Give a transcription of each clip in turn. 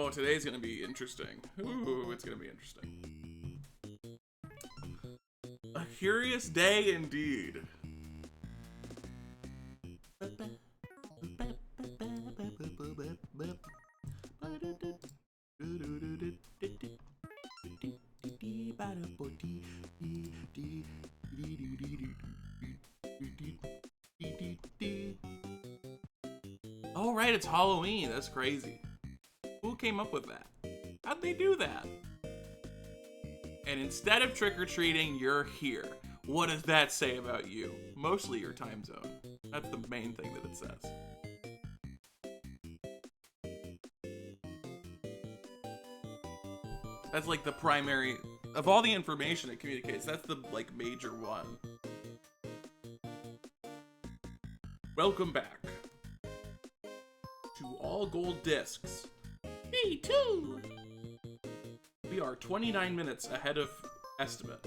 Oh, today's gonna be interesting. Ooh, it's gonna be interesting. A curious day indeed. Oh, right, it's Halloween. That's crazy. Who came up with that? How'd they do that? And instead of trick-or-treating, you're here. What does that say about you? Mostly your time zone. That's the main thing that it says. That's like the primary, of all the information it communicates, that's the like major one. Welcome back to all gold discs. Me too. We are 29 minutes ahead of estimate,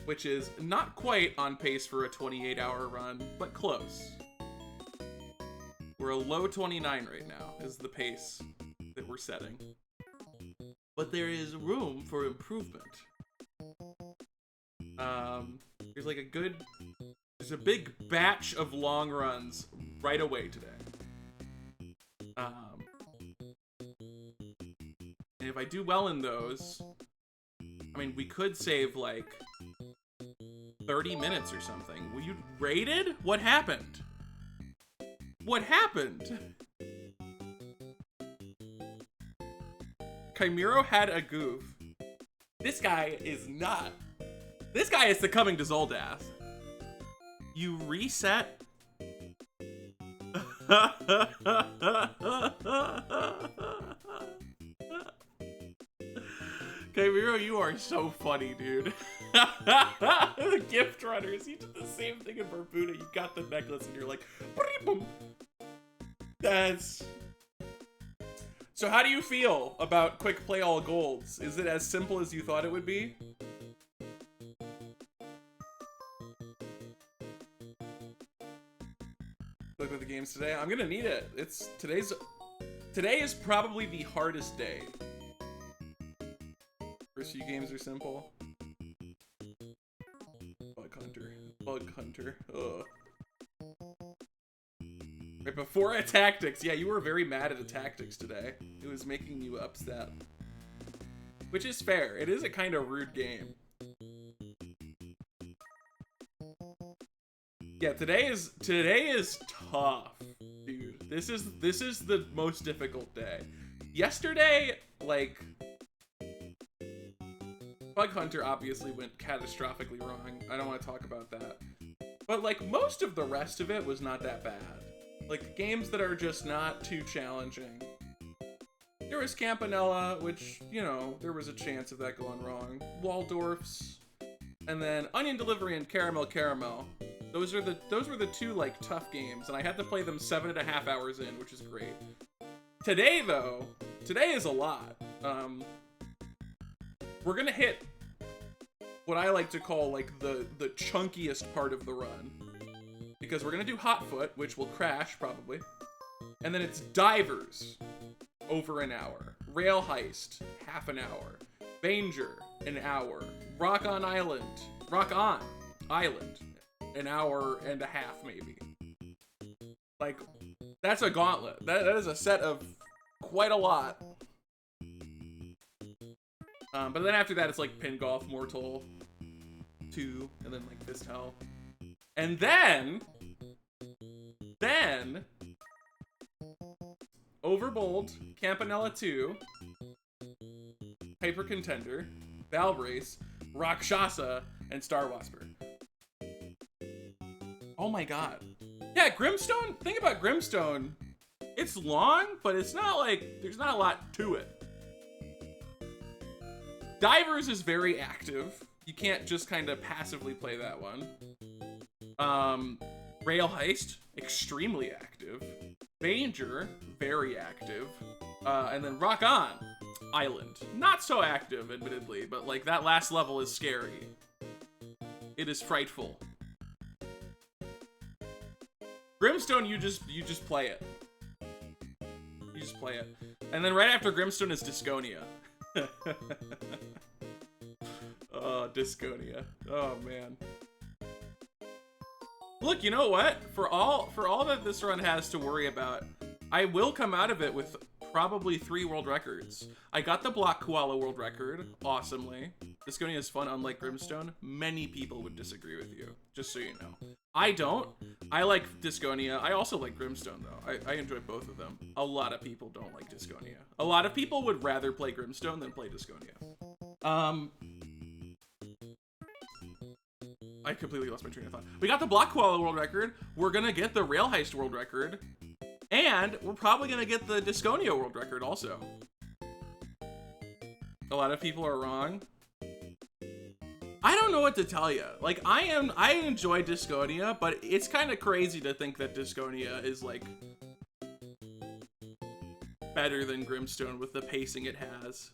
which is not quite on pace for a 28-hour run, but close. We're a low 29 right now, is the pace that we're setting. But there is room for improvement. There's like there's a big batch of long runs right away today. And if I do well in those, I mean, we could save like 30 minutes or something. Were you raided? What happened? What happened? Chimero had a goof. This guy is not. This guy is succumbing to Zoldath. You reset? Chimero, you are so funny, dude. The gift runners, you did the same thing in Barbuda. You got the necklace and you're like, boom. That's... So how do you feel about quick play all golds? Is it as simple as you thought it would be? Look at the games today. I'm gonna need it. Today is probably the hardest day. First few games are simple. Bug hunter. Ugh. Right before a tactics. Yeah, you were very mad at the tactics today. It was making you upset. Which is fair. It is a kind of rude game. Yeah, today is tough, dude. This is the most difficult day. Yesterday, like, Bug Hunter obviously went catastrophically wrong. I don't want to talk about that. But like most of the rest of it was not that bad. Like games that are just not too challenging. There was Campanella, which, you know, there was a chance of that going wrong. Waldorf's, and then Onion Delivery and Caramel Caramel. Those were the two like tough games, and I had to play them 7.5 hours in, which is great. Today though, today is a lot. We're gonna hit what I like to call like the chunkiest part of the run. Because we're gonna do Hotfoot, which will crash probably. And then it's Divers, over an hour. Rail Heist, half an hour. Vainger, an hour. Rock On Island, an hour and a half maybe. Like, that's a gauntlet. That is a set of quite a lot. But then after that, it's like Pingolf, Mortol II, and then like Fist Hell. And then Overbold, Campanella II, Hyper Contender, Valbrace, Rakshasa, and Star Waspir. Oh my god. Yeah, Grimstone, think about Grimstone. It's long, but it's not like, there's not a lot to it. Divers is very active. You can't just kind of passively play that one. Rail Heist, extremely active. Vainger, very active. And then Rock On Island, not so active, admittedly, but like that last level is scary. It is frightful. Brimstone, you just play it. play it. And then right after Grimstone is Disconia. Oh, Disconia. Oh man. Look, you know what? For all that this run has to worry about, I will come out of it with probably 3 world records. I got the Block Koala world record, awesomely. Disconia is fun, unlike Grimstone. Many people would disagree with you, just so you know. I don't. I like Disconia. I also like Grimstone, though. I enjoy both of them. A lot of people don't like Disconia. A lot of people would rather play Grimstone than play Disconia. I completely lost my train of thought. We got the Block Koala world record. We're gonna get the Rail Heist world record. And we're probably gonna get the Disconia world record also. A lot of people are wrong. I don't know what to tell you. Like, I enjoy Disconia, but it's kind of crazy to think that Disconia is like better than Grimstone with the pacing it has.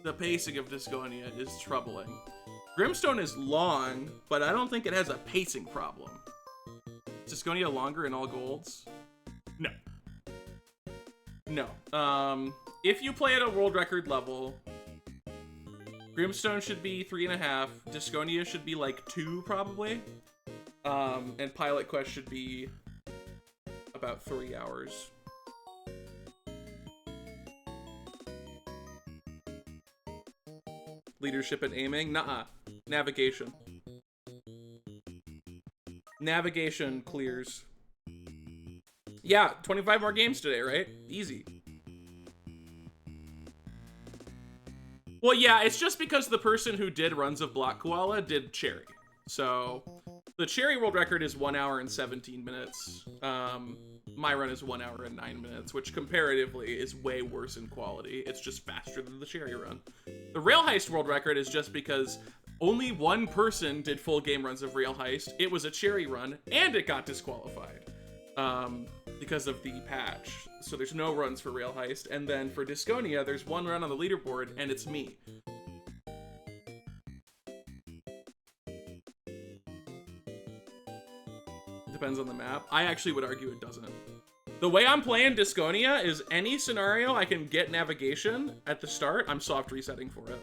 The pacing of Disconia is troubling. Grimstone is long, but I don't think it has a pacing problem. Is Disconia longer in all golds? No. No. If you play at a world record level, Grimstone should be 3.5. Disconia should be like 2, probably. And Pilot Quest should be about 3 hours. Leadership and aiming? Nuh-uh. Navigation. Navigation clears. Yeah, 25 more games today, right? Easy. Well, yeah, it's just because the person who did runs of Block Koala did Cherry. So, the Cherry world record is 1 hour and 17 minutes. My run is 1 hour and 9 minutes, which comparatively is way worse in quality. It's just faster than the Cherry run. The Rail Heist world record is just because only one person did full game runs of Rail Heist. It was a Cherry run, and it got disqualified because of the patch. So there's no runs for Rail Heist. And then for Disconia, there's 1 run on the leaderboard, and it's me. Depends on the map. I actually would argue it doesn't. The way I'm playing Disconia is any scenario I can get navigation at the start, I'm soft resetting for it.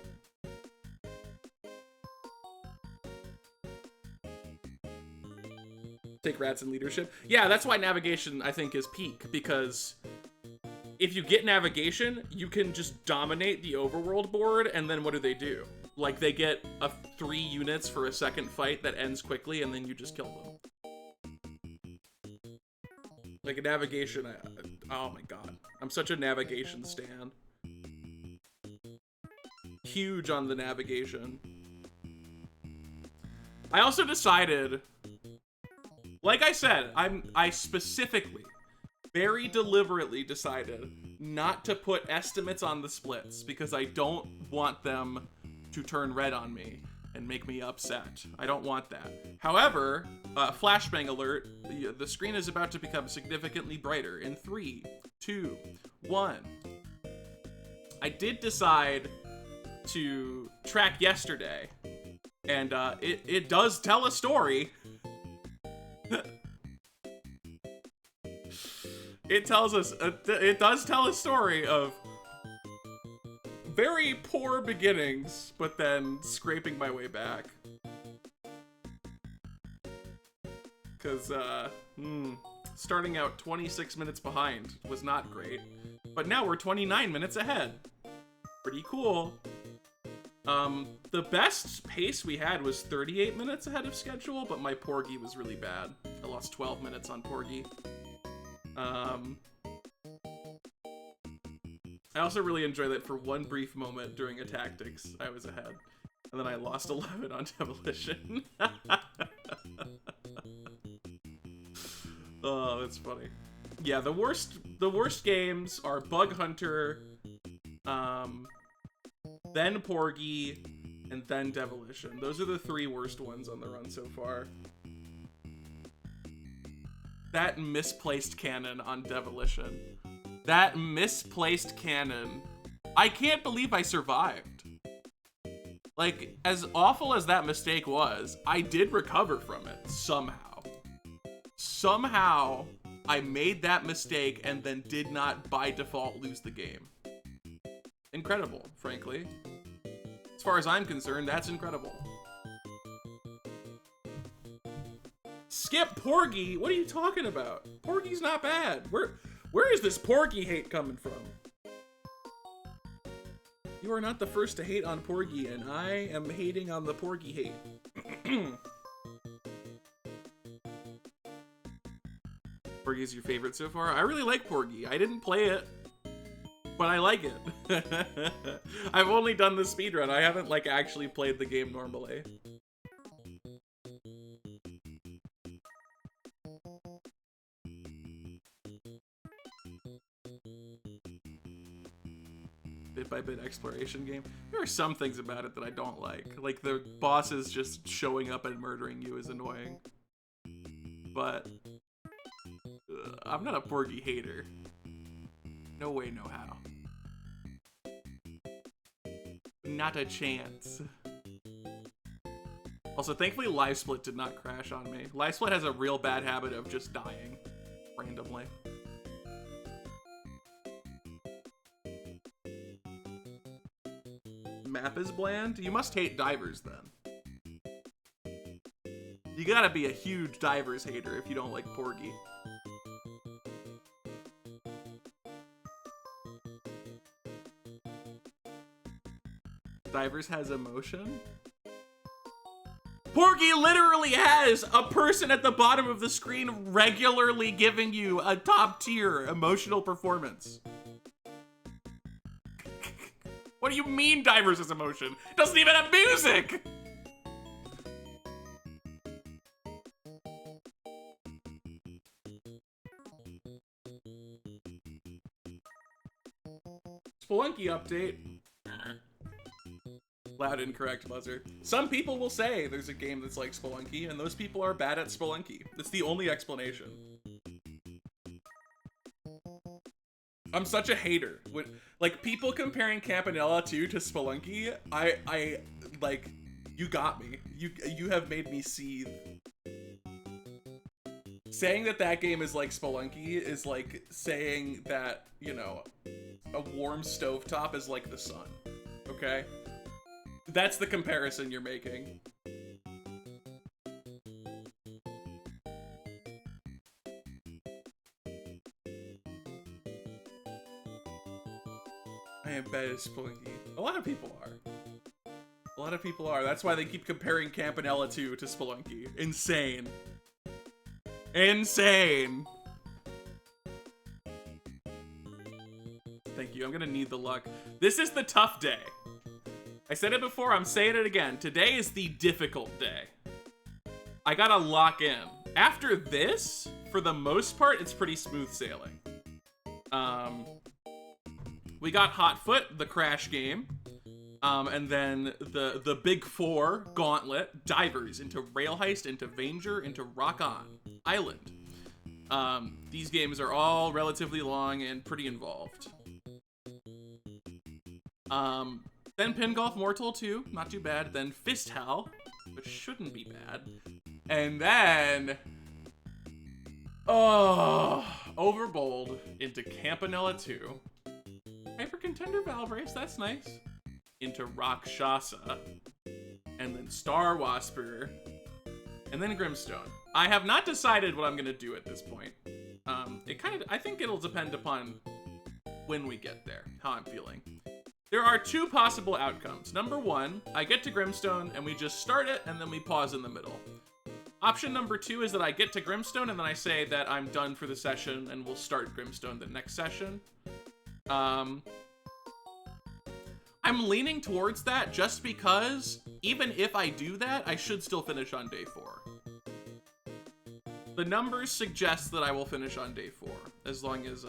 Take rats in leadership. Yeah, that's why navigation, I think, is peak, because if you get navigation, you can just dominate the overworld board, and then what do? Like, they get 3 units for a second fight that ends quickly, and then you just kill them. Like, a navigation, oh my god. I'm such a navigation stan. Huge on the navigation. I also decided, like I said, I specifically, very deliberately decided not to put estimates on the splits because I don't want them to turn red on me and make me upset. I don't want that. However, flashbang alert, the screen is about to become significantly brighter in 3, 2, 1. I did decide to track yesterday, and it does tell a story. It does tell a story of very poor beginnings, but then scraping my way back. Because, starting out 26 minutes behind was not great. But now we're 29 minutes ahead. Pretty cool. The best pace we had was 38 minutes ahead of schedule, but my Porgy was really bad. I lost 12 minutes on Porgy. I also really enjoy that for one brief moment during a tactics, I was ahead. And then I lost 11 on demolition. Oh, that's funny. Yeah, the worst games are Bug Hunter, then Porgy, and then Demolition. Those are the 3 worst ones on the run so far. That misplaced cannon on Demolition. That misplaced cannon. I can't believe I survived. Like, as awful as that mistake was, I did recover from it somehow. Somehow, I made that mistake and then did not by default lose the game. Incredible, frankly. As far as I'm concerned, that's incredible. Skip Porgy? What are you talking about? Porgy's not bad. Where is this Porgy hate coming from? You are not the first to hate on Porgy, and I am hating on the Porgy hate. Porgy's your favorite so far? I really like Porgy. I didn't play it, but I like it. I've only done the speedrun. I haven't, like, actually played the game normally. Bit-by-bit exploration game. There are some things about it that I don't like the bosses just showing up and murdering you is annoying. But I'm not a Porgy hater. No way, no how. Not a chance. Also, thankfully, LiveSplit did not crash on me. LiveSplit has a real bad habit of just dying randomly. Map is bland? You must hate divers then. You gotta be a huge divers hater if you don't like Porgy. Divers has emotion? Porgy literally has a person at the bottom of the screen regularly giving you a top tier emotional performance. What do you mean Divers has emotion? It doesn't even have music! Spelunky update. Loud incorrect buzzer. Some people will say there's a game that's like Spelunky, and those people are bad at Spelunky. That's the only explanation. I'm such a hater. Like, people comparing Campanella 2 to Spelunky, I like, you got me. You have made me seethe. Saying that that game is like Spelunky is like saying that, you know, a warm stovetop is like the sun, okay? That's the comparison you're making. I am bad at Spelunky. A lot of people are. A lot of people are. That's why they keep comparing Campanella 2 to Spelunky. Insane. Insane. Thank you. I'm gonna need the luck. This is the tough day. I said it before, I'm saying it again. Today is the difficult day. I gotta lock in. After this, for the most part, it's pretty smooth sailing. We got Hotfoot, the Crash game. And then the big four, Gauntlet, Divers, into Rail Heist, into Vainger, into Rock On Island. These games are all relatively long and pretty involved. Then Pingolf, Mortol II, not too bad. Then Fist Hell, which shouldn't be bad. And then, Overbold into Campanella 2. Hyper Contender Valbrace, that's nice. Into Rakshasa. And then Star Waspir. And then Grimstone. I have not decided what I'm gonna do at this point. I think it'll depend upon when we get there, how I'm feeling. There are two possible outcomes. Number one, I get to Grimstone and we just start it and then we pause in the middle. Option number two is that I get to Grimstone and then I say that I'm done for the session and we'll start Grimstone the next session. I'm leaning towards that just because even if I do that, I should still finish on day 4. The numbers suggest that I will finish on day 4 as long as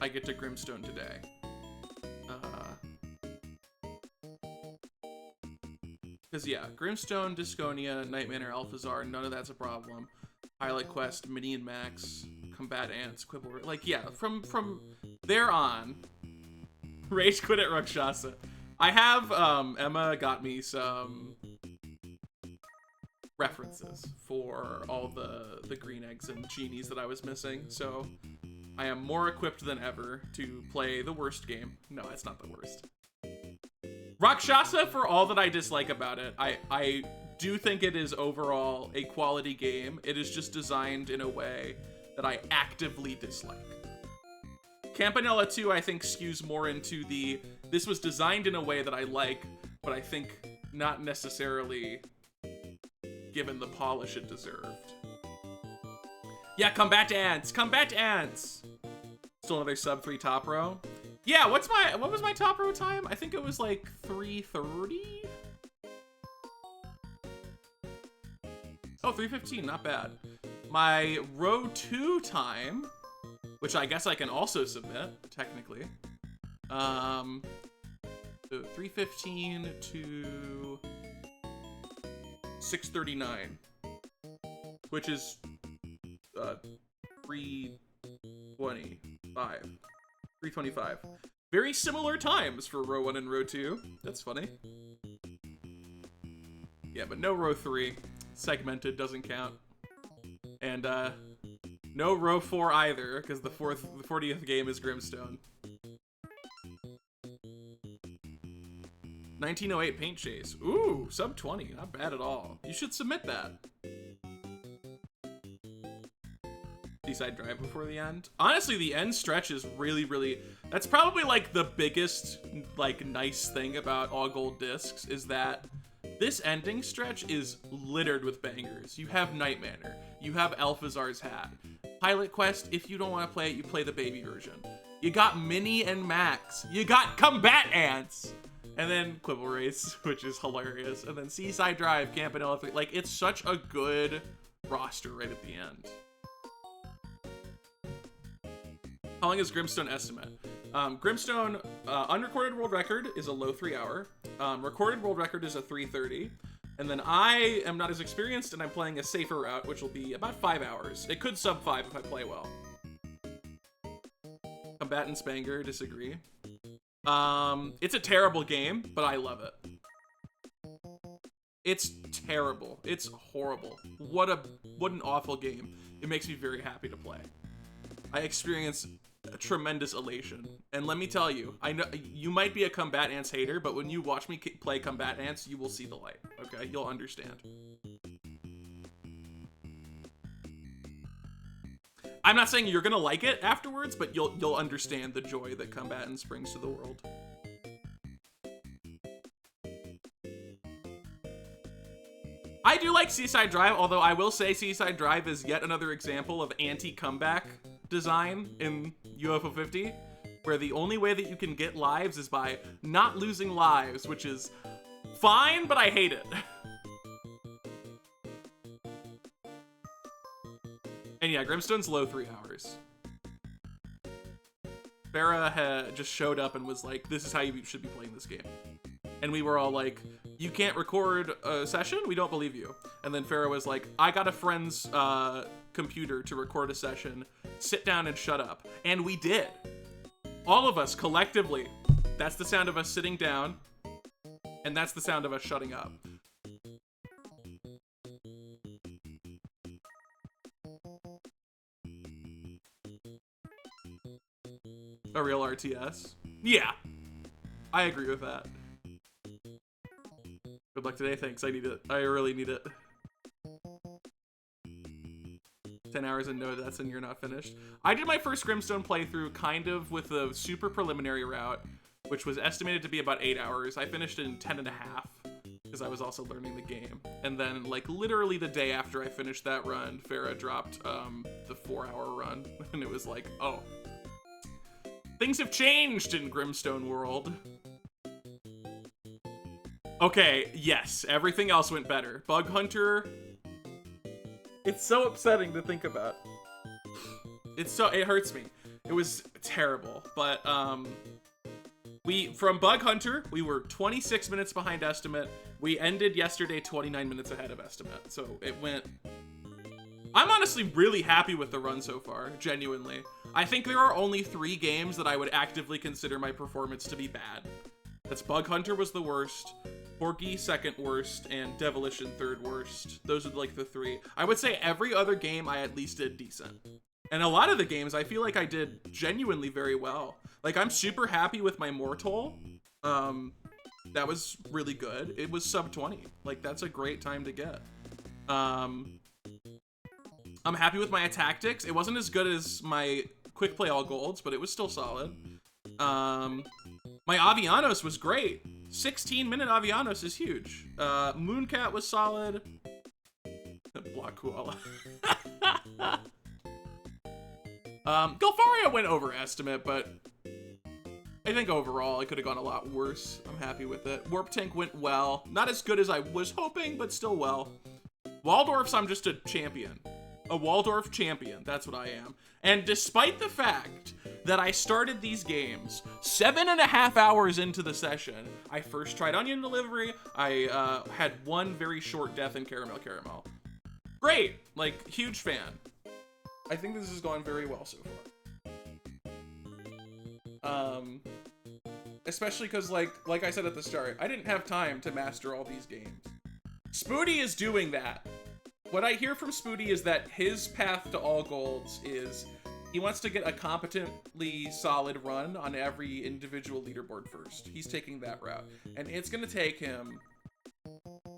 I get to Grimstone today. Because, yeah, Grimstone, Disconia, Night Manor, Alphazar, none of that's a problem. Pilot Quest, Mini and Max, Combat Ants, Quibble... Like, yeah, from there on, Rage Quit at Rakshasa. I have, Emma got me some references for all the green eggs and genies that I was missing. So I am more equipped than ever to play the worst game. No, it's not the worst. Rakshasa, for all that I dislike about it, I do think it is overall a quality game. It is just designed in a way that I actively dislike. Campanella 2, I think, skews more into the, this was designed in a way that I like, but I think not necessarily given the polish it deserved. Yeah, combat ants! Combat ants! Still another sub 3 top row. Yeah, what was my top row time? I think it was like 3:30? Oh, 3:15, not bad. My row 2 time, which I guess I can also submit, technically. So 3:15 to 6:39, which is 3:25. Very similar times for row 1 and row 2. That's funny. Yeah, but no row 3. Segmented doesn't count. And no row 4 either, because the 40th game is Grimstone. 1908 Paint Chase. Ooh, sub 20. Not bad at all. You should submit that. Seaside Drive before the end. Honestly, the end stretch is really, that's probably like the biggest like nice thing about all gold discs is that this ending stretch is littered with bangers. You have Night Manor, you have Alphazar's Hat, Pilot Quest. If you don't want to play it, you play the baby version. You got Minnie and Max, you got Combat Ants, and then Quibble Race, which is hilarious, and then Seaside Drive, Campanella 3. Like, it's such a good roster right at the end. How long is Grimstone estimate? Grimstone unrecorded world record is a low 3 hour. Recorded world record is a 3:30. And then I am not as experienced and I'm playing a safer route, which will be about 5 hours. It could sub 5 if I play well. Combatant Spanger, disagree. It's a terrible game, but I love it. It's terrible. It's horrible. What an awful game. It makes me very happy to play. I experience a tremendous elation. And let me tell you, I know you might be a Combat Ants hater, but when you watch me play Combat Ants, you will see the light, okay? You'll understand. I'm not saying you're gonna like it afterwards, but you'll understand the joy that Combat Ants brings to the world. I do like Seaside Drive, although I will say Seaside Drive is yet another example of anti-comeback design in UFO 50, where the only way that you can get lives is by not losing lives, which is fine, but I hate it. And yeah, Grimstone's low 3 hours. Farah had just showed up and was like, this is how you should be playing this game. And we were all like, you can't record a session? We don't believe you. And then Farah was like, I got a friend's computer to record a session. Sit down and shut up. And we did. All of us collectively. That's the sound of us sitting down. And that's the sound of us shutting up. A real RTS? Yeah. I agree with that. Good luck today, thanks. I need it. I really need it. 10 hours and no deaths and you're not finished. I did my first Grimstone playthrough kind of with a super preliminary route, which was estimated to be about 8 hours. I finished in 10 and a half because I was also learning the game. And then like literally the day after I finished that run, Farah dropped the 4-hour run. And it was like, oh, things have changed in Grimstone world. Okay, yes, everything else went better. Bug Hunter, it's so upsetting to think about. It hurts me. It was terrible, but from Bug Hunter, we were 26 minutes behind estimate. We ended yesterday 29 minutes ahead of estimate, so it went. I'm honestly really happy with the run so far, genuinely. I think there are only 3 games that I would actively consider my performance to be bad. That's Bug Hunter was the worst, Porgy second worst, and Devilish third worst. Those are like the three. I would say every other game I at least did decent. And a lot of the games I feel like I did genuinely very well. Like I'm super happy with my Mortol. That was really good. It was sub 20. Like that's a great time to get. I'm happy with my tactics. It wasn't as good as my quick play all golds, but it was still solid. My Avianos was great. 16-minute Avianos is huge. Mooncat was solid. Block Koala. Galfaria went overestimate, but I think overall it could have gone a lot worse. I'm happy with it. Warp Tank went well. Not as good as I was hoping, but still well. Waldorf's, I'm just a champion. A Waldorf champion, that's what I am. And despite the fact that I started these games 7.5 hours into the session, I first tried Onion Delivery, I had one very short death in Caramel Caramel. Great, like, huge fan. I think this is going very well so far. Especially because, like I said at the start, I didn't have time to master all these games. Spoody is doing that. What I hear from Spoody is that his path to all golds is he wants to get a competently solid run on every individual leaderboard first. He's taking that route. And it's going to take him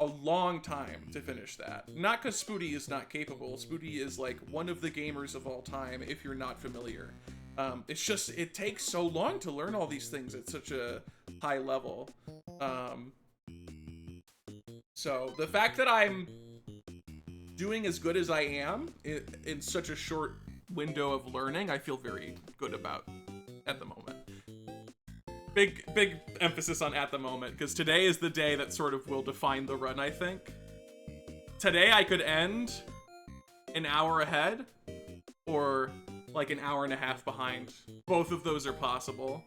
a long time to finish that. Not because Spoody is not capable. Spoody is like one of the gamers of all time if you're not familiar. It's just, it takes so long to learn all these things at such a high level. So the fact that I'm doing as good as I am in such a short window of learning, I feel very good about at the moment. Big emphasis on at the moment, because today is the day that sort of will define the run, I think. Today I could end an hour ahead or like an hour and a half behind. Both of those are possible.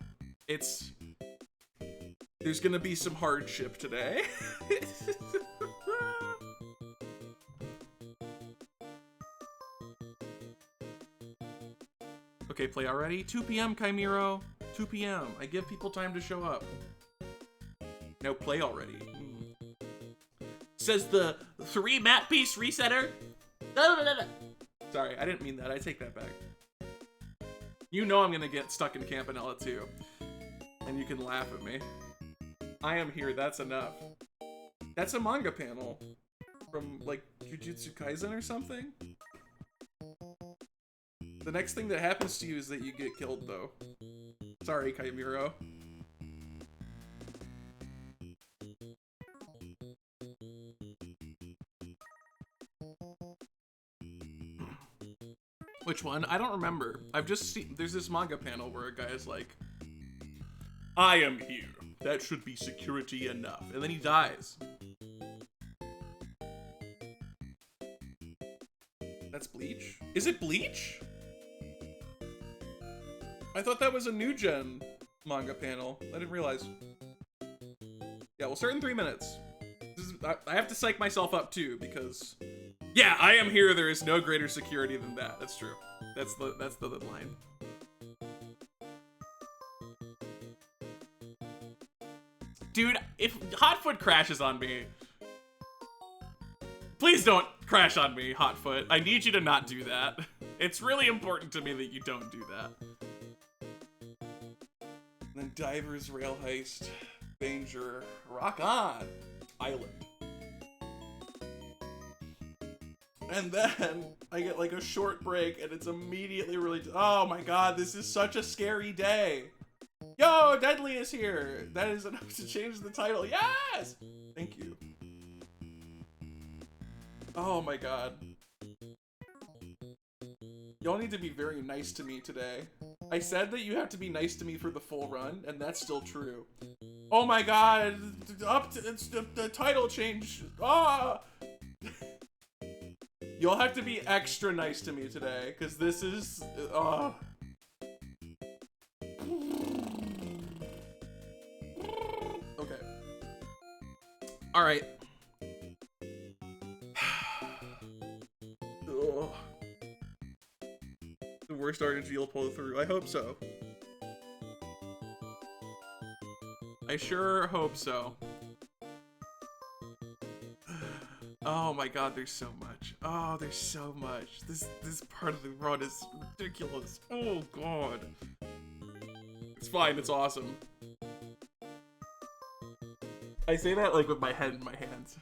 There's gonna be some hardship today. Okay, play already? 2 p.m. Chimero. 2 p.m. I give people time to show up. No, play already. Says the 3 map piece resetter. Sorry, I didn't mean that. I take that back. You know I'm gonna get stuck in Campanella too. And you can laugh at me. I am here, that's enough. That's a manga panel. From, like, Jujutsu Kaisen or something? The next thing that happens to you is that you get killed, though. Sorry, Chimero. Which one? I don't remember. I've just seen... There's this manga panel where a guy is like, I am here. That should be security enough. And then he dies. That's Bleach? Is it Bleach? I thought that was a new gen manga panel. I didn't realize. Yeah, we'll start in 3 minutes. I have to psych myself up too, because yeah, I am here. There is no greater security than that. That's true. That's the line. Dude, if Hotfoot crashes on me, please don't crash on me, Hotfoot. I need you to not do that. It's really important to me that you don't do that. And then Divers, Rail Heist, Vainger, Rock On, Island. And then I get like a short break and it's immediately really, oh my god, this is such a scary day. Yo, Deadly is here. That is enough to change the title. Yes! Thank you. Oh my god. Y'all need to be very nice to me today. I said that you have to be nice to me for the full run, and that's still true. Oh my god, it's the title change. Ah! You'll have to be extra nice to me today, because this is, Okay. Alright. The worst RNG will pull through. I hope so. I sure hope so. Oh my god, there's so much. Oh, there's so much. This part of the run is ridiculous. Oh god. It's fine, it's awesome. I say that like with my head in my hands.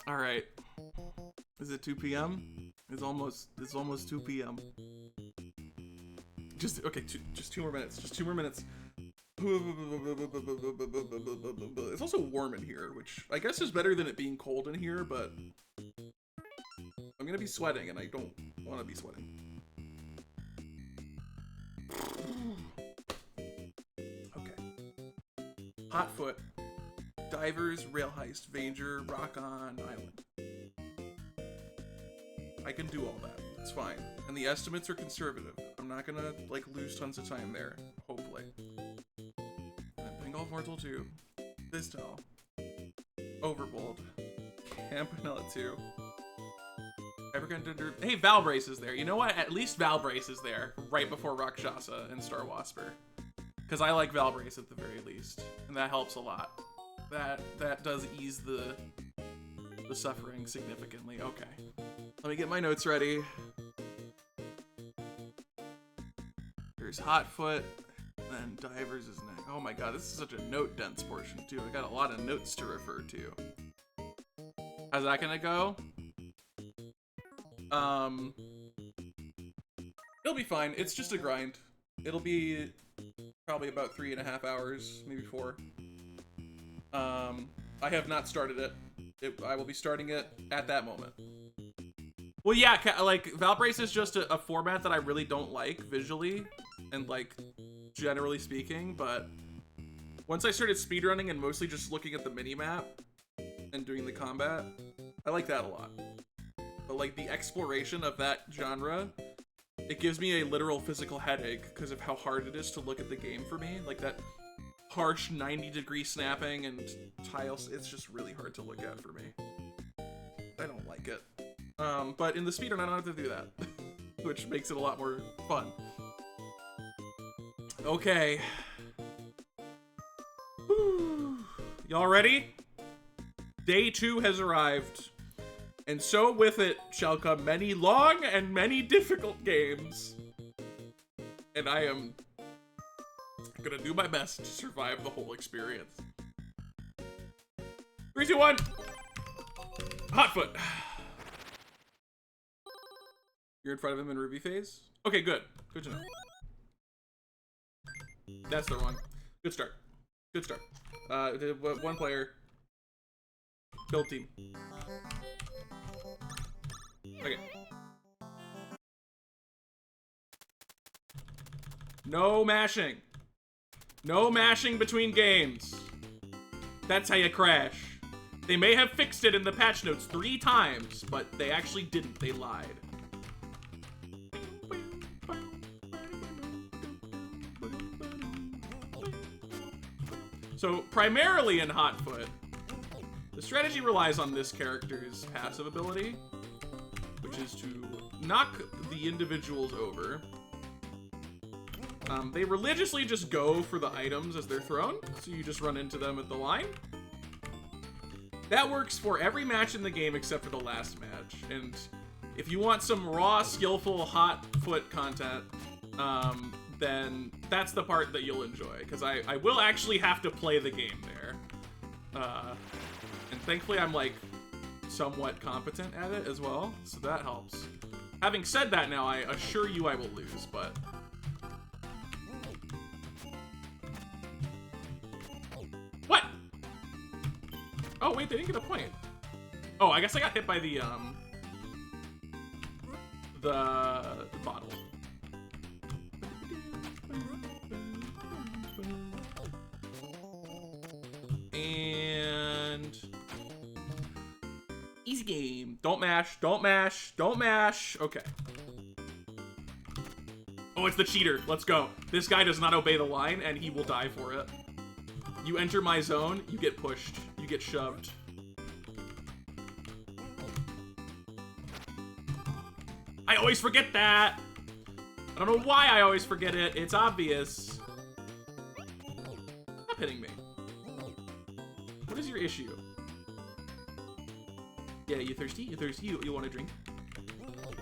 All right. Is it 2 p.m.? It's almost 2 p.m. Just just 2 more minutes. Just 2 more minutes. It's also warm in here, which I guess is better than it being cold in here, but I'm gonna be sweating and I don't want to be sweating. Okay. Hotfoot, Divers, Rail Heist, Vainger, Rock On Island. I can do all that. It's fine. And the estimates are conservative. I'm not gonna, like, lose tons of time there. Hopefully. And then Pingolf Mortol II. Vistal. Overbold. Campanella II. Hyper Contender. Hey, Valbrace is there. You know what? At least Valbrace is there right before Rakshasa and Star Waspir. Because I like Valbrace at the very least. And that helps a lot. That does ease the suffering significantly. Okay. Let me get my notes ready. There's Hotfoot, then Divers is next. Oh my god, this is such a note-dense portion too. I got a lot of notes to refer to. How's that gonna go? It'll be fine. It's just a grind. It'll be probably about 3.5 hours, maybe 4. I have not started it. I will be starting it at that moment. Well, yeah, like, Valbrace is just a format that I really don't like visually, and, like, generally speaking, but once I started speedrunning and mostly just looking at the minimap and doing the combat, I like that a lot. But, like, the exploration of that genre, it gives me a literal physical headache because of how hard it is to look at the game for me. Like, that harsh 90-degree snapping and tiles, it's just really hard to look at for me. I don't like it. But in the speedrun, I don't have to do that, which makes it a lot more fun. Okay. Y'all ready? Day 2 has arrived, and so with it shall come many long and many difficult games. And I am gonna do my best to survive the whole experience. 3, 2, 1! Hotfoot! You're in front of him in Ruby phase? Okay, good. Good to know. That's the one. Good start. Good start. One player. Build team. Okay. No mashing. No mashing between games. That's how you crash. They may have fixed it in the patch notes 3 times, but they actually didn't. They lied. So, primarily in Hotfoot, the strategy relies on this character's passive ability, which is to knock the individuals over. They religiously just go for the items as they're thrown, so you just run into them at the line. That works for every match in the game except for the last match, and if you want some raw, skillful Hotfoot content, then that's the part that you'll enjoy, because I will actually have to play the game there. And thankfully I'm, like, somewhat competent at it as well, so that helps. Having said that now, I assure you I will lose, but... What? Oh, wait, they didn't get a point. Oh, I guess I got hit by the bottle. And easy game. Don't mash, don't mash, don't mash. Okay. Oh, it's the cheater. Let's go. This guy does not obey the line, and he will die for it. You enter my zone, you get pushed. You get shoved. I always forget that. I don't know why I always forget it. It's obvious. Stop hitting me. What is your issue? Yeah, you thirsty? You thirsty? You want a drink?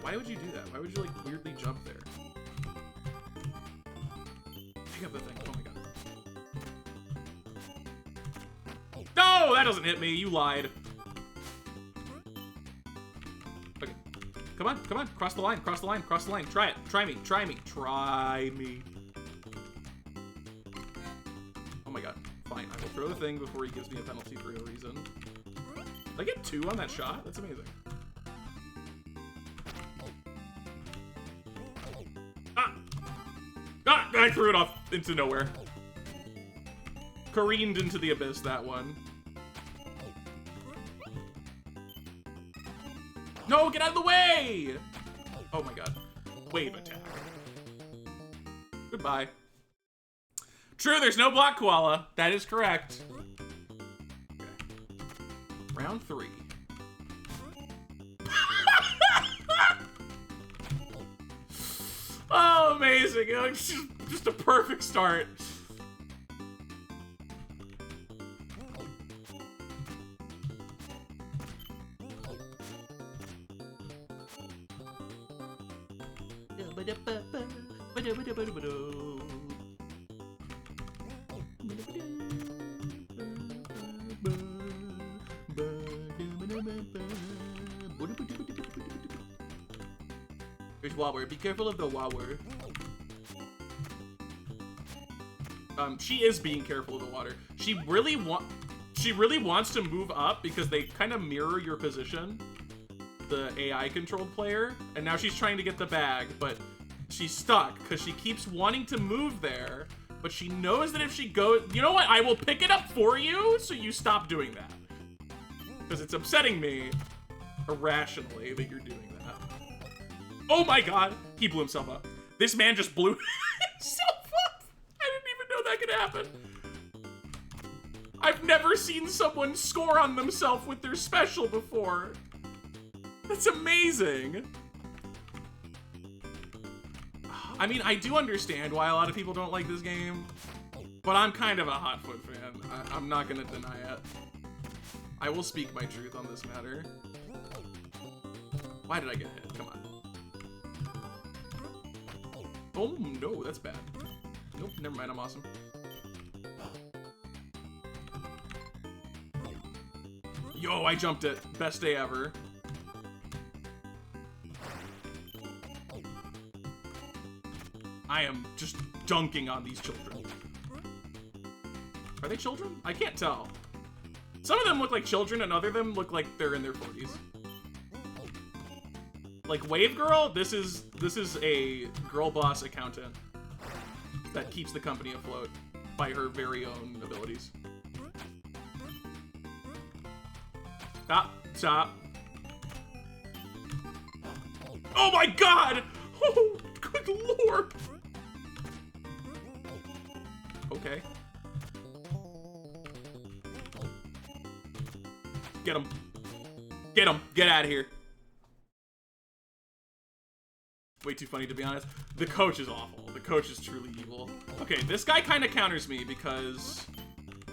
Why would you do that? Why would you, like, weirdly jump there? Pick up the thing. Oh my god. No! That doesn't hit me. You lied. Okay. Come on. Come on. Cross the line. Cross the line. Cross the line. Try it. Try me. Try me. Try me. Oh my god. Fine. I will throw the thing before he gives me a penalty for no reason. Did I get 2 on that shot? That's amazing. I threw it off into nowhere. Careened into the abyss, that one. No, get out of the way! Oh my god. Wave attack. Goodbye. True, there's no block koala. That is correct. Okay. Round 3. Oh, amazing. Just a perfect start. There's Wawer. Be careful of the Wawer. She is being careful of the water. She really wants to move up because they kind of mirror your position, the AI controlled player, and now she's trying to get the bag, but she's stuck because she keeps wanting to move there, but she knows that if she goes, you know what? I will pick it up for you, so you stop doing that. Because it's upsetting me irrationally that you're doing that. Oh my god, he blew himself up. This man just blew himself up. I didn't even know that could happen. I've never seen someone score on themselves with their special before. That's amazing. I mean, I do understand why a lot of people don't like this game, but I'm kind of a Hotfoot fan. I'm not gonna deny it. I will speak my truth on this matter. Why did I get hit? Come on. Oh no, that's bad. Nope, never mind, I'm awesome. Yo, I jumped it. Best day ever. I am just dunking on these children. Are they children? I can't tell. Some of them look like children and other of them look like they're in their 40s. Like Wave Girl, this is a girl boss accountant that keeps the company afloat by her very own abilities. Stop, stop. Oh my god! Oh, good lord! Okay. Get him. Get him. Get out of here. Way too funny, to be honest. The coach is awful. The coach is truly evil. Okay, this guy kind of counters me because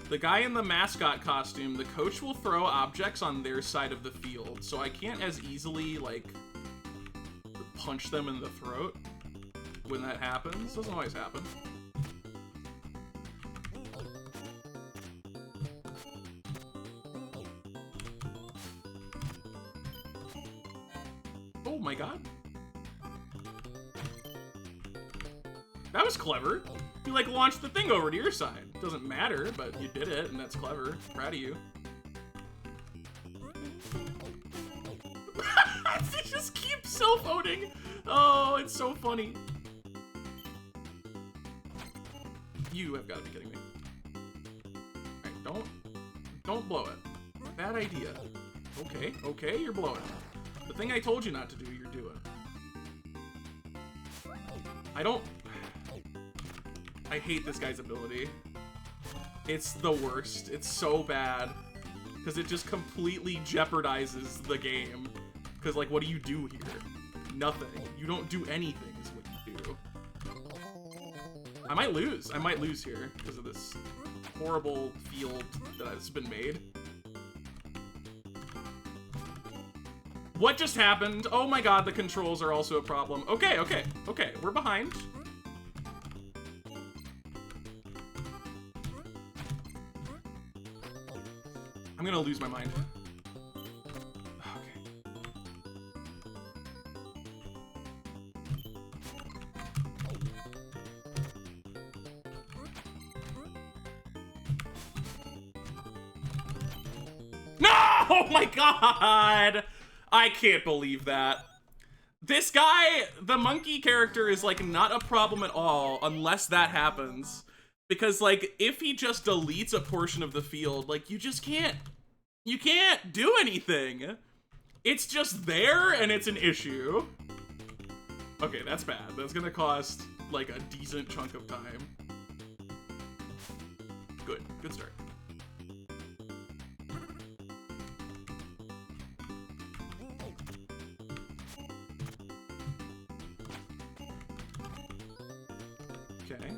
the guy in the mascot costume, the coach will throw objects on their side of the field, so I can't as easily, like, punch them in the throat when that happens. Doesn't always happen. Oh my god. That was clever. You, like, launched the thing over to your side. Doesn't matter, but you did it, and that's clever. Proud of you. They just keep self-owning. Oh, it's so funny. You have got to be kidding me. Alright, don't blow it. Bad idea. Okay, okay, you're blowing it. The thing I told you not to do, you're doing. I hate this guy's ability. It's the worst. It's so bad. Because it just completely jeopardizes the game. Because, like, what do you do here? nothing. You don't do anything is what you do. I might lose. I might lose here because of this horrible field that has been made. What just happened? Oh my god, the controls are also a problem. Okay, okay, okay, we're behind. I'm gonna lose my mind. No! Oh my god! I can't believe that. This guy, the monkey character, is like not a problem at all unless that happens. Because like, if he just deletes a portion of the field, like you just can't do anything. It's just there and it's an issue. Okay, that's bad. That's gonna cost like a decent chunk of time. Good, good start. Okay.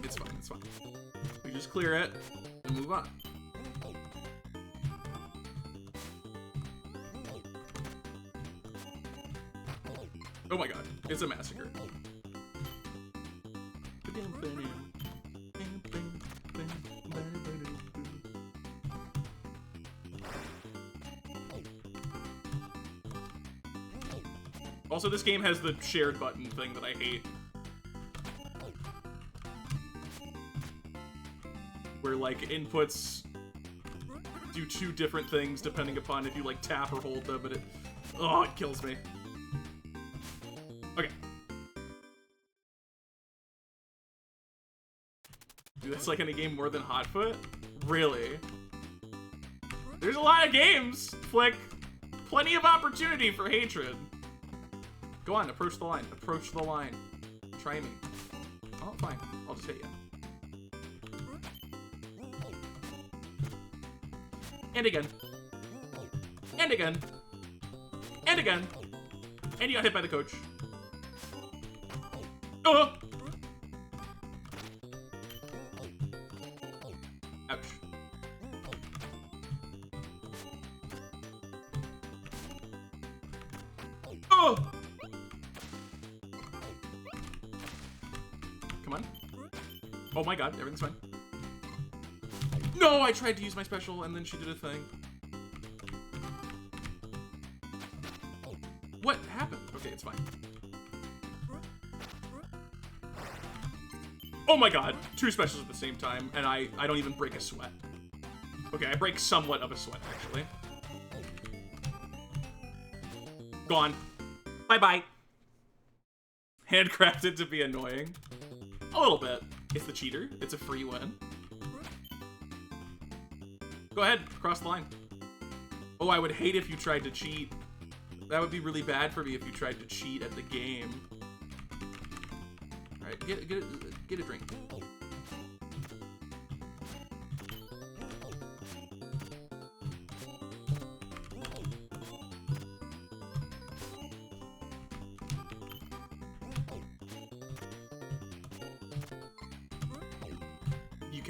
It's fine, it's fine. We just clear it and move on. Oh my god, it's a massacre. Also, this game has the shared button thing that I hate. Where, like, inputs do two different things depending upon if you, like, tap or hold them, and it kills me. Okay. Dude, that's like in a game more than Hotfoot? Really? There's a lot of games, Flick. Plenty of opportunity for hatred. Go on, approach the line. Approach the line. Try me. Oh, fine. I'll just hit you. And again. And again. And again. And you got hit by the coach. Oh! Ouch. Oh! Come on. Oh my god, everything's fine. No, I tried to use my special and then she did a thing. What happened? Okay, it's fine. Oh my god, two specials at the same time, and I don't even break a sweat. Okay, I break somewhat of a sweat, actually. Gone. Bye-bye. Handcrafted to be annoying. A little bit. It's the cheater. It's a free win. Go ahead, cross the line. Oh, I would hate if you tried to cheat. That would be really bad for me if you tried to cheat at the game. Alright, get a drink. You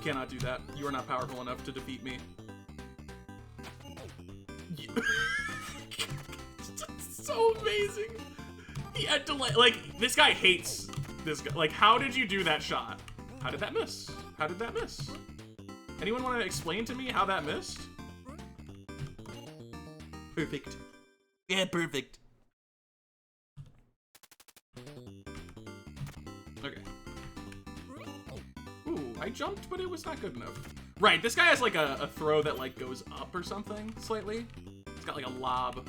cannot do that. You are not powerful enough to defeat me. It's so amazing. He had to like this guy hates this guy. Like, how did you do that shot? How did that miss? How did that miss? Anyone want to explain to me how that missed? Perfect. Yeah, perfect. Okay. Ooh, I jumped, but it was not good enough. Right, this guy has like a throw that like goes up or something slightly. It's got like a lob.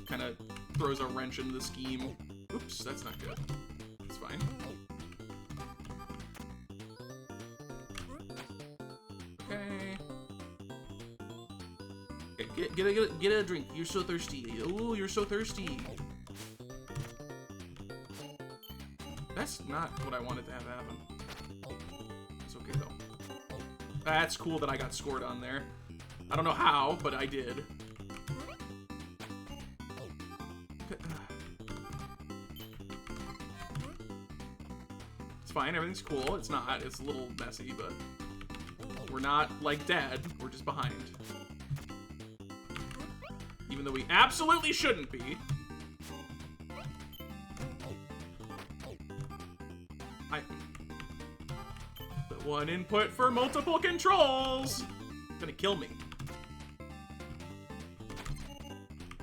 Kind of throws a wrench into the scheme. Oops, that's not good. It's fine. Okay. Okay, get a drink. You're so thirsty. Ooh, you're so thirsty. That's not what I wanted to have happen. It's okay though. That's cool that I got scored on there. I don't know how, but I did. It's fine, everything's cool. It's not, it's a little messy, but we're not, like, dead. We're just behind. Even though we absolutely shouldn't be. The one input for multiple controls. It's gonna kill me.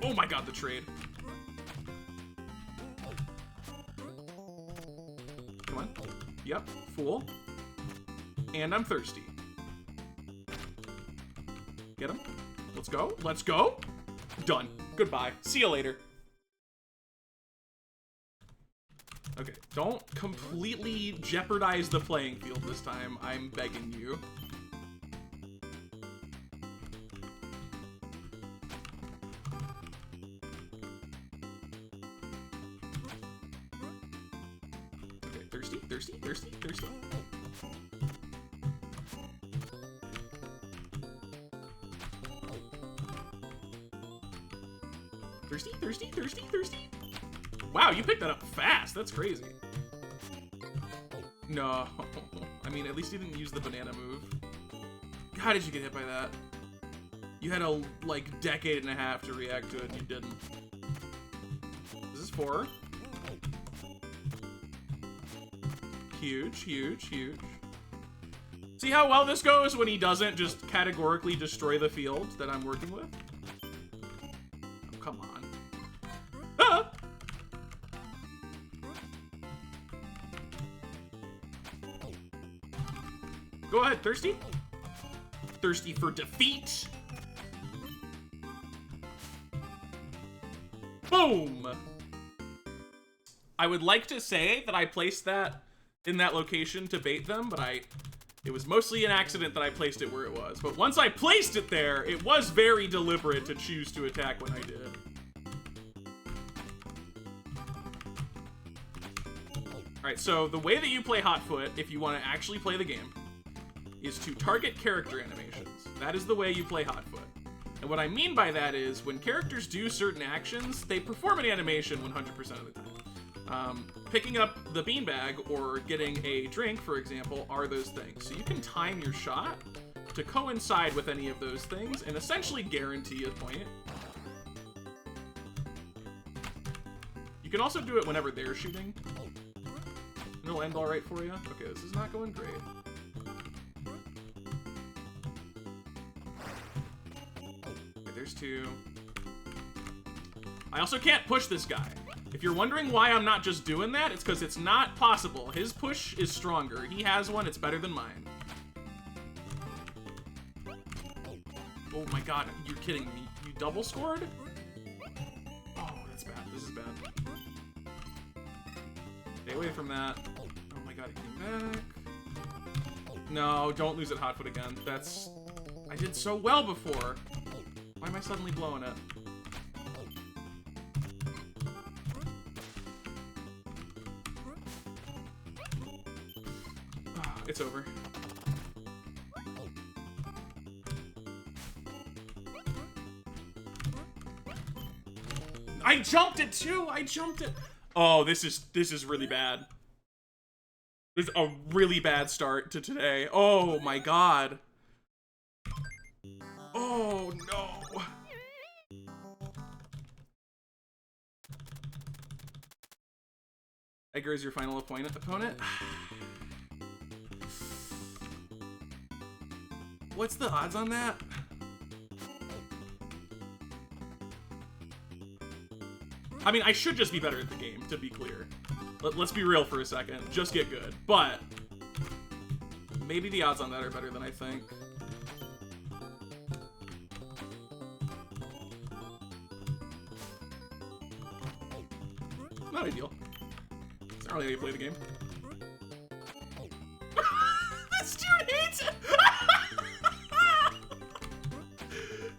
Oh my god, the trade. Come on. Yep, fool. And I'm thirsty. Get him. Let's go. Let's go. Done. Goodbye. See you later. Okay, don't completely jeopardize the playing field this time. I'm begging you. Okay, thirsty, thirsty, thirsty, thirsty. Thirsty, thirsty, thirsty, thirsty. Wow, you picked that up fast. That's crazy. No. I mean, at least you didn't use the banana move. How did you get hit by that? You had a, like, decade and a half to react to it, and you didn't. This is 4. Huge, huge, huge. See how well this goes when he doesn't just categorically destroy the field that I'm working with? Oh, come on. Ah! Go ahead, thirsty? Thirsty for defeat? Boom! I would like to say that I placed that in that location to bait them, but it was mostly an accident that I placed it where it was. But once I placed it there, it was very deliberate to choose to attack when I did. Alright, so the way that you play Hotfoot, if you want to actually play the game, is to target character animations. That is the way you play Hotfoot. And what I mean by that is, when characters do certain actions, they perform an animation 100% of the time. Picking up the beanbag or getting a drink, for example, are those things. So you can time your shot to coincide with any of those things and essentially guarantee a point. You can also do it whenever they're shooting. And it'll end all right for you. Okay, this is not going great. There's 2. I also can't push this guy. If you're wondering why I'm not just doing that, it's because it's not possible. His push is stronger. He has one, it's better than mine. Oh my god, you're kidding me. You double scored? Oh, that's bad. This is bad. Stay away from that. Oh my god, he came back. No, don't lose it Hotfoot again. That's... I did so well before. Why am I suddenly blowing it? It's over. I jumped it too! I jumped it! Oh, this is really bad. This is a really bad start to today. Oh my god. Oh no. Edgar is your final opponent? What's the odds on that? I mean, I should just be better at the game, to be clear. Let's be real for a second. Just get good. But maybe the odds on that are better than I think. Not ideal. It's not really how you play the game. This dude hates it!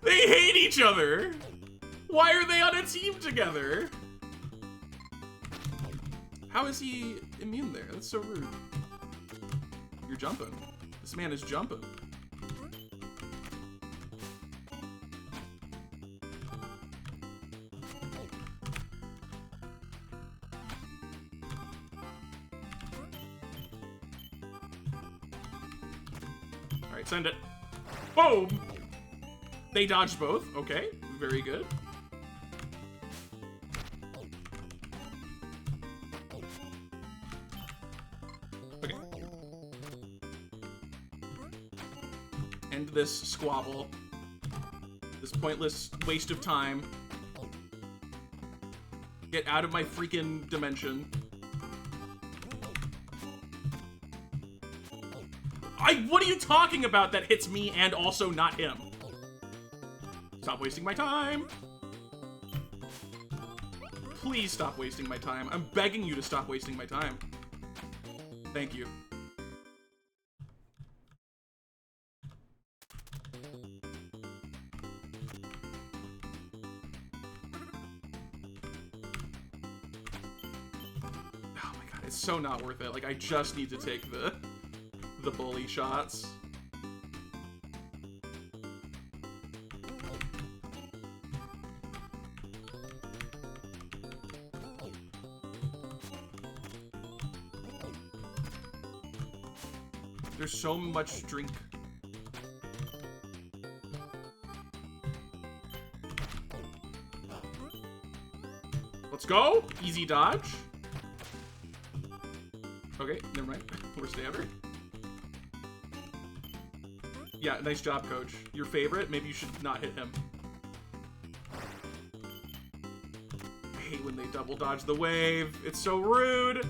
They hate each other! Why are they on a team together? How is he immune there? That's so rude. You're jumping. This man is jumping. All right, send it. Boom! They dodged both. Okay, very good. Okay. End this squabble. This pointless waste of time. Get out of my freaking dimension. What are you talking about that hits me and also not him? Stop wasting my time. Please stop wasting my time. I'm begging you to stop wasting my time. Thank you. Oh my god, it's so not worth it. Like, I just need to take the bully shots. There's so much drink. Let's go! Easy dodge. Okay, never mind. We're standard. Yeah, nice job, coach. Your favorite? Maybe you should not hit him. I hate when they double dodge the wave. It's so rude.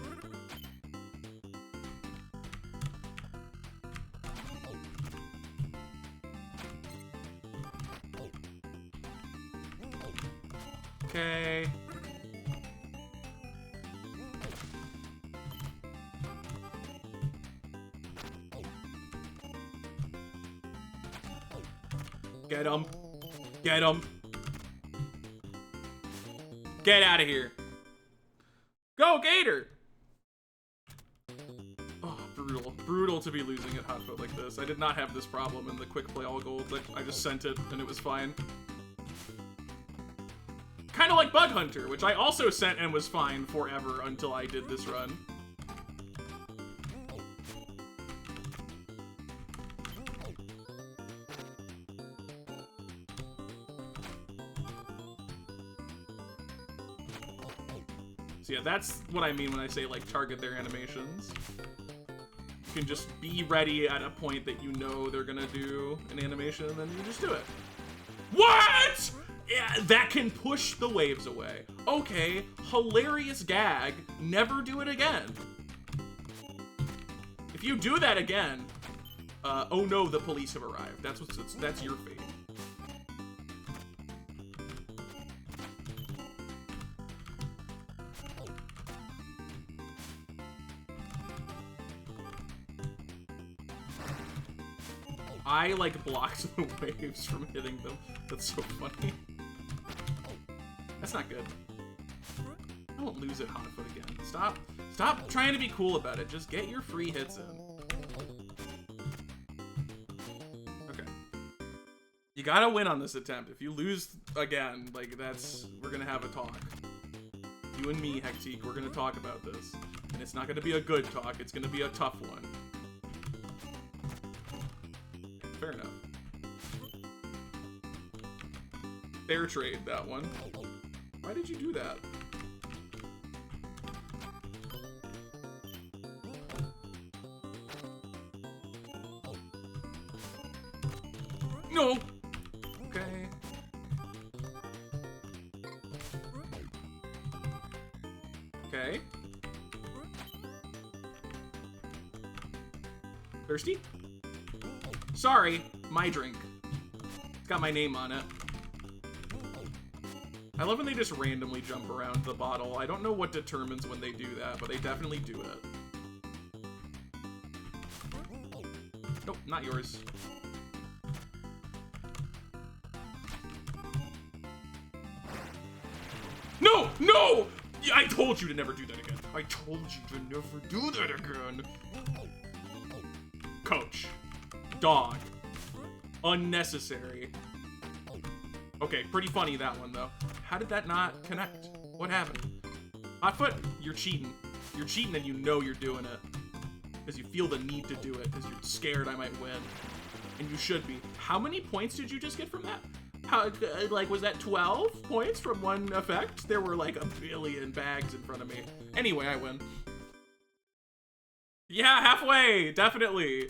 Okay. Get him. Get him. Get out of here. Go, Gator! Oh, brutal. Brutal to be losing at Hotfoot like this. I did not have this problem in the quick play all gold. Like, I just sent it and it was fine. Kind of like Bug Hunter, which I also sent and was fine forever until I did this run. So yeah, that's what I mean when I say, like, target their animations. You can just be ready at a point that you know they're gonna do an animation, and then you just do it. What?! Yeah, that can push the waves away. Okay, hilarious gag. Never do it again. If you do that again, oh no, the police have arrived. That's your fate. I, like, blocked the waves from hitting them. That's so funny. That's not good. I won't lose at Hotfoot again. Stop trying to be cool about it. Just get your free hits in. Okay. You gotta win on this attempt. If you lose again, like, we're gonna have a talk. You and me, Hectique, we're gonna talk about this. And it's not gonna be a good talk. It's gonna be a tough one. Fair enough. Fair trade, that one. Why did you do that? No! Okay. Okay. Thirsty? Sorry, my drink. It's got my name on it. I love when they just randomly jump around the bottle. I don't know what determines when they do that, but they definitely do it. Nope, not yours. No! No! Yeah, I told you to never do that again. I told you to never do that again. Coach. Dog. Unnecessary. Okay, pretty funny that one, though. How did that not connect? What happened? Hotfoot, you're cheating. You're cheating and you know you're doing it. Because you feel the need to do it, because you're scared I might win. And you should be. How many points did you just get from that? How, like, was that 12 points from one effect? There were like a billion bags in front of me. Anyway, I win. Yeah, halfway, definitely.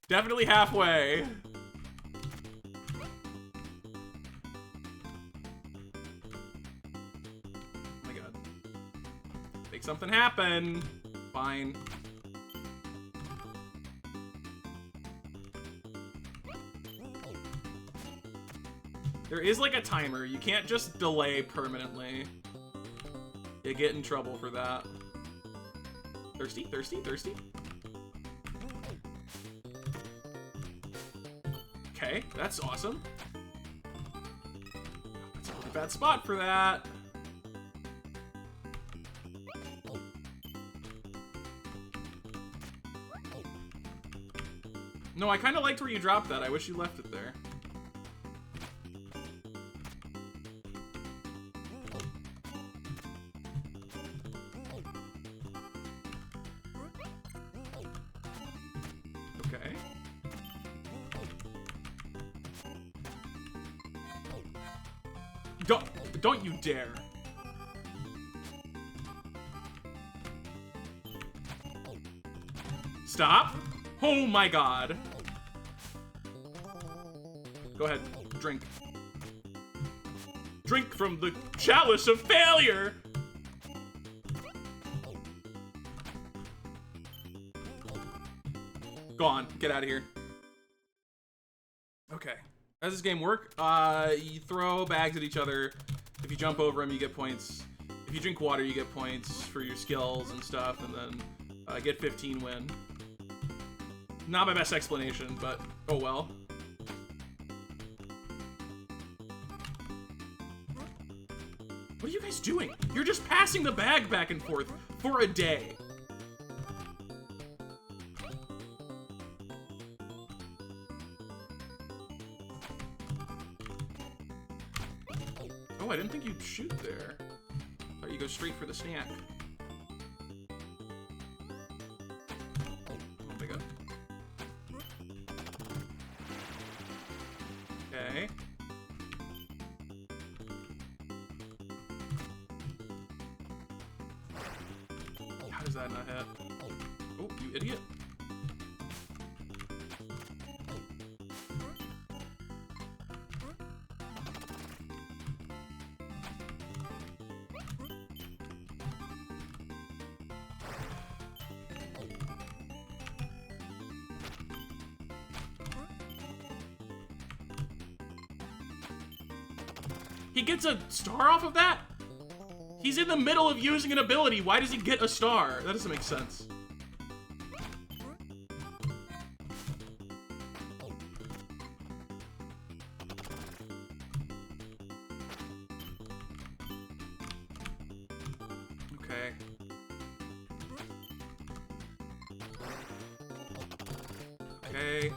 Definitely halfway. Oh my god. Make something happen. Fine. There is like a timer. You can't just delay permanently. You get in trouble for that. Thirsty, thirsty, thirsty. Okay, that's awesome. That's a really bad spot for that. No, I kind of liked where you dropped that. I wish you left it there. Okay. Don't you dare. Stop. Oh my god. Go ahead, drink. Drink from the chalice of failure! Go on, get out of here. Okay. How does this game work? You throw bags at each other. If you jump over them, you get points. If you drink water, you get points for your skills and stuff, and then get 15 win. Not my best explanation, but oh well. What are you guys doing? You're just passing the bag back and forth for a day. Oh, I didn't think you'd shoot there. I thought you go straight for the snack. Oh my god. Okay. How does that not hit? Oh, you idiot. He gets a star off of that? He's in the middle of using an ability. Why does he get a star? That doesn't make sense. Okay. Okay.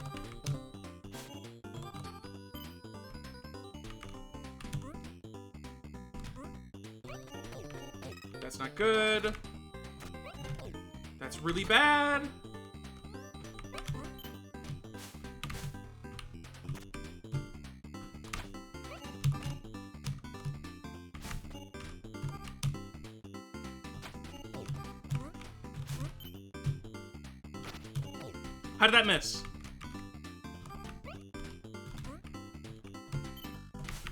That's not good. That's really bad. How did that miss?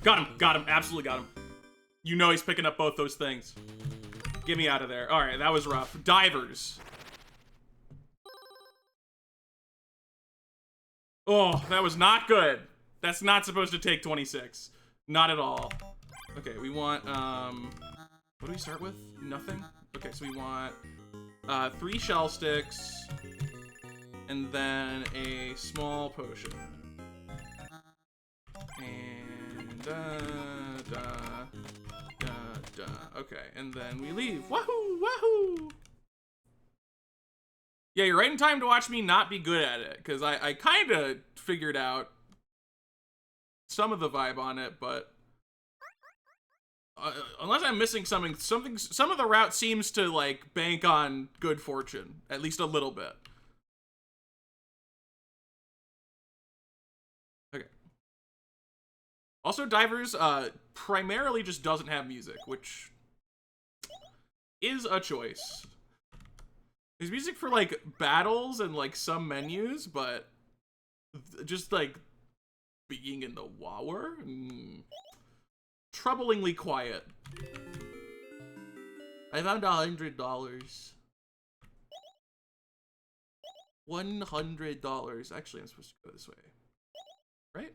Got him, absolutely got him. You know he's picking up both those things. Get me out of there. All right, that was rough. Divers. Oh, that was not good. That's not supposed to take 26. Not at all. Okay, we want, what do we start with? Nothing? Okay, so we want 3 shell sticks and then a small potion. And, okay, and then we leave. Wahoo! Wahoo! Yeah, you're right in time to watch me not be good at it, because I kind of figured out some of the vibe on it, but unless I'm missing something, some of the route seems to, like, bank on good fortune, at least a little bit. Also, Divers primarily just doesn't have music, which is a choice. There's music for, like, battles and, like, some menus, but just, like, being in the Wawer? Troublingly quiet. I found $100. $100. Actually, I'm supposed to go this way. Right?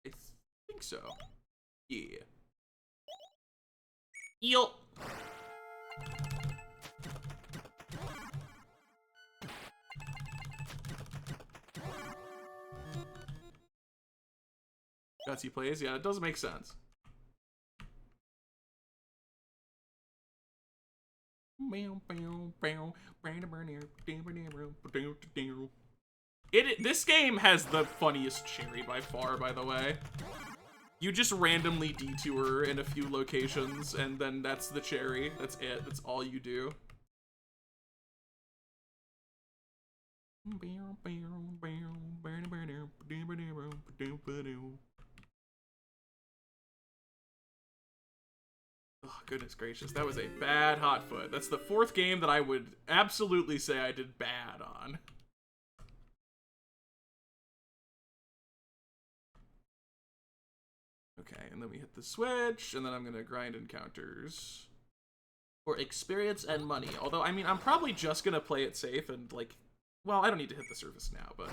I think so. Yeah. Eel. Gutsy plays, yeah, it does make sense. This game has the funniest cherry by far, by the way. You just randomly detour in a few locations, and then that's the cherry. That's it. That's all you do. Oh, goodness gracious. That was a bad hot foot. That's the 4th game that I would absolutely say I did bad on. Okay, and then we hit the switch, and then I'm gonna grind encounters for experience and money. Although, I mean, I'm probably just gonna play it safe and, like, well, I don't need to hit the surface now, but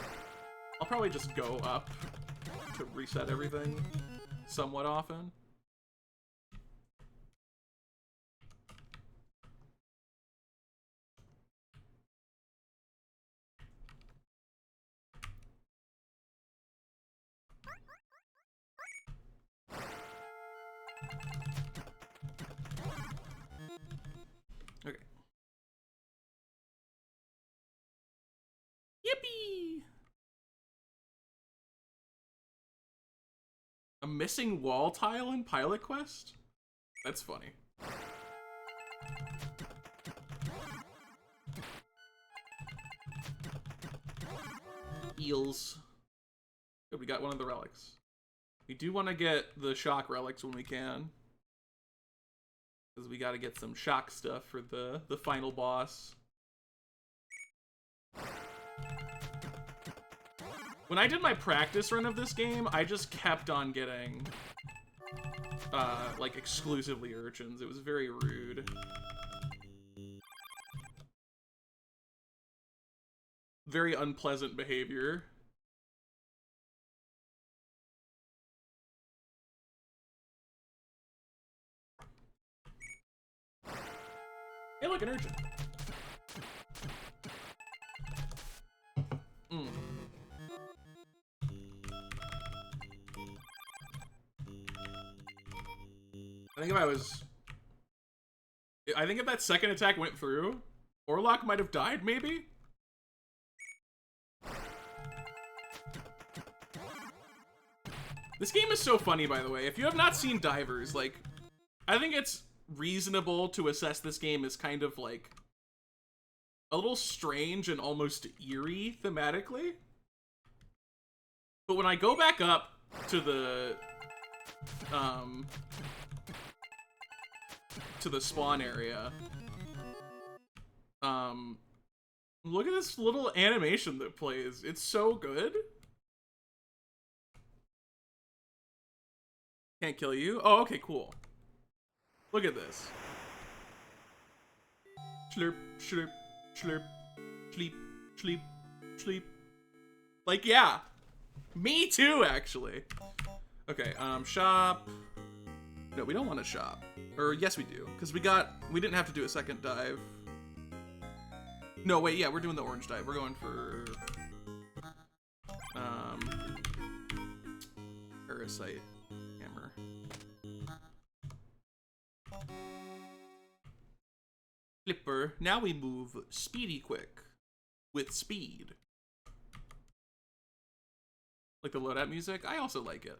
I'll probably just go up to reset everything somewhat often. Okay. Yippee! A missing wall tile in Pilot Quest? That's funny. Eels. Good, we got one of the relics. We do want to get the shock relics when we can, because we got to get some shock stuff for the final boss. When I did my practice run of this game, I just kept on getting, like, exclusively urchins. It was very rude. Very unpleasant behavior. Hey, look, an urchin. I think if that second attack went through, Orlok might have died, maybe? This game is so funny, by the way. If you have not seen Divers, like, I think it's reasonable to assess this game as kind of, like, a little strange and almost eerie thematically. But when I go back up to the spawn area, look at this little animation that plays. It's so good. Can't kill you. Oh, okay, cool. Look at this. Slurp, slurp, slurp, sleep, sleep, sleep. Like, yeah. Me too, actually. Okay, shop. No, we don't want to shop. Or, yes, we do. Because we didn't have to do a second dive. No, wait, yeah, we're doing the orange dive. We're going for, Parasite Hammer. Flipper. Now we move speedy quick with speed. Like the loadout music? I also like it.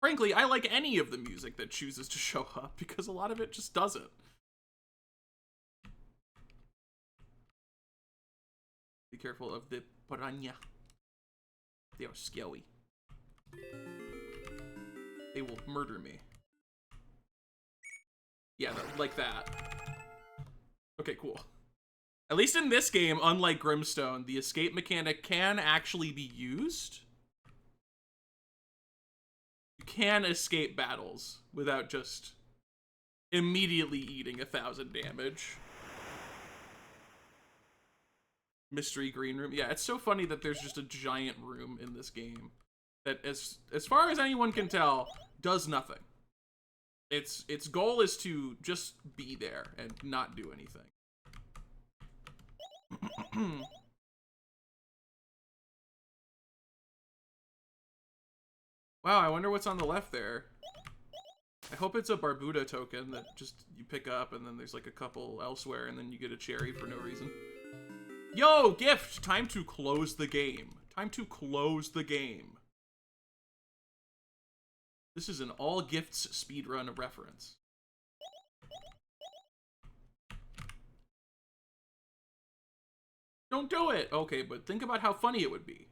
Frankly, I like any of the music that chooses to show up because a lot of it just doesn't. Be careful of the piranha. They are scary. They will murder me. Yeah, like that. Okay, cool. At least in this game, unlike Grimstone, the escape mechanic can actually be used. You can escape battles without just immediately eating 1,000 damage. Mystery green room. Yeah, it's so funny that there's just a giant room in this game that, as far as anyone can tell, does nothing. Its goal is to just be there and not do anything. Wow, I wonder what's on the left there. I hope it's a Barbuda token that just you pick up and then there's like a couple elsewhere and then you get a cherry for no reason. Yo, gift! Time to close the game. Time to close the game. This is an all gifts speedrun reference. Don't do it! Okay, but think about how funny it would be.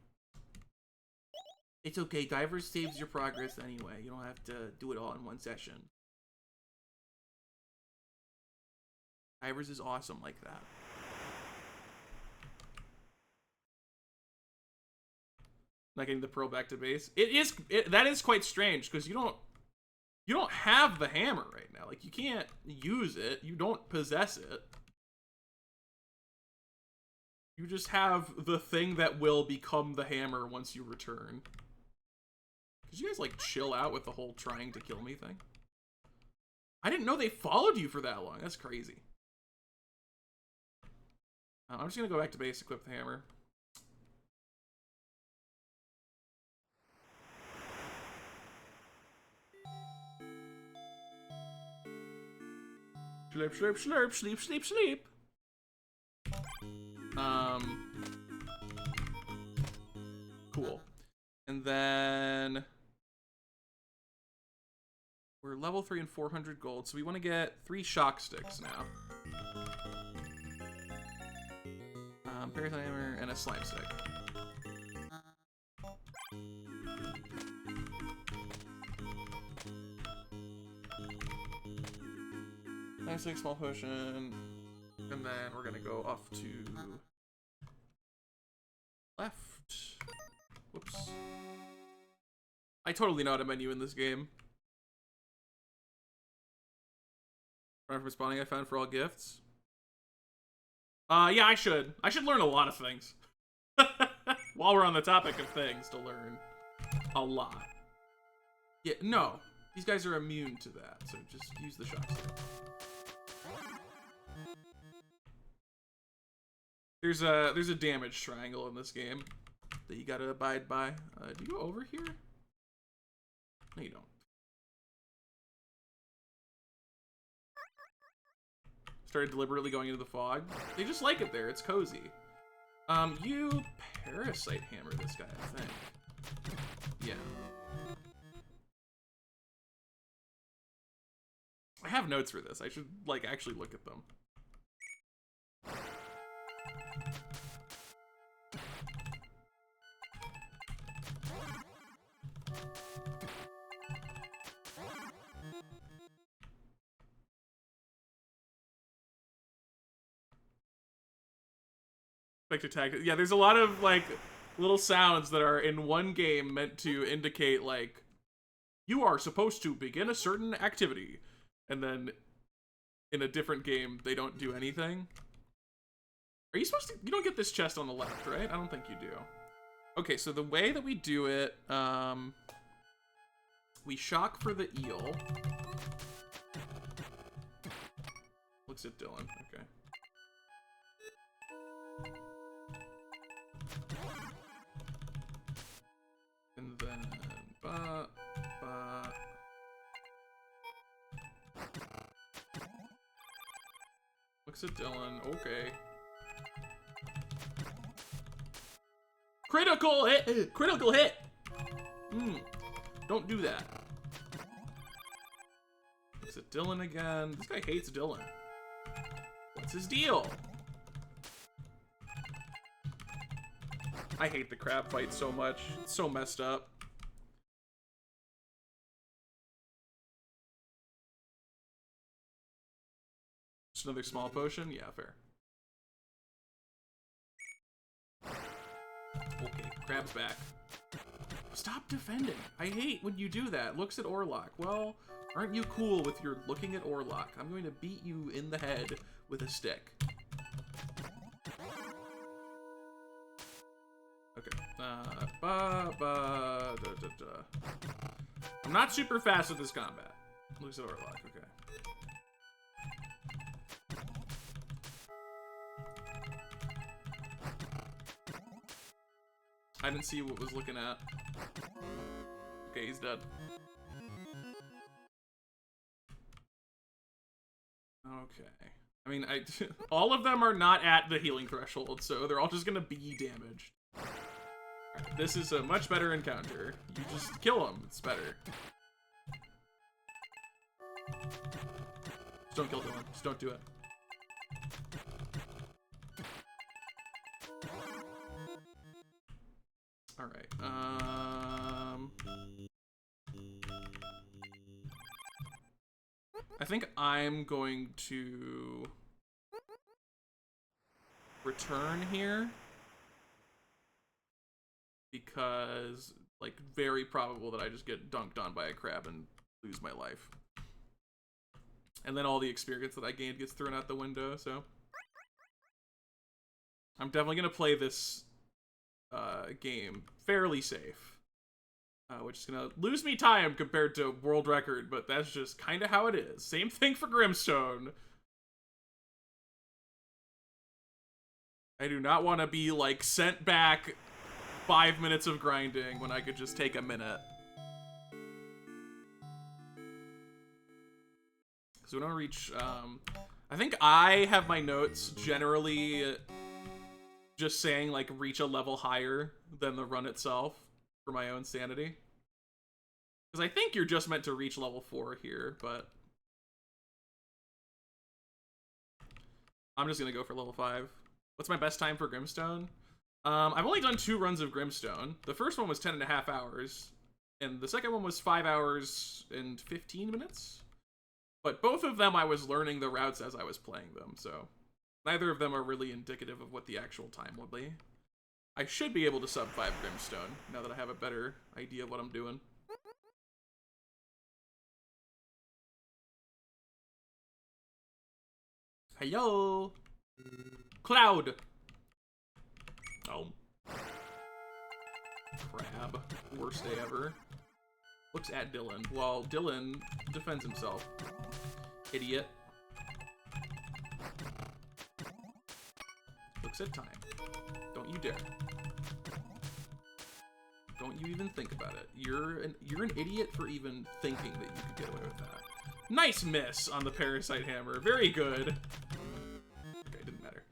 It's okay, Divers saves your progress anyway. You don't have to do it all in one session. Divers is awesome like that. Not getting the pearl back to base. That is quite strange because you don't have the hammer right now. Like you can't use it. You don't possess it. You just have the thing that will become the hammer once you return. Could you guys like chill out with the whole trying to kill me thing? I didn't know they followed you for that long. That's crazy. I'm just gonna go back to base, equip the hammer. Slurp, slurp, slurp, sleep, sleep, sleep. Cool. And then we're level 3 and 400 gold, so we want to get 3 shock sticks now. Parasite hammer and a slime stick. Slime stick, small potion, and then we're gonna go off to left. Whoops. I totally know how to menu in this game. Run from spawning I found for all gifts. Yeah, I should. I should learn a lot of things. While we're on the topic of things to learn. A lot. Yeah, no. These guys are immune to that, so just use the shock stick. There's a damage triangle in this game that you gotta abide by. Do you go over here? No, you don't. Started deliberately going into the fog. They just like it there. It's cozy. You parasite hammer this guy, I think. Yeah. I have notes for this. I should, like, actually look at them. Yeah, there's a lot of like little sounds that are in one game meant to indicate like you are supposed to begin a certain activity, and then in a different game they don't do anything. Are you supposed to? You don't get this chest on the left, right? I don't think you do. Okay, so the way that we do it, we shock for the eel. Looks at Dylan. Okay. And then, looks at Dylan. Okay. Critical hit! Critical hit! Don't do that. Looks at Dylan again. This guy hates Dylan. What's his deal? I hate the crab fight so much. It's so messed up. Just another small potion? Yeah, fair. Okay, crab's back. Stop defending. I hate when you do that. Looks at Orlock. Well, aren't you cool with your looking at Orlock? I'm going to beat you in the head with a stick. Okay. I'm not super fast with this combat. Looks at Orlock. Okay. I didn't see what was looking at. Okay, he's dead. Okay. I mean, all of them are not at the healing threshold, so they're all just gonna be damaged. Right, this is a much better encounter. You just kill them. It's better. Just don't kill Dylan. Just don't do it. All right. I think I'm going to return here because, like, very probable that I just get dunked on by a crab and lose my life. And then all the experience that I gained gets thrown out the window, so I'm definitely gonna play this game fairly safe, which is gonna lose me time compared to world record, but that's just kind of how it is. Same thing for Grimstone. I do not want to be like sent back 5 minutes of grinding when I could just take a minute. So we don't reach, I think I have my notes generally just saying, like, reach a level higher than the run itself for my own sanity. Because I think you're just meant to reach level 4 here, but I'm just going to go for level 5. What's my best time for Grimstone? I've only done 2 runs of Grimstone. The first one was 10.5 hours, and the second one was 5 hours and 15 minutes. But both of them I was learning the routes as I was playing them, so neither of them are really indicative of what the actual time will be. I should be able to sub 5 Grimstone, now that I have a better idea of what I'm doing. Hello! Cloud! Oh. Crab. Worst day ever. Looks at Dylan, while Dylan defends himself. Idiot. Looks at time. Don't you dare. Don't you even think about it. You're an idiot for even thinking that you could get away with that. Nice miss on the Parasite Hammer. Very good. Okay, didn't matter.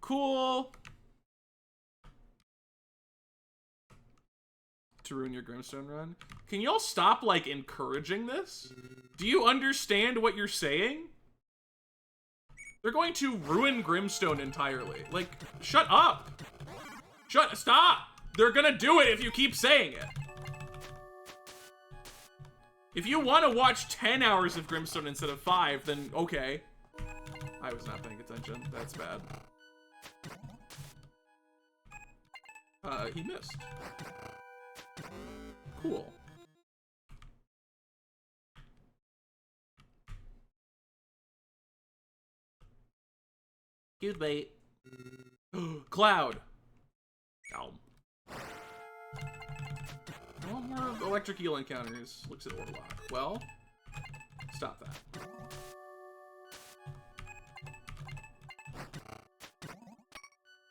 Cool. To ruin your Grimstone run. Can y'all stop, like, encouraging this? Do you understand what you're saying? They're going to ruin Grimstone entirely. Like, shut up. Stop. They're gonna do it if you keep saying it. If you want to watch 10 hours of Grimstone instead of 5, then okay. I was not paying attention. That's bad. He missed. Cool. Good bait. Cloud. Ow. I want more electric eel encounters. Looks at Orlock. Well, stop that.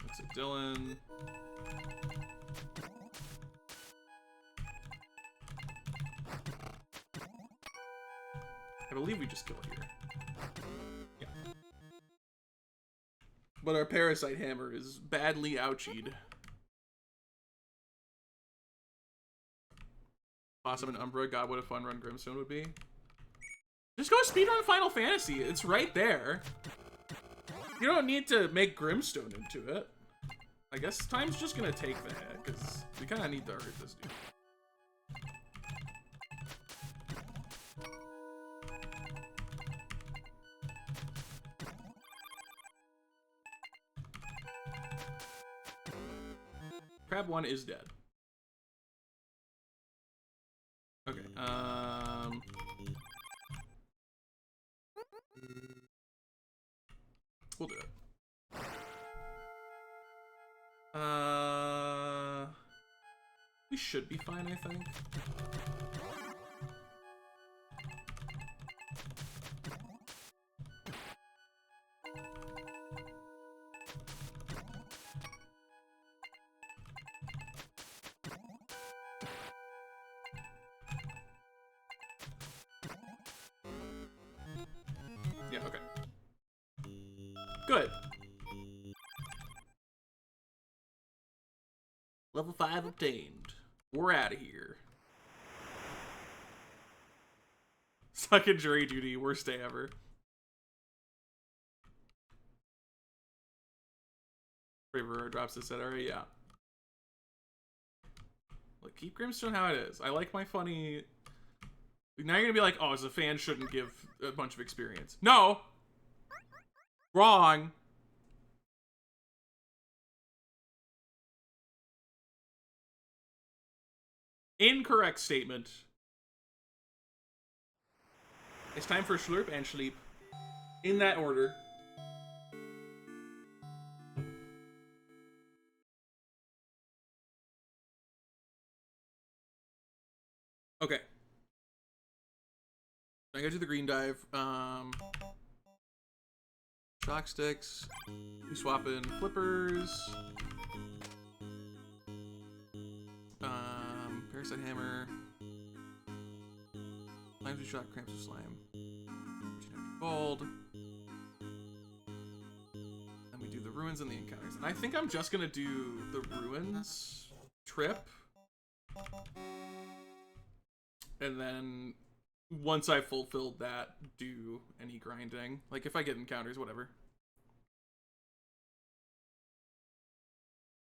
Looks at Dylan. I believe we just kill here. Yeah. But our Parasite Hammer is badly ouchied. Awesome and Umbra. God, what a fun run Grimstone would be. Just go speedrun Final Fantasy. It's right there. You don't need to make Grimstone into it. I guess time's just gonna take the head, because we kind of need to hurt this dude. Crab 1 is dead. Okay, we'll do it. We should be fine, I think. Yeah, okay. Good. Level 5 obtained. We're out of here. Second jury duty, worst day ever. Braver drops this set already, yeah. Like, keep Grimstone how it is. I like my funny... Now you're gonna be like, oh, as a fan shouldn't give a bunch of experience. No! Wrong! Incorrect statement. It's time for Slurp and Sleep. In that order. Okay. I gotta do the green dive. Shock sticks. We swap in flippers. Parasite hammer. Slimes we shot, cramps of slime. Bold. And we do the ruins and the encounters. And I think I'm just gonna do the ruins trip. And then once I've fulfilled that, do any grinding. Like if I get encounters, whatever.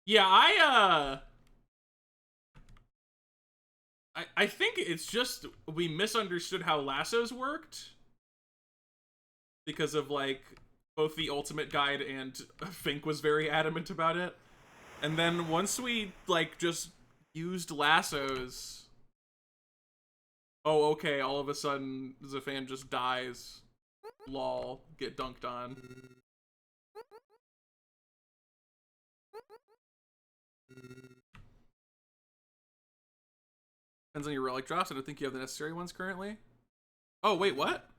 Yeah, I think it's just we misunderstood how lassos worked because of like both the ultimate guide and Fink was very adamant about it. And then once we like just used lassos, oh okay, all of a sudden Zafan just dies. Lol, get dunked on. Depends on your relic drops. I don't think you have the necessary ones currently. Oh, wait, what?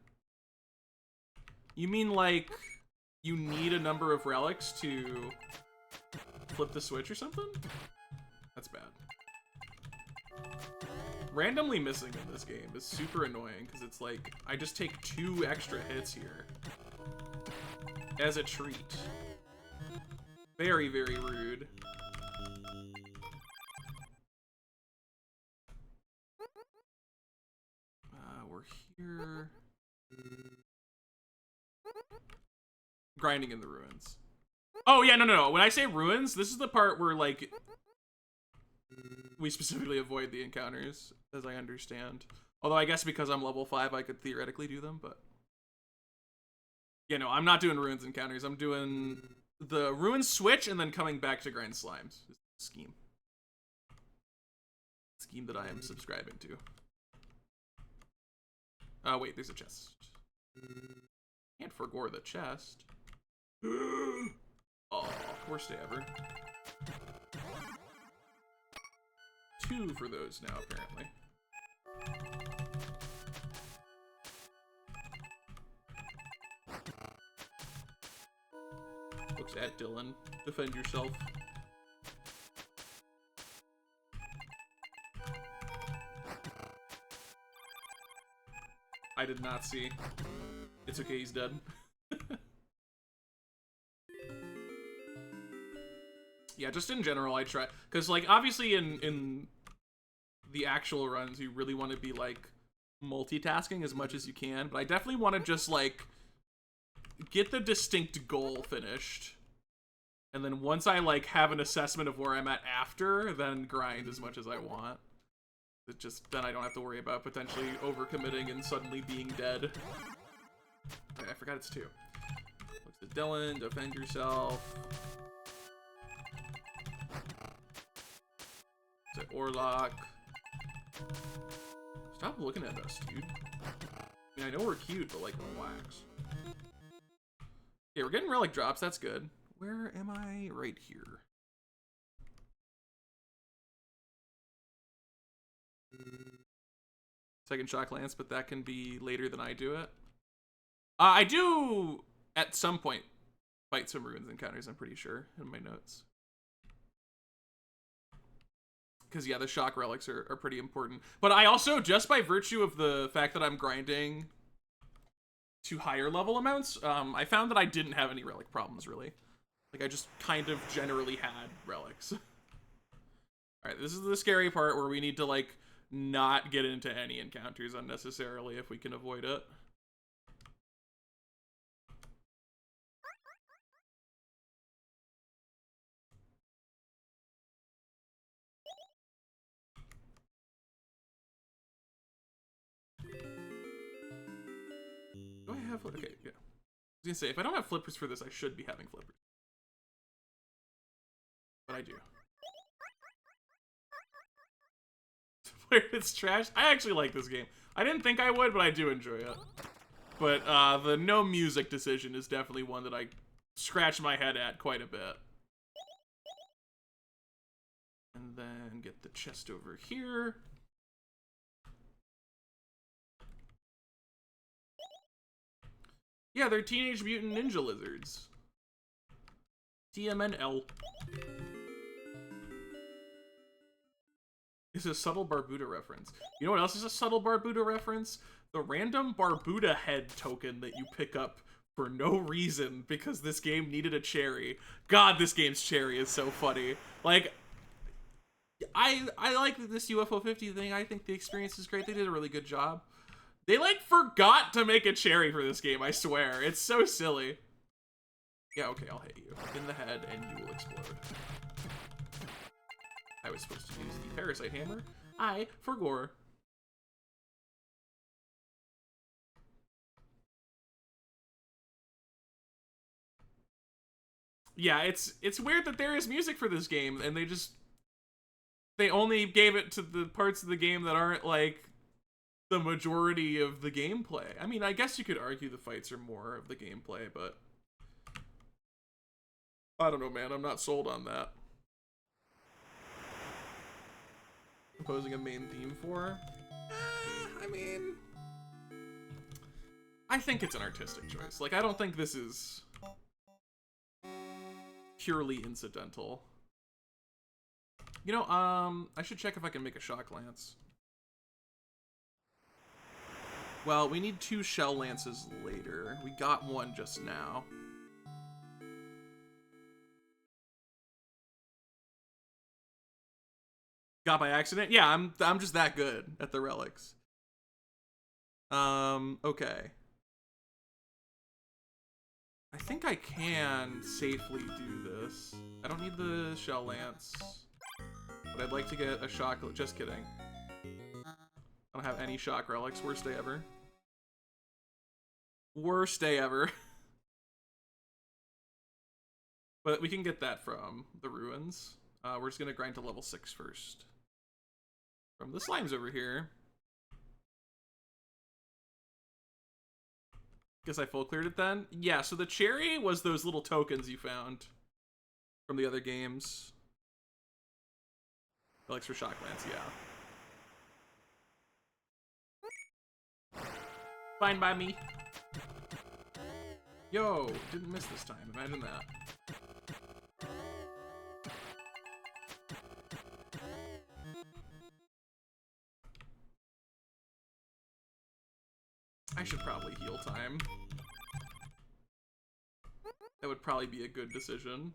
You mean, like, you need a number of relics to flip the switch or something? That's bad. Randomly missing in this game is super annoying, because it's like, I just take 2 extra hits here. As a treat. Very, very rude. We're here. Grinding in the ruins. Oh, yeah, no. When I say ruins, this is the part where, like, we specifically avoid the encounters, as I understand. Although I guess because I'm level 5, I could theoretically do them, but... Yeah, no, I'm not doing ruins encounters. I'm doing the ruins switch and then coming back to grind slimes. Scheme. Scheme that I am subscribing to. Oh, wait, there's a chest. Can't forgore the chest. Oh, worst day ever. 2 for those now, apparently. Looks at Dylan. Defend yourself. I did not see. It's okay, he's dead. Yeah, just in general, I try... Because, like, obviously in the actual runs, you really want to be, like, multitasking as much as you can. But I definitely want to just, like, get the distinct goal finished. And then once I, like, have an assessment of where I'm at after, then grind as much as I want. It just, then I don't have to worry about potentially overcommitting and suddenly being dead. Okay, I forgot it's 2. Looks at Dylan, defend yourself. Stay Orlock. Stop looking at us, dude. I mean, I know we're cute, but like, relax. Okay, we're getting relic drops. That's good. Where am I? Right here. Second Shock Lance, but that can be later than I do it. I do, at some point, fight some ruins encounters, I'm pretty sure, in my notes. Because, yeah, the shock relics are pretty important. But I also, just by virtue of the fact that I'm grinding to higher level amounts, I found that I didn't have any relic problems, really. Like, I just kind of generally had relics. Alright, this is the scary part where we need to, like, not get into any encounters unnecessarily if we can avoid it. Do I have... Okay, yeah. I was gonna say, if I don't have flippers for this, I should be having flippers. But I do. Where it's trash. I actually like this game. I didn't think I would, but I do enjoy it. But the no music decision is definitely one that I scratch my head at quite a bit. And then get the chest over here. Yeah, they're Teenage Mutant Ninja Lizards. TMNL. It's a subtle Barbuda reference. You know what else is a subtle Barbuda reference? The random Barbuda head token that you pick up for no reason because this game needed a cherry. God, this game's cherry is so funny. Like, I like this UFO 50 thing. I think the experience is great. They did a really good job. They, like, forgot to make a cherry for this game, I swear. It's so silly. Yeah, okay, I'll hit you in the head and you will explode. I was supposed to use the Parasite Hammer. I forgot. Yeah, it's weird that there is music for this game, and they only gave it to the parts of the game that aren't, like, the majority of the gameplay. I mean, I guess you could argue the fights are more of the gameplay, but I don't know, man. I'm not sold on that. Composing a main theme for? I mean, I think it's an artistic choice. Like, I don't think this is purely incidental. You know, I should check if I can make a shock lance. Well, we need 2 shell lances later. We got one just now. Got by accident? Yeah, I'm just that good at the relics. Okay. I think I can safely do this. I don't need the shell lance. But I'd like to get a shock... Just kidding. I don't have any shock relics. Worst day ever. Worst day ever. But we can get that from the ruins. We're just gonna grind to level 6 first. From the slimes over here. Guess I full cleared it then? Yeah, so the cherry was those little tokens you found from the other games. Relics for shock lance, yeah. Fine by me. Yo, didn't miss this time. Imagine that. I should probably heal time. That would probably be a good decision.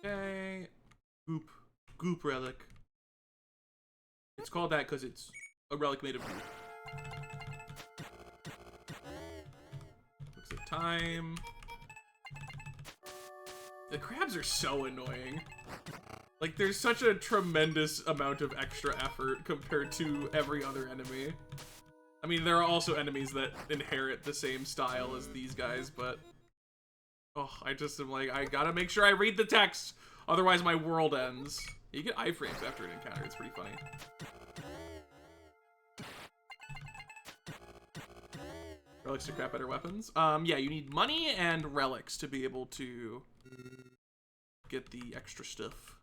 Okay. Goop. Goop relic. It's called that because it's a relic made of goop. Looks at time. The crabs are so annoying. Like, there's such a tremendous amount of extra effort compared to every other enemy. I mean, there are also enemies that inherit the same style as these guys, but Oh, I just am like, I gotta make sure I read the text, otherwise my world ends. You get iframes after an encounter, it's pretty funny. Relics to craft better weapons. Yeah, you need money and relics to be able to get the extra stuff.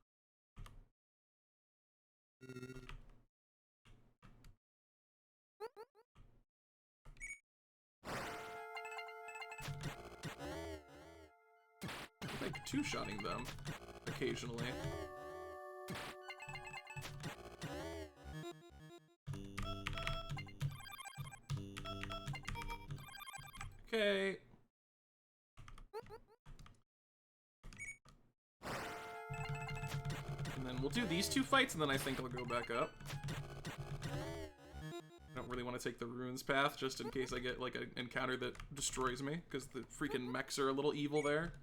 Like two-shotting them occasionally. Okay. And then we'll do these two fights, and then I think I'll go back up. I don't really want to take the ruins path, just in case I get like an encounter that destroys me, because the freaking mechs are a little evil there.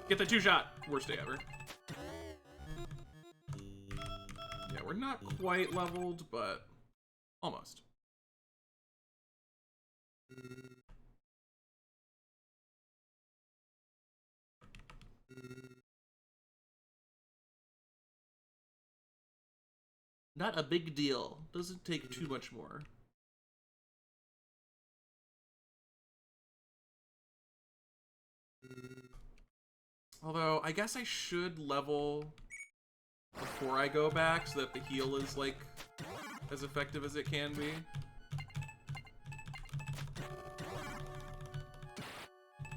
Get the two-shot! Worst day ever. Yeah, we're not quite leveled, but almost. Not a big deal. Doesn't take too much more. Although, I guess I should level before I go back so that the heal is, like, as effective as it can be.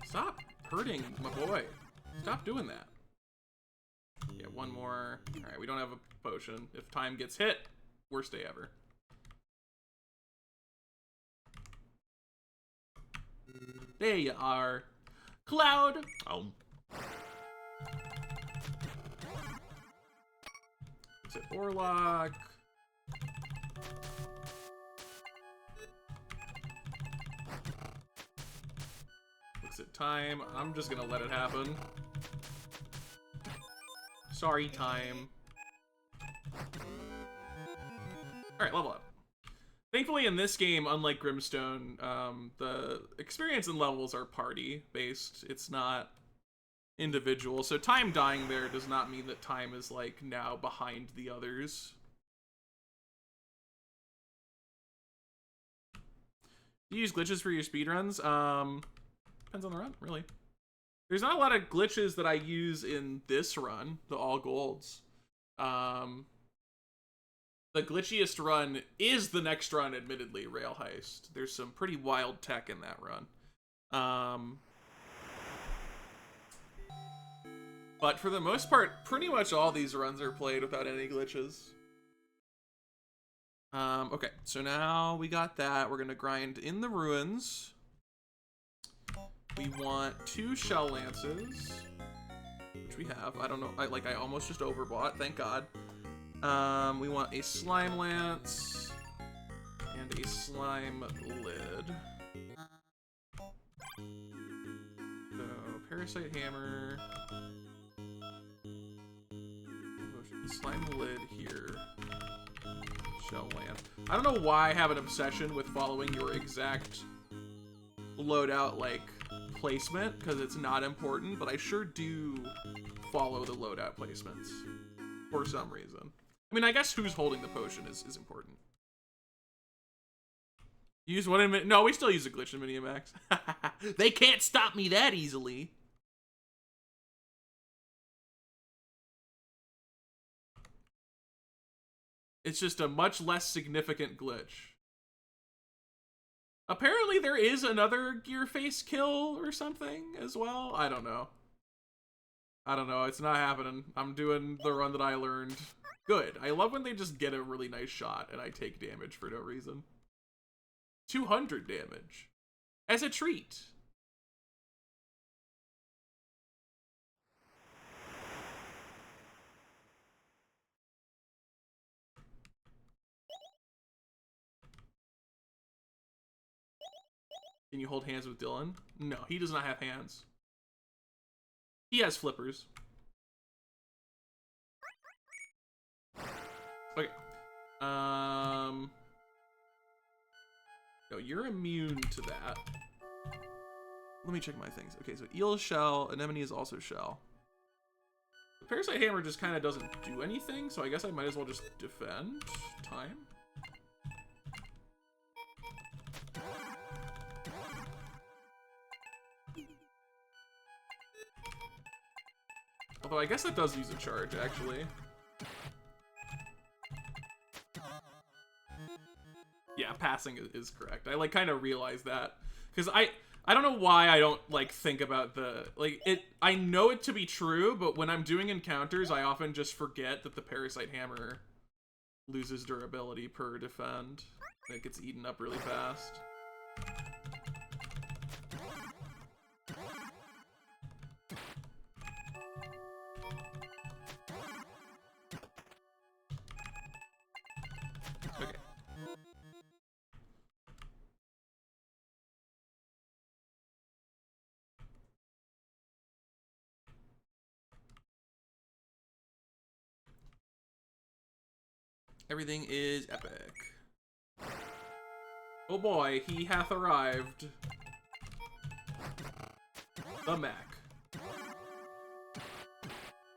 Stop hurting my boy. Stop doing that. Yeah, one more. Alright, we don't have a potion. If time gets hit, worst day ever. There you are. Cloud! Oh. Is it Orlok? Looks at time. I'm just gonna let it happen. Sorry, time. Alright, level up. Thankfully, in this game, unlike Grimstone, the experience and levels are party-based. It's not individual. So time dying there does not mean that time is, like, now behind the others. Do you use glitches for your speedruns? Depends on the run, really. There's not a lot of glitches that I use in this run, the all golds. The glitchiest run is the next run, admittedly, Rail Heist. There's some pretty wild tech in that run. But for the most part, pretty much all these runs are played without any glitches. Okay, so now we got that. We're gonna grind in the ruins. We want 2 shell lances, which we have. I don't know, I almost just overbought, thank God. We want a slime lance and a slime lid. So, parasite hammer, slime lid here, shell lance. I don't know why I have an obsession with following your exact loadout, like, placement, because it's not important, but I sure do follow the loadout placements for some reason. I mean, I guess who's holding the potion is important. Use one in no, we still use a glitch in Minimax. They can't stop me that easily. It's just a much less significant glitch. Apparently there is another gear face kill or something as well. I don't know. I don't know. It's not happening. I'm doing the run that I learned. Good. I love when they just get a really nice shot and I take damage for no reason. 200 damage. As a treat. Can you hold hands with Dylan? No, he does not have hands. He has flippers. Okay. No, you're immune to that. Let me check my things. Okay, so eel is shell, anemone is also shell. The parasite hammer just kind of doesn't do anything, so I guess I might as well just defend time. Although I guess that does use a charge, actually. Yeah, passing is correct. I like kind of realized that because I don't know why I don't like think about the like it. I know it to be true, but when I'm doing encounters, I often just forget that the parasite hammer loses durability per defend. It gets eaten up really fast. Okay. Everything is epic. Oh boy, he hath arrived. The mech.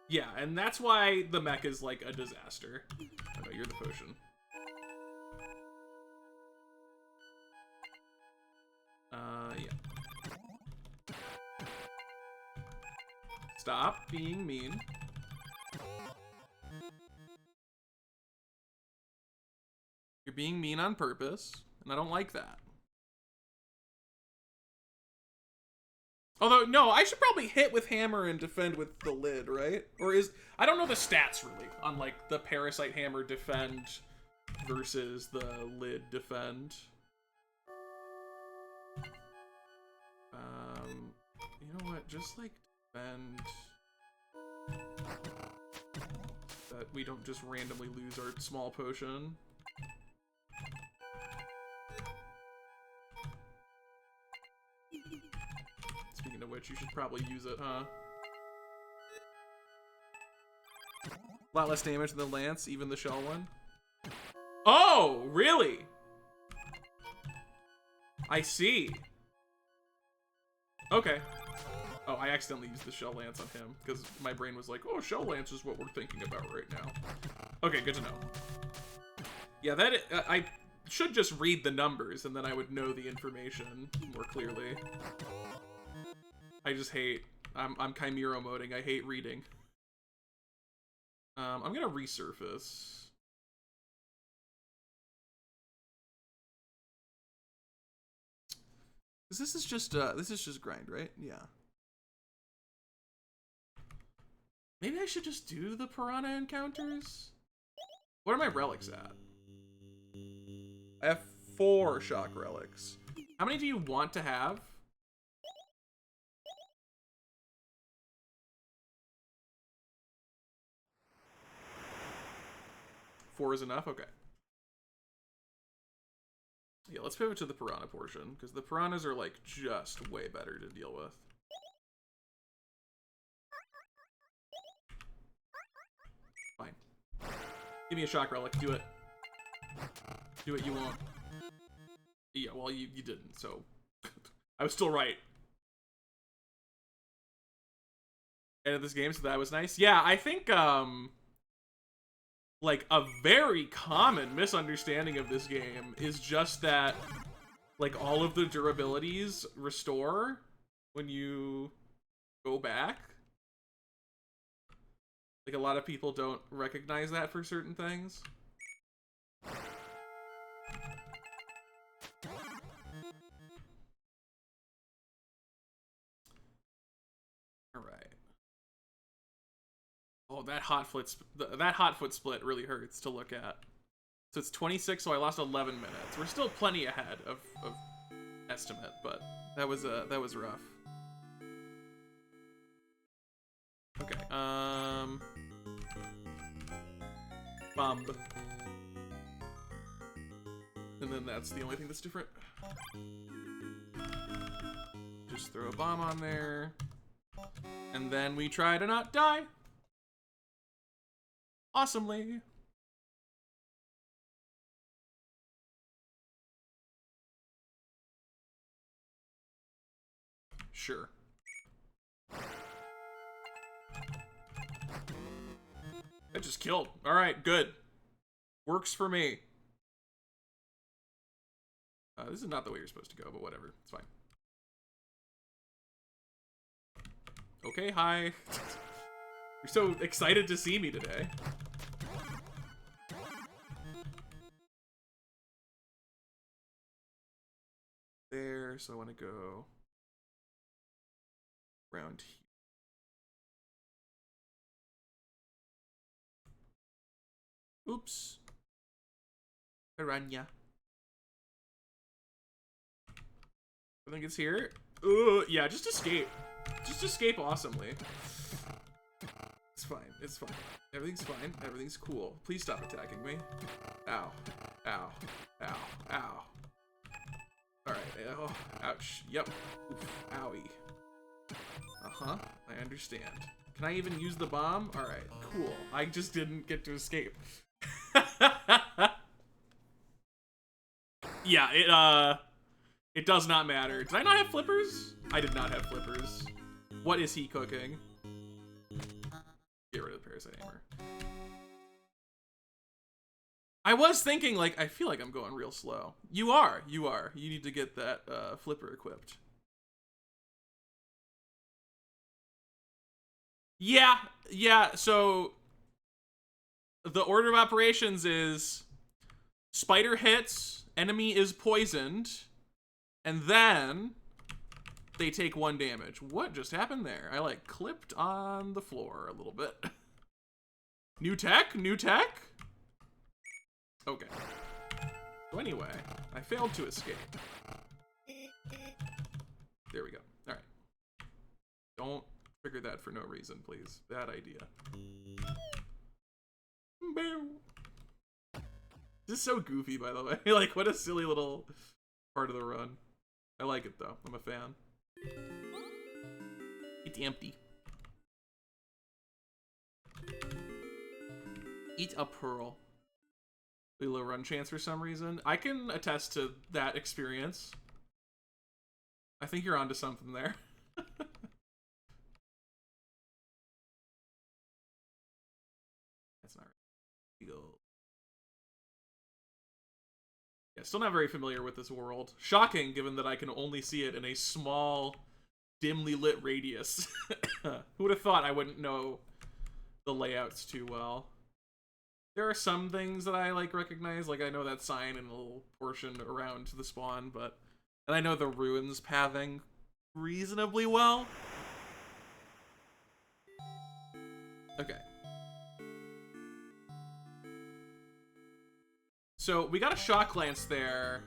Yeah, and that's why the mech is like a disaster. Oh no, you're the potion. Yeah. Stop being mean. You're being mean on purpose, and I don't like that. Although, no, I should probably hit with hammer and defend with the lid, right? Or is... I don't know the stats, really, on, like, the parasite hammer defend versus the lid defend. You know what? Just, like, defend... that we don't just randomly lose our small potion. Speaking of which, you should probably use it, huh? A lot less damage than the lance, even the shell one. Oh, really? I see. Okay. Oh, I accidentally used the shell lance on him because my brain was like, oh, shell lance is what we're thinking about right now. Okay, good to know. Yeah, that I should just read the numbers and then I would know the information more clearly. I just hate... I'm Chimera moding. I hate reading. I'm gonna resurface. This is just grind, right? Yeah. Maybe I should just do the piranha encounters? What are my relics at? I have 4 shock relics. How many do you want to have? Four is enough? Okay. Yeah, let's pivot to the piranha portion, because the piranhas are, like, just way better to deal with. Fine. Give me a shock relic. Do it. Do what you want. Yeah, well, you didn't, so... I was still right. End of this game, so that was nice. Yeah, I think, like, a very common misunderstanding of this game is just that, like, all of the durabilities restore when you go back. Like, a lot of people don't recognize that for certain things. Oh, that hot foot split really hurts to look at. So it's 26, so I lost 11 minutes. We're still plenty ahead of estimate, but that was rough. Okay, bomb. And then that's the only thing that's different. Just throw a bomb on there. And then we try to not die. Awesomely. Sure. That just killed. All right, good. Works for me. This is not the way you're supposed to go, but whatever. It's fine. Okay, hi. You're so excited to see me today. There, so I want to go around here. Oops. Piranha. I think it's here. Yeah, just escape. Just escape awesomely. It's fine. It's fine. Everything's fine. Everything's cool. Please stop attacking me. Ow. Ow. Ow. Ow. Alright. Oh, ouch. Yep. Oof. Owie. Uh-huh. I understand. Can I even use the bomb? Alright. Cool. I just didn't get to escape. Yeah, it does not matter. Did I not have flippers? I did not have flippers. What is he cooking? Get rid of the parasite hammer. I was thinking, like, I feel like I'm going real slow. You are. You need to get that flipper equipped. Yeah, so the order of operations is spider hits, enemy is poisoned, and then they take 1 damage. What just happened there? I like clipped on the floor a little bit. New tech? New tech? Okay. So anyway, I failed to escape. There we go. All right. Don't trigger that for no reason, please. Bad idea. This is so goofy, by the way. Like, what a silly little part of the run. I like it, though. I'm a fan. It's empty. Eat a pearl. Really low run chance for some reason. I can attest to that experience. I think you're onto something there. That's not right. Yeah, still not very familiar with this world. Shocking, given that I can only see it in a small, dimly lit radius. Who would have thought I wouldn't know the layouts too well? There are some things that I like recognize, like I know that sign in a little portion around the spawn, and I know the ruins pathing reasonably well. Okay. So we got a shock lance there.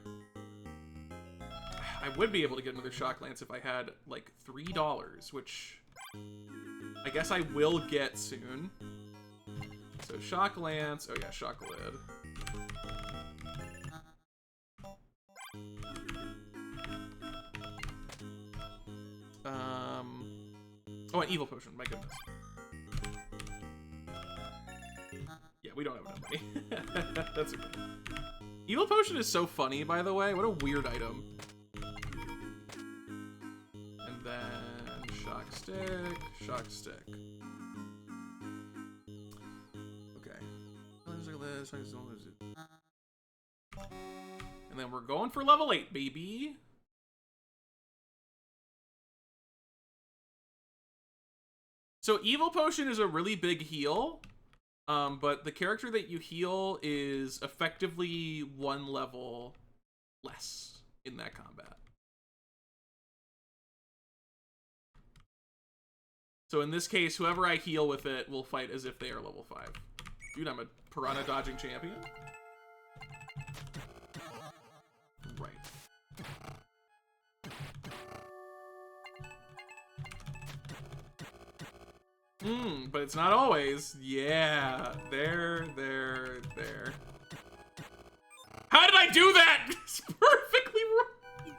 I would be able to get another shock lance if I had like $3, which I guess I will get soon. So shock lance, oh yeah, shock lid. Oh, an evil potion, my goodness. Yeah, we don't have enough money. That's okay. Evil potion is so funny, by the way. What a weird item. And then shock stick, shock stick. And then we're going for level 8, baby. So evil potion is a really big heal, but the character that you heal is effectively 1 level less in that combat. So in this case, whoever I heal with it will fight as if they are level 5. Dude, I'm a piranha dodging champion. Right. But it's not always. Yeah. There. How did I do that? It's perfectly wrong.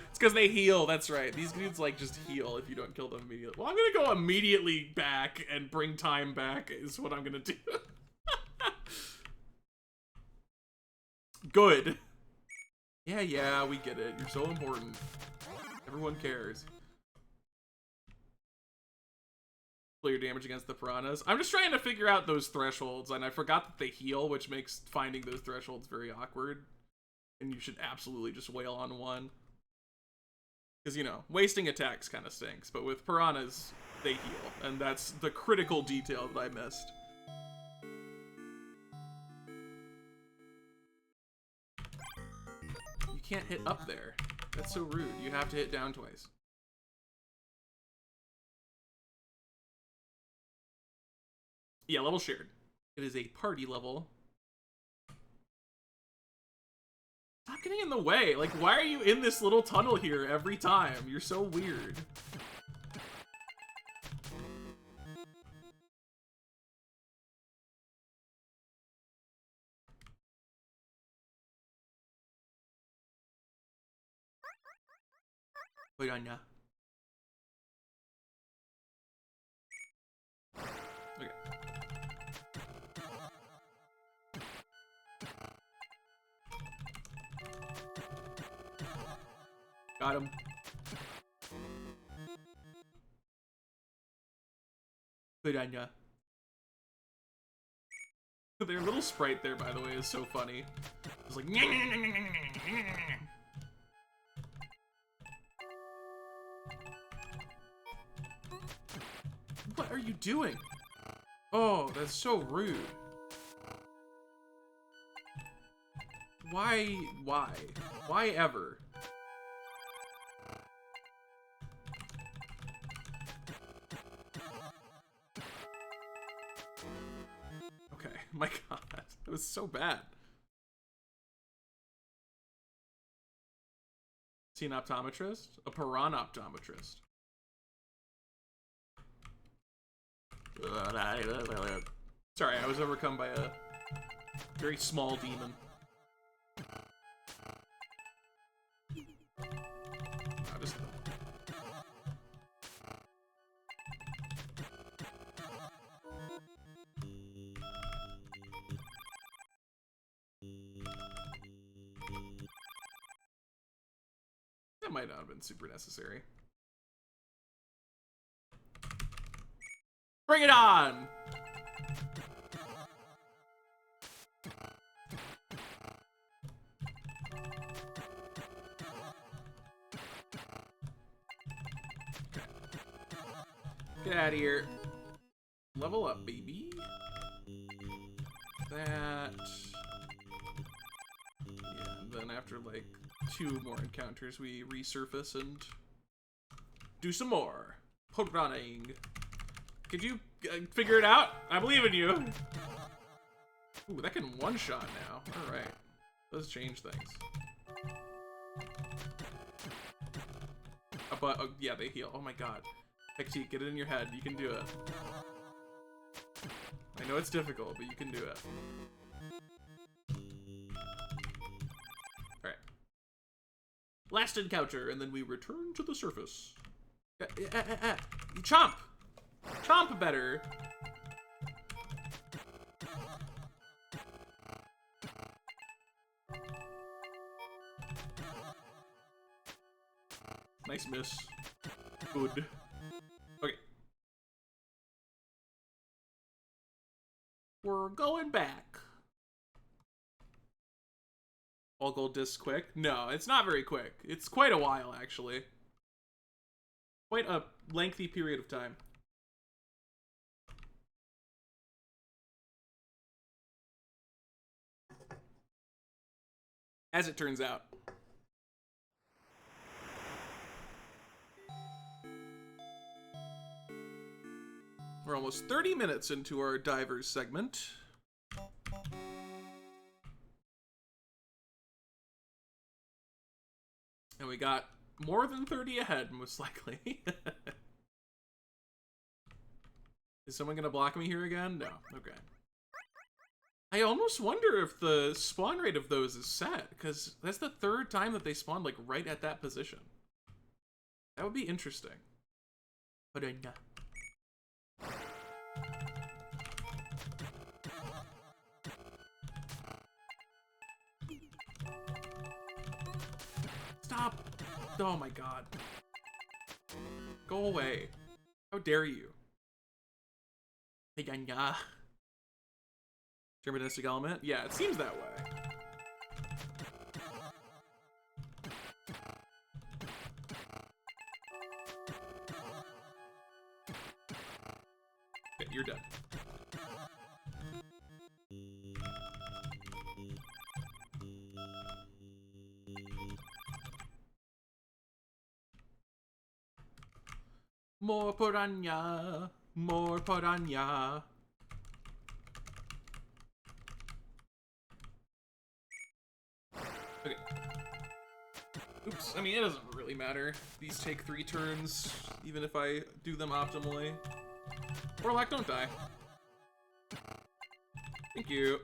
It's because they heal, that's right. These dudes like just heal if you don't kill them immediately. Well, I'm gonna go immediately back and bring time back is what I'm gonna do. Good. Yeah, we get it. You're so important. Everyone cares. Your damage against the piranhas. I'm just trying to figure out those thresholds, and I forgot that they heal, which makes finding those thresholds very awkward. And you should absolutely just wail on one. Because, you know, wasting attacks kind of stinks, but with piranhas, they heal. And that's the critical detail that I missed. You can't hit up there. That's so rude. You have to hit down twice. Yeah, level shared. It is a party level. Stop getting in the way. Like, why are you in this little tunnel here every time? You're so weird. Wait on ya. Okay. Got him. Good on ya. Their little sprite there, by the way, is so funny. It's like... What are you doing? Oh, that's so rude. Why? Why ever? Okay, my god, that was so bad. Is he an optometrist? A piranoptometrist. Sorry, I was overcome by a very small demon. That might not have been super necessary. Bring it on! Get out of here. Level up, baby. That. Yeah, and then after like 2 more encounters, we resurface and do some more running. Could you figure it out? I believe in you. Ooh, that can one-shot now. All right, does change things. But yeah, they heal. Oh my god. Hexy, get it in your head. You can do it. I know it's difficult, but you can do it. Alright. Last encounter, and then we return to the surface. Chomp! Chomp better! Nice miss. Good. Okay. We're going back. All gold discs quick? No, it's not very quick. It's quite a while, actually. Quite a lengthy period of time. As it turns out. We're almost 30 minutes into our divers segment. And we got more than 30 ahead, most likely. Is someone gonna block me here again? No. Okay. I almost wonder if the spawn rate of those is set, because that's the 3rd time that they spawned, like, right at that position. That would be interesting. But no. Stop! Oh my god. Go away. How dare you? Vainger. Deterministic element? Yeah, it seems that way. Okay, you're done. More piranha, more piranha. Okay. Oops, I mean, it doesn't really matter. These take 3 turns, even if I do them optimally. Warlock, don't die. Thank you.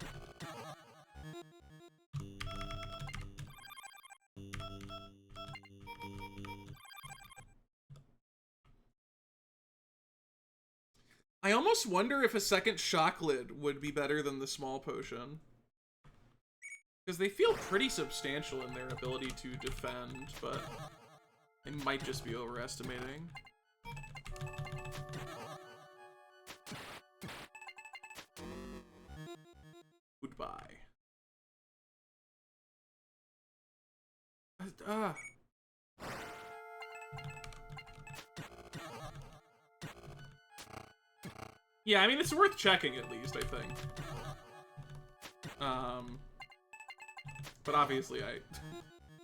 I almost wonder if a second shock lid would be better than the small potion. Because they feel pretty substantial in their ability to defend, but I might just be overestimating. Goodbye. Yeah, I mean, it's worth checking at least, I think. But obviously,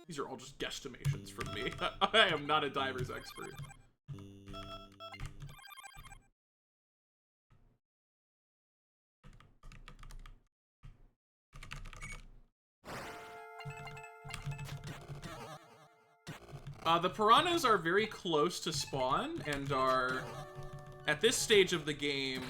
these are all just guesstimations from me. I am not a diver's expert. The piranhas are very close to spawn and are, at this stage of the game,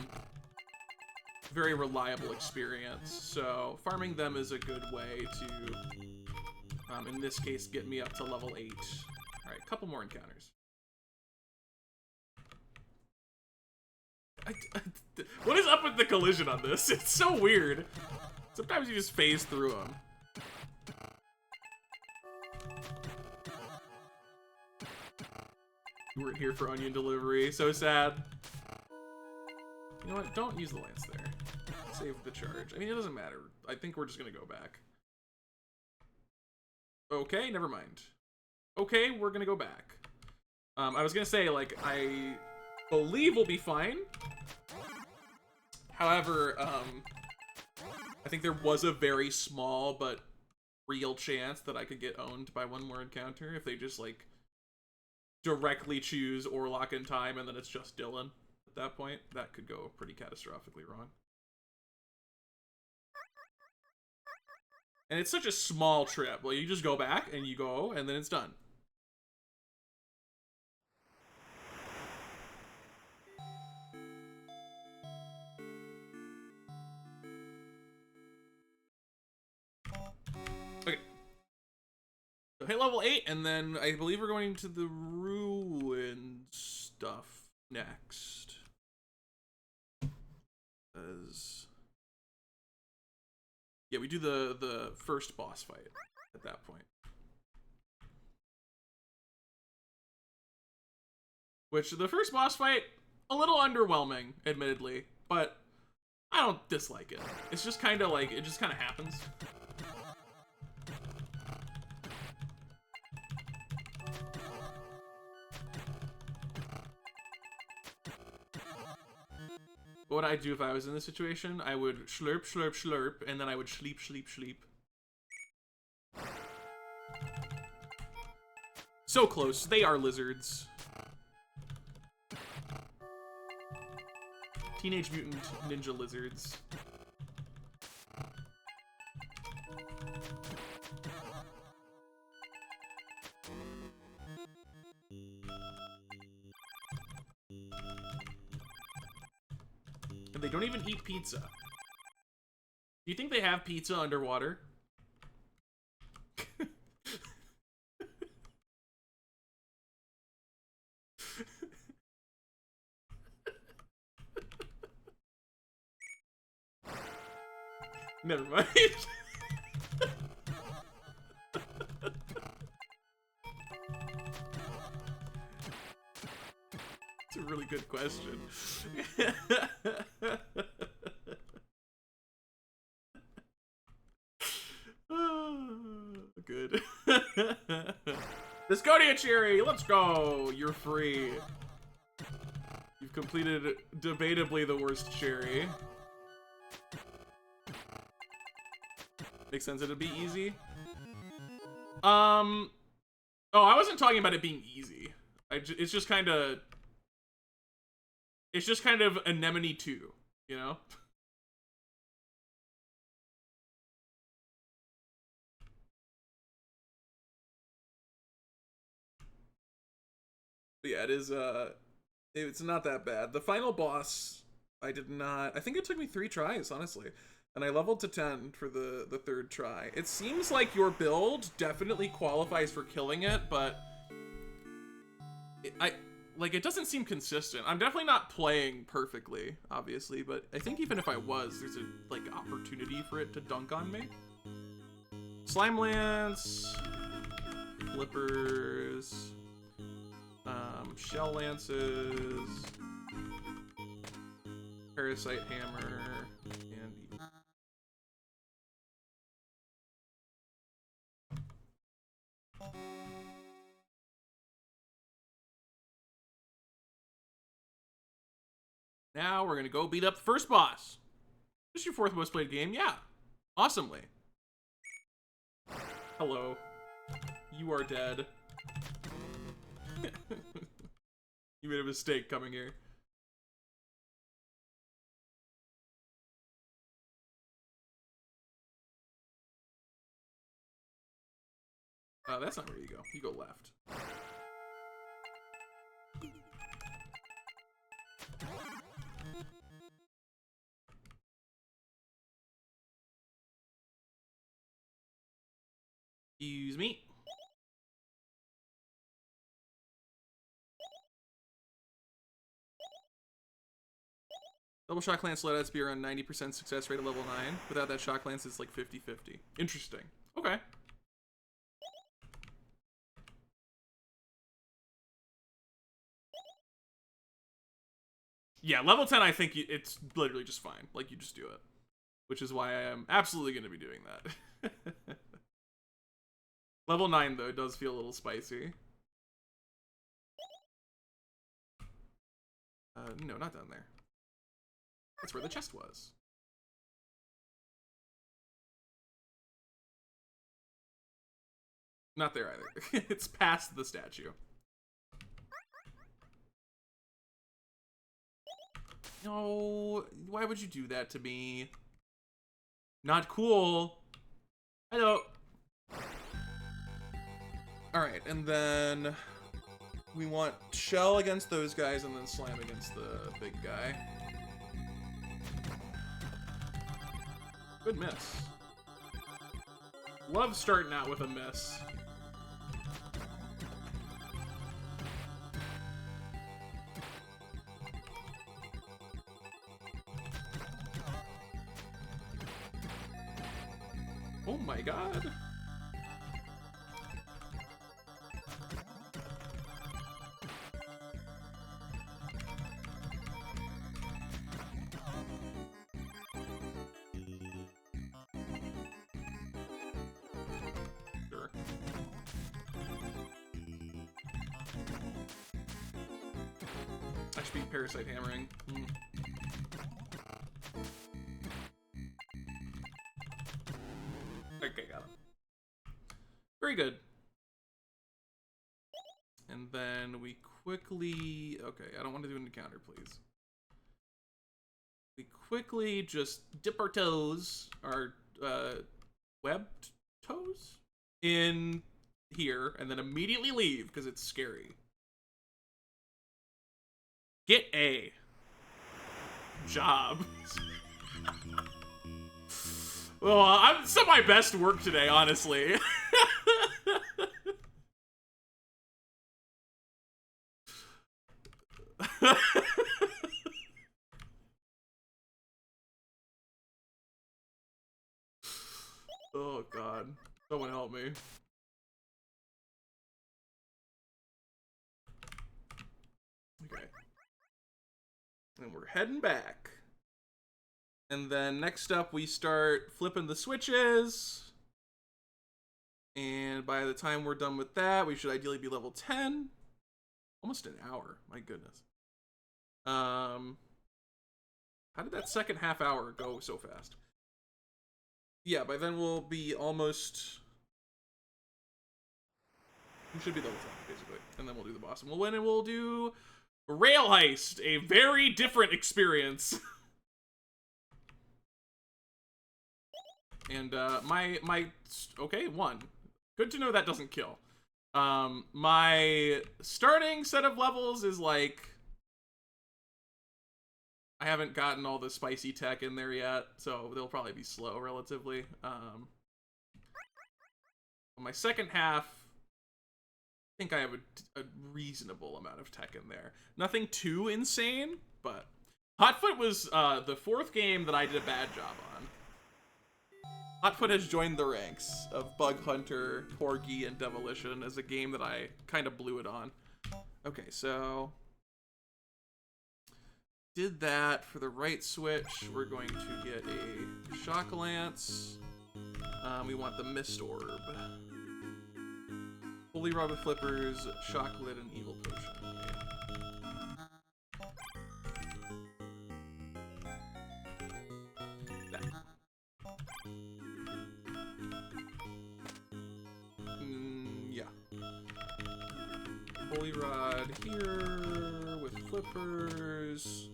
very reliable experience. So farming them is a good way to, in this case, get me up to level 8. All right, couple more encounters. What is up with the collision on this? It's so weird. Sometimes you just phase through them. You weren't here for onion delivery. So sad. You know what? Don't use the lance there. Save the charge. I mean, it doesn't matter. I think we're just gonna go back. Okay, never mind. Okay, we're gonna go back. I was gonna say, like, I believe we'll be fine. However, I think there was a very small but real chance that I could get owned by one more encounter if they just, like, directly choose Orlok in time and then it's just Dylan at that point. That could go pretty catastrophically wrong. And it's such a small trip. Well, you just go back and you go and then it's done. Okay. So hit level 8 and then I believe we're going to the ruin stuff next. Yeah, we do the first boss fight at that point. Which, the first boss fight, a little underwhelming, admittedly, but I don't dislike it. It's just kind of like, it just kind of happens. What would I do if I was in this situation? I would slurp, slurp, slurp, and then I would sleep, sleep, sleep. So close. They are lizards. Teenage Mutant Ninja Lizards. And they don't even eat pizza. Do you think they have pizza underwater? Never mind. good question. Good. Discordia Cherry, let's go! You're free. You've completed debatably the worst cherry. Makes sense it'd be easy. Oh, I wasn't talking about it being easy. It's just kind of Anemone 2, you know? But yeah, it's not that bad. The final boss, I think it took me 3 tries, honestly. And I leveled to 10 for the third try. It seems like your build definitely qualifies for killing it, but it doesn't seem consistent. I'm definitely not playing perfectly, obviously, but I think even if I was, there's a opportunity for it to dunk on me. Slime Lance, Flippers, Shell Lances, Parasite Hammer, and now we're gonna go beat up the first boss. This is your 4th most played game? Yeah. Awesomely. Hello. You are dead. You made a mistake coming here. That's not where you go. You go left. Excuse me. Double Shock Lance Slowed Spear on 90% success rate at level 9. Without that Shock Lance, it's like 50-50. Interesting. Okay. Yeah, level 10, I think it's literally just fine. Like, you just do it. Which is why I am absolutely going to be doing that. Level 9, though, does feel a little spicy. No, not down there. That's where the chest was. Not there either. It's past the statue. No, why would you do that to me? Not cool. Hello. Alright, and then we want Shell against those guys and then Slam against the big guy. Good miss. Love starting out with a miss. Oh my god. Sure. I should be Parasite Hammering. Okay, got him. Very good. And then we quickly... Okay, I don't want to do an encounter, please. We quickly just dip our toes, our webbed toes, in here, and then immediately leave, because it's scary. Get a job. Well, I'm some of my best work today, honestly. Oh god, someone help me. Okay. And we're heading back. And then next up, we start flipping the switches. And by the time we're done with that, we should ideally be level 10. Almost an hour, my goodness. How did that second half hour go so fast? Yeah, by then we'll be almost... We should be level 10, basically. And then we'll do the boss. And we'll win and we'll do Rail Heist, a very different experience. And okay, 1. Good to know that doesn't kill. My starting set of levels is like, I haven't gotten all the spicy tech in there yet, so they'll probably be slow relatively. My second half, I think I have a reasonable amount of tech in there. Nothing too insane, but Hotfoot was the 4th game that I did a bad job on. Hotfoot has joined the ranks of Bug Hunter, Porgy, and Demolition as a game that I kind of blew it on. Okay, so did that for the right switch. We're going to get a Shock Lance. We want the Mist Orb. Holy Rod with Flippers, Shock Lid, and Evil Potion. Yeah. Holy Rod here with Flippers,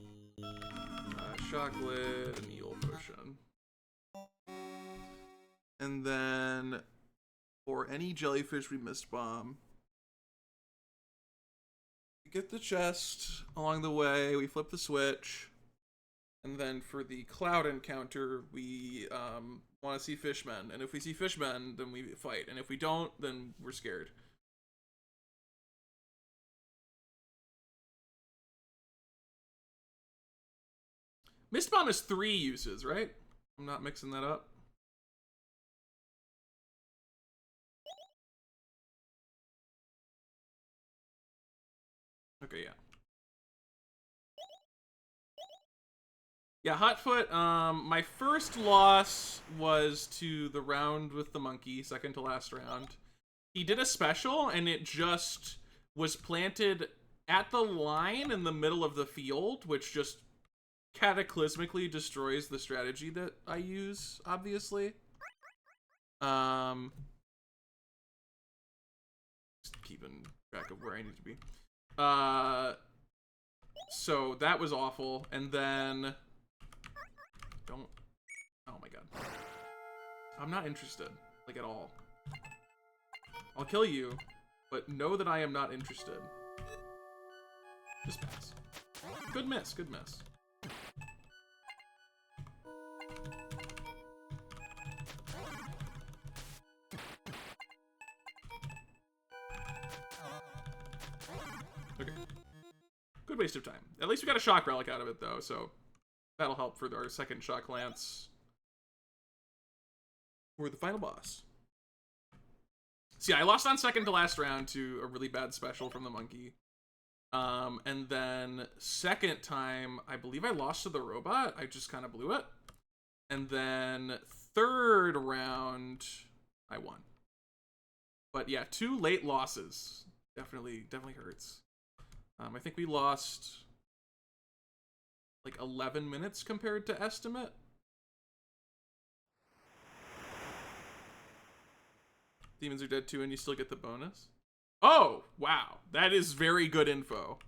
Shock Lid, and Evil Potion. And then for any jellyfish we missed bomb, we get the chest along the way, we flip the switch, and then for the cloud encounter, we want to see fishmen. And if we see fishmen, then we fight. And if we don't, then we're scared. Mist Bomb is 3 uses, right? I'm not mixing that up. Okay, yeah. Yeah, Hotfoot, my first loss was to the round with the monkey, second to last round. He did a special, and it just was planted at the line in the middle of the field, which just cataclysmically destroys the strategy that I use, obviously. Just keeping track of where I need to be. So that was awful, and then... Don't... Oh my god. I'm not interested, like, at all. I'll kill you, but know that I am not interested. Just pass. Good miss, good miss. Okay. Good waste of time. At least we got a shock relic out of it, though, so that'll help for our second shock lance for the final boss. So yeah, I lost on second to last round to a really bad special from the monkey. And then second time, I believe I lost to the robot. I just kind of blew it. And then third round, I won. But yeah, 2 late losses definitely hurts. I think we lost like 11 minutes compared to estimate. Demons are dead too, and you still get the bonus. Oh, wow. That is very good info.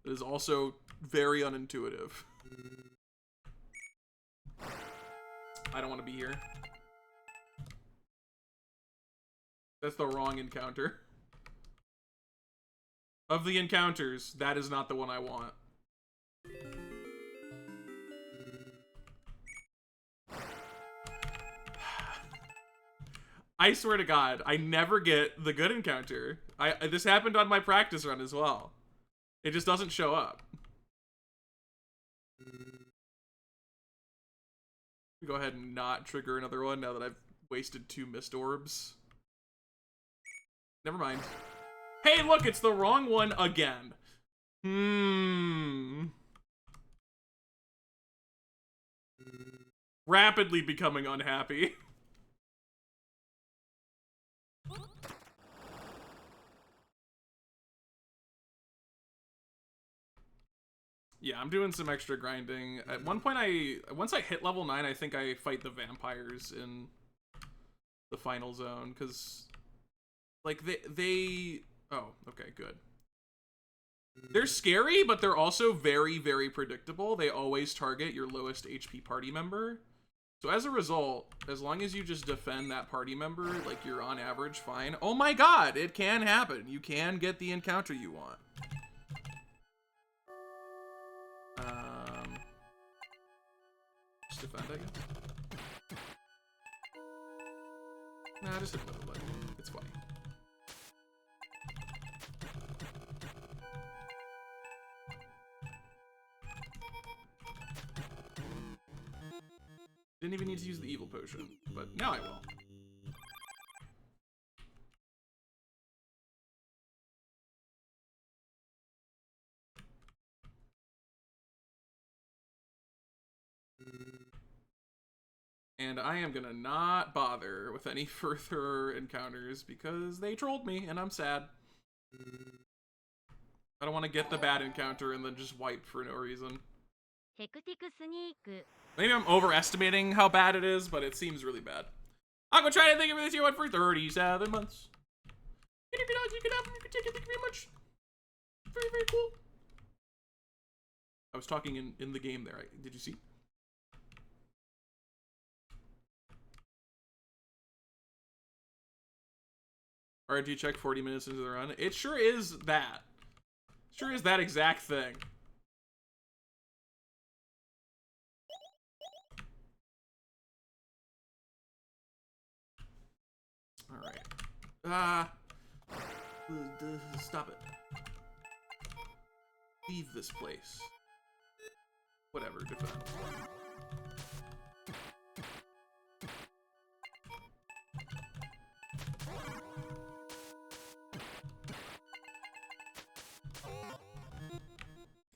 It is also very unintuitive. I don't want to be here. That's the wrong encounter. Of the encounters, that is not the one I want. I swear to God, I never get the good encounter. This happened on my practice run as well. It just doesn't show up. Go ahead and not trigger another one now that I've wasted 2 mist orbs. Never mind. Hey, look, it's the wrong one again. rapidly becoming unhappy. Yeah, I'm doing some extra grinding. At one point, once I hit level 9, I think I fight the vampires in the final zone, because, like, they... Oh, okay, good. They're scary, but they're also very, very predictable. They always target your lowest HP party member. So as a result, as long as you just defend that party member, like, you're on average fine. Oh my god, it can happen. You can get the encounter you want. Just defend, I guess. Nah, just hit another button. It's funny. Didn't even need to use the evil potion, but now I will. And I am gonna not bother with any further encounters because they trolled me and I'm sad. I don't want to get the bad encounter and then just wipe for no reason. Maybe I'm overestimating how bad it is, but it seems really bad. I'm gonna try to think of this year one for 37 months. You can have them, you can take it, thank you very much. Very, very cool. I was talking in the game there. Did you see? RNG check 40 minutes into the run. It sure is that. Sure is that exact thing. Alright. Stop it. Leave this place. Whatever, defend.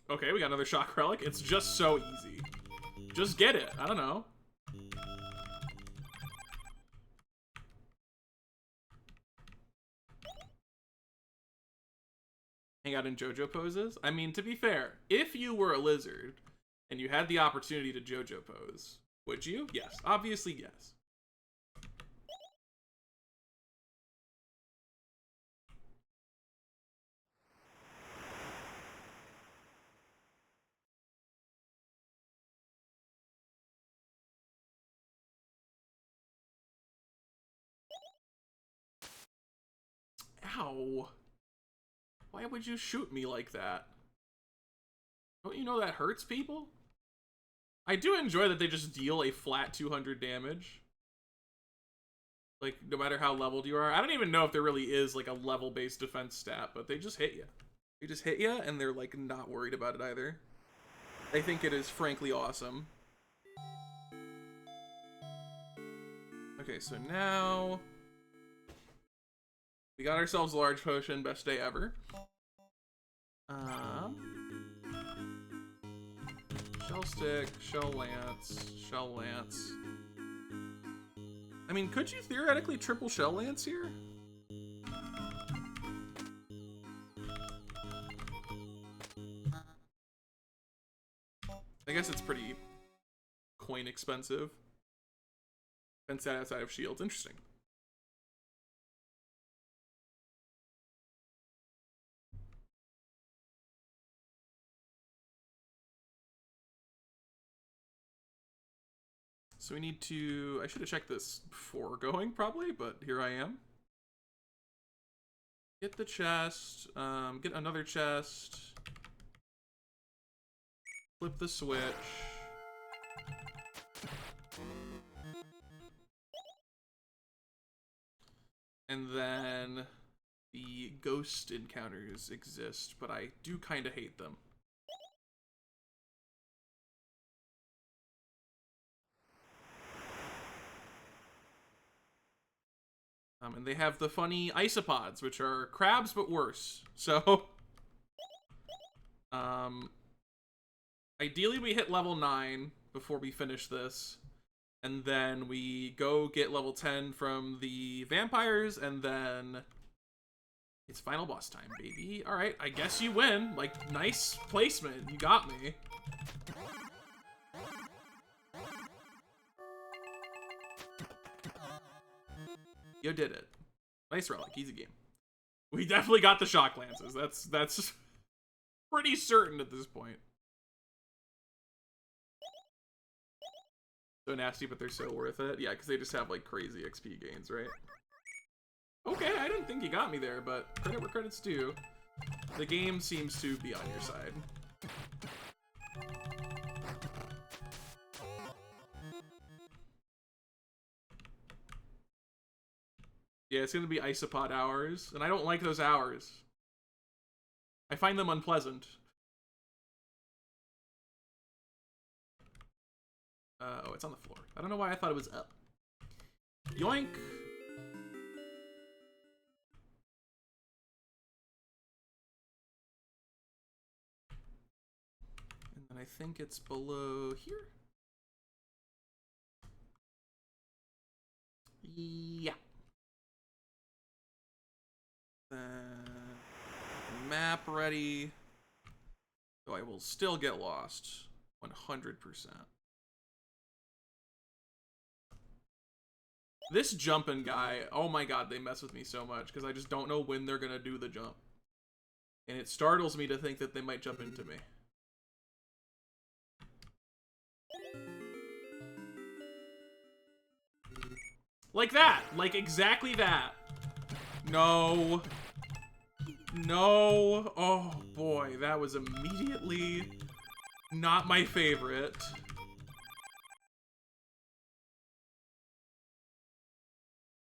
Okay, we got another shock relic. It's just so easy. Just get it. I don't know. Hang out in JoJo poses? I mean, to be fair, if you were a lizard and you had the opportunity to JoJo pose, would you? Yes. Obviously, yes. Ow. Why would you shoot me like that? Don't you know that hurts people? I do enjoy that they just deal a flat 200 damage. Like, no matter how leveled you are. I don't even know if there really is, like, a level-based defense stat, but they just hit you. They just hit you, and they're, like, not worried about it either. They think it is frankly awesome. Okay, so now... we got ourselves a large potion, best day ever. Shell stick, shell lance, shell lance. I mean, could you theoretically triple shell lance here? I guess it's pretty coin expensive. Fence that outside of shields. Interesting. So we need to... I should have checked this before going, probably, but here I am. Get the chest. Get another chest. Flip the switch. And then the ghost encounters exist, but I do kind of hate them. And they have the funny isopods, which are crabs but worse. So, ideally we hit level 9 before we finish this. And then we go get level 10 from the vampires, and then it's final boss time, baby. All right, I guess you win. Like, nice placement. You got me. You did it. Nice relic, easy game. We definitely got the shock lances. That's pretty certain at this point. So nasty, but they're so worth it. Yeah, because they just have, like, crazy XP gains, right? Okay, I didn't think you got me there, but credit where credit's due. The game seems to be on your side. Yeah, it's gonna be isopod hours, and I don't like those hours. I find them unpleasant. Oh, it's on the floor. I don't know why I thought it was up. Yoink! And then I think it's below here? Yeah. Map ready. So I will still get lost. 100%. This jumping guy, oh my god, they mess with me so much because I just don't know when they're gonna do the jump. And it startles me to think that they might jump into me. Like that! Like exactly that! No. No. Oh boy, that was immediately not my favorite.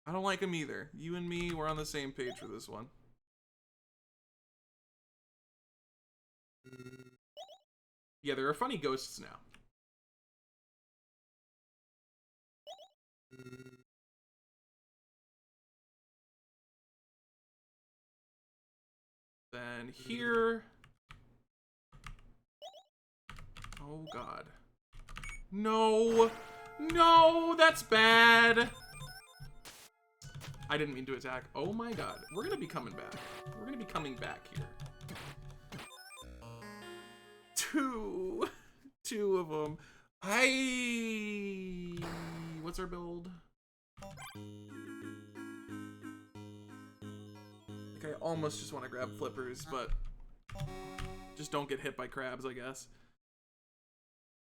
I don't like him either. You and me, we're on the same page for this one. Yeah, there are funny ghosts now. Then here. Oh god. No! No! That's bad! I didn't mean to attack. Oh my god. We're gonna be coming back. We're gonna be coming back here. Two of them. What's our build? Okay, I almost just want to grab flippers, but just don't get hit by crabs, I guess.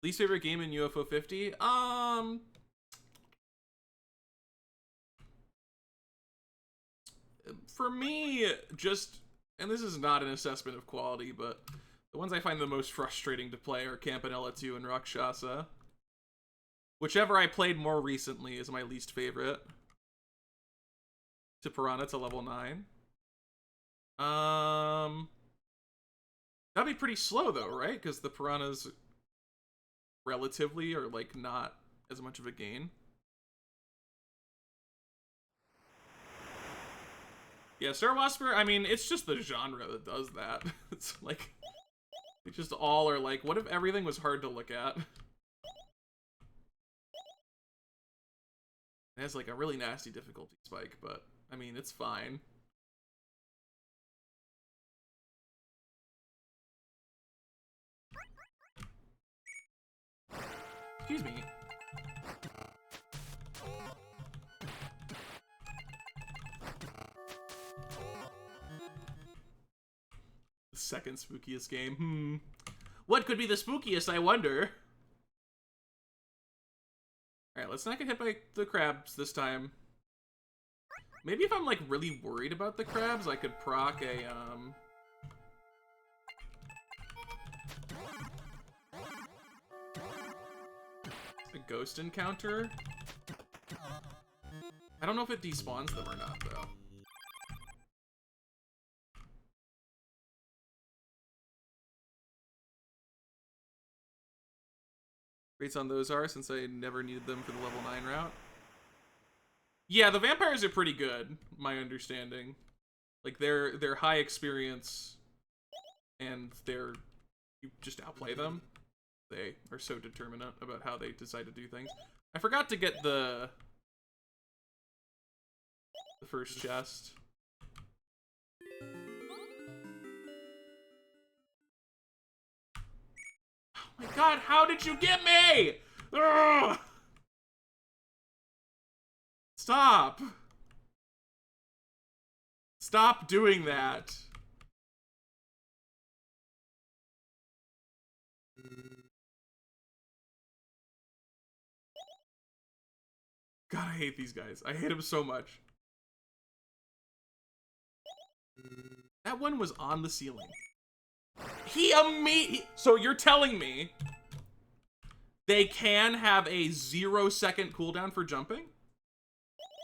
Least favorite game in UFO 50? For me, just, and this is not an assessment of quality, but the ones I find the most frustrating to play are Campanella 2 and Rakshasa. Whichever I played more recently is my least favorite. To Piranha to level 9. That'd be pretty slow though, right? Because the Piranhas relatively are like not as much of a gain. Yeah, Star Waspir, I mean, it's just the genre that does that. It's like, they just all are like, what if everything was hard to look at? It has like a really nasty difficulty spike, but I mean, it's fine. Excuse me. The second spookiest game. What could be the spookiest, I wonder? Alright, let's not get hit by the crabs this time. Maybe if I'm like really worried about the crabs, I could proc a ghost encounter. I don't know if it despawns them or not though. Rates on those are, since I never needed them for the level 9 route. Yeah, the vampires are pretty good, my understanding. Like they're high experience and you just outplay them. they are so determinate about how they decide to do things. I forgot to get the first chest. Oh my god, how did you get me? Ugh! Stop. Stop doing that. God, I hate these guys. I hate them so much. That one was on the ceiling. So you're telling me they can have a 0-second cooldown for jumping?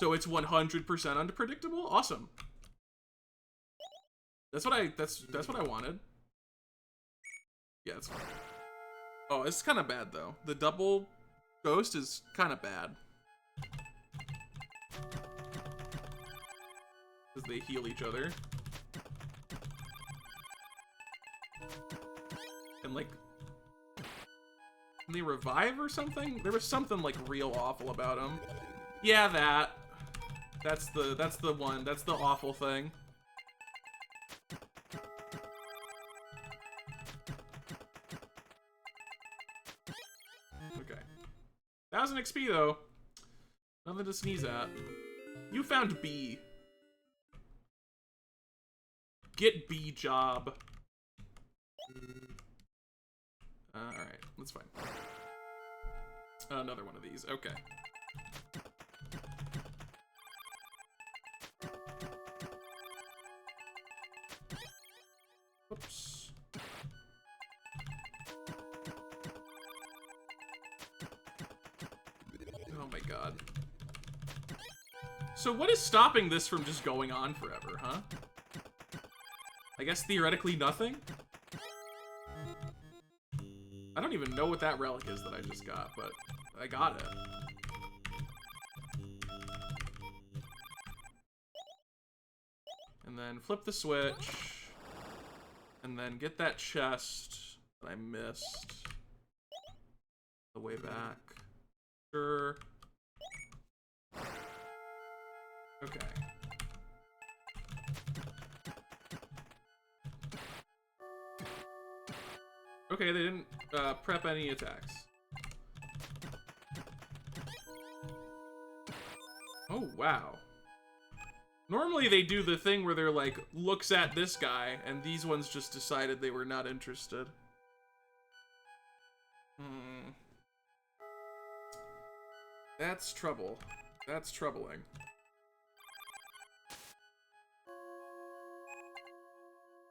So it's 100% unpredictable? Awesome. That's what I wanted. Yeah, that's fine. Oh, it's kind of bad though. The double ghost is kind of bad. Because they heal each other. And like, can they revive or something? There was something like real awful about them. Yeah, that's the one. That's the awful thing. Okay. 1,000 XP though. Nothing to sneeze at. You found B. Get B job. Alright, that's fine. Another one of these, okay. Oops. Oh my god. So what is stopping this from just going on forever, huh? I guess theoretically nothing? I don't even know what that relic is that I just got, but I got it. And then flip the switch. And then get that chest that I missed. The way back. Sure. Okay. Okay, they didn't prep any attacks. Oh, wow. Normally they do the thing where they're like, looks at this guy, and these ones just decided they were not interested. That's trouble. That's troubling.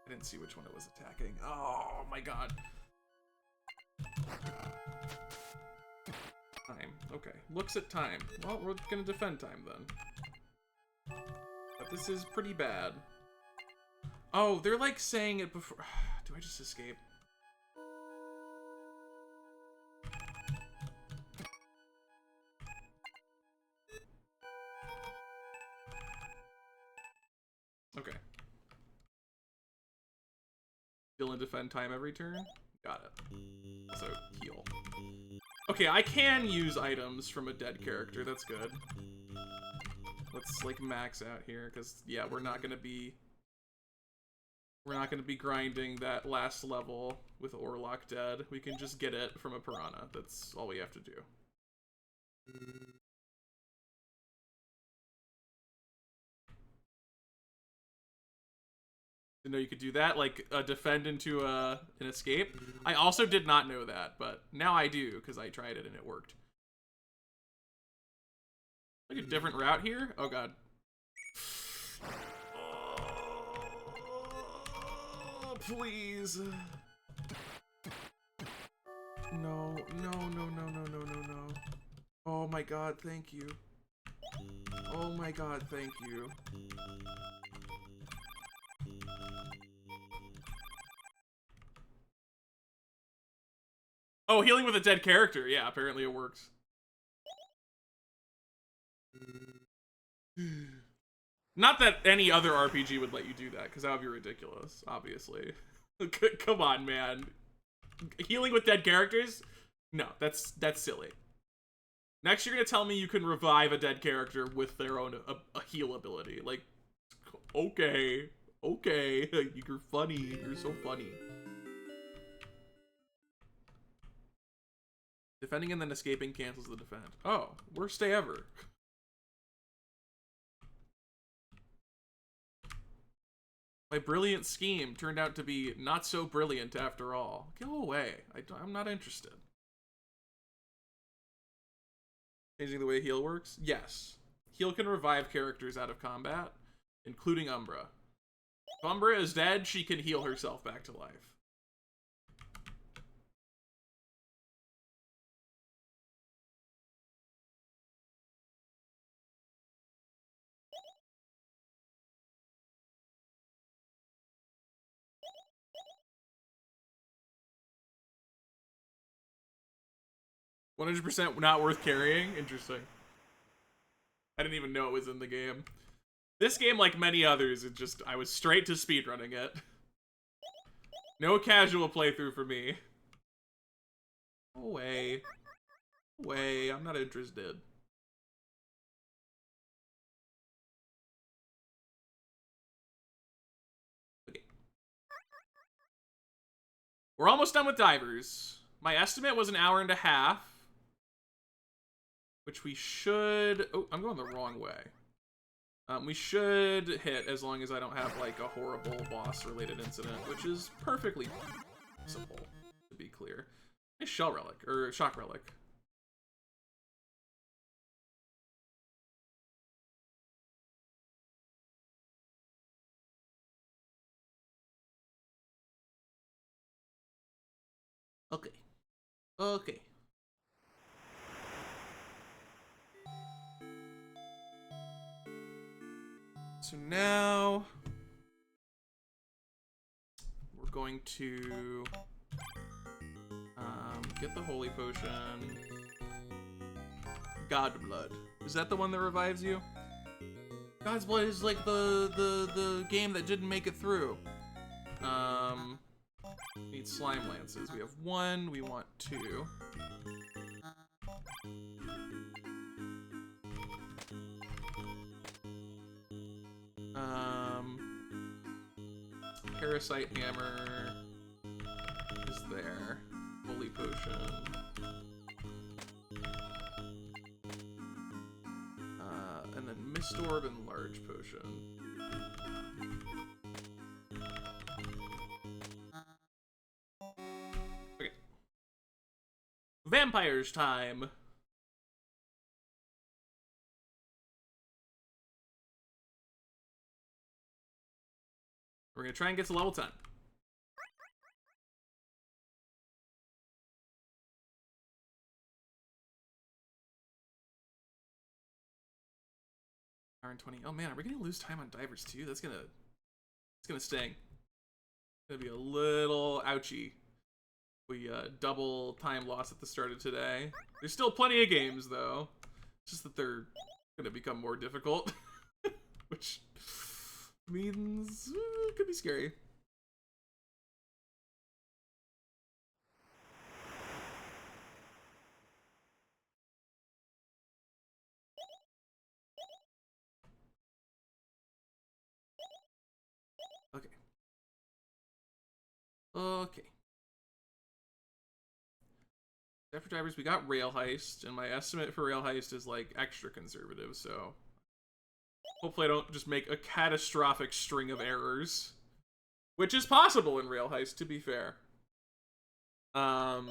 I didn't see which one it was attacking. Oh my god. Time. Okay. Looks at time. Well, we're gonna defend time then. But this is pretty bad. Oh, they're like saying it before. Do I just escape? Okay. Heal and defend time every turn? Got it. So, heal. Okay, I can use items from a dead character. That's good. Let's, like, max out here, because, yeah, we're not gonna be grinding that last level with Orlok dead. We can just get it from a piranha. That's all we have to do. Didn't know you could do that, like defend into an escape. I also did not know that, but now I do because I tried it and it worked. Like a different route here? Oh god. Oh, please. No, no, no, no, no, no, no, no. Oh my god, thank you. Oh my god, thank you. Oh, healing with a dead character. Yeah, apparently it works. Not that any other RPG would let you do that, because that would be ridiculous, obviously. Come on, man. healing with dead characters? No, that's silly. Next, you're gonna tell me you can revive a dead character with their own a heal ability. Like, okay, you're funny. You're so funny. Defending and then escaping cancels the defend. Oh, worst day ever. My brilliant scheme turned out to be not so brilliant after all. Go away. I'm not interested. Changing the way heal works? Yes. Heal can revive characters out of combat, including Umbra. If Umbra is dead, she can heal herself back to life. 100% not worth carrying? Interesting. I didn't even know it was in the game. This game, like many others, I was straight to speedrunning it. No casual playthrough for me. Away. Away, I'm not interested. Okay. We're almost done with divers. My estimate was an hour and a half. Which we should... Oh, I'm going the wrong way. We should hit as long as I don't have, like, a horrible boss-related incident, which is perfectly possible, to be clear. Nice shell relic, or shock relic. Okay. Okay. So now we're going to get the holy potion. God blood. Is that the one that revives you? God's blood is like the game that didn't make it through. Need slime lances. We have 1. We want 2. Parasite hammer is there. Holy potion. And then mist orb and large potion. Okay. Vampires time. We're gonna try and get to level 10. Hour and 20. Oh man, are we gonna lose time on divers too? It's gonna sting. It's gonna be a little ouchy. We double time loss at the start of today. There's still plenty of games though. It's just that they're gonna become more difficult, which means it could be scary. Okay. Okay. After divers, we got Rail Heist, and my estimate for Rail Heist is like extra conservative, so hopefully I don't just make a catastrophic string of errors. Which is possible in Rail Heist, to be fair. And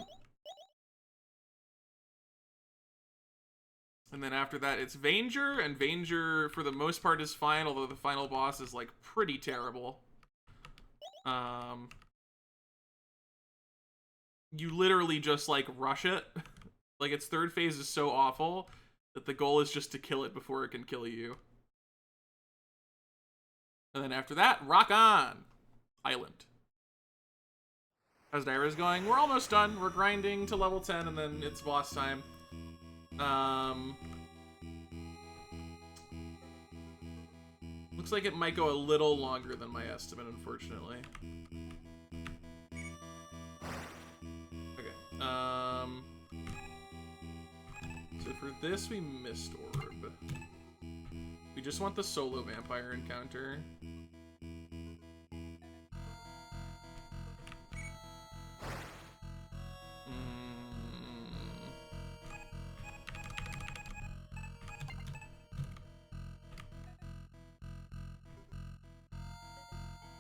then after that, it's Vainger, and Vainger, for the most part, is fine, although the final boss is, like, pretty terrible. You literally just, like, rush it. Like, its third phase is so awful that the goal is just to kill it before it can kill you. And then after that, rock on! Island. How's Divers going? We're almost done. We're grinding to level 10, and then it's boss time. Looks like it might go a little longer than my estimate, unfortunately. So for this, we missed Orb. We just want the solo vampire encounter.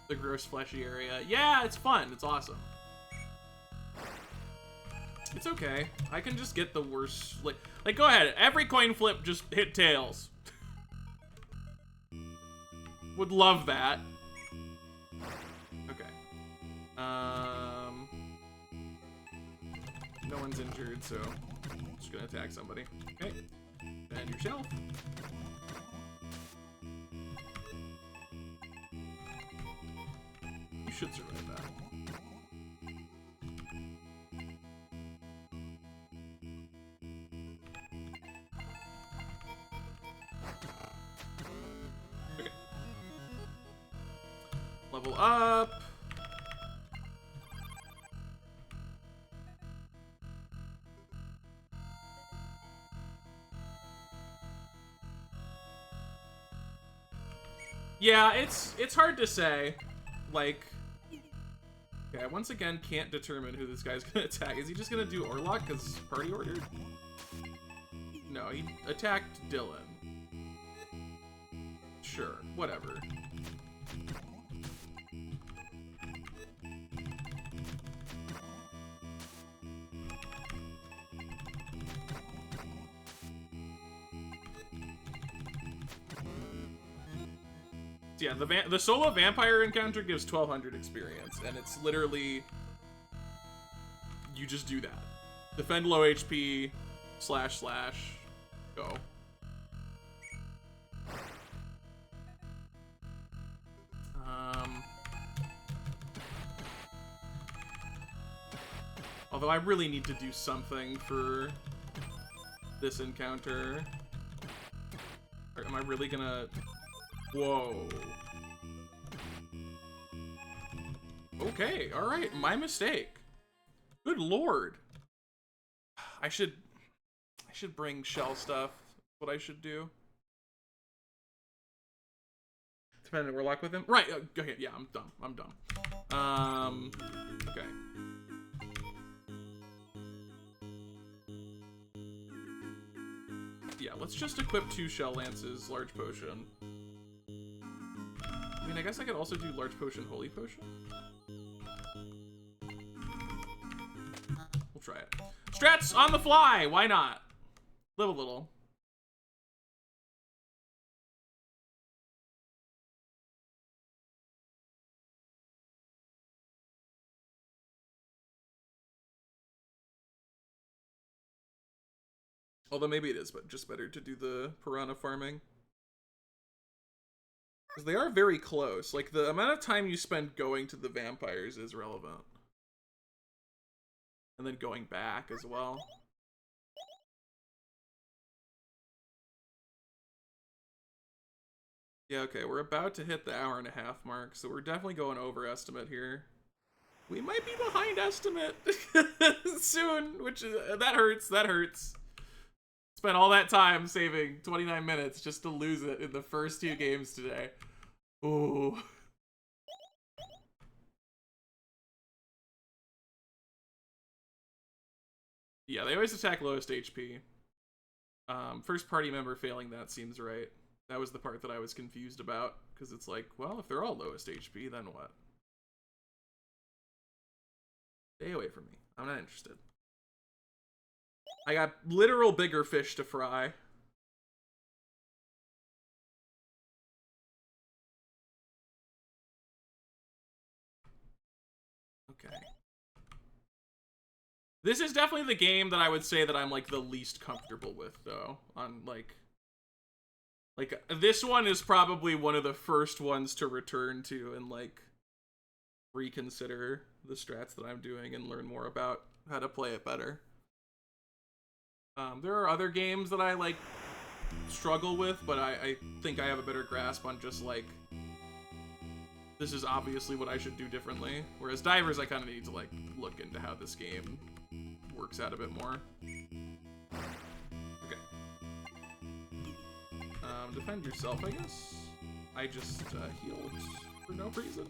The gross fleshy area. Yeah, it's fun. It's awesome. It's okay. I can just get the worst. Like go ahead. Every coin flip, just hit tails. Would love that. Okay. No one's injured, so I'm just gonna attack somebody. Okay. And yourself. You should survive that. Okay. Level up. Yeah, it's hard to say. Like, okay, I once again can't determine who this guy's gonna attack. Is he just gonna do Orlok because party ordered? No, he attacked Dylan. Sure, whatever. Yeah, the solo vampire encounter gives 1200 experience, and it's literally you just do that. Defend low HP, // go. Although I really need to do something for this encounter. Or am I really gonna... Whoa. Okay, alright, my mistake. Good lord. I should bring shell stuff. What I should do. Depending, we're locked with him? Right, okay, yeah, I'm dumb. Okay. Yeah, let's just equip 2 shell lances, large potion. I mean, I guess I could also do large potion, holy potion. We'll try it. Strats on the fly! Why not? Live a little. Although maybe it is, but just better to do the piranha farming. Because they are very close. Like, the amount of time you spend going to the vampires is relevant. And then going back as well. Yeah, okay, we're about to hit the hour-and-a-half mark, so we're definitely going over estimate here. We might be behind estimate soon, which that hurts. Spent all that time saving 29 minutes just to lose it in the first 2 games today. Ooh. Yeah, they always attack lowest HP. First party member failing that seems right. That was the part that I was confused about, because it's like, well, if they're all lowest HP, then what? Stay away from me. I'm not interested. I got literal bigger fish to fry. Okay. This is definitely the game that I would say that I'm, like, the least comfortable with, though. On, like, this one is probably one of the first ones to return to and, like, reconsider the strats that I'm doing and learn more about how to play it better. There are other games that I, like, struggle with, but I think I have a better grasp on just, like, this is obviously what I should do differently. Whereas Divers, I kind of need to, like, look into how this game works out a bit more. Okay. Defend yourself, I guess. I just healed for no reason.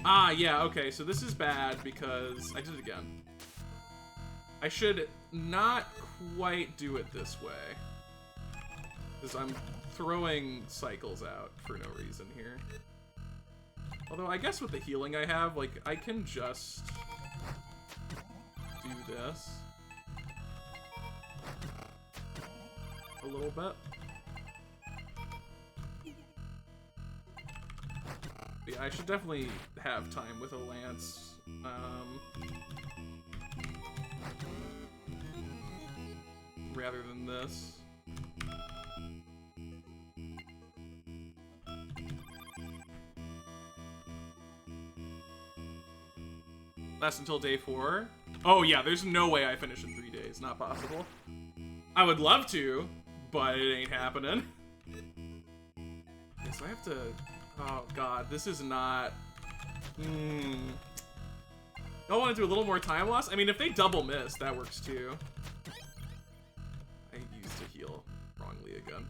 Ah, yeah, okay, so this is bad because I did it again. I should not quite do it this way. Because I'm throwing cycles out for no reason here. Although I guess with the healing I have, like, I can just do this. A little bit. But yeah, I should definitely have time with a lance. Rather than this. Last until day 4. Oh yeah, there's no way I finish in 3 days. Not possible. I would love to, but it ain't happening. Yeah, so I have to... Oh god, this is not... I want to do a little more time loss. I mean, if they double miss, that works too. I used to heal wrongly again.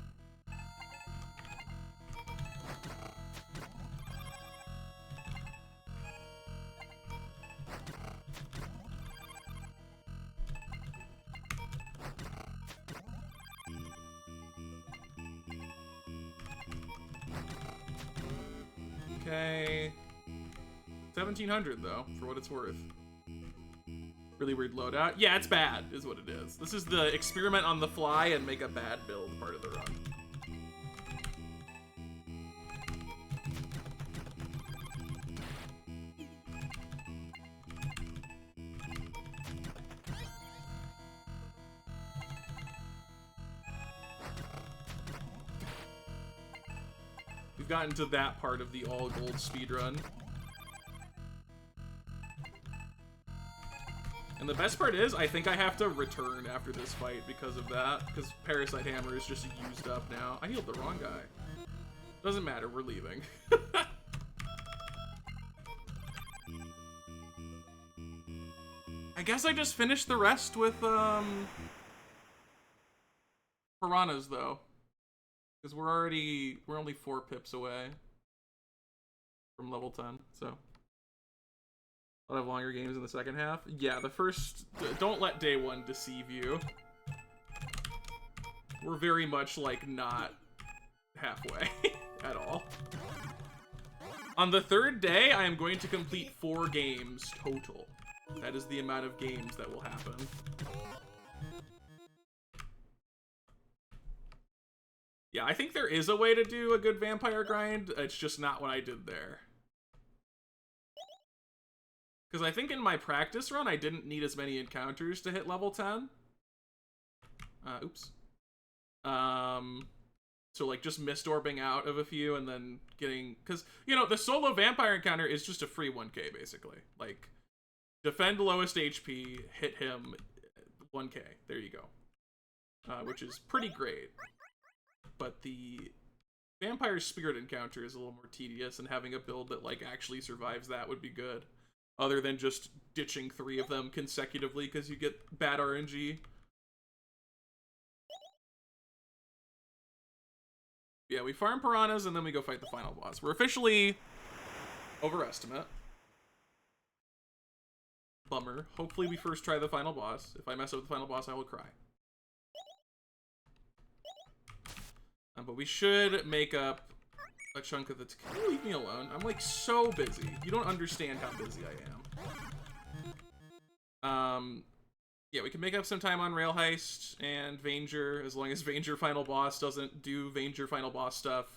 Okay. 1700 though, for what it's worth. Really weird loadout. Yeah, it's bad, is what it is. This is the experiment on the fly and make a bad build part of the run. We've gotten to that part of the all gold speedrun. And the best part is, I think I have to return after this fight because of that. Because Parasite Hammer is just used up now. I healed the wrong guy. Doesn't matter, we're leaving. I guess I just finished the rest with, Piranhas, though. Because we're only 4 pips away from level 10, so. A lot of longer games in the second half. Yeah, the first... Don't let day 1 deceive you. We're very much, like, not halfway at all. On the 3rd day, I am going to complete 4 games total. That is the amount of games that will happen. Yeah, I think there is a way to do a good vampire grind. It's just not what I did there. Because I think in my practice run, I didn't need as many encounters to hit level 10. Oops. So, like, just mist orbing out of a few and then getting... Because, you know, the solo vampire encounter is just a free 1k, basically. Like, defend lowest HP, hit him, 1k. There you go. Which is pretty great. But the vampire spirit encounter is a little more tedious, and having a build that, like, actually survives that would be good. Other than just ditching 3 of them consecutively because you get bad RNG. Yeah, we farm piranhas and then we go fight the final boss. We're officially overestimate. Bummer. Hopefully we first try the final boss. If I mess up with the final boss, I will cry. But we should make up a chunk of the... Can you leave me alone? I'm, like, so busy. You don't understand how busy I am. Yeah, we can make up some time on Rail Heist and Vainger, as long as Vainger Final Boss doesn't do Vainger Final Boss stuff.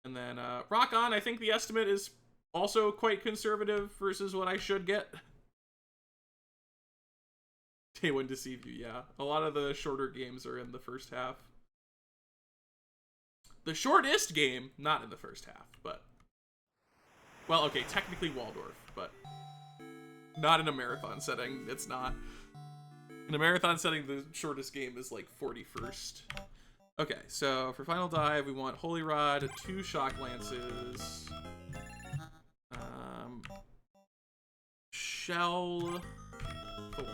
And then, Rock On, I think the estimate is also quite conservative versus what I should get. Day 1 Deceive You, yeah. A lot of the shorter games are in the first half. The shortest game, not in the first half, but... Well, okay, technically Waldorf, but... Not in a marathon setting, it's not. In a marathon setting, the shortest game is, like, 41st. Okay, so for Final Dive, we want Holy Rod, 2 Shock Lances... Shell Thorn.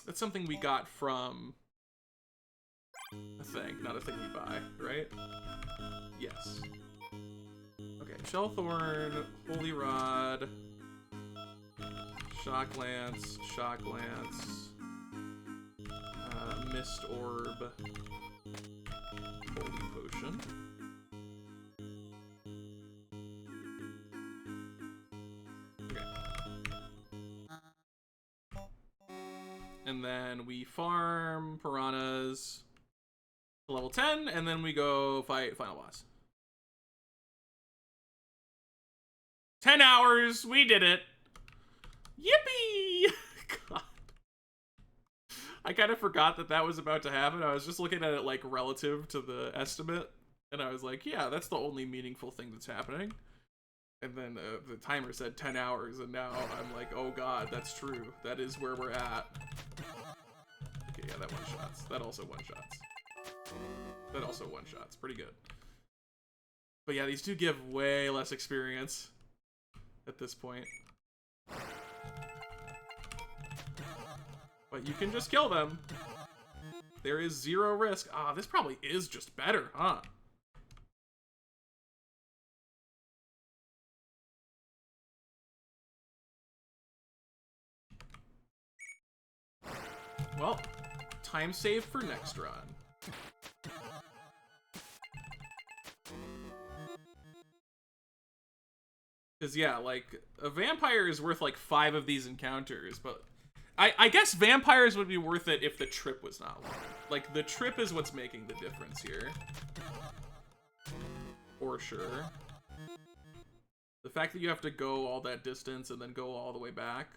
That's something we got from a thing, not a thing we buy, right? Yes. Okay, Shellthorn, Holy Rod, Shock Lance, Mist Orb, Holy Potion. And then we farm piranhas to level 10, and then we go fight final boss. 10 hours, we did it. Yippee! God. I kind of forgot that that was about to happen. I was just looking at it like relative to the estimate, and I was like, yeah, that's the only meaningful thing that's happening. And then the timer said 10 hours, and now I'm like, oh god, that's true. That is where we're at. Okay, yeah, that one-shots. That also one-shots. That also one-shots. Pretty good. But yeah, these two give way less experience at this point. But you can just kill them. There is zero risk. Ah, this probably is just better, huh? Well, time save for next run. Because, yeah, like, a vampire is worth, like, 5 of these encounters, but I guess vampires would be worth it if the trip was not long. Like, the trip is what's making the difference here. For sure. The fact that you have to go all that distance and then go all the way back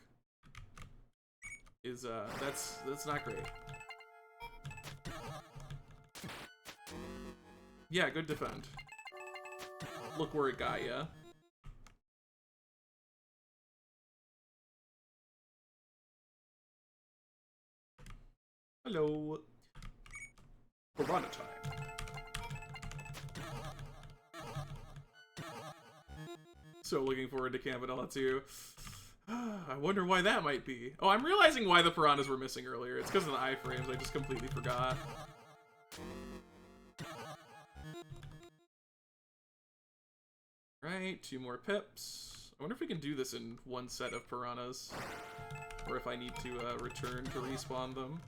is, that's not great. Yeah, good defend. Look where it got ya. Hello. Piranha time. So looking forward to Campanella 2. I wonder why that might be. Oh, I'm realizing why the piranhas were missing earlier. It's because of the iframes. I just completely forgot. Right, 2 more pips. I wonder if we can do this in one set of piranhas. Or if I need to return to respawn them.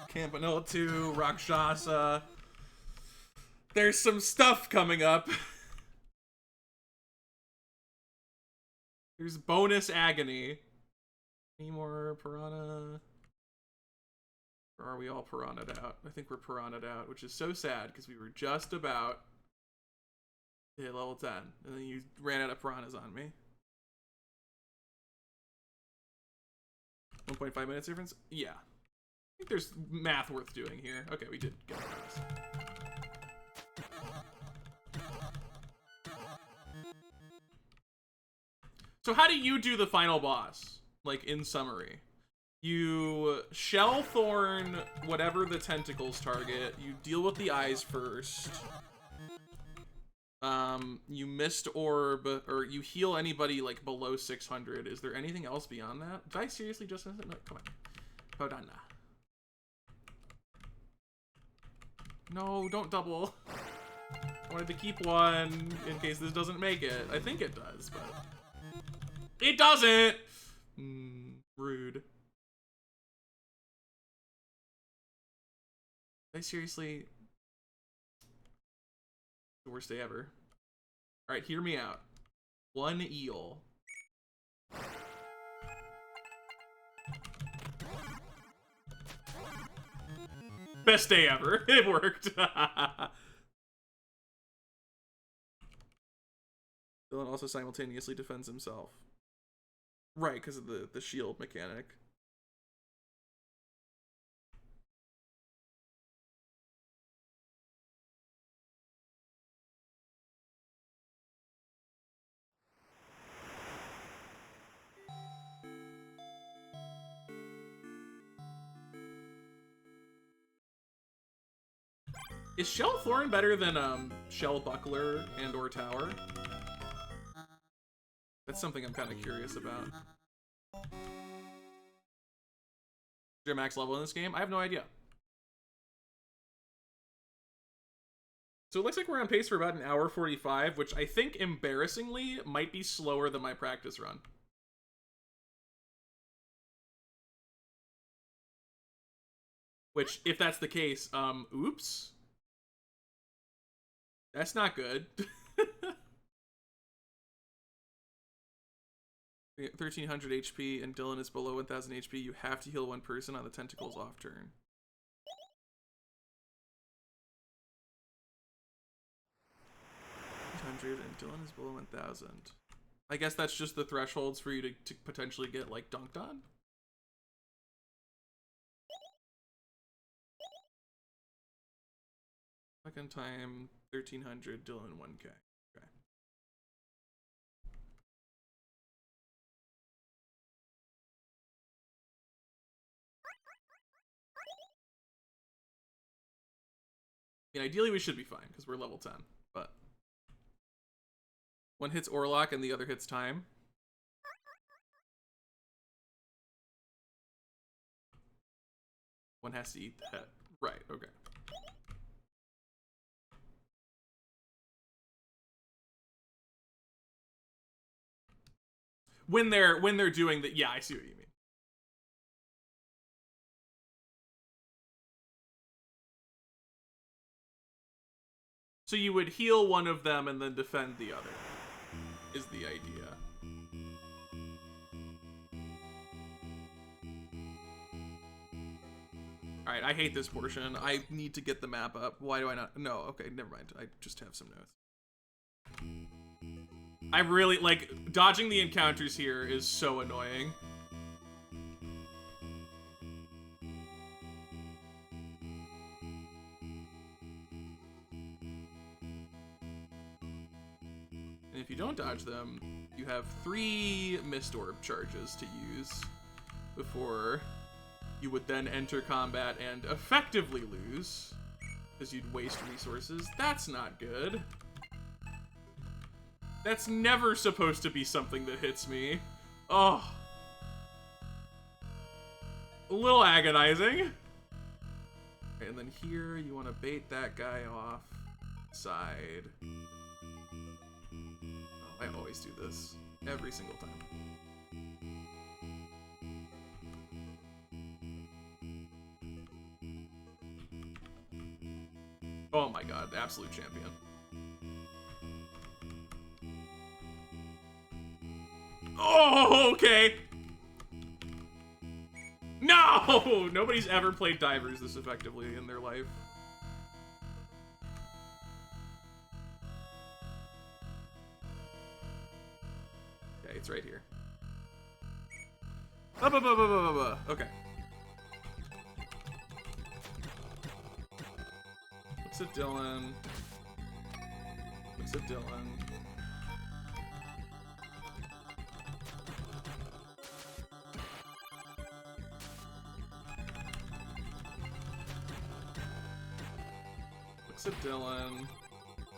Campanella 2, Rakshasa. There's some stuff coming up. There's bonus agony. Any more piranha? Or are we all piranha'd out? I think we're piranha'd out, which is so sad because we were just about to hit level 10. And then you ran out of piranhas on me. 1.5 minutes difference? Yeah. I think there's math worth doing here. Okay, we did get piranhas. So how do you do the final boss? Like, in summary. You shell thorn whatever the tentacles target. You deal with the eyes first. You mist orb, or you heal anybody, like, below 600. Is there anything else beyond that? Did I seriously just miss it? No, come on. Hold on. No, don't double. I wanted to keep one in case this doesn't make it. I think it does, but... It doesn't! Rude. I seriously... The worst day ever. Alright, hear me out. 1 eel. Best day ever. It worked. Villain also simultaneously defends himself. Right, because of the shield mechanic. Is Shell Thorn better than Shell Buckler and or Tower? That's something I'm kind of curious about. Is your max level in this game? I have no idea. So it looks like we're on pace for about an hour 45, which I think embarrassingly might be slower than my practice run. Which, if that's the case, oops. That's not good. 1300 HP and Dylan is below 1000 HP. You have to heal one person on the tentacles off turn. And Dylan is below 1000. I guess that's just the thresholds for you to potentially get like dunked on. Second time 1300, Dylan 1k. Okay. Yeah, ideally we should be fine because we're level 10, but one hits Orlock and the other hits time. One has to eat the head. Right, okay. When they're doing that, yeah, I see what you mean. So you would heal one of them and then defend the other, is the idea. Alright, I hate this portion. I need to get the map up. Why do I not? No, okay, never mind. I just have some notes. I really, like, dodging the encounters here is so annoying. And if you don't dodge them, you have 3 Mist Orb charges to use before you would then enter combat and effectively lose, because you'd waste resources. That's not good. That's never supposed to be something that hits me. Oh. A little agonizing. Okay, and then here, you want to bait that guy off side. Oh, I always do this. Every single time. Oh my god, absolute champion. Oh, okay. No! Nobody's ever played divers this effectively in their life. Okay, it's right here. Okay. Looks at Dylan. Looks at Dylan. Looks at Dylan.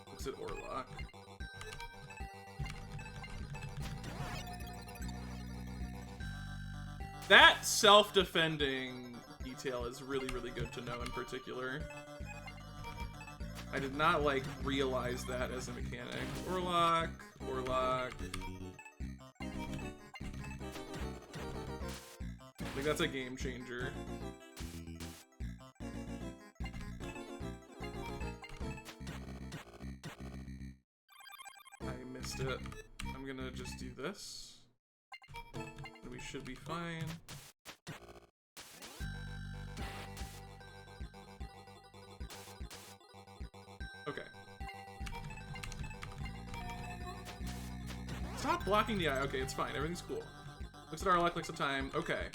Looks at Orlock. That self-defending detail is really, really good to know in particular. I did not, like, realize that as a mechanic. Orlock, Orlock. I think that's a game changer. I missed it. I'm gonna just do this. And we should be fine. Okay. Stop blocking the eye. Okay, it's fine. Everything's cool. Looks at our luck, looks at time. Okay.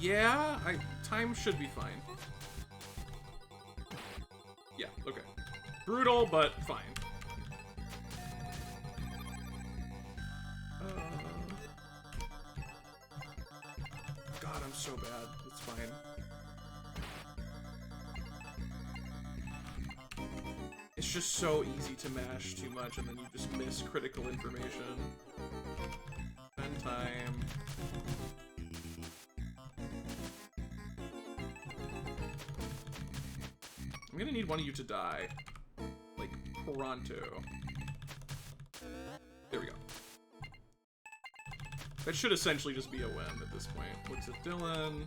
Yeah, time should be fine. Yeah, okay. Brutal, but fine. God, I'm so bad. It's It's fine. It's just so easy to mash too much and then you just miss critical information. Spend time. I'm gonna need one of you to die. Like, pronto. There we go. That should essentially just be a win at this point. Looks at Dylan.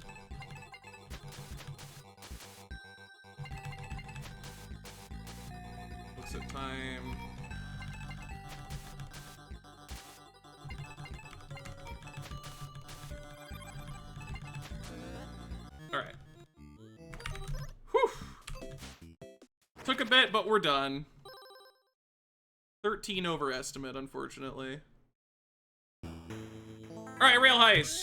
Looks at time. Alright. Whew! Took a bit, but we're done. 13 overestimate, unfortunately. Alright, Rail Heist.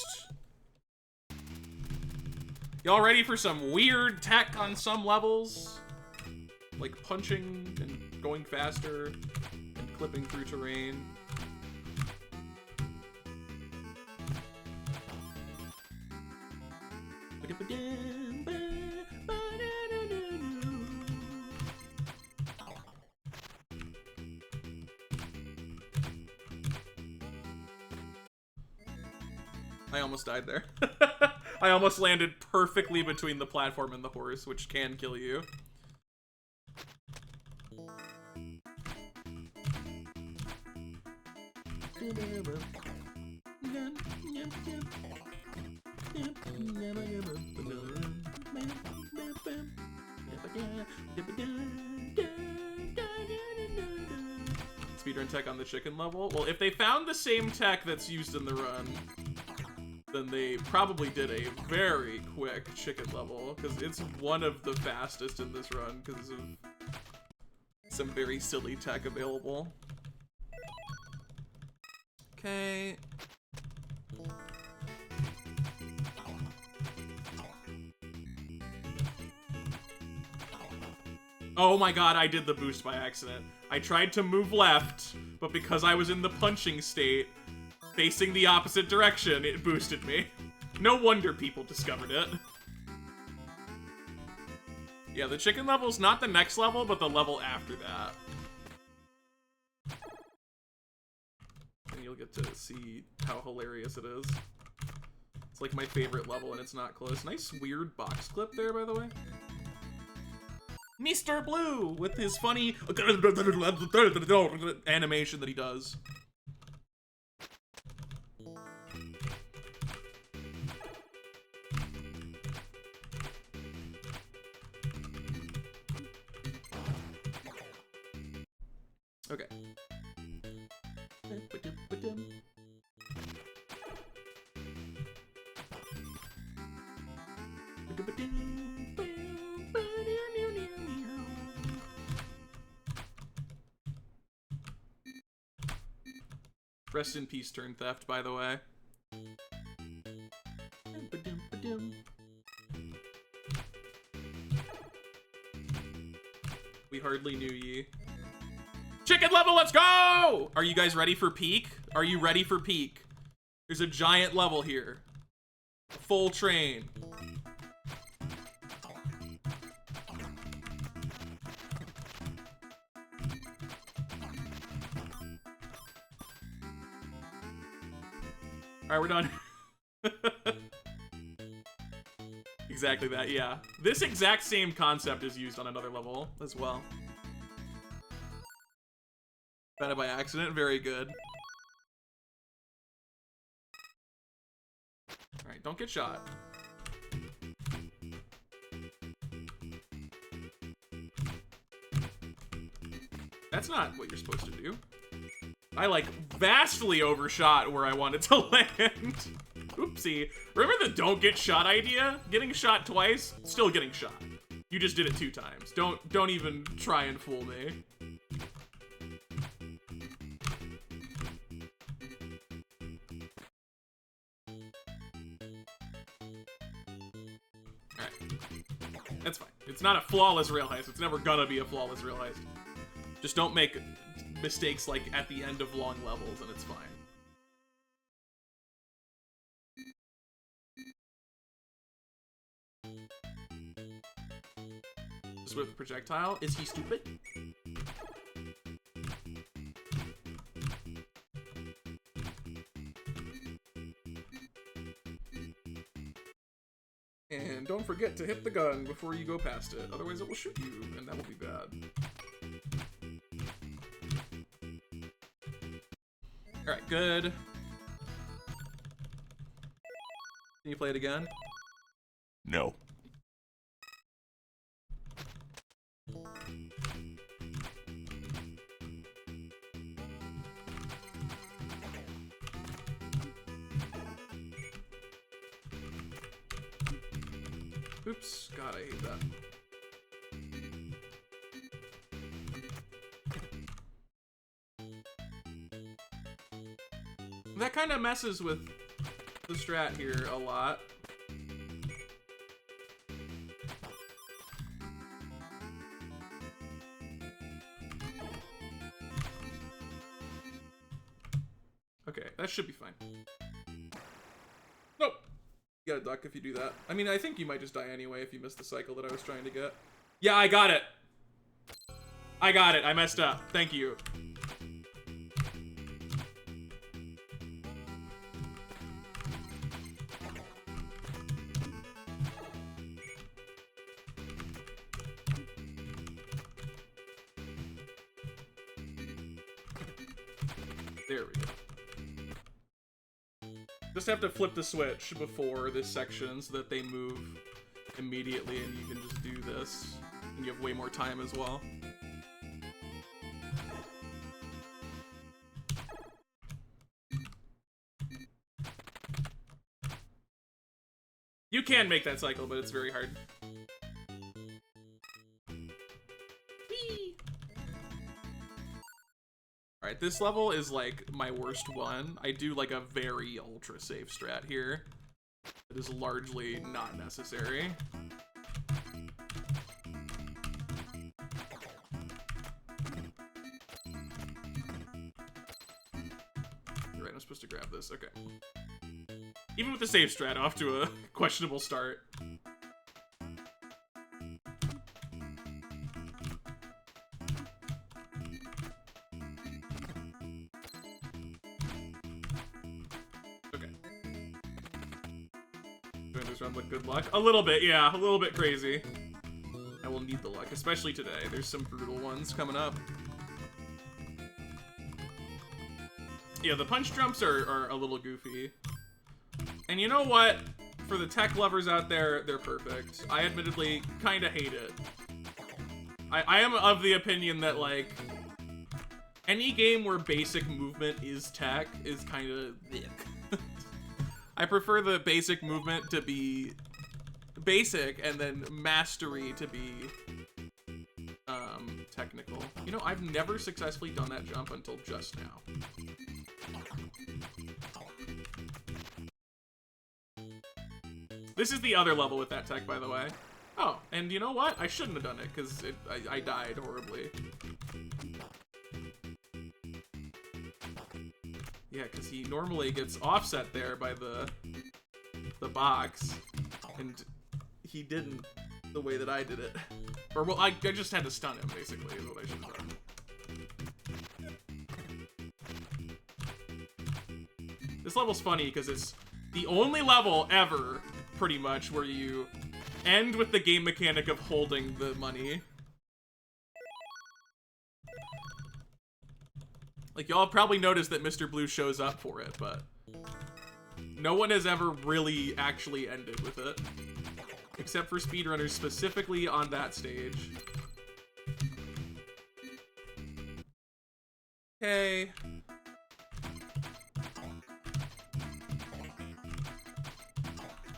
Y'all ready for some weird tech on some levels? Like punching and going faster and clipping through terrain. I almost died there. I almost landed perfectly between the platform and the horse, which can kill you. Speedrun tech on the chicken level? Well, if they found the same tech that's used in the run, then they probably did a very quick chicken level, because it's one of the fastest in this run because of some very silly tech available. Okay. Oh my god, I did the boost by accident. I tried to move left, but because I was in the punching state, facing the opposite direction, it boosted me. No wonder people discovered it. Yeah, the chicken level's not the next level, but the level after that. And you'll get to see how hilarious it is. It's like my favorite level and it's not close. Nice weird box clip there, by the way. Mr. Blue with his funny animation that he does. Okay. Rest in peace, Turn Theft, by the way. We hardly knew ye. Chicken level, let's go! Are you guys ready for peak? Are you ready for peak? There's a giant level here. Full train. Alright, we're done. Exactly that, yeah. This exact same concept is used on another level as well. Found it by accident, very good. Alright, don't get shot. That's not what you're supposed to do. I, like, vastly overshot where I wanted to land. Oopsie. Remember the don't get shot idea? Getting shot twice, still getting shot. You just did it 2 times. Don't even try and fool me. Alright. That's fine. It's not a flawless rail heist. It's never gonna be a flawless rail heist. Just don't make mistakes like at the end of long levels and it's fine. Just with projectile. Is he stupid? And don't forget to hit the gun before you go past it, otherwise it will shoot you, and that will be bad. Alright, good. Can you play it again? No. Oops, God, I hate that. That kind of messes with the strat here a lot. Okay, that should be fine. Nope. You gotta duck if you do that. I mean, I think you might just die anyway if you miss the cycle that I was trying to get. Yeah, I got it. I got it. I messed up. Thank you. There we go. Just have to flip the switch before this section so that they move immediately and you can just do this. And you have way more time as well. You can make that cycle, but it's very hard. Whee! Alright, this level is like my worst one. I do like a very ultra safe strat here. It is largely not necessary. Right, I'm supposed to grab this, okay. Even with the safe strat, off to a questionable start. But good luck. A little bit, yeah, a little bit crazy. I will need the luck, especially today. There's some brutal ones coming up. Yeah, the punch jumps are a little goofy. And you know what? For the tech lovers out there, they're perfect. I admittedly kind of hate it. I am of the opinion that, like, any game where basic movement is tech is kind of I prefer the basic movement to be basic and then mastery to be technical. You know, I've never successfully done that jump until just now. This is the other level with that tech, by the way. Oh, and you know what? I shouldn't have done it because I died horribly. Yeah, because he normally gets offset there by the box, and he didn't the way that I did it. Or, well, I just had to stun him, basically, is what I should have done. This level's funny because it's the only level ever, pretty much, where you end with the game mechanic of holding the money. Like, y'all have probably noticed that Mr. Blue shows up for it, but no one has ever really actually ended with it. Except for speedrunners specifically on that stage. Okay.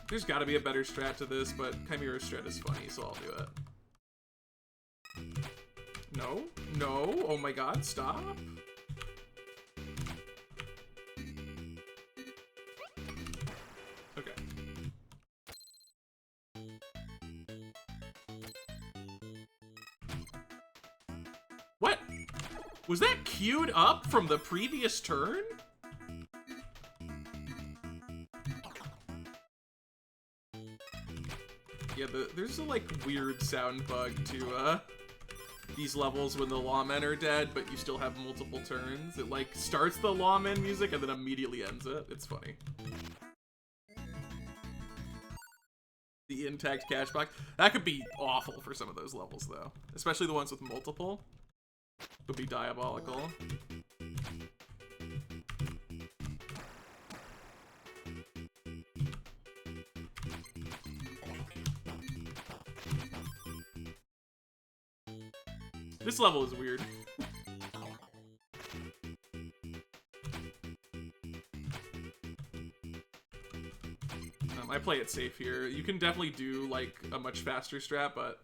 There's gotta be a better strat to this, but Chimera's strat is funny, so I'll do it. No? No? Oh my god, stop. Okay. What? Was that queued up from the previous turn? Yeah, there's a like weird sound bug to these levels when the lawmen are dead, but you still have multiple turns. It like starts the lawman music and then immediately ends it. It's funny. The intact cash box. That could be awful for some of those levels though. Especially the ones with multiple. Would be diabolical. This level is weird. I play it safe here. You can definitely do like a much faster strat, but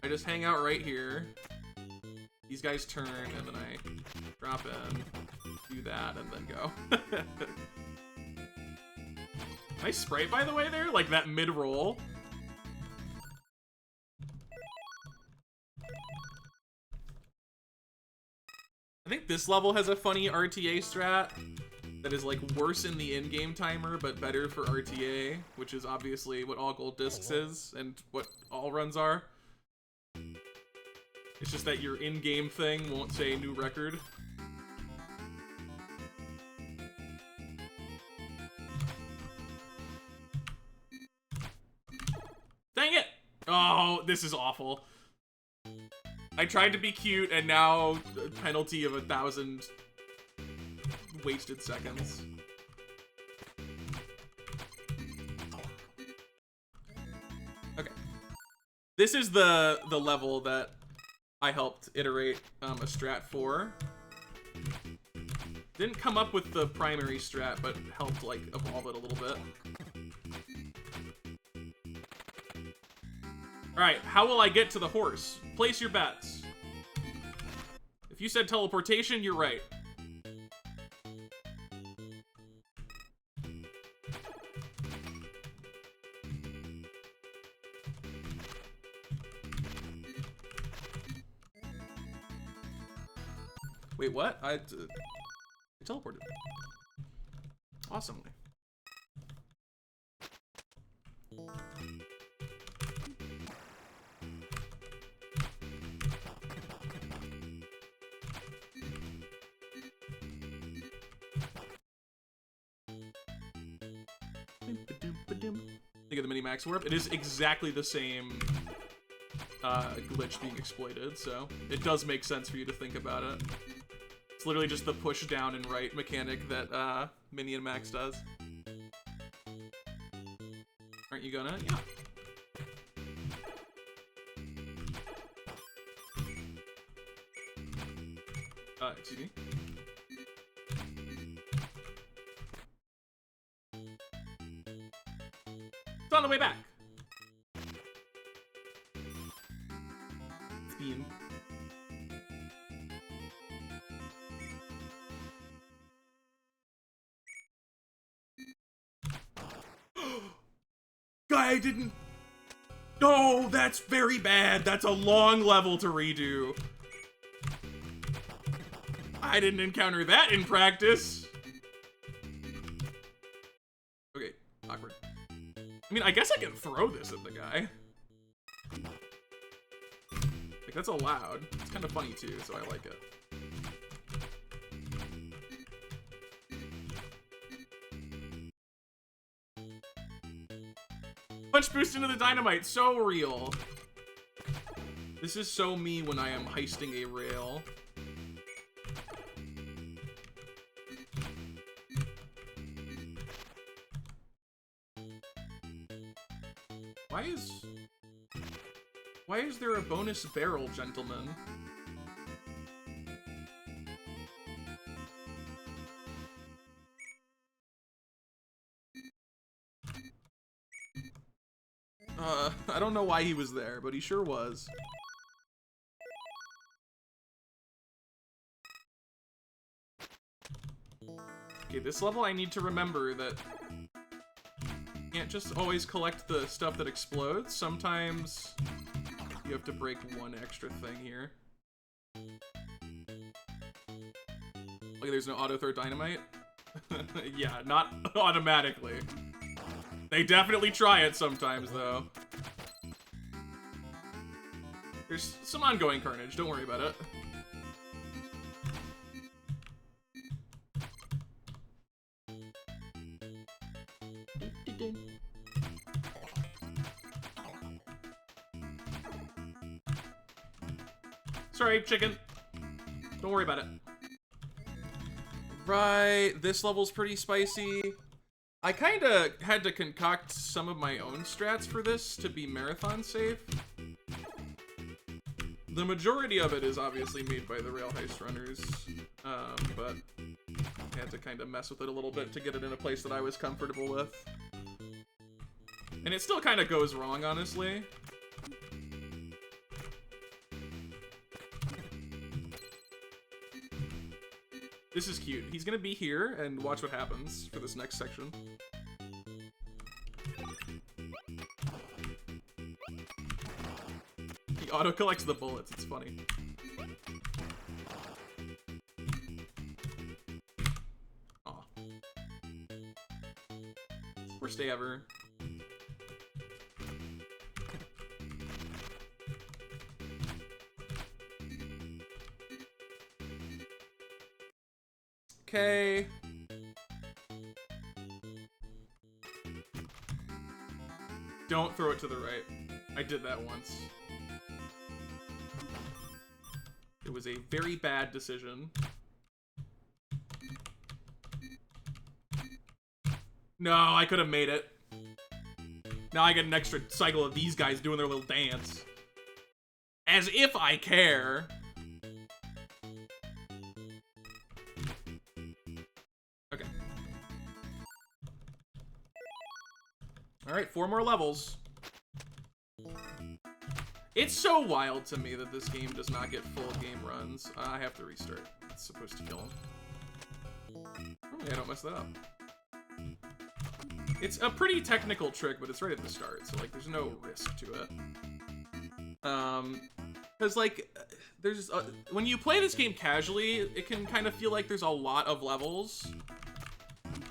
I just hang out right here. These guys turn, and then I drop in, do that, and then go. Nice sprite, by the way, there, like that mid-roll. I think this level has a funny RTA strat that is like worse in the in-game timer, but better for RTA, which is obviously what all gold discs is, and what all runs are. It's just that your in-game thing won't say new record. Dang it! Oh, this is awful. I tried to be cute, and now a penalty of 1,000 wasted seconds. Okay. This is the level that I helped iterate a strat for. Didn't come up with the primary strat, but helped like evolve it a little bit. Alright, how will I get to the horse? Place your bets. If you said teleportation, you're right. Wait, what? I teleported. Awesomely. Think of the mini-max warp. It is exactly the same glitch being exploited, so it does make sense for you to think about it. It's literally just the push down and right mechanic that Mini and Max does. Aren't you gonna? Yeah. Excuse me. It's on the way back. Theme. Guy didn't. No, that's very bad. That's a long level to redo. I didn't encounter that in practice. Okay, awkward. I mean, I guess I can throw this at the guy. Like, that's allowed. It's kind of funny, too, so I like it. Punch boost into the dynamite, so real. This is so me when I am heisting a rail. Why is there a bonus barrel, gentlemen? I don't know why he was there, but he sure was. Okay, this level I need to remember that you can't just always collect the stuff that explodes. Sometimes you have to break one extra thing here. Like, there's no auto throw dynamite? Yeah, not automatically. They definitely try it sometimes, though. There's some ongoing carnage, don't worry about it. Sorry, chicken. Don't worry about it. Right, this level's pretty spicy. I kinda had to concoct some of my own strats for this to be marathon safe. The majority of it is obviously made by the Rail Heist runners, but I had to kind of mess with it a little bit to get it in a place that I was comfortable with. And it still kind of goes wrong, honestly. This is cute. He's gonna be here, and watch what happens for this next section. He auto-collects the bullets, it's funny. Aw. Worst day ever. Okay. Don't throw it to the right. I did that once. It was a very bad decision. No, I could have made it. Now I get an extra cycle of these guys doing their little dance. As if I care. Okay. Alright, 4 more levels. It's so wild to me that this game does not get full game runs. I have to restart. It's supposed to kill him. Hopefully I don't mess that up. It's a pretty technical trick, but it's right at the start, so like there's no risk to it. Because like, there's when you play this game casually, it can kind of feel like there's a lot of levels.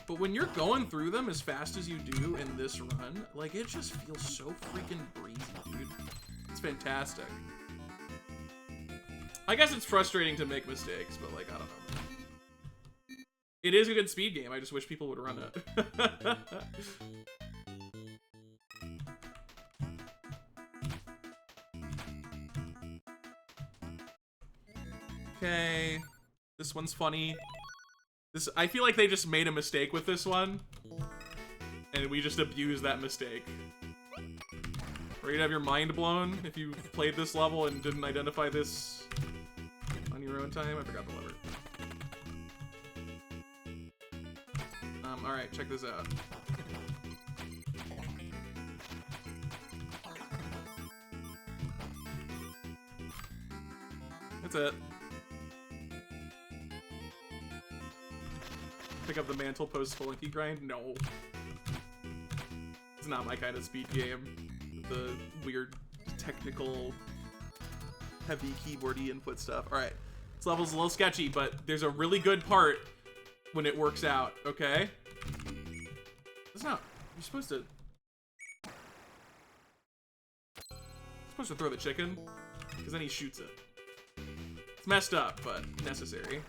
But when you're going through them as fast as you do in this run, like it just feels so freaking breezy, dude. It's fantastic. I guess it's frustrating to make mistakes, but like, I don't know. It is a good speed game, I just wish people would run it. Okay. This one's funny. I feel like they just made a mistake with this one. And we just abused that mistake. Ready to have your mind blown if you played this level and didn't identify this on your own time? I forgot the lever. Alright, check this out. That's it. Pick up the mantle post Spelunky grind? No. It's not my kind of speed game. The weird, technical, heavy keyboardy input stuff. Alright. This level's a little sketchy, but there's a really good part when it works out, okay? That's not... You're supposed to... throw the chicken, because then he shoots it. It's messed up, but necessary.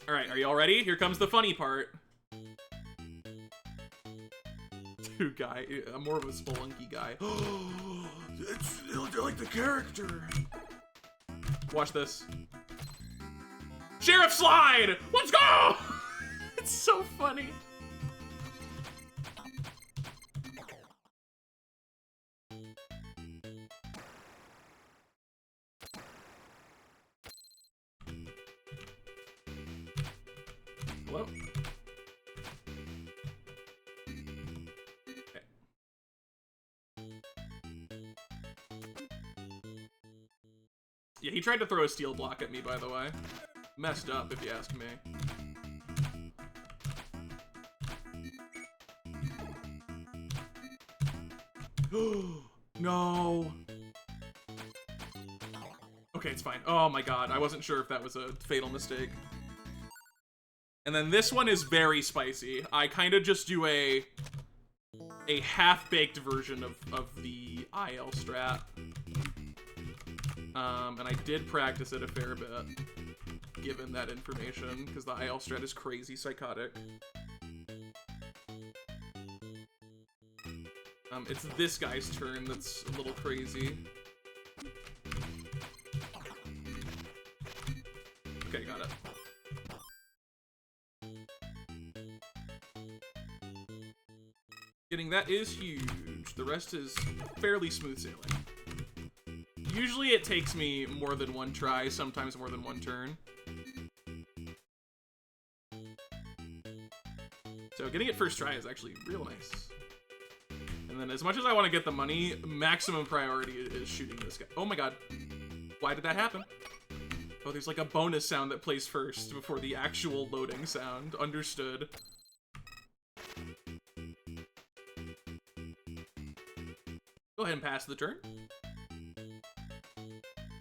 Alright, are y'all ready? Here comes the funny part. Dude, guy. I'm more of a Spelunky guy. It's like the character. Watch this. Sheriff Slide! Let's go! It's so funny. Hello? Okay. Yeah, he tried to throw a steel block at me, by the way. Messed up, if you ask me. No. Okay, it's fine. Oh my god, I wasn't sure if that was a fatal mistake. And then this one is very spicy. I kind of just do a half-baked version of the IL strat. And I did practice it a fair bit, given that information, because the IL strat is crazy psychotic. It's this guy's turn that's a little crazy. Okay, got it. Getting that is huge. The rest is fairly smooth sailing. Usually it takes me more than one try, sometimes more than one turn. So getting it first try is actually real nice. And then as much as I want to get the money, maximum priority is shooting this guy. Oh my god. Why did that happen? Oh, there's like a bonus sound that plays first before the actual loading sound. Understood. Go ahead and pass the turn.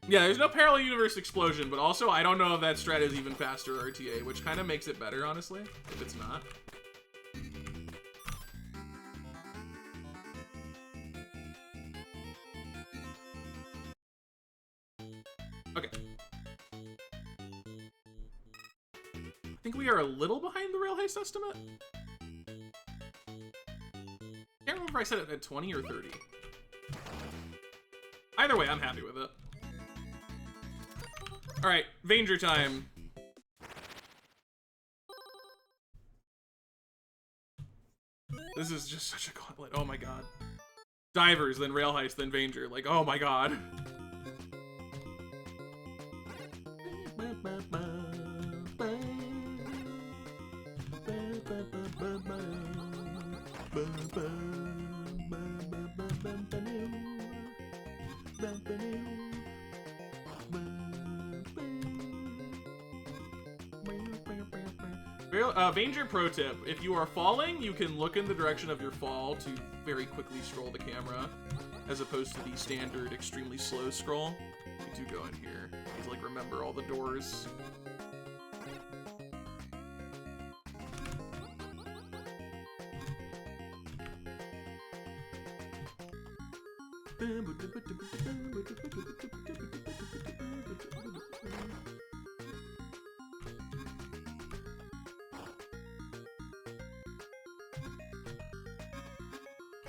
Yeah, there's no parallel universe explosion, but also I don't know if that strat is even faster RTA, which kind of makes it better, honestly, if it's not. Okay. I think we are a little behind the Rail Heist estimate. Can't remember if I said it at 20 or 30. Either way, I'm happy with it. Alright, Vainger time. This is just such a gauntlet. Oh my god. Divers, then Rail Heist, then Vainger. Like, oh my god. Vainger pro tip, if you are falling, you can look in the direction of your fall to very quickly scroll the camera, as opposed to the standard extremely slow scroll. You do go in here. You like remember all the doors.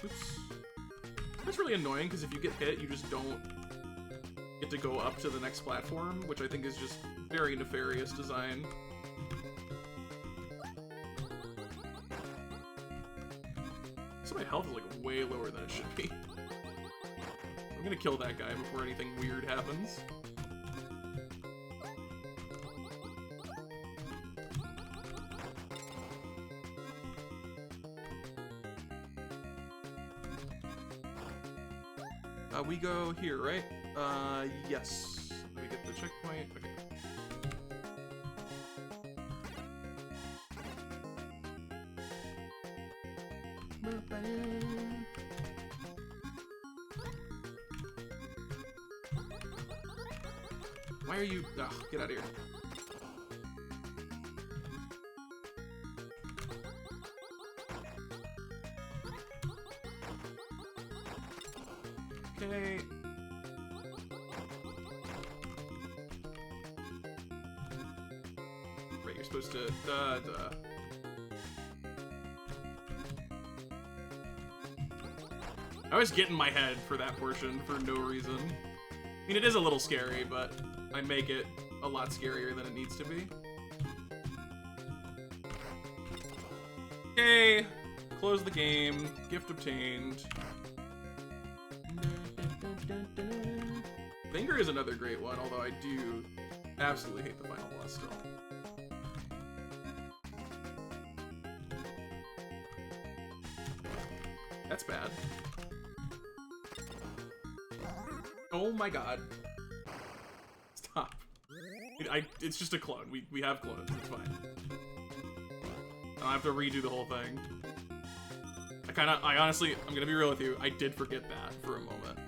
Oops. That's really annoying, because if you get hit, you just don't get to go up to the next platform, which I think is just very nefarious design. So my health is like way lower than it should be. I'm gonna kill that guy before anything weird happens. We go here, right? Yes. Let me get the checkpoint. Okay. Why are you... Ugh, get out of here. Okay. Right, you're supposed to... I always get in my head for that portion for no reason. I mean, it is a little scary, but I make it a lot scarier than it needs to be. Okay. Close the game. Gift obtained. Vainger is another great one, although I do absolutely hate the final boss still. That's bad. Oh my god. Stop. It's just a clone. We have clones. It's fine. I don't have to redo the whole thing. I honestly, I'm gonna be real with you, I did forget that for a moment.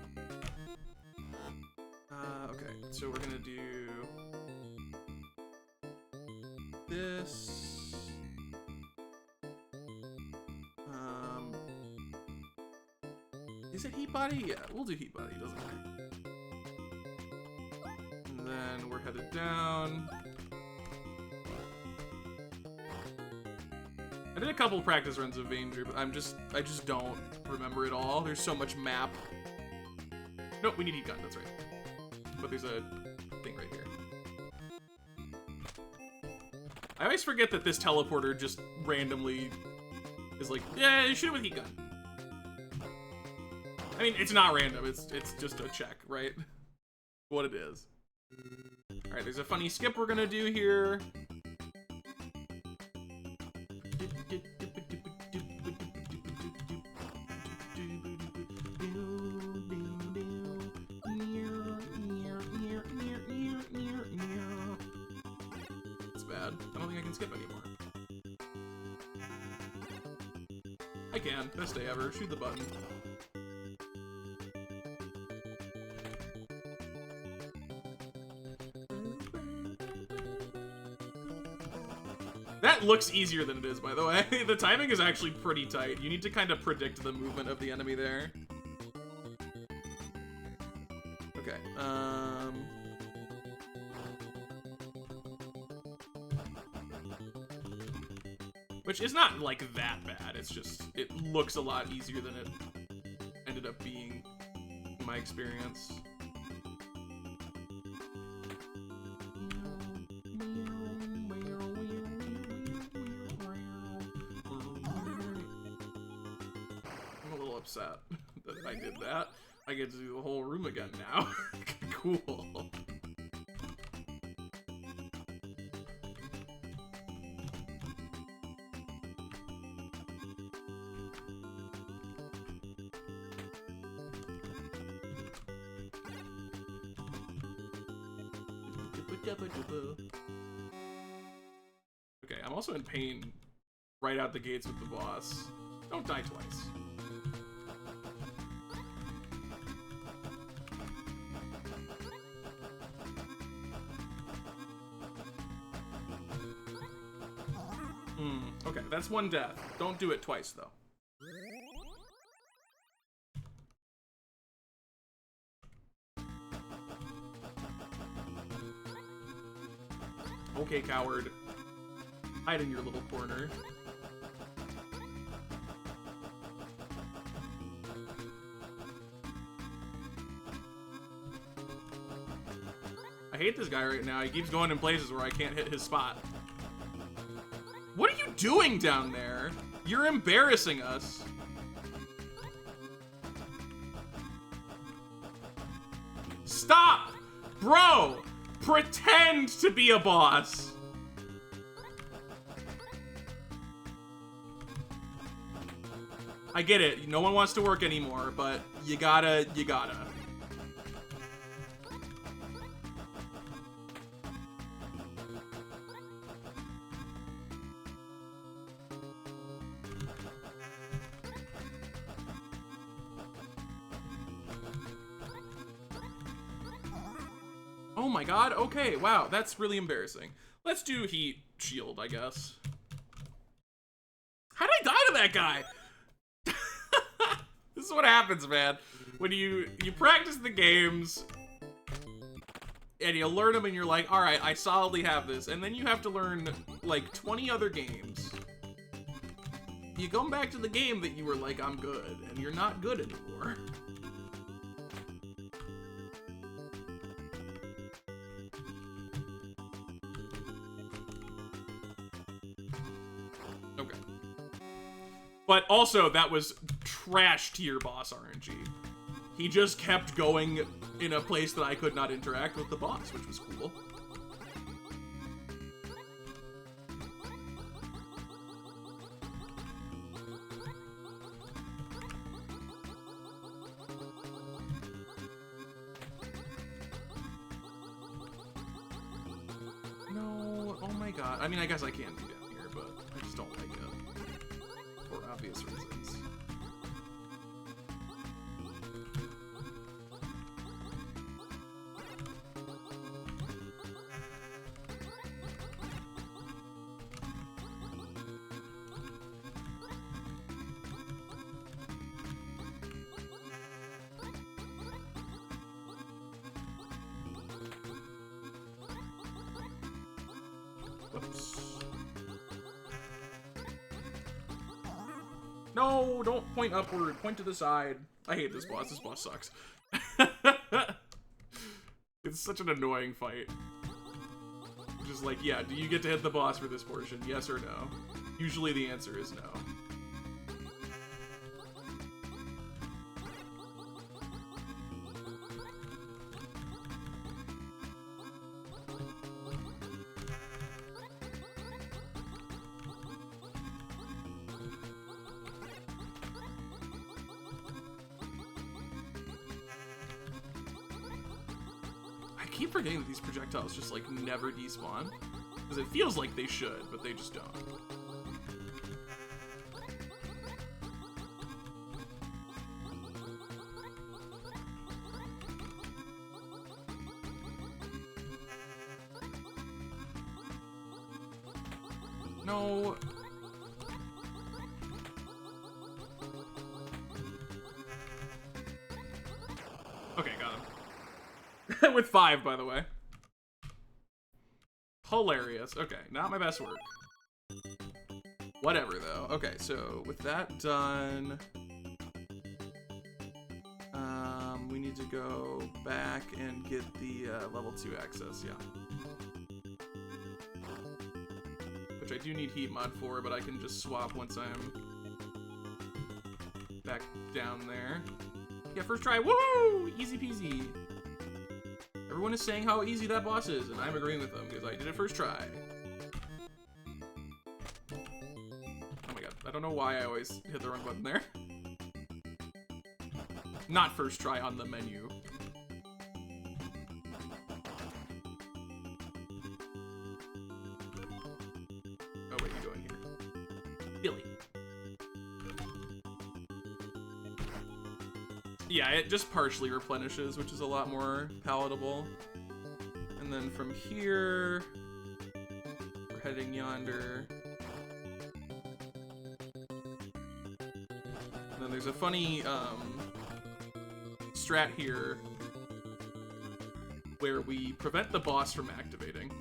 So we're gonna do this. Is it heat body? Yeah, we'll do heat body, doesn't matter. And then we're headed down. I did a couple practice runs of Vainger, but I just don't remember it all. There's so much map. Nope, we need heat gun, that's right. But there's a thing right here. I always forget that this teleporter just randomly is like, yeah, shoot it with heat gun. I mean, it's not random, it's just a check, right? What it is. Alright, there's a funny skip we're gonna do here. It's bad. I don't think I can skip anymore. I can. Best day ever. Shoot the button. That looks easier than it is, by the way. The timing is actually pretty tight. You need to kind of predict the movement of the enemy there. Okay, which is not, like, that bad. It's just, it looks a lot easier than it ended up being, in my experience. Upset that I did that. I get to do the whole room again now. Cool. Okay, I'm also in pain right out the gates with the boss. Don't die twice. Okay, that's one death. Don't do it twice, though. Okay, coward. Hide in your little corner. I hate this guy right now. He keeps going in places where I can't hit his spot. What are you doing down there? You're embarrassing us. Stop! Bro! Pretend to be a boss! I get it. No one wants to work anymore, but you gotta. Oh my god, okay, wow, that's really embarrassing. Let's do heat shield, I guess. How'd I die to that guy? This is what happens, man. When you practice the games, and you learn them and you're like, alright, I solidly have this, and then you have to learn, like, 20 other games. You come back to the game that you were like, I'm good, and you're not good anymore. Okay. But also, that was trash tier boss RNG. He just kept going in a place that I could not interact with the boss, which was cool. No, oh my god. I mean, I guess I can be down here, but I just don't like it. For obvious reasons. No, don't point upward. Point to the side. I hate this boss. This boss sucks. It's such an annoying fight. Just like, yeah, do you get to hit the boss for this portion? Yes or no? Usually the answer is no. I keep forgetting that these projectiles just like never despawn. Because it feels like they should, but they just don't. No. Okay, got him. With 5, by the way. Hilarious. Okay, not my best work. Whatever, though. Okay, so with that done, we need to go back and get the level 2 access, yeah. Which I do need heat mod for, but I can just swap once I'm back down there. Yeah, first try. Woohoo! Easy peasy. Everyone is saying how easy that boss is, and I'm agreeing with them because I did it first try. Oh my god, I don't know why I always hit the wrong button there. Not first try on the menu. Oh wait, you go in here. Billy. Yeah, it just partially replenishes, which is a lot more palatable. And then from here, we're heading yonder. And then there's a funny strat here where we prevent the boss from activating.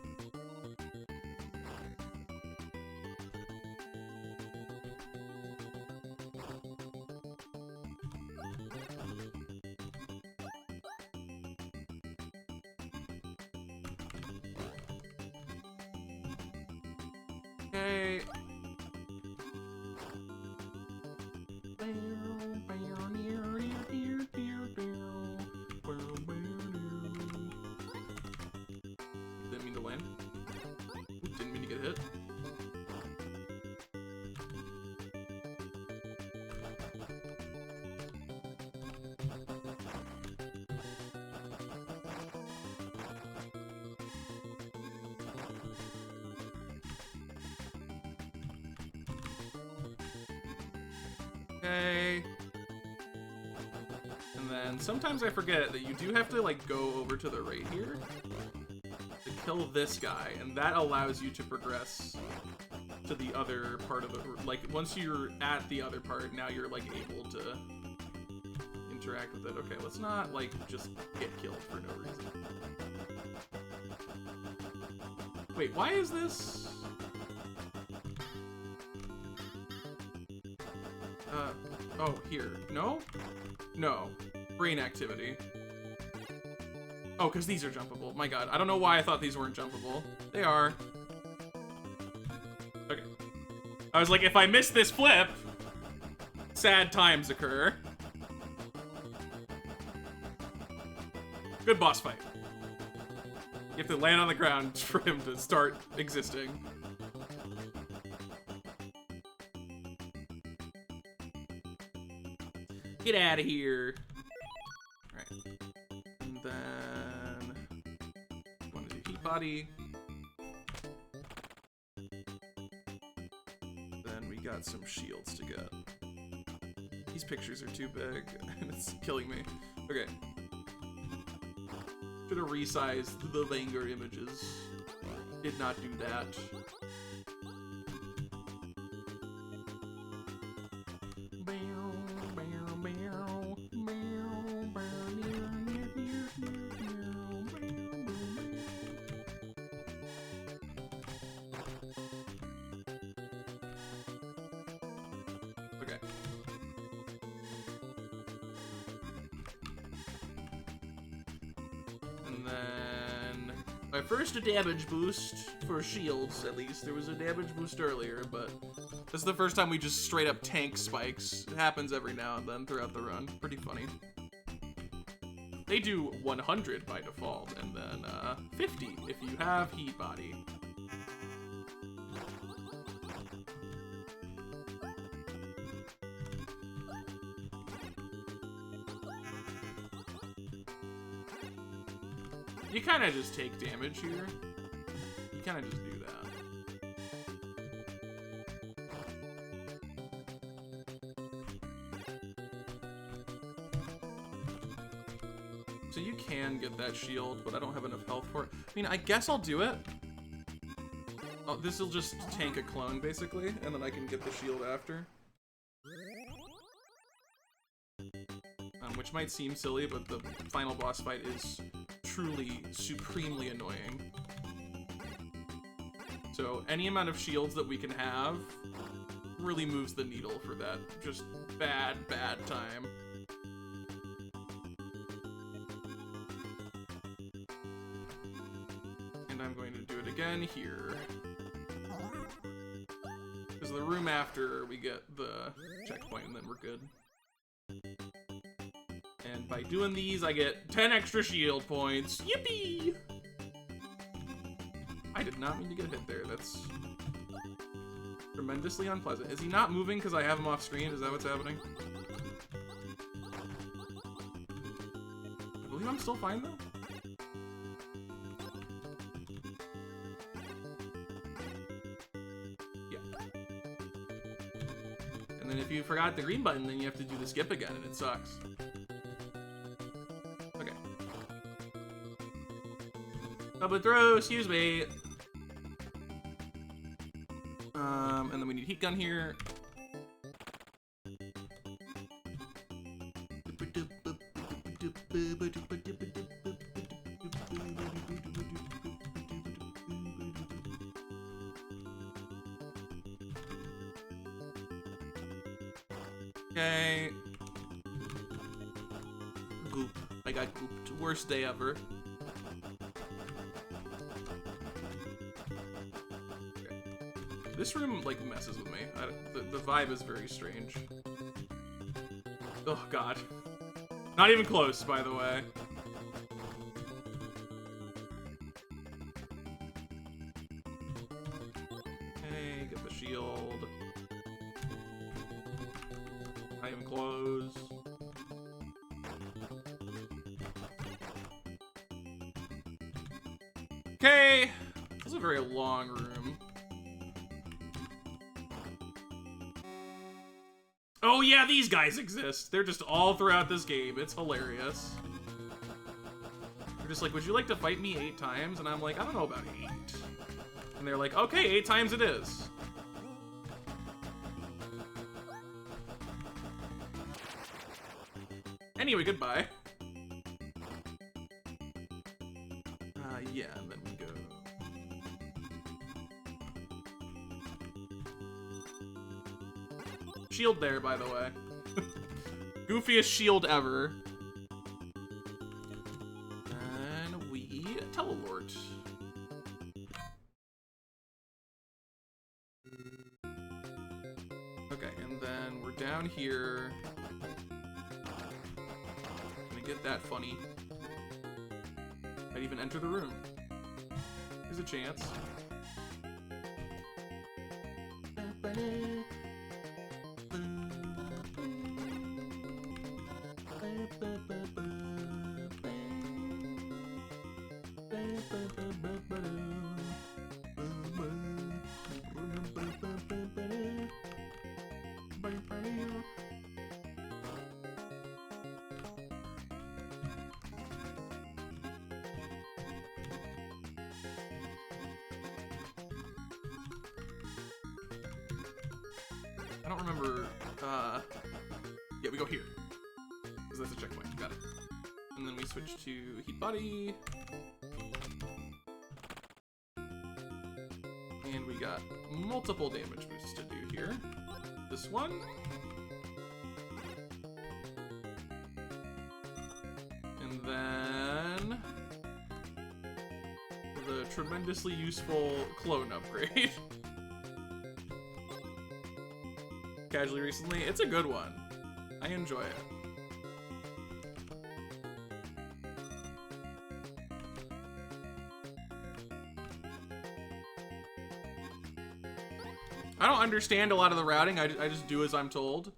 Okay. Didn't mean to land. Didn't mean to get hit. Okay. And then sometimes I forget that you do have to like go over to the right here to kill this guy, and that allows you to progress to the other part of it. Like once you're at the other part, now you're like able to interact with it. Okay, let's not like just get killed for no reason. Wait, why is this? Oh, here. No? No. Brain activity. Oh, because these are jumpable. My god, I don't know why I thought these weren't jumpable. They are. Okay. I was like, if I miss this flip, sad times occur. Good boss fight. You have to land on the ground for him to start existing. Get out of here. Alright. And then want to do heat body. Then we got some shields to get. These pictures are too big and it's killing me. Okay. Should have resized the Vainger images. Did not do that. Okay. then my first damage boost for shields, at least. There was a damage boost earlier, but this is the first time we just straight up tank spikes. It happens every now and then throughout the run. Pretty funny. They do 100 by default, and then 50 if you have heat body. You kind of just take damage here. You kind of just do that. So you can get that shield, but I don't have enough health for it. I mean, I guess I'll do it. Oh, this will just tank a clone, basically, and then I can get the shield after. Which might seem silly, but the final boss fight is truly supremely annoying. So any amount of shields that we can have really moves the needle for that just bad time. And I'm going to do it again here. Because the room after we get the checkpoint and then we're good. And by doing these, I get 10 extra shield points. Yippee! I did not mean to get hit there. That's tremendously unpleasant. Is he not moving because I have him off screen? Is that what's happening? I believe I'm still fine, though. Yeah. And then if you forgot the green button, then you have to do the skip again, and it sucks. Double throw, excuse me. And then we need heat gun here. Okay. Goop. I got gooped. Worst day ever. This room, like, messes with me. The vibe is very strange. Oh, God. Not even close, by the way. Okay, get the shield. Not even close. Okay! This is a very long room. Oh yeah, these guys exist. They're just all throughout this game. It's hilarious. They're just like, would you like to fight me 8 times? And I'm like, I don't know about 8. And they're like, okay, 8 times it is. Anyway, goodbye. Yeah, and then we go. Shield there, by the way. Goofiest shield ever. And we teleport. Okay, and then we're down here. Gonna get that funny. Might even enter the room. There's a chance. I don't remember, yeah, we go here. Because that's a checkpoint, got it. And then we switch to heat body. And we got multiple damage boosts to do here. This one. And then tremendously useful clone upgrade. Casually recently, it's a good one. I enjoy it. I don't understand a lot of the routing. I just do as I'm told.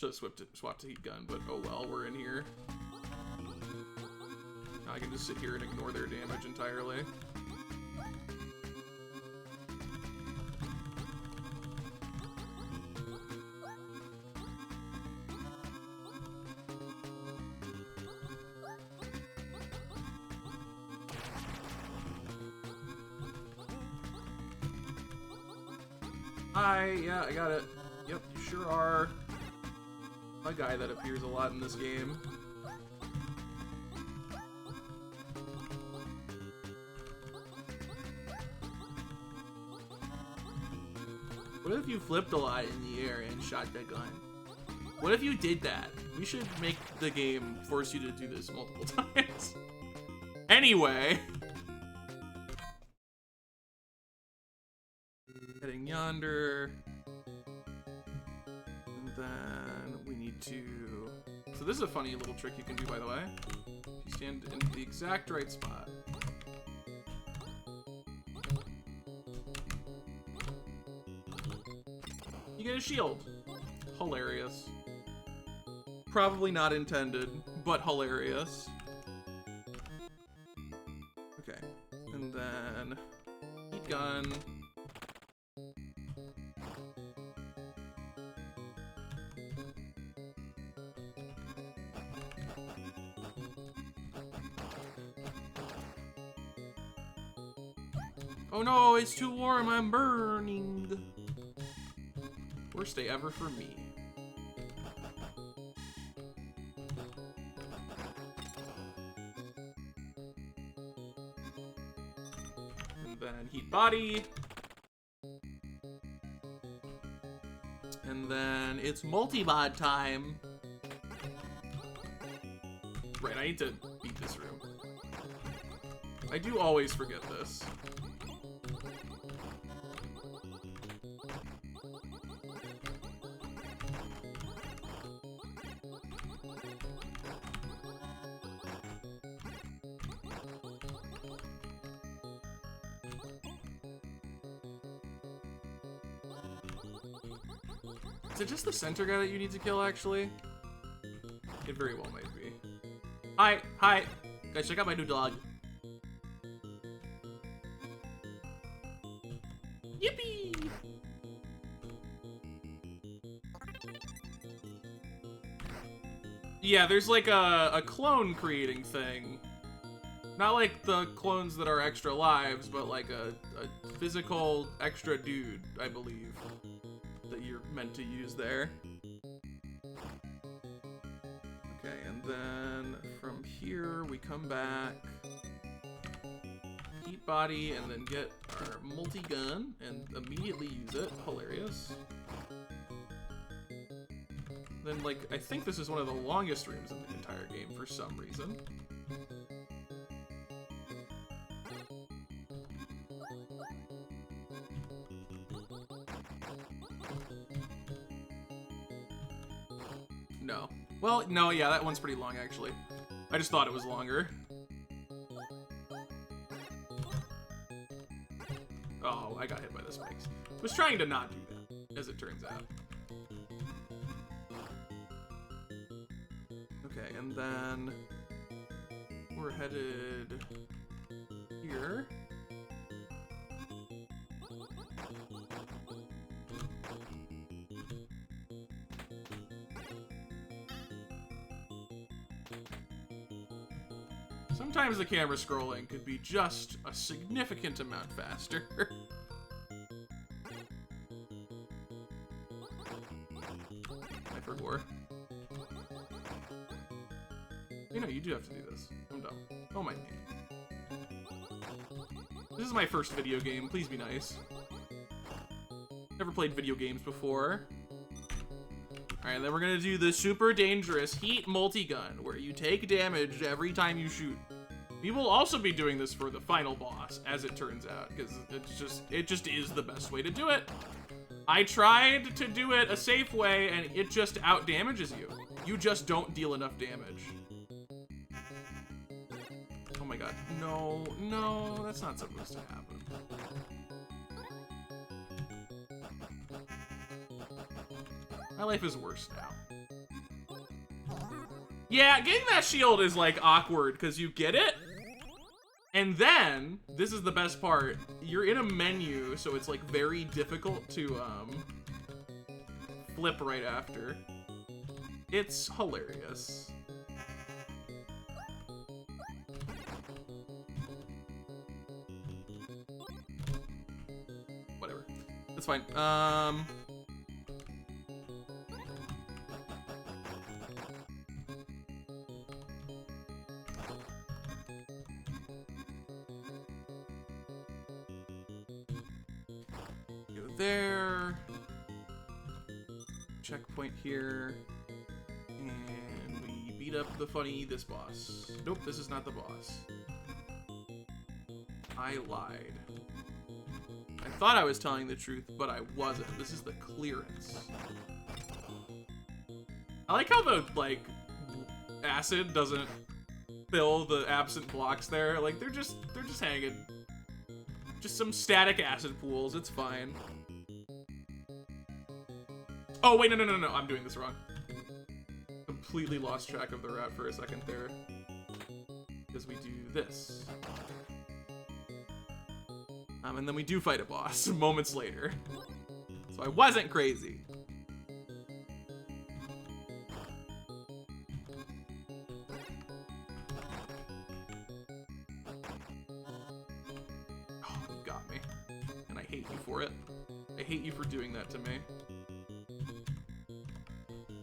Should have swapped to heat gun, but oh well, we're in here. Now I can just sit here and ignore their damage entirely. Hi, yeah, I got it. Yep, you sure are a guy that appears a lot in this game. What if you flipped a lot in the air and shot the gun? What if you did that? We should make the game force you to do this multiple times. Anyway. Heading yonder. And then we need to... So this is a funny little trick you can do, by the way. If you stand in the exact right spot. You get a shield. Hilarious. Probably not intended, but hilarious. Okay. And then... heat gun. Oh no, it's too warm, I'm burning. Worst day ever for me. And then heat body. And then it's multi-mod time. Right, I need to beat this room. I do always forget this. Is it just the center guy that you need to kill, actually? It very well might be. Hi! Hi! Guys, check out my new dog. Yippee! Yeah, there's like a clone creating thing. Not like the clones that are extra lives, but like a physical extra dude, I believe, that you're meant to use there. Okay, and then from here we come back, heat body, and then get our multi-gun and immediately use it. Hilarious. Then, like, I think this is one of the longest rooms in the entire game for some reason. No. Well, no, yeah, that one's pretty long, actually. I just thought it was longer. Oh, I got hit by the spikes. I was trying to not do that, as it turns out. Okay, and then we're headed here. Sometimes the camera scrolling could be just a significant amount faster. I forgot. You know, you do have to do this. I'm dumb. Oh my god. This is my first video game. Please be nice. Never played video games before. Alright, then we're gonna do the super dangerous heat multi-gun, where you take damage every time you shoot. We will also be doing this for the final boss, as it turns out, because it just is the best way to do it. I tried to do it a safe way, and it just out-damages you. You just don't deal enough damage. Oh my god. No, no, that's not supposed to happen. My life is worse now. Yeah, getting that shield is, like, awkward, because you get it, and then, this is the best part, you're in a menu, so it's, like, very difficult to, flip right after. It's hilarious. Whatever. That's fine. There. Checkpoint here. And we beat up this boss. Nope, this is not the boss. I lied. I thought I was telling the truth, but I wasn't. This is the clearance. I like how the, like, acid doesn't fill the absent blocks there. Like, they're just hanging. Just some static acid pools, it's fine. Oh, wait, no, I'm doing this wrong. Completely lost track of the route for a second there. Because we do this. And then we do fight a boss moments later. So I wasn't crazy. Oh, you got me. And I hate you for it. I hate you for doing that to me.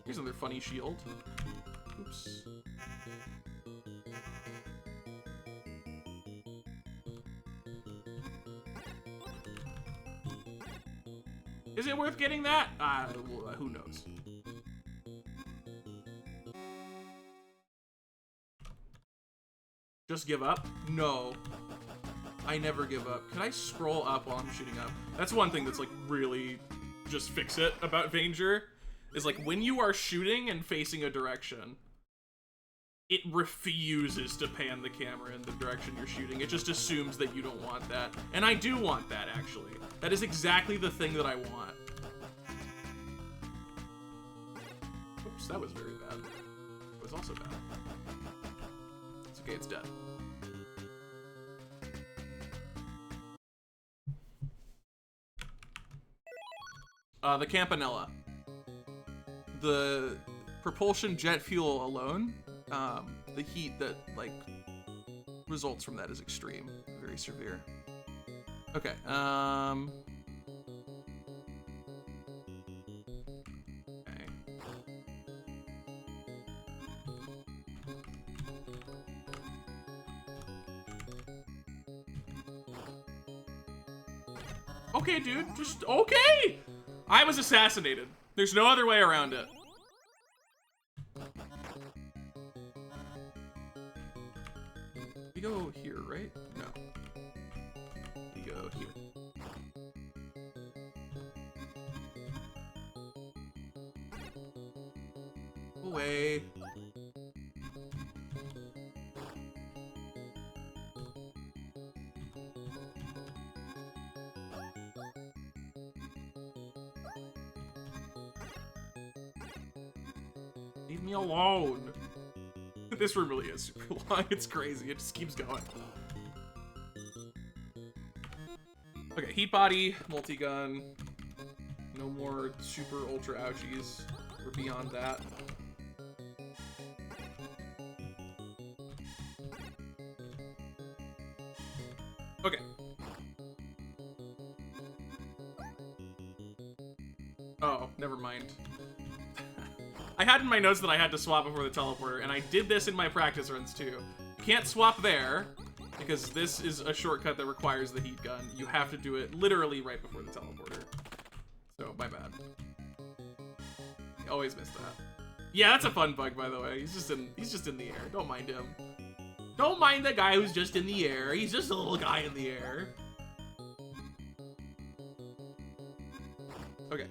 Here's another funny shield. Oops. Is it worth getting that? Who knows? Just give up? No. I never give up. Can I scroll up while I'm shooting up? That's one thing that's like really just fix it about Vainger. Is like when you are shooting and facing a direction, it refuses to pan the camera in the direction you're shooting. It just assumes that you don't want that. And I do want that, actually. That is exactly the thing that I want. Oops, that was very bad. It was also bad. It's okay, it's dead. The Campanella. The propulsion jet fuel alone, the heat that, like, results from that is extreme. Very severe. Okay, okay. Okay, dude, just okay! I was assassinated. There's no other way around it. We go here, right? No. We go here. Away. Leave me alone. This room really is super long. It's crazy. It just keeps going. Okay, heat body, multi-gun. No more super ultra ouchies. We're beyond that. Okay. Oh, never mind. I had in my notes that I had to swap before the teleporter, and I did this in my practice runs too. You can't swap there, because this is a shortcut that requires the heat gun. You have to do it literally right before the teleporter. So, my bad. I always miss that. Yeah, that's a fun bug, by the way. He's just in the air. Don't mind him. Don't mind the guy who's just in the air. He's just a little guy in the air. Okay.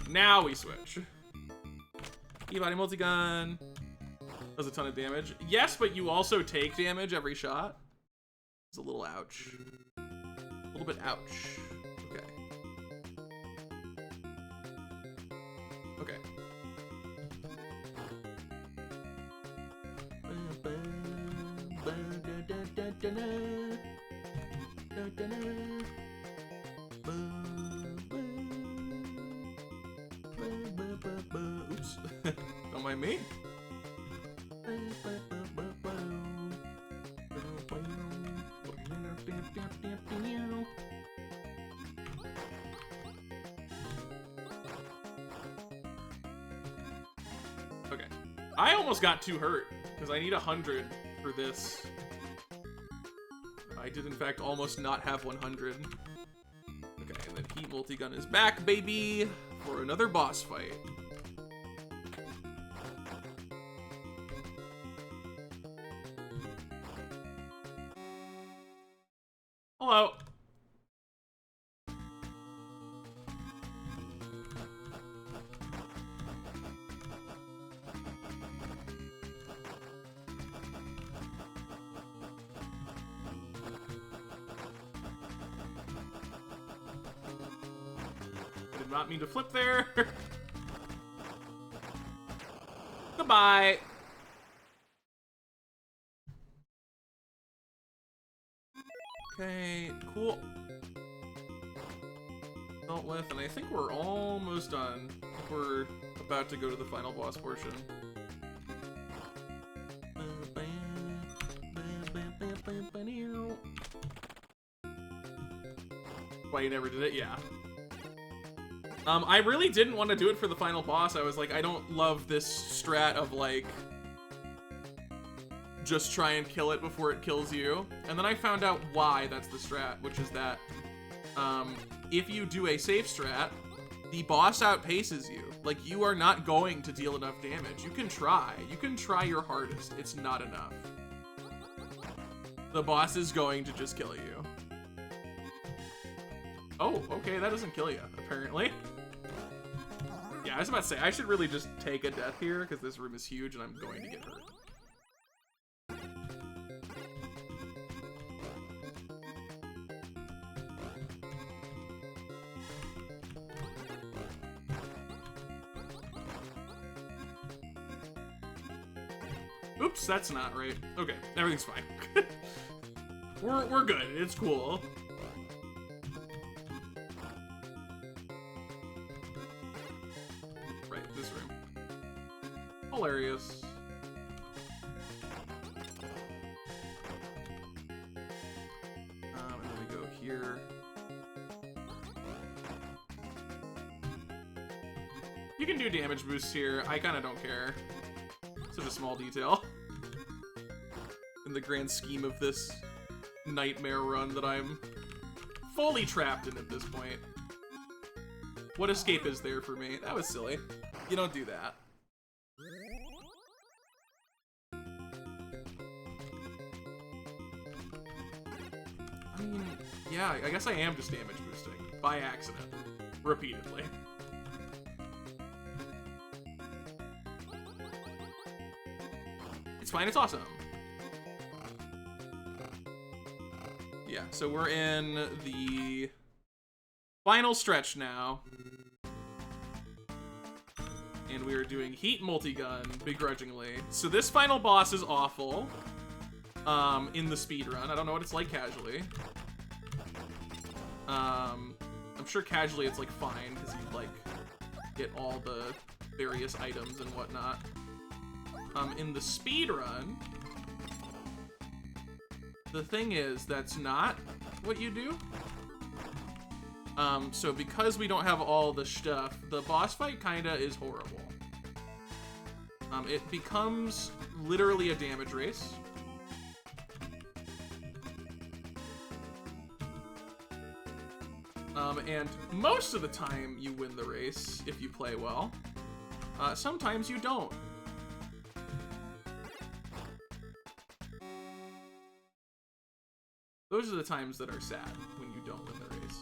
Now we switch. E-body multi-gun. Does a ton of damage. Yes, but you also take damage every shot. It's a little ouch. A little bit ouch. Okay. Okay. Oops. Don't mind me. Okay. I almost got too hurt because I need 100 for this. I did in fact almost not have 100. Okay, and then Heat Multi-Gun is back, baby, for another boss fight. Hello. I did not mean to flip there. Goodbye. Okay, cool. Dealt with, and I think we're almost done. We're about to go to the final boss portion. Why you never did it? Yeah. I really didn't want to do it for the final boss. I was like, I don't love this strat of like, just try and kill it before it kills you. And then I found out why that's the strat, which is that if you do a safe strat, the boss outpaces you. Like, you are not going to deal enough damage. You can try your hardest. It's not enough. The boss is going to just kill you. Oh, okay, that doesn't kill you, apparently. Yeah, I was about to say, I should really just take a death here, because this room is huge and I'm going to get hurt. Oops, that's not right. Okay, everything's fine. We're good. It's cool. Right, this room. Hilarious. And then we go here. You can do damage boosts here. I kind of don't care. Such a small detail in the grand scheme of this nightmare run that I'm fully trapped in at this point. What escape is there for me? That was silly. You don't do that. I mean, yeah, I guess I am just damage boosting by accident, repeatedly. It's fine, it's awesome. Yeah, so we're in the final stretch now. And we are doing Heat Multi-Gun, begrudgingly. So this final boss is awful. In the speedrun. I don't know what it's like casually. I'm sure casually it's like fine, because you like get all the various items and whatnot. In the speedrun, the thing is, that's not what you do. So because we don't have all the stuff, the boss fight kinda is horrible. It becomes literally a damage race. And most of the time you win the race if you play well. Sometimes you don't. Those are the times that are sad, when you don't win the race.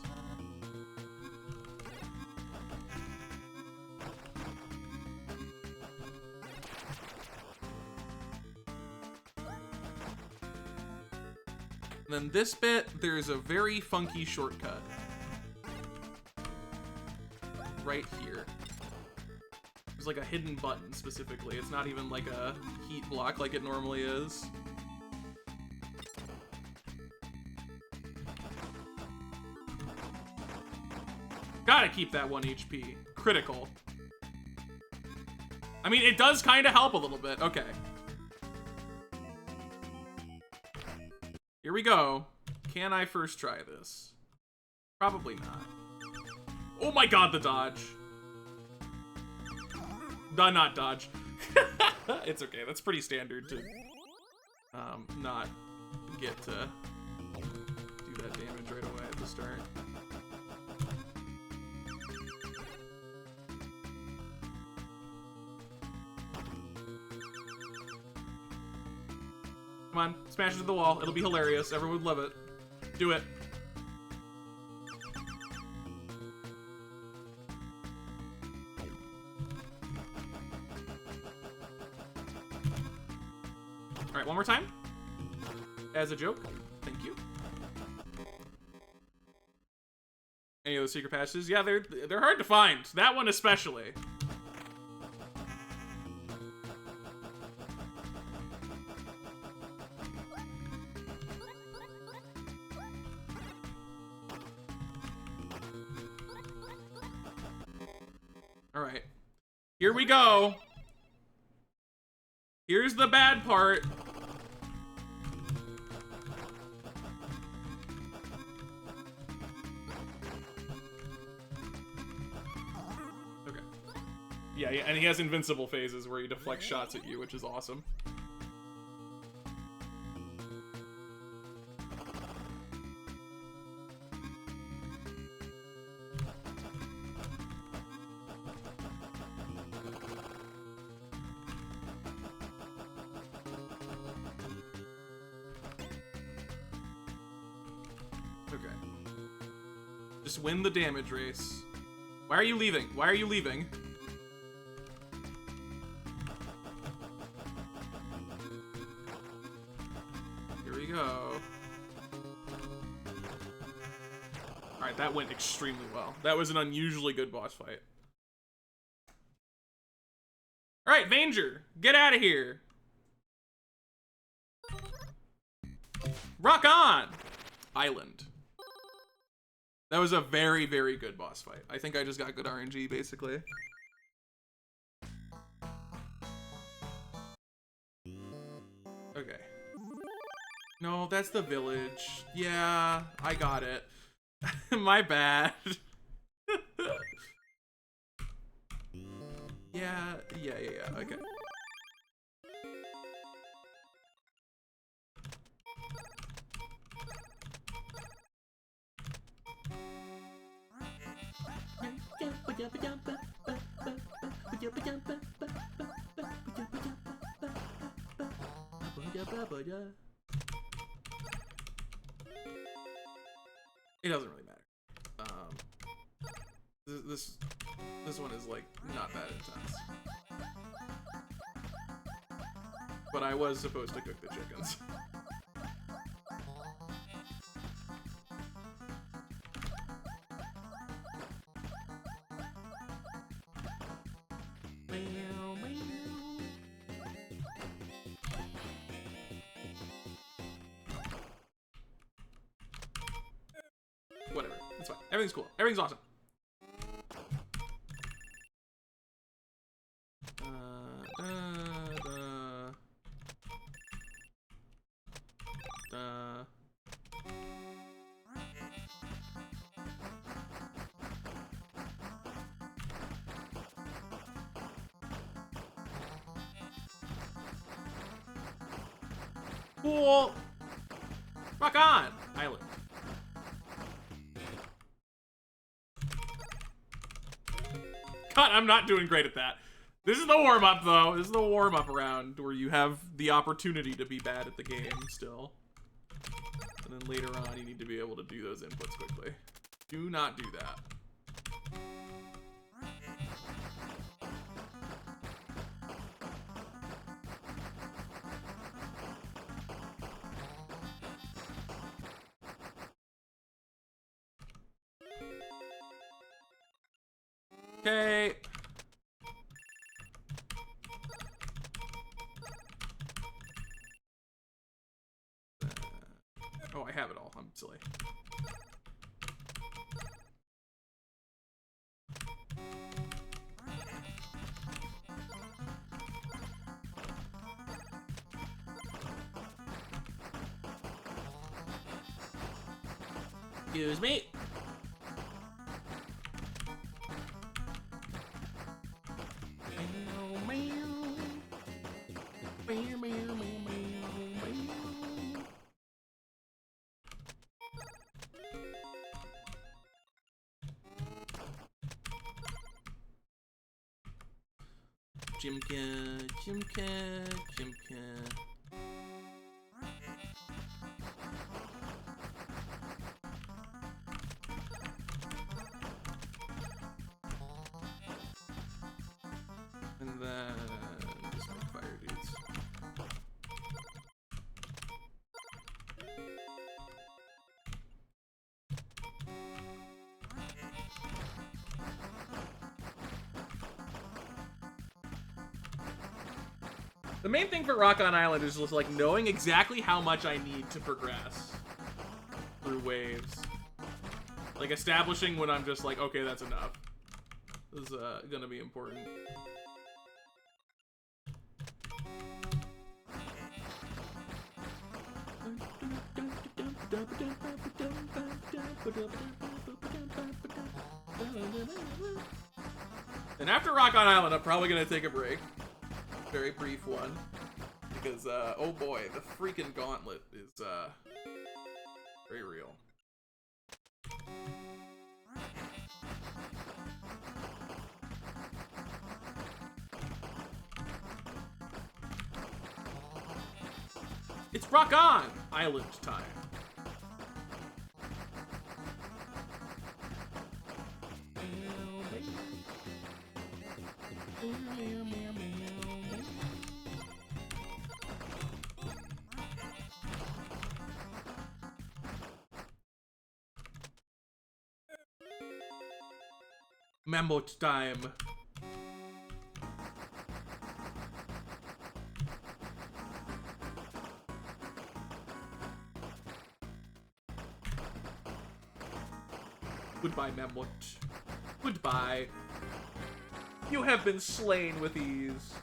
And then this bit, there's a very funky shortcut. Right here. There's like a hidden button specifically. It's not even like a heat block like it normally is. Gotta keep that 1 HP. Critical. I mean, it does kind of help a little bit. Okay. Here we go. Can I first try this? Probably not. Oh my god, the dodge. Not dodge. It's okay. That's pretty standard to not get to do that damage right away at the start. Come on, smash into the wall. It'll be hilarious. Everyone would love it. Do it. All right, one more time. As a joke. Thank you. Any of those secret passages? Yeah, they're hard to find. That one especially. Alright. Here we go. Here's the bad part. Okay. Yeah, and he has invincible phases where he deflects shots at you, which is awesome. Just win the damage race. Why are you leaving? Why are you leaving? Here we go. Alright, that went extremely well. That was an unusually good boss fight. Alright, Vainger, get out of here. Rock on! Island. That was a very, very good boss fight. I think I just got good RNG, basically. Okay. No, that's the village. Yeah, I got it. My bad. Yeah, okay. It doesn't really matter. This one is like not that intense. But I was supposed to cook the chickens. Whatever, it's fine. Everything's cool. Everything's awesome. Cool. Rock on, island. God, I'm not doing great at that. This is the warm-up, though. This is the warm-up round where you have the opportunity to be bad at the game still. And then later on, you need to be able to do those inputs quickly. Do not do that. Okay. Oh, I have it all. I'm silly. Excuse me. Jimka. And then just make fire dudes. The main thing for Rock on Island is just like knowing exactly how much I need to progress through waves. Like establishing when I'm just like, okay, that's enough. This is gonna be important. And after Rock on Island, I'm probably gonna take a break. Very brief one. Because, oh boy, the freaking gauntlet is, very real. It's Rock on Island time. Mammoth time. Goodbye, Mammoth. Goodbye. You have been slain with ease.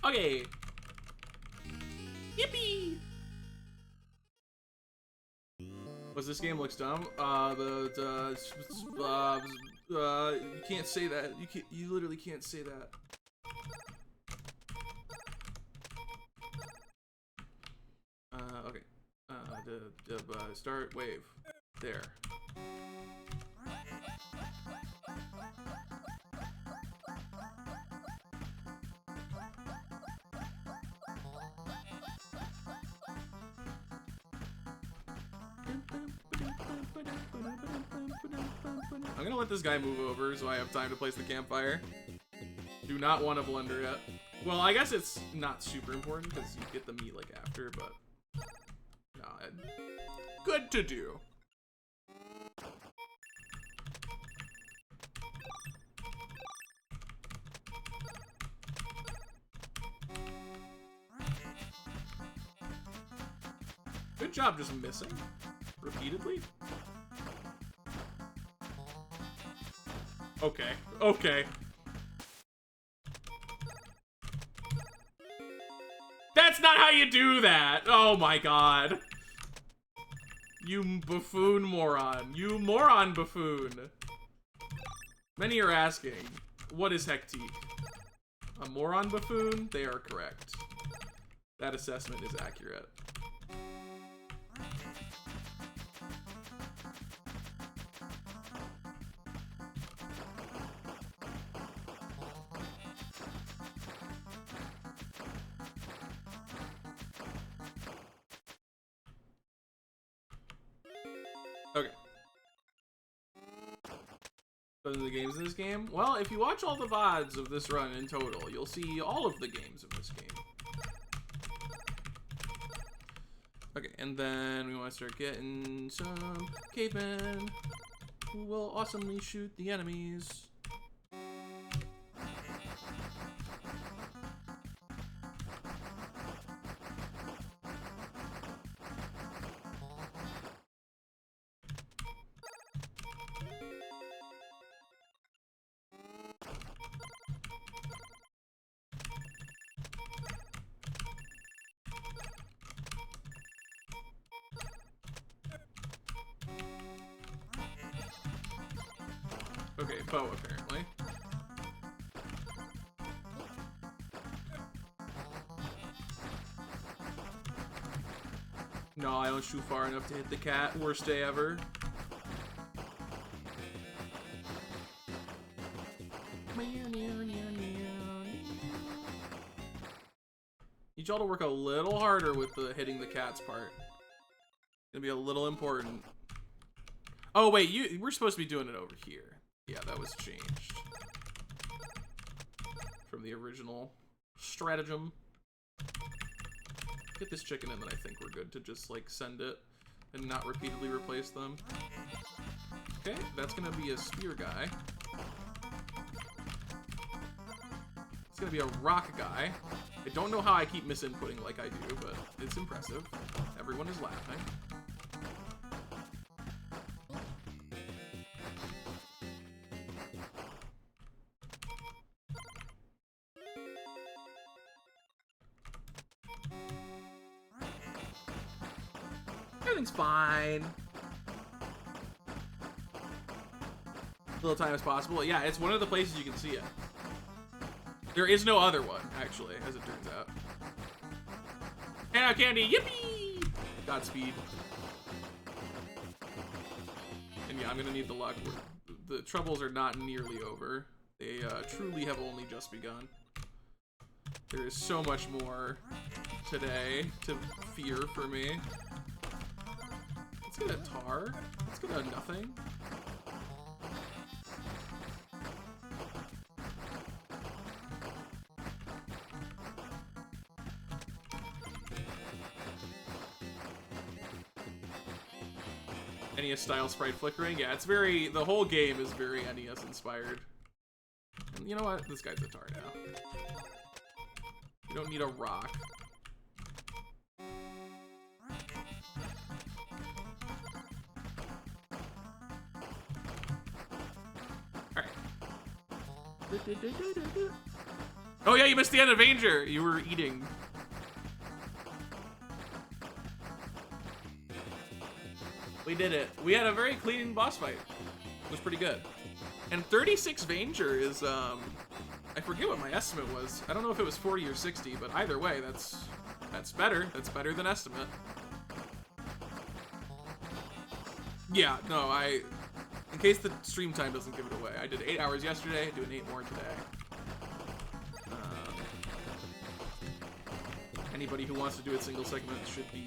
Okay. Yippee! Was this game looks dumb? You can't say that. You literally can't say that. Okay. Start wave. There. I'm gonna let this guy move over so I have time to place the campfire. Do not want to blunder it. Well, I guess it's not super important because you get the meat like after, but no, good to do. Good job just missing repeatedly. Okay, okay. That's not how you do that! Oh my god. You buffoon moron. You moron buffoon. Many are asking, what is Hectique? A moron buffoon? They are correct. That assessment is accurate. Those are the games in this game? Well, if you watch all the VODs of this run in total, you'll see all of the games of this game. Okay, and then we want to start getting some cavemen who will awesomely shoot the enemies. Okay, bow apparently. No, I don't shoot far enough to hit the cat. Worst day ever. Need y'all to work a little harder with the hitting the cats part. Gonna be a little important. Oh wait, we're supposed to be doing it over here. Yeah, that was changed from the original stratagem. Get this chicken and then I think we're good to just like send it and not repeatedly replace them. Okay, that's gonna be a spear guy. It's gonna be a rock guy. I don't know how I keep misinputting like I do, but it's impressive. Everyone is laughing. Everything's fine. Little time as possible. Yeah, it's one of the places you can see it. There is no other one, actually, as it turns out. Hand out candy, yippee! Godspeed. And yeah, I'm gonna need the luck. The troubles are not nearly over. They truly have only just begun. There is so much more today to fear for me. Let's get a tar. Let's get a nothing. NES style sprite flickering. Yeah, it's very, the whole game is very NES inspired. And you know what? This guy's a tar now. You don't need a rock. Alright. Oh yeah, you missed the end of Vainger. You were eating. We did it. We had a very clean boss fight. It was pretty good. And 36 Vainger is, I forget what my estimate was. I don't know if it was 40 or 60, but either way, that's better. That's better than estimate. Yeah, no, in case the stream time doesn't give it away, I did 8 hours yesterday, doing 8 more today. Anybody who wants to do it single segment should be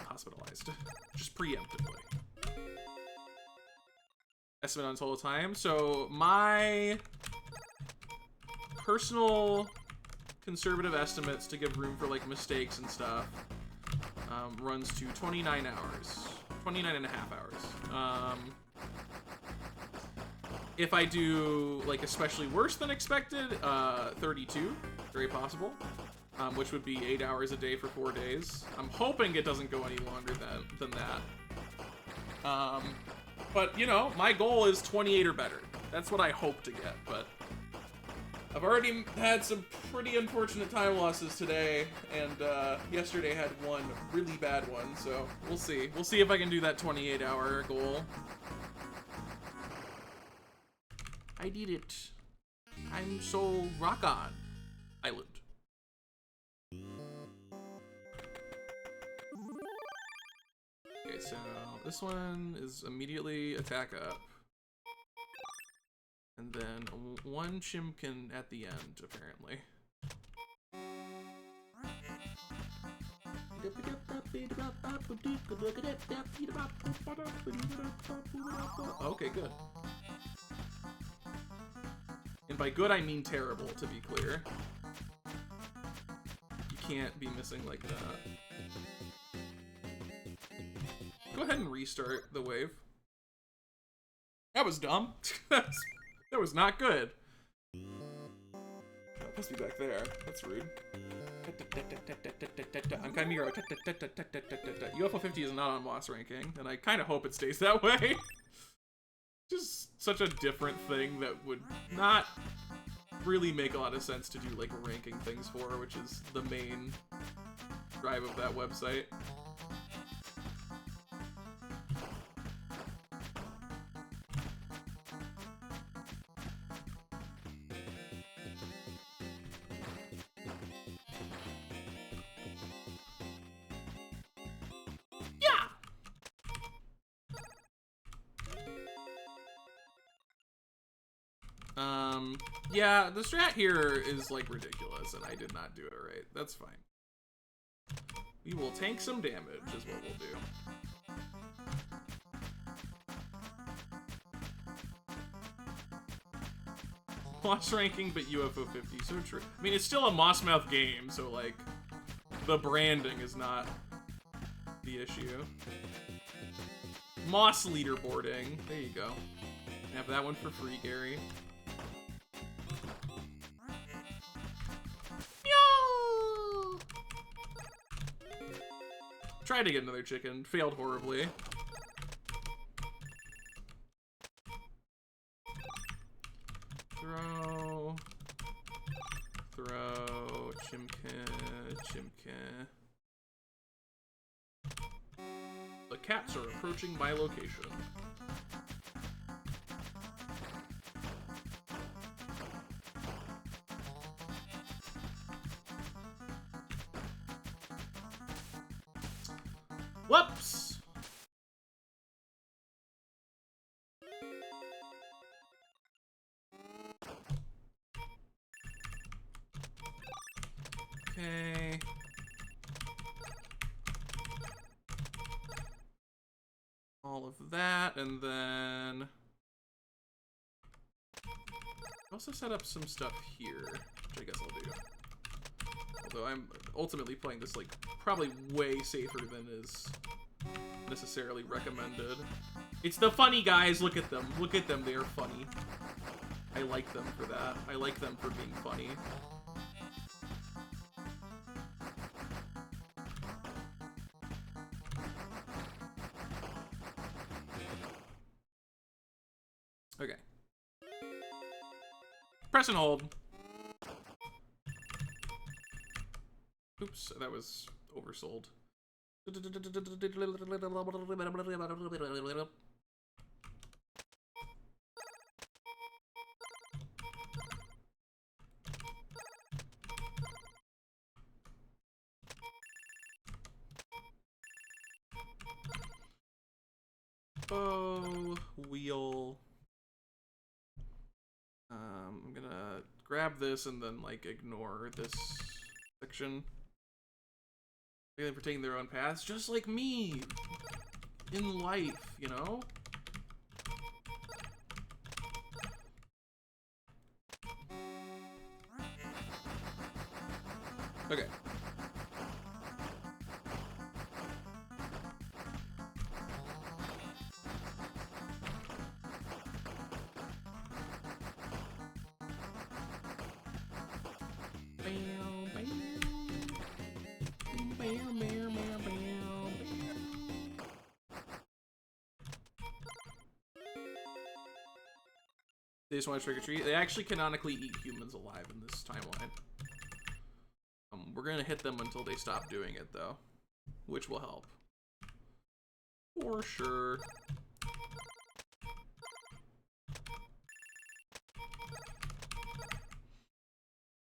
hospitalized, just preemptively. Estimate on total time. So my personal conservative estimates to give room for like mistakes and stuff runs to 29 hours, 29 and a half hours. If I do like especially worse than expected, 32, very possible. Which would be 8 hours a day for 4 days. I'm hoping it doesn't go any longer than that. But, you know, my goal is 28 or better. That's what I hope to get, but I've already had some pretty unfortunate time losses today, and yesterday had one really bad one, so we'll see. We'll see if I can do that 28-hour goal. I did it. I'm so rock on. Island. Okay, so this one is immediately attack up. And then one chimkin at the end, apparently. Okay, good. And by good, I mean terrible, to be clear. You can't be missing like that. Go ahead and restart the wave. That was dumb. That was not good. That must be back there. That's rude. I'm Chimera. UFO 50 is not on WAS ranking, and I kind of hope it stays that way. Just such a different thing that would not really make a lot of sense to do like ranking things for, which is the main drive of that website. Yeah, the strat here is, like, ridiculous, and I did not do it right. That's fine. We will tank some damage, is what we'll do. Moss ranking, but UFO 50, so true. I mean, it's still a Mossmouth game, so, like, the branding is not the issue. Moss leaderboarding. There you go. Have that one for free, Gary. Tried to get another chicken, failed horribly. Throw, chimkin. The cats are approaching my location. Whoops! Okay. All of that, and then also set up some stuff here, which I guess I'll do. Although I'm ultimately playing this, like, probably way safer than is necessarily recommended. It's the funny guys, look at them. Look at them, they are funny. I like them for that. I like them for being funny. Okay. Press and hold. Oops, that was oversold. Oh, wheel. I'm gonna grab this and then, like, ignore this section. Really for taking their own paths, just like me in life, you know? Okay. They just want to trick or treat. They actually canonically eat humans alive in this timeline. We're gonna hit them until they stop doing it, though, which will help. For sure.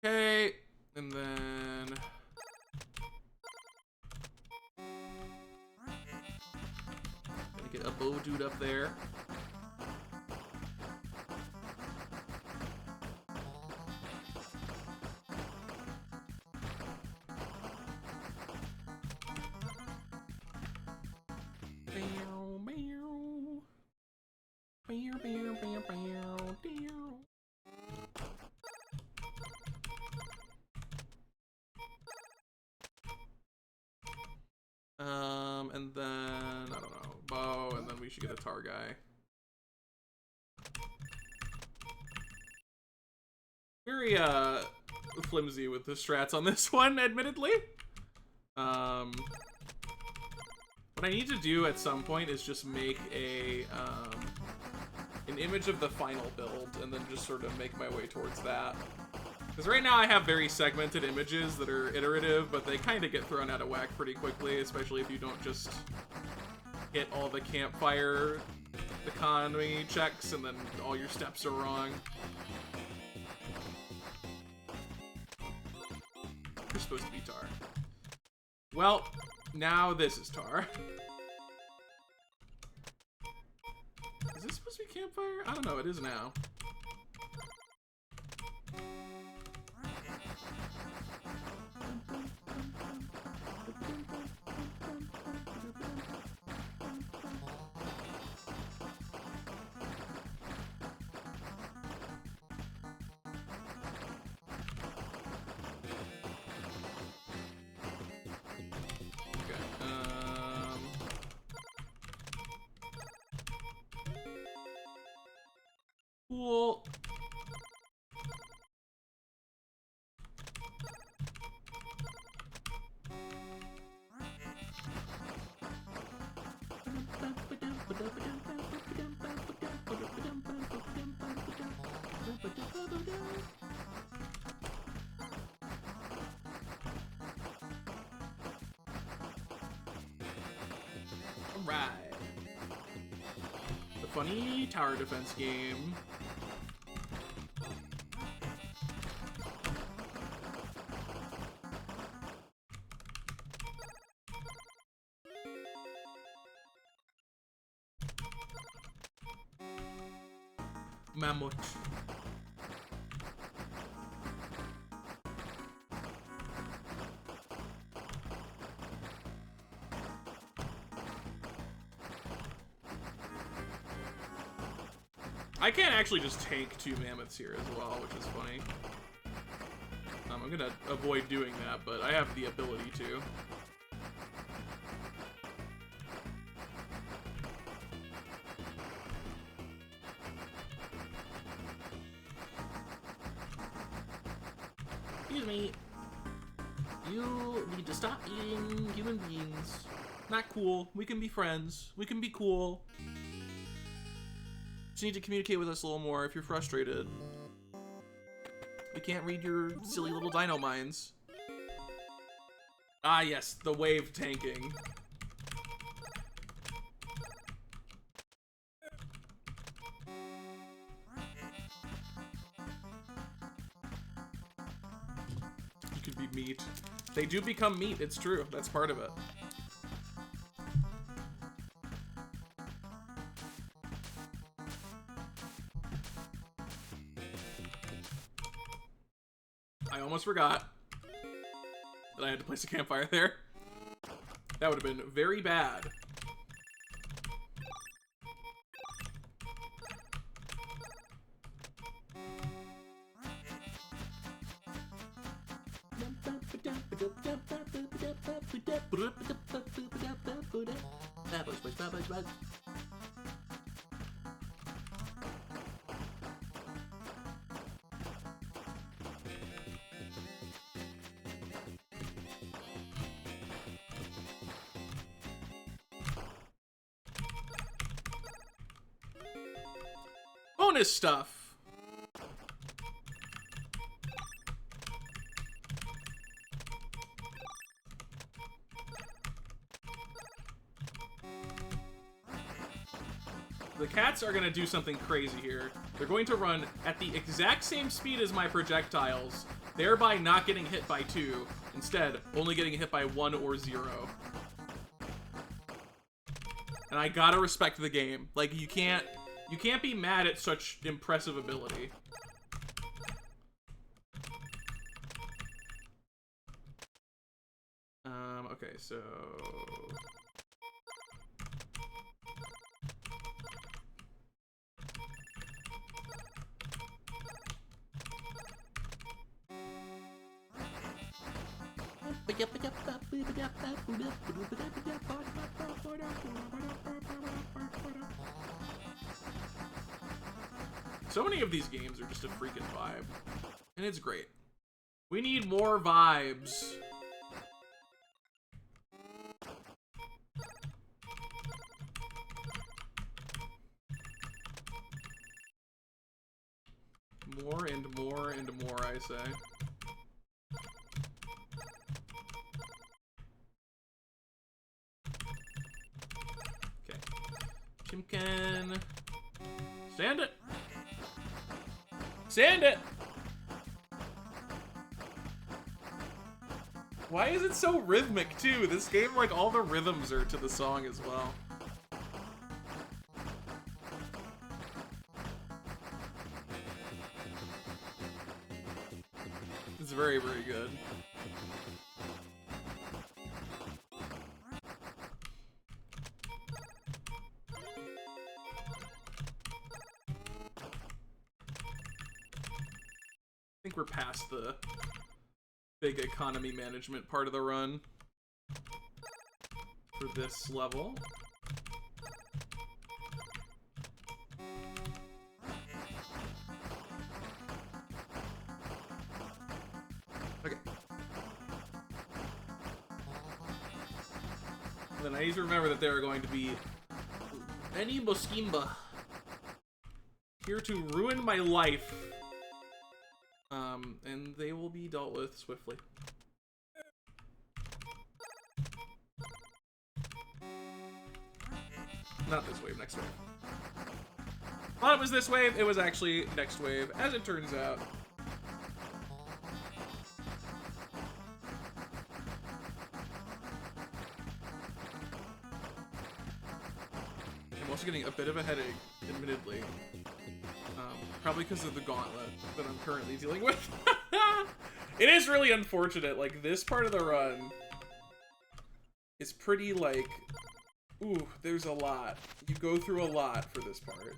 Okay, and then... gonna get a bow dude up there. And then, I don't know, bow, and then we should get a tar guy. Very, flimsy with the strats on this one, admittedly. What I need to do at some point is just make an image of the final build, and then just sort of make my way towards that. Because right now I have very segmented images that are iterative, but they kind of get thrown out of whack pretty quickly, especially if you don't just hit all the campfire economy checks and then all your steps are wrong. You're supposed to be tar. Well, now this is tar. Is this supposed to be campfire? I don't know, it is now. Cool. All right. The funny tower defense game. Mammoth. I can't actually just tank 2 mammoths here as well, which is funny. I'm gonna avoid doing that, but I have the ability to. Excuse me. You need to stop eating human beings. Not cool. We can be friends. We can be cool. Just need to communicate with us a little more if you're frustrated. We can't read your silly little dino minds. Ah, yes, the wave tanking. You could be meat. They do become meat, it's true. That's part of it. I almost forgot that I had to place a campfire there. That would have been very bad. Bonus stuff. The cats are going to do something crazy here. They're going to run at the exact same speed as my projectiles, thereby not getting hit by 2, instead only getting hit by 1 or 0. And I gotta respect the game. Like, you can't be mad at such impressive ability. Okay, so... So many of these games are just a freaking vibe. And it's great. We need more vibes. More and more and more, I say. Okay. Chimkin. Sand it! Sand it! Why is it so rhythmic, too? This game, like, all the rhythms are to the song as well. It's very, very good. I think we're past the big economy management part of the run for this level. Okay. Then I need to remember that there are going to be many Moskimba here to ruin my life. And they will be dealt with swiftly. Not this wave, next wave. Thought it was this wave, it was actually next wave, as it turns out. I'm also getting a bit of a headache, admittedly. Probably because of the gauntlet that I'm currently dealing with. It is really unfortunate. Like, this part of the run is pretty, like, ooh, there's a lot. You go through a lot for this part.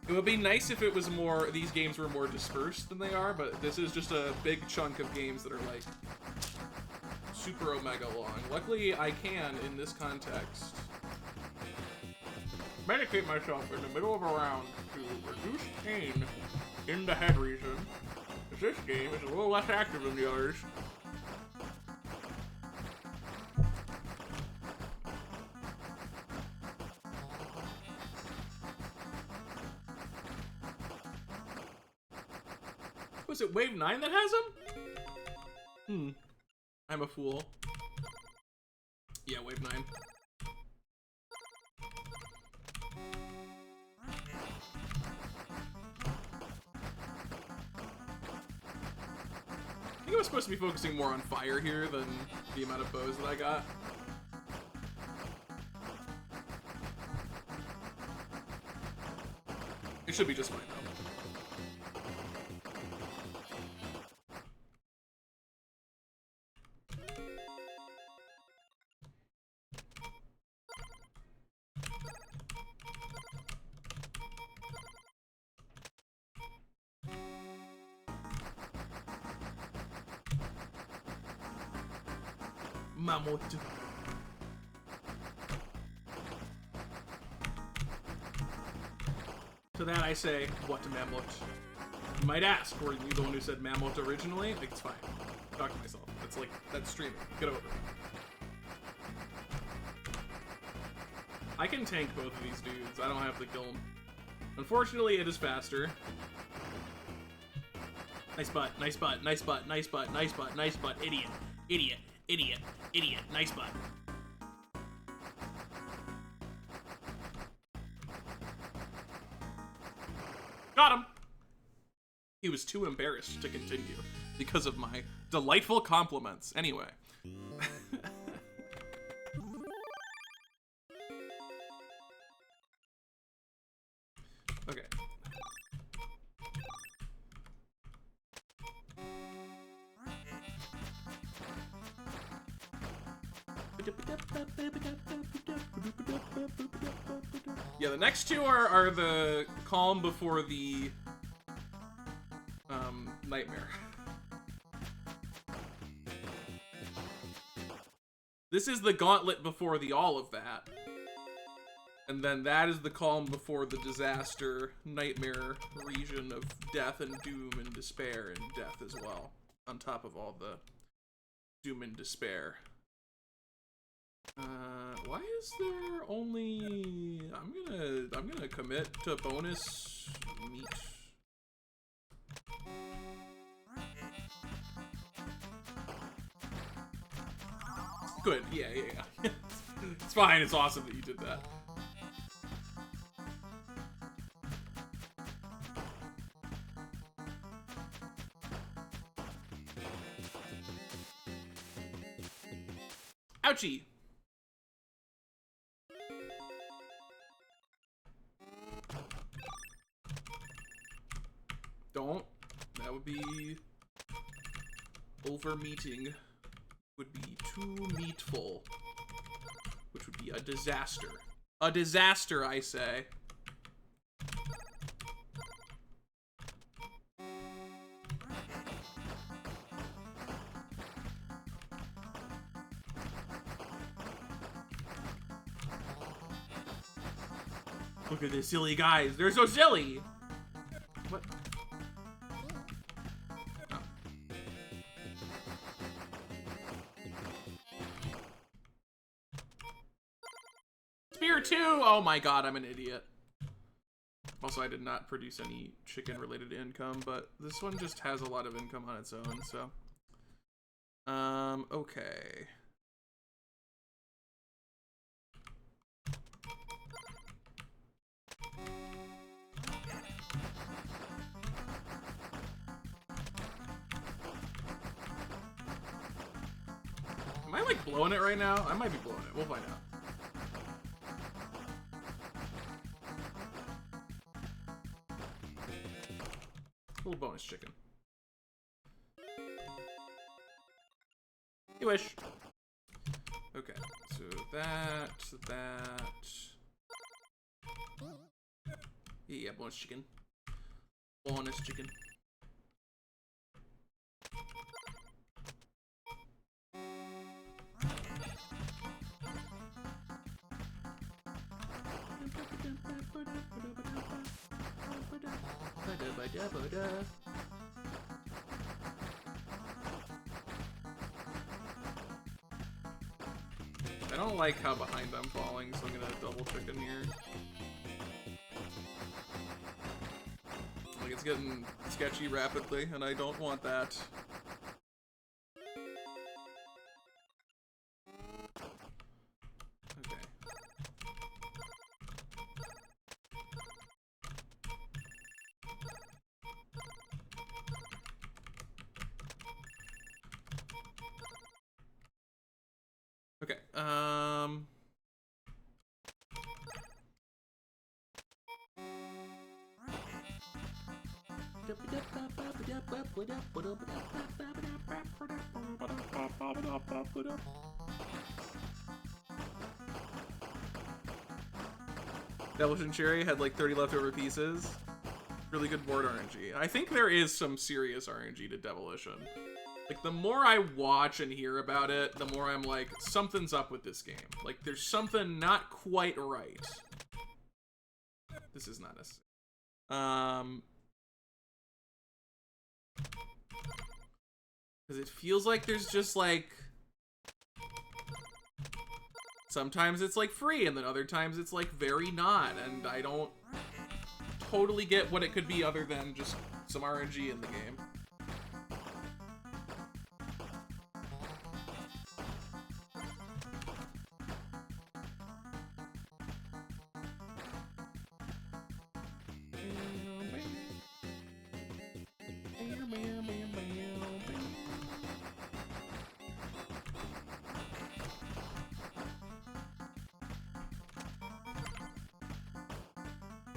It would be nice if it was more, these games were more dispersed than they are, but this is just a big chunk of games that are, like, super omega long. Luckily, I can, in this context, medicate myself in the middle of a round to reduce pain in the head region. This game is a little less active than the others. Was it Wave 9 that has him? I'm a fool. Yeah, Wave 9. I think I was supposed to be focusing more on fire here than the amount of bows that I got. It should be just fine though. Mammoth. To that I say, what to Mammoth? You might ask, were you the one who said Mammoth originally? Like, it's fine. Talk to myself. It's like, that's streaming. Get over it. I can tank both of these dudes. I don't have to kill them. Unfortunately, it is faster. Nice butt, nice butt, nice butt, nice butt, nice butt, nice butt. Idiot, idiot, idiot, idiot. Nice butt. Got him! He was too embarrassed to continue because of my delightful compliments. Anyway. Okay. Yeah, the next two are the calm before the nightmare. This is the gauntlet before the all of that. And then that is the calm before the disaster, nightmare region of death and doom and despair and death as well. On top of all the doom and despair. Why is there only... I'm gonna commit to bonus meat. Good, yeah. It's fine, it's awesome that you did that. Ouchie! Don't. That would be... over-meating. Would be too meatful. Which would be a disaster. A disaster, I say. Look at these silly guys. They're so silly. What? Oh. Spear 2! Oh my god, I'm an idiot. Also, I did not produce any chicken-related income, but this one just has a lot of income on its own, so... okay. Am I, like, blowing it right now? I might be blowing it. We'll find out. A little bonus chicken. You wish. Okay, so that... Yeah, bonus chicken. Bonus chicken. I don't like how behind I'm falling, so I'm gonna double chicken here. Like, it's getting sketchy rapidly, and I don't want that. Okay, Demolition Cherry had like 30 leftover pieces. Really good board RNG. I think there is some serious RNG to Demolition. Like, the more I watch and hear about it, the more I'm like, something's up with this game. Like, there's something not quite right. This is not necessary. Because it feels like there's just, like... Sometimes it's, like, free, and then other times it's, like, very not. And I don't totally get what it could be other than just some RNG in the game.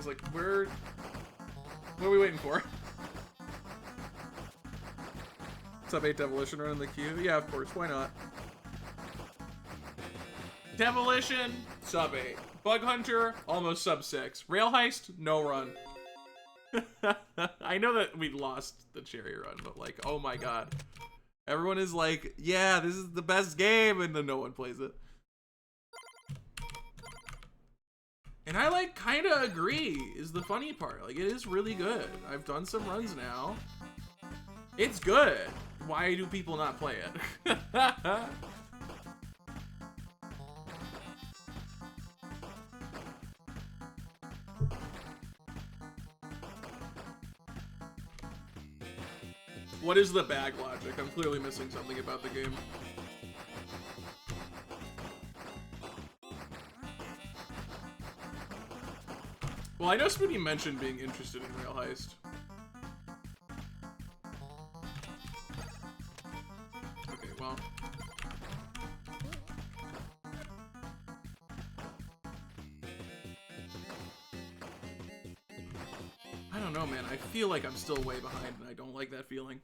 Like, what are we waiting for? Sub 8 Demolition run in the queue? Yeah, of course, why not? Demolition, sub 8. Bug Hunter, almost sub 6. Rail Heist, no run. I know that we lost the Cherry run, but like, oh my god. Everyone is like, yeah, this is the best game, and then no one plays it. And I like kind of agree is the funny part. Like, it is really good. I've done some runs now. It's good. Why do people not play it? What is the bag logic? I'm clearly missing something about the game. Well, I know Spoody mentioned being interested in Rail Heist. Okay, well. I don't know, man. I feel like I'm still way behind, and I don't like that feeling.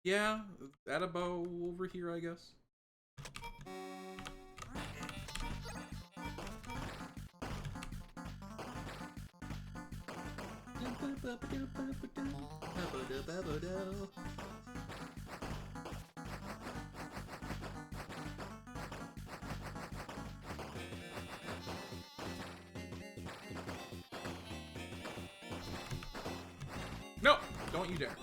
Yeah, at a bow over here, I guess. No, don't you dare.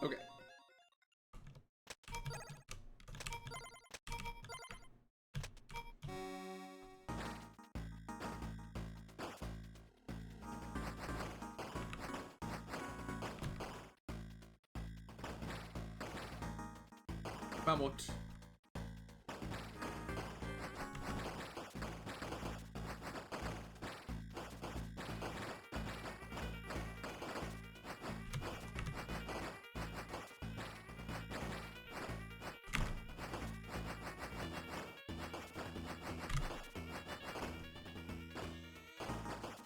Okay. Vamos.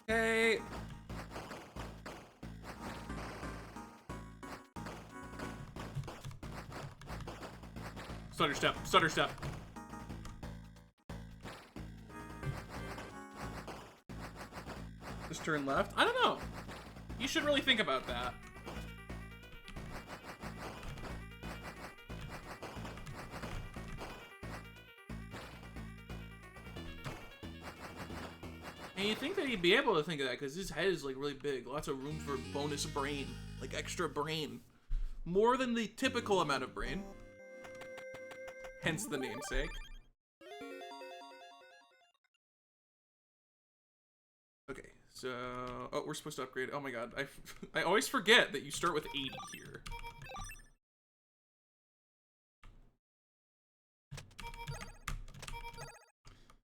Okay. Stutter step, stutter step. Just turn left? I don't know. You should really think about that. And you think that he'd be able to think of that because his head is like really big. Lots of room for bonus brain. Like extra brain. More than the typical amount of brain. Hence the namesake. Okay, so... Oh, we're supposed to upgrade. Oh my god. I always forget that you start with 80 here.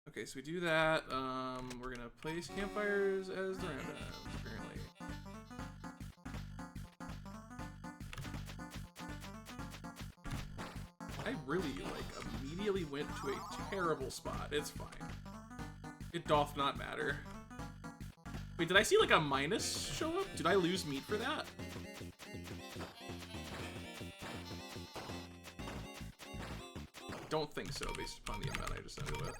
Okay, so we do that. We're gonna place campfires as the randoms, apparently. I really, like, immediately went to a terrible spot. It's fine. It doth not matter. Wait, did I see, like, a minus show up? Did I lose meat for that? Don't think so, based upon the amount I just ended with.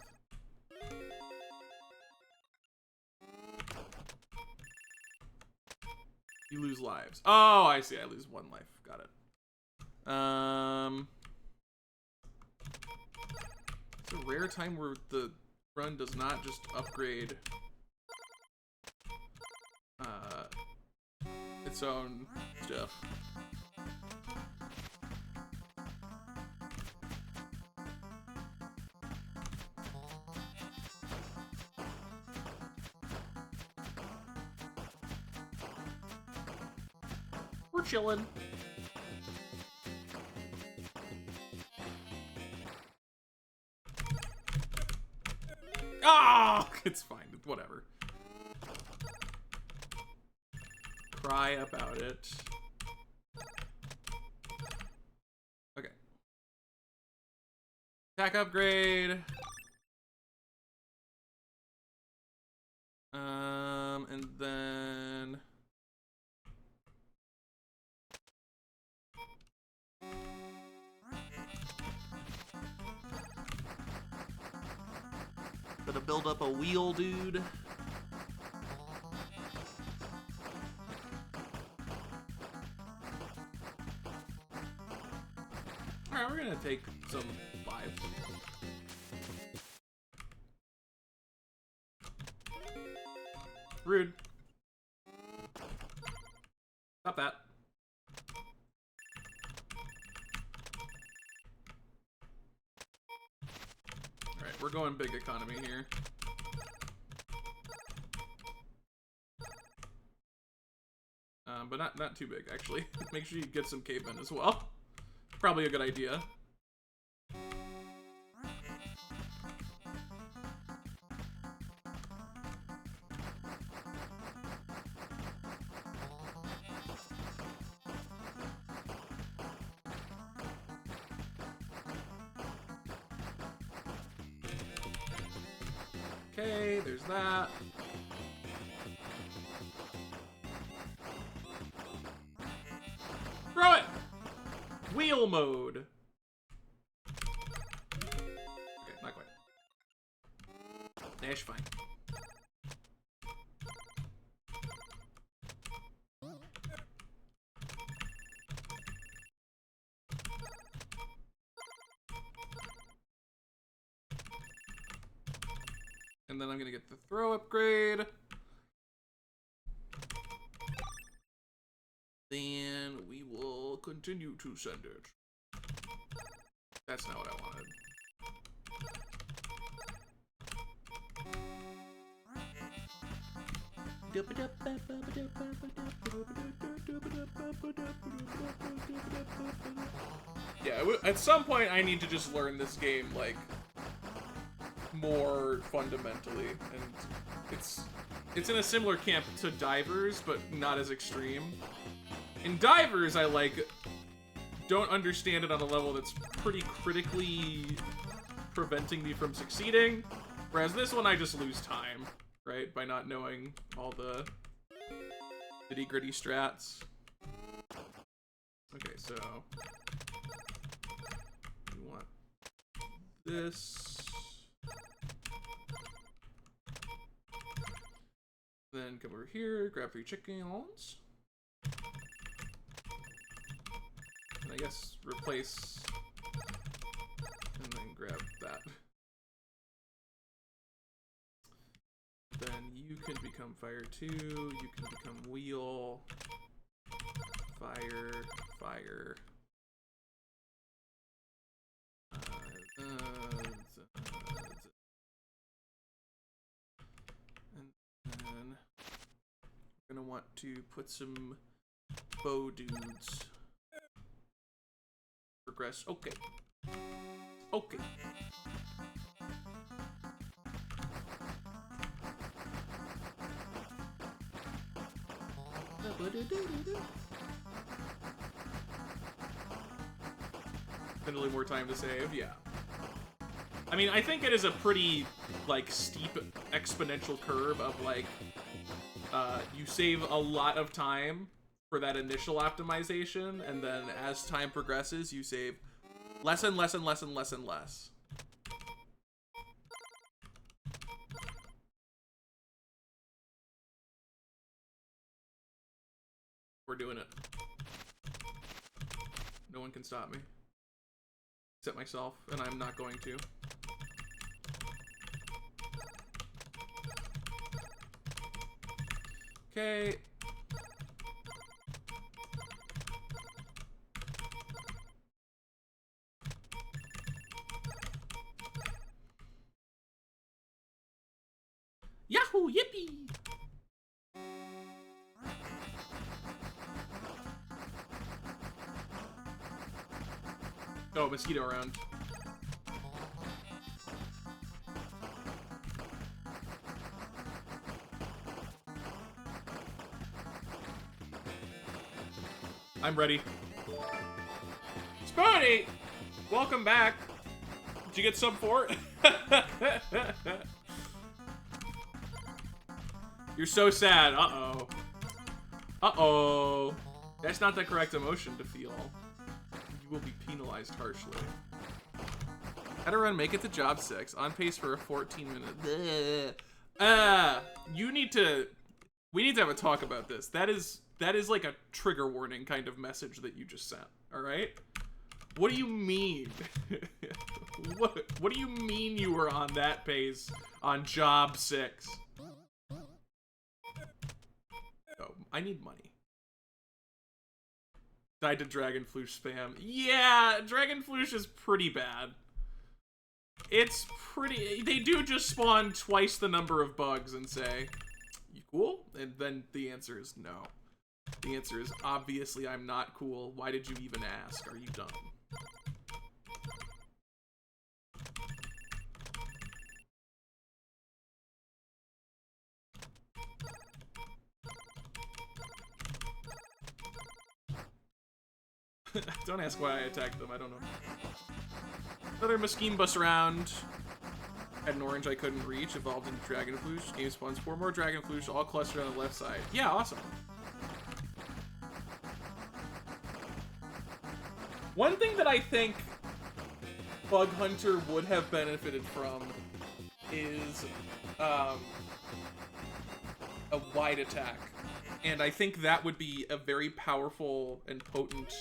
You lose lives. Oh, I see. I lose 1 life. Got it. It's a rare time where the run does not just upgrade its own stuff. We're chilling. Ah, oh, it's fine. Whatever. Cry about it. Attack upgrade. And then gotta build up a wheel, dude. Alright, we're gonna take some lives. Rude. Stop that. Alright, we're going big economy here. But not too big, actually. Make sure you get some cavemen as well. Probably a good idea. Okay, there's that. Throw it! Wheel mode. Okay, not quite. Dash fine. And then I'm gonna get the throw upgrade. Then we will continue to send it. That's not what I wanted. Yeah, at some point I need to just learn this game, like, more fundamentally, and it's in a similar camp to Divers, but not as extreme. In Divers, I don't understand it on a level that's pretty critically preventing me from succeeding, whereas this one I just lose time, right, by not knowing all the nitty gritty strats. Okay, so we want this. Then come over here, grab 3 chickens. And I guess replace, and then grab that. Then you can become fire 2, you can become wheel, fire, fire. And then we're gonna want to put some bow dudes. Progress. Okay. Okay. Spend a little more time to save, yeah. I mean, I think it is a pretty, like, steep exponential curve of, like, you save a lot of time for that initial optimization, and then as time progresses, you save less and less and less and less and less. We're doing it. No one can stop me. Except myself, and I'm not going to. Okay. Yahoo! Yippee! Oh, mosquito around. I'm ready. Spoonie! Welcome back. Did you get sub 4? You're so sad. Uh-oh. Uh-oh. That's not the correct emotion to feel. You will be penalized harshly. How to run, make it to job 6. On pace for a 14-minute. You need to... We need to have a talk about this. That is like a trigger warning kind of message that you just sent, alright? What do you mean? What do you mean you were on that pace on job 6? Oh, I need money. Died to Dragonfloosh spam. Yeah, Dragonfloosh is pretty bad. It's pretty... They do just spawn twice the number of bugs and say, you cool? And then the answer is no. The answer is obviously I'm not cool. Why did you even ask? Are you dumb? Don't ask why I attacked them, I don't know. Another Moschine bus round. Had an orange I couldn't reach, evolved into Dragonfloosh. Game spawns 4 more Dragonfloosh, all clustered on the left side. Yeah, awesome. One thing that I think Bug Hunter would have benefited from is a wide attack. And I think that would be a very powerful and potent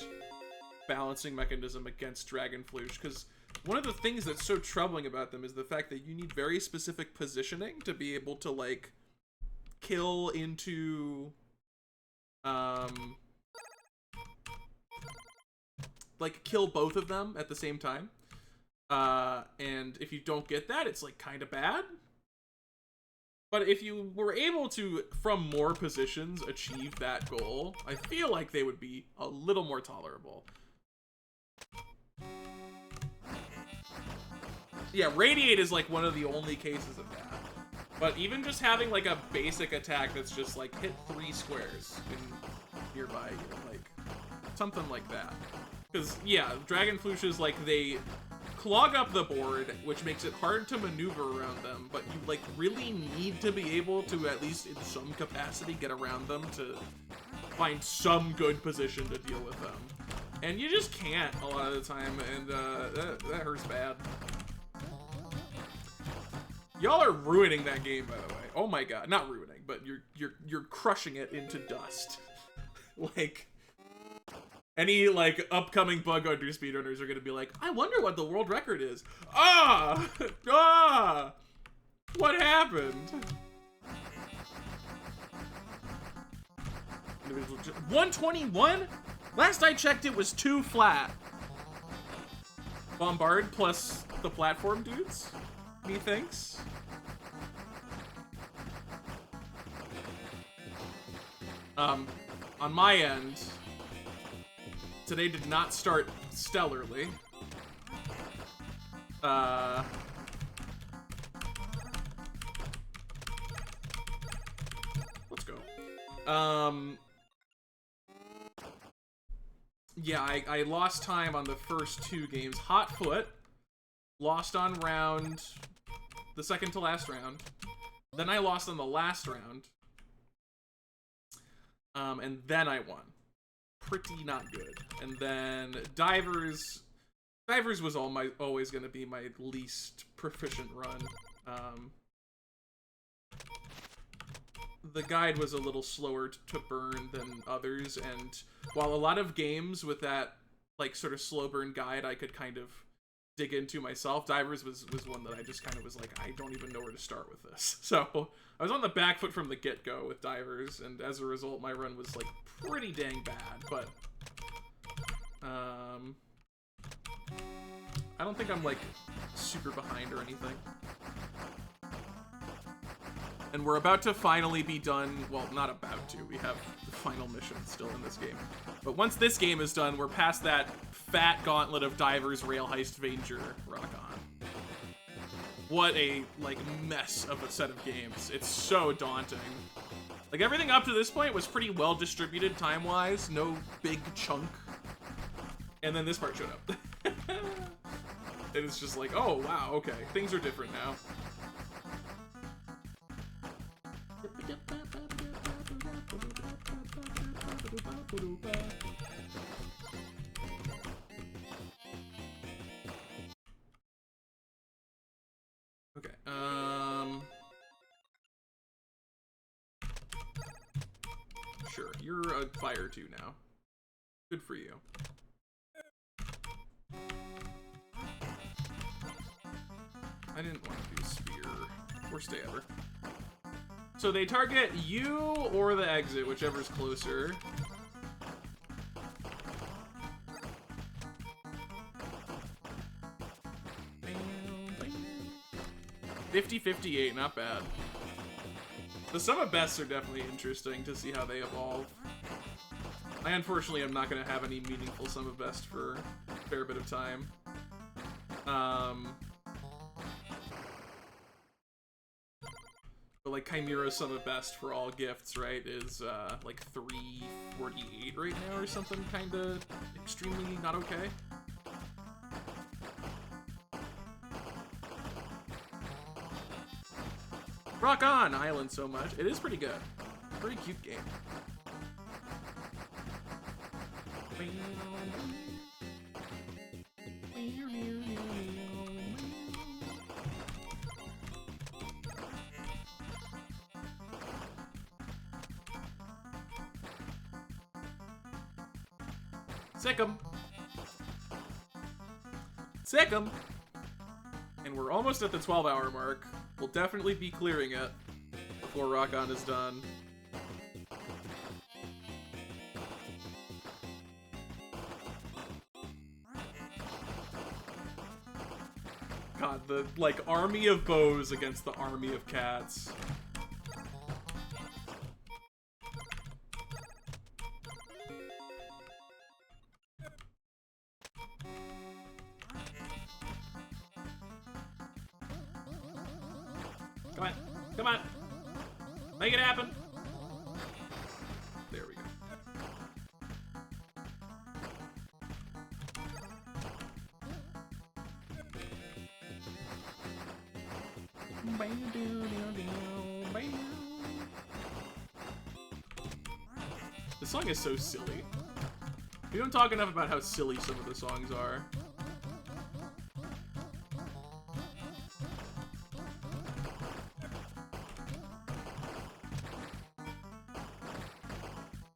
balancing mechanism against Dragonfloosh, because one of the things that's so troubling about them is the fact that you need very specific positioning to be able to, like, kill into, like, kill both of them at the same time. And if you don't get that, it's, like, kind of bad. But if you were able to, from more positions, achieve that goal, I feel like they would be a little more tolerable. Yeah, Radiate is like one of the only cases of that. But even just having like a basic attack that's just like hit 3 squares in nearby, like something like that. Because yeah, Dragonfloosh is like they clog up the board, which makes it hard to maneuver around them, but you like really need to be able to at least in some capacity get around them to find some good position to deal with them. And you just can't a lot of the time, and that hurts bad. Y'all are ruining that game, by the way. Oh my god, not ruining, but you're crushing it into dust. Like, any like upcoming Bug Hunter speedrunners are gonna be like, I wonder what the world record is. What happened? 121? Last I checked, it was 2 flat. Bombard plus the platform dudes, methinks. On my end, today did not start stellarly. Let's go. Yeah, I lost time on the first 2 games. Hot Foot, lost on the second to last round. Then I lost on the last round. And then I won. Pretty not good. And then Divers was always going to be my least proficient run. The guide was a little slower to burn than others, and while a lot of games with that like sort of slow burn guide I could kind of dig into myself, Divers was one that I just kind of was like, I don't even know where to start with this. So I was on the back foot from the get-go with Divers, and as a result my run was like pretty dang bad, but I don't think I'm like super behind or anything. And we're about to finally be done. Well, not about to. We have the final mission still in this game. But once this game is done, we're past that fat gauntlet of Divers, Rail Heist, Vainger, Rock On. What a, like, mess of a set of games. It's so daunting. Like, everything up to this point was pretty well distributed time-wise. No big chunk. And then this part showed up. And it's just like, oh, wow, okay. Things are different now. Okay, sure, you're a fire 2 now. Good for you. I didn't want to do spear. Worst day ever. So they target you or the exit, whichever's closer. 50-58, not bad. The Sum of Bests are definitely interesting to see how they evolve. I unfortunately am not going to have any meaningful Sum of Best for a fair bit of time. But like Chimera's Sum of Best for all gifts, right, is like 348 right now or something kind of extremely not okay. Rock on Island so much. It is pretty good. Pretty cute game. Sick 'em. Sick 'em. And we're almost at the 12-hour mark. We'll definitely be clearing it before Rock On is done. God, the, like, army of bows against the army of cats. Come on. Come on. Make it happen. There we go. This song is so silly. We don't talk enough about how silly some of the songs are.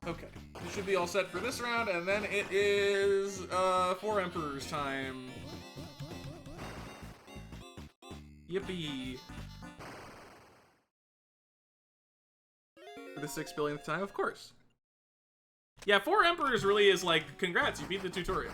Okay, we should be all set for this round, and then it is 4 Emperors time. Yippee. For the 6 billionth time, of course. Yeah, 4 Emperors really is like, congrats, you beat the tutorial.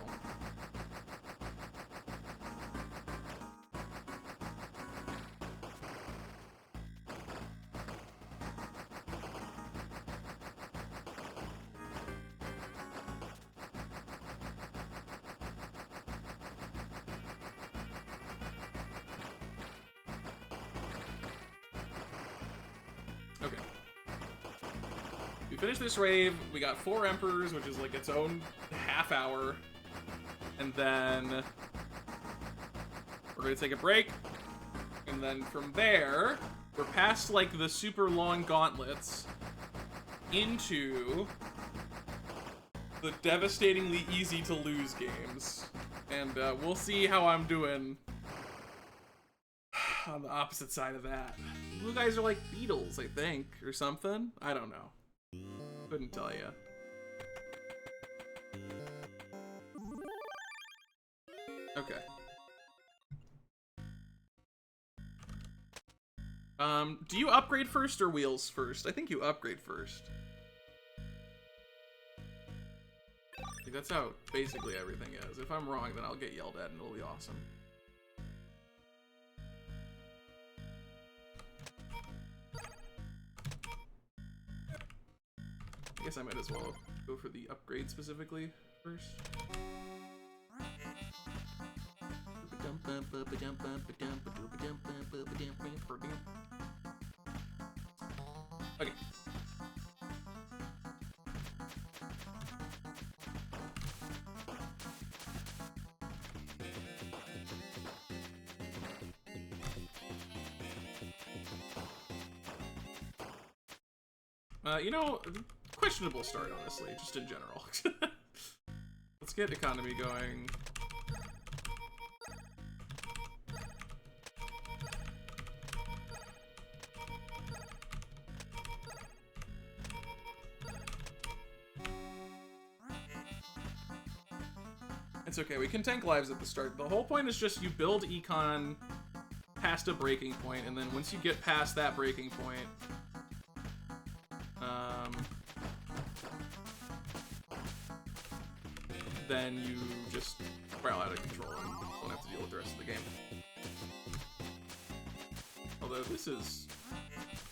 Okay. We finished this rave, we got 4 Emperors, which is like its own half hour. And then we're gonna take a break. And then from there, we're past like the super long gauntlets into the devastatingly easy to lose games. And we'll see how I'm doing on the opposite side of that. You guys are like Beatles, I think, or something. I don't know. Couldn't tell you. Okay. Do you upgrade first or wheels first? I think you upgrade first. I think that's how basically everything is. If I'm wrong, then I'll get yelled at and it'll be awesome. I guess I might as well go for the upgrade specifically first. Okay. You know, questionable start, honestly, just in general. Let's get economy going. It's okay, we can tank lives at the start. The whole point is just you build econ past a breaking point, and then once you get past that breaking point, then you just spiral out of control and don't have to deal with the rest of the game. Although this is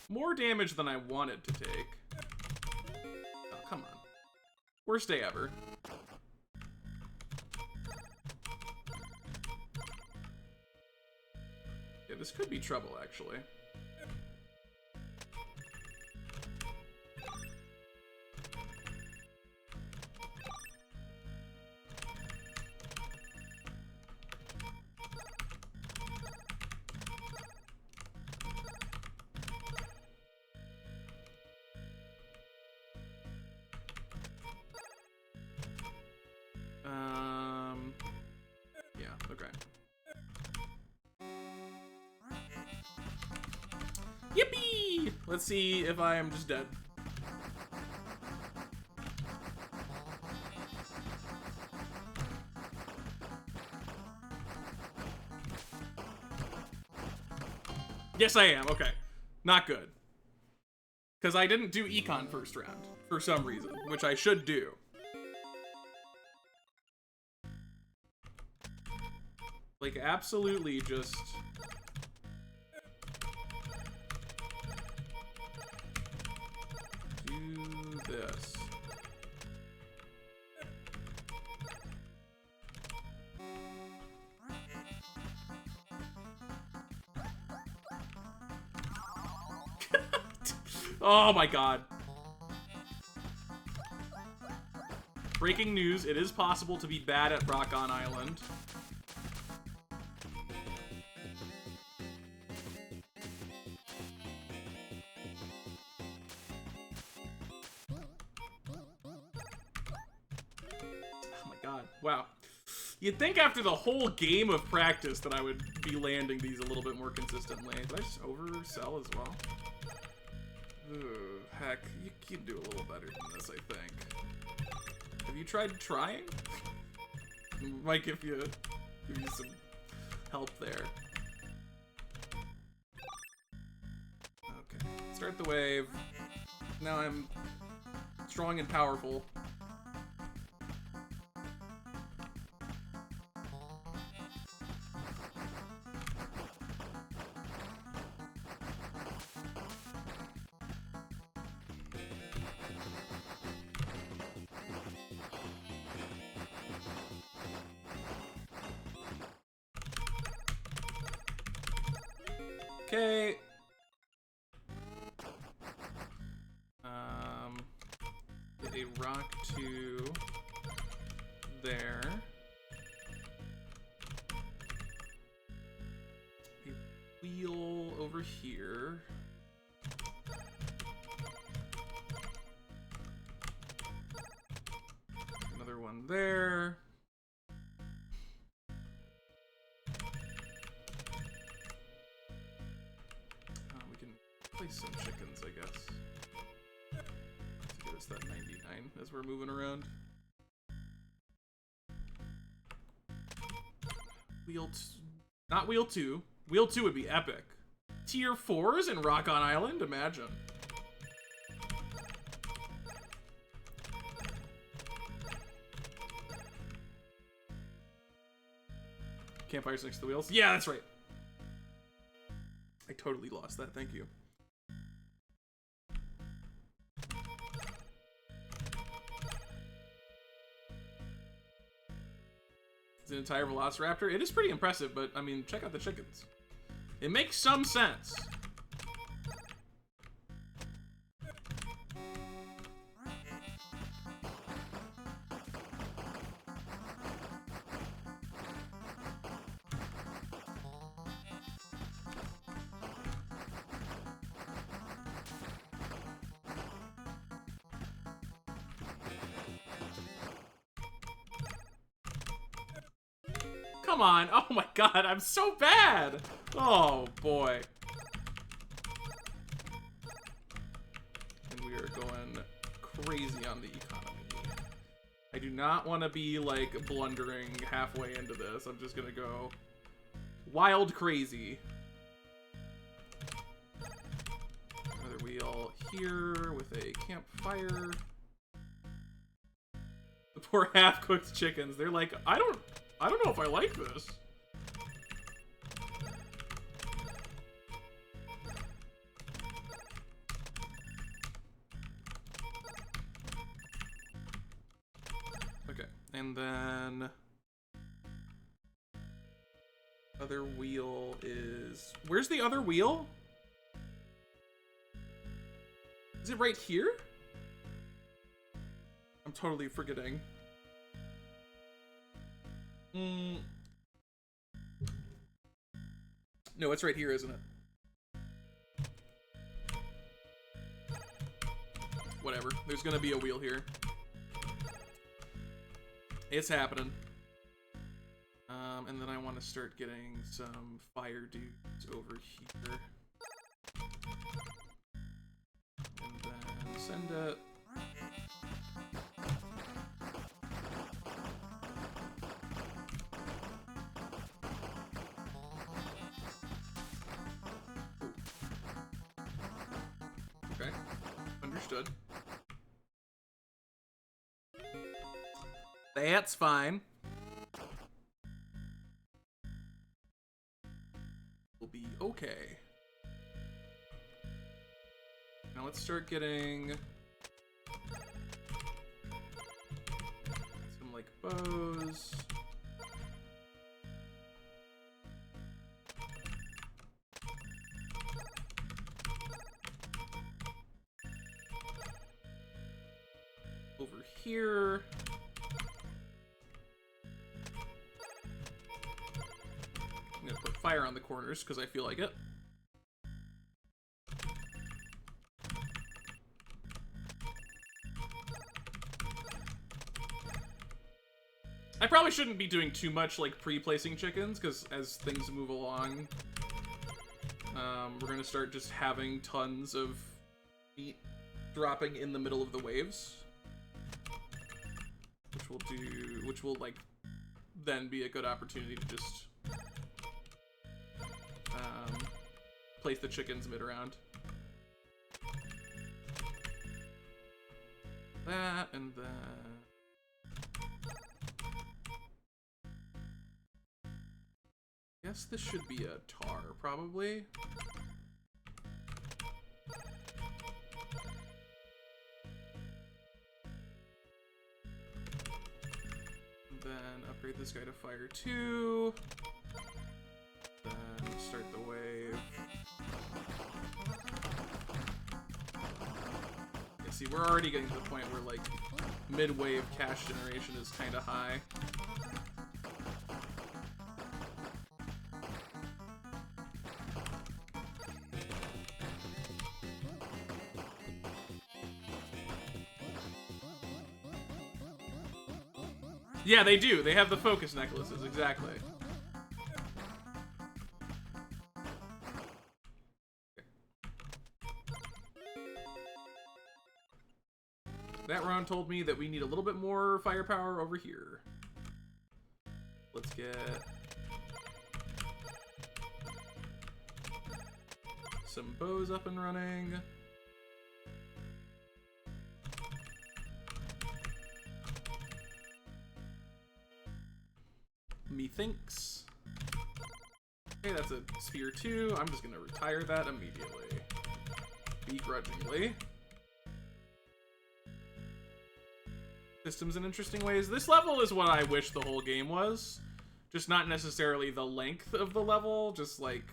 more damage than I wanted to take. Oh, come on. Worst day ever. Yeah, this could be trouble, actually. Yeah, okay. Yippee! Let's see if I am just dead. Yes, I am. Okay. Not good. Because I didn't do econ first round, for some reason, which I should do. Like, absolutely just... do this. Oh my god. Breaking news, it is possible to be bad at Rock on Island. Wow. You'd think after the whole game of practice that I would be landing these a little bit more consistently. Did I just oversell as well? Ooh, heck, you can do a little better than this, I think. Have you tried trying? Might give you some help there. Okay, start the wave. Now I'm strong and powerful. Okay. Get a rock to there. A wheel over here. Another one there. Place some chickens, I guess. To get us that 99 as we're moving around. Not wheel 2. Wheel 2 would be epic. Tier 4s in Rock on Island? Imagine. Campfires next to the wheels? Yeah, that's right. I totally lost that, thank you. It's an entire Velociraptor. It is pretty impressive, but I mean, check out the chickens. It makes some sense. Come on. Oh my god, I'm so bad. Oh boy. And we are going crazy on the economy. I do not want to be like blundering halfway into this. I'm just gonna go wild crazy. Another wheel here with a campfire. The poor half-cooked chickens. They're like, I don't know if I like this. Okay, and then other wheel is... Where's the other wheel? Is it right here? I'm totally forgetting. No, it's right here, isn't it? Whatever. There's gonna be a wheel here. It's happening. And then I want to start getting some fire dudes over here. And then send it. Okay, understood. That's fine. We'll be okay. Now let's start getting some like bows. Over here. I'm gonna put fire on the corners because I feel like it. I probably shouldn't be doing too much like pre-placing chickens because as things move along, we're gonna start just having tons of meat dropping in the middle of the waves, which will like then be a good opportunity to just place the chickens mid-round. That, and then... I guess this should be a tar, probably. And then upgrade this guy to fire 2. Then start the wave. Yeah, see, we're already getting to the point where, like, mid-wave cash generation is kind of high. Yeah, they do. They have the focus necklaces, exactly. That round told me that we need a little bit more firepower over here. Let's get some bows up and running. Methinks. Okay, that's a sphere 2. I'm just gonna retire that immediately. Begrudgingly. Systems in interesting ways. This level is what I wish the whole game was. Just not necessarily the length of the level, just like...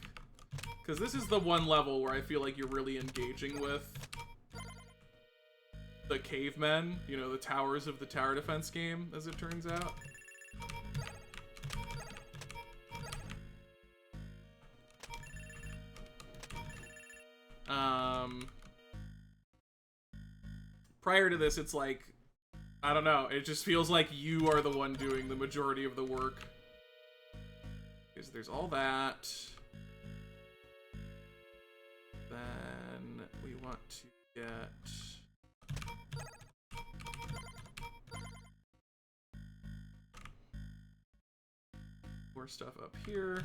Because this is the one level where I feel like you're really engaging with the cavemen, you know, the towers of the tower defense game, as it turns out. Prior to this, it's like, I don't know, it just feels like you are the one doing the majority of the work. Because there's all that. Then we want to get more stuff up here.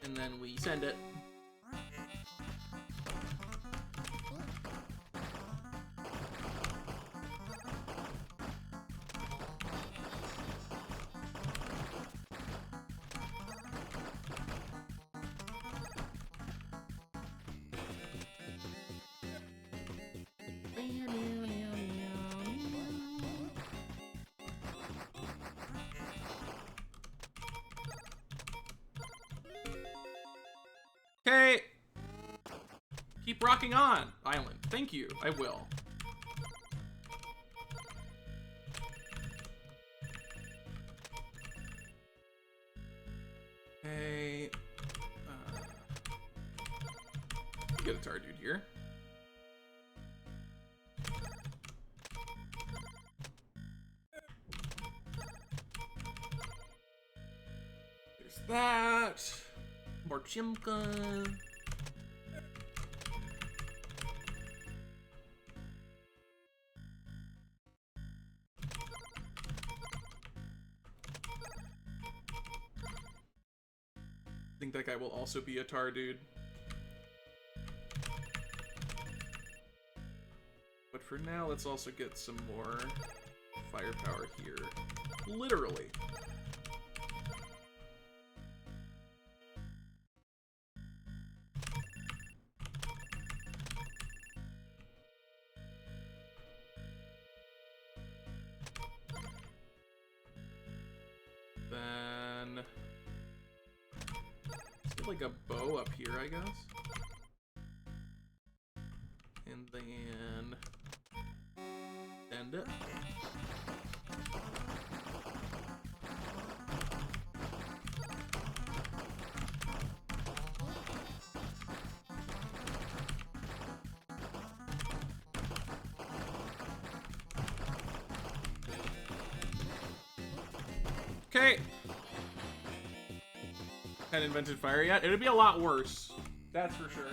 And then we send it. Okay. Keep rocking on, Island. Thank you. I will. Okay. Get a tar dude here. There's that. More Chimka. I think that guy will also be a tar dude. But for now, let's also get some more firepower here. Literally. Then let's get like a bow up here, I guess. And then end it. Okay. Hadn't invented fire yet. It'd be a lot worse. That's for sure.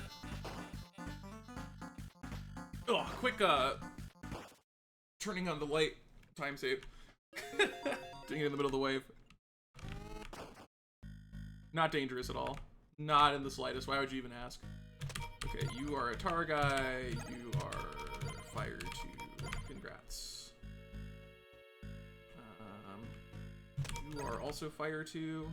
Oh, quick, turning on the light. Time save. Doing it in the middle of the wave. Not dangerous at all. Not in the slightest. Why would you even ask? Okay, you are a tar guy. You are fire 2. Congrats. You are also fire 2.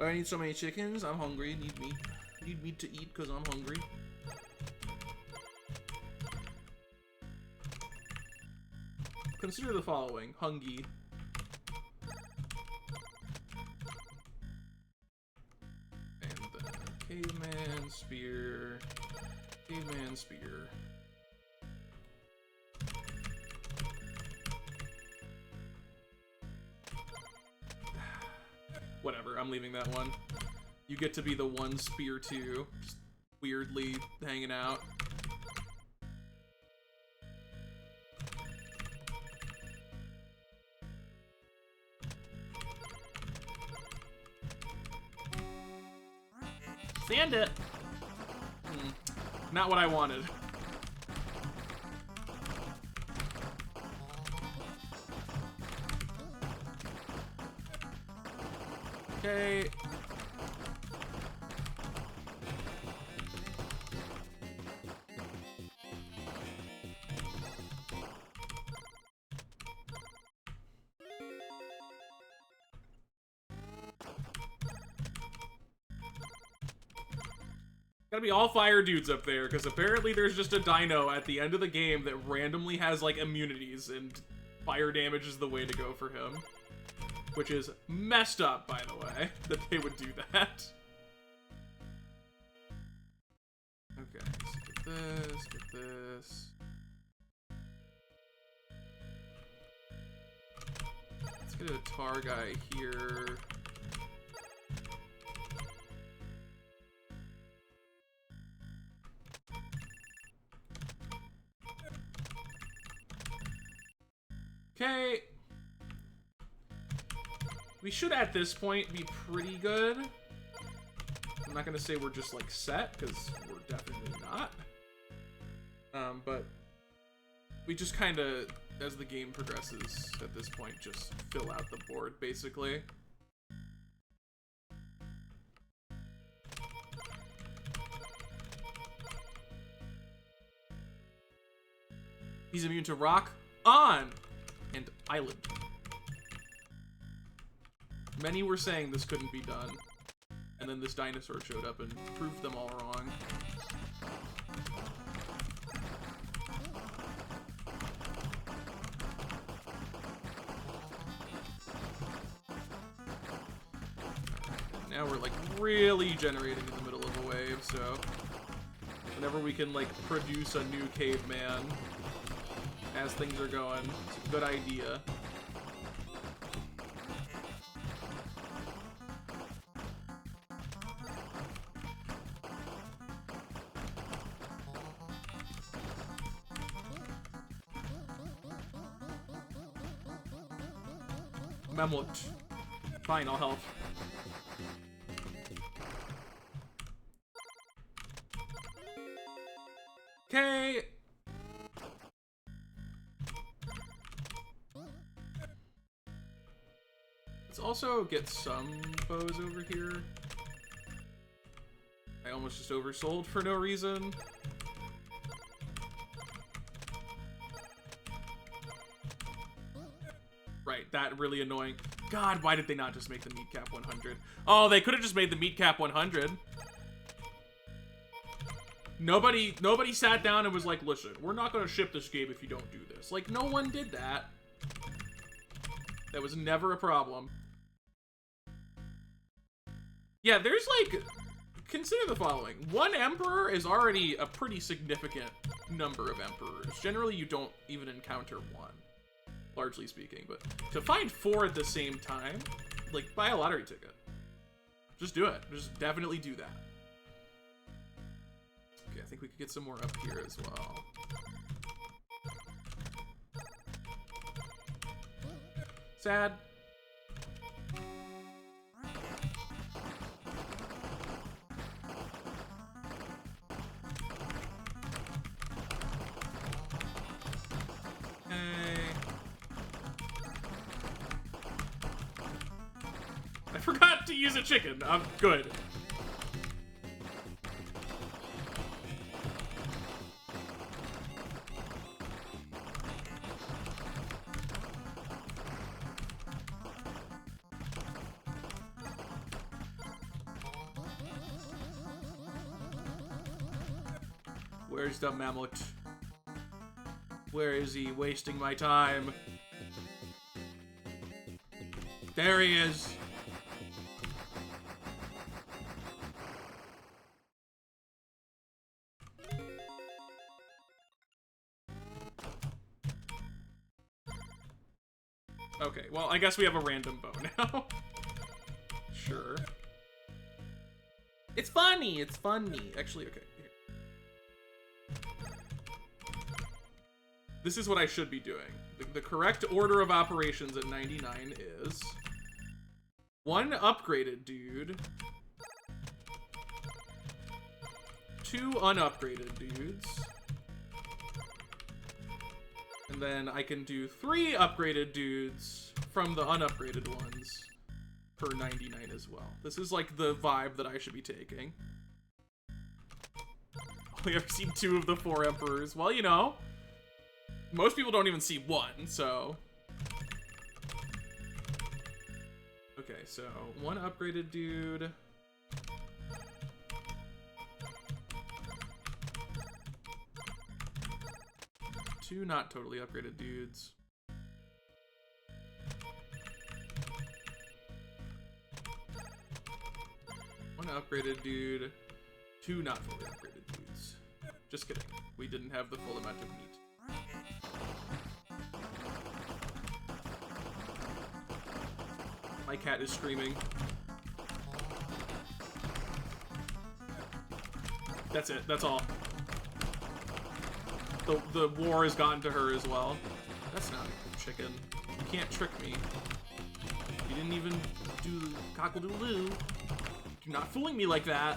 I need so many chickens. I'm hungry. Need meat. Need meat to eat because I'm hungry. Consider the following. Hungry. And then caveman spear. Caveman spear. Whatever, I'm leaving that one. You get to be the one spear 2. Just weirdly hanging out. Sand it! Not what I wanted. Okay. Gotta be all fire dudes up there, because apparently there's just a dino at the end of the game that randomly has, like, immunities, and fire damage is the way to go for him. Which is messed up, by the way, that they would do that. Okay, so get this, get this. get a tar guy here. Okay. We should, at this point, be pretty good. I'm not gonna say we're just, like, set, because we're definitely not. But we just kind of, as the game progresses at this point, just fill out the board, basically. He's immune to rock, on, and island. Many were saying this couldn't be done, and then this dinosaur showed up and proved them all wrong. Now we're like really generating in the middle of a wave, so whenever we can like produce a new caveman as things are going, it's a good idea. Mammoth. Fine, I'll help. Okay. Let's also get some bows over here. I almost just oversold for no reason. Right, that really annoying. God, why did they not just make the meat cap 100? Oh, they could have just made the meat cap 100. Nobody sat down and was like, listen, we're not going to ship this game if you don't do this. Like, no one did that. That was never a problem. Yeah, there's like, consider the following. One emperor is already a pretty significant number of emperors. Generally, you don't even encounter one, largely speaking. But to find 4 at the same time, like, buy a lottery ticket. Just do it. Just definitely do that. Okay, I think we could get some more up here as well. Sad. I forgot to use a chicken. I'm good. Where's the mammoth? Where is he wasting my time? There he is. Okay, well, I guess we have a random bow now. Sure. It's funny, it's funny. Actually, okay. Here. This is what I should be doing. The correct order of operations at 99 is 1 upgraded dude, 2 unupgraded dudes, and then I can do 3 upgraded dudes from the unupgraded ones per 99 as well. This is like the vibe that I should be taking. Only ever seen 2 of the 4 emperors. Well, you know, most people don't even see 1, so. Okay, so 1 upgraded dude. Two not totally upgraded dudes. One upgraded dude. 2 not fully upgraded dudes. Just kidding. We didn't have the full amount of meat. My cat is screaming. That's it. That's all. The war has gotten to her as well. That's not a chicken. You can't trick me. You didn't even do cockle-doodle-doo. You're not fooling me like that.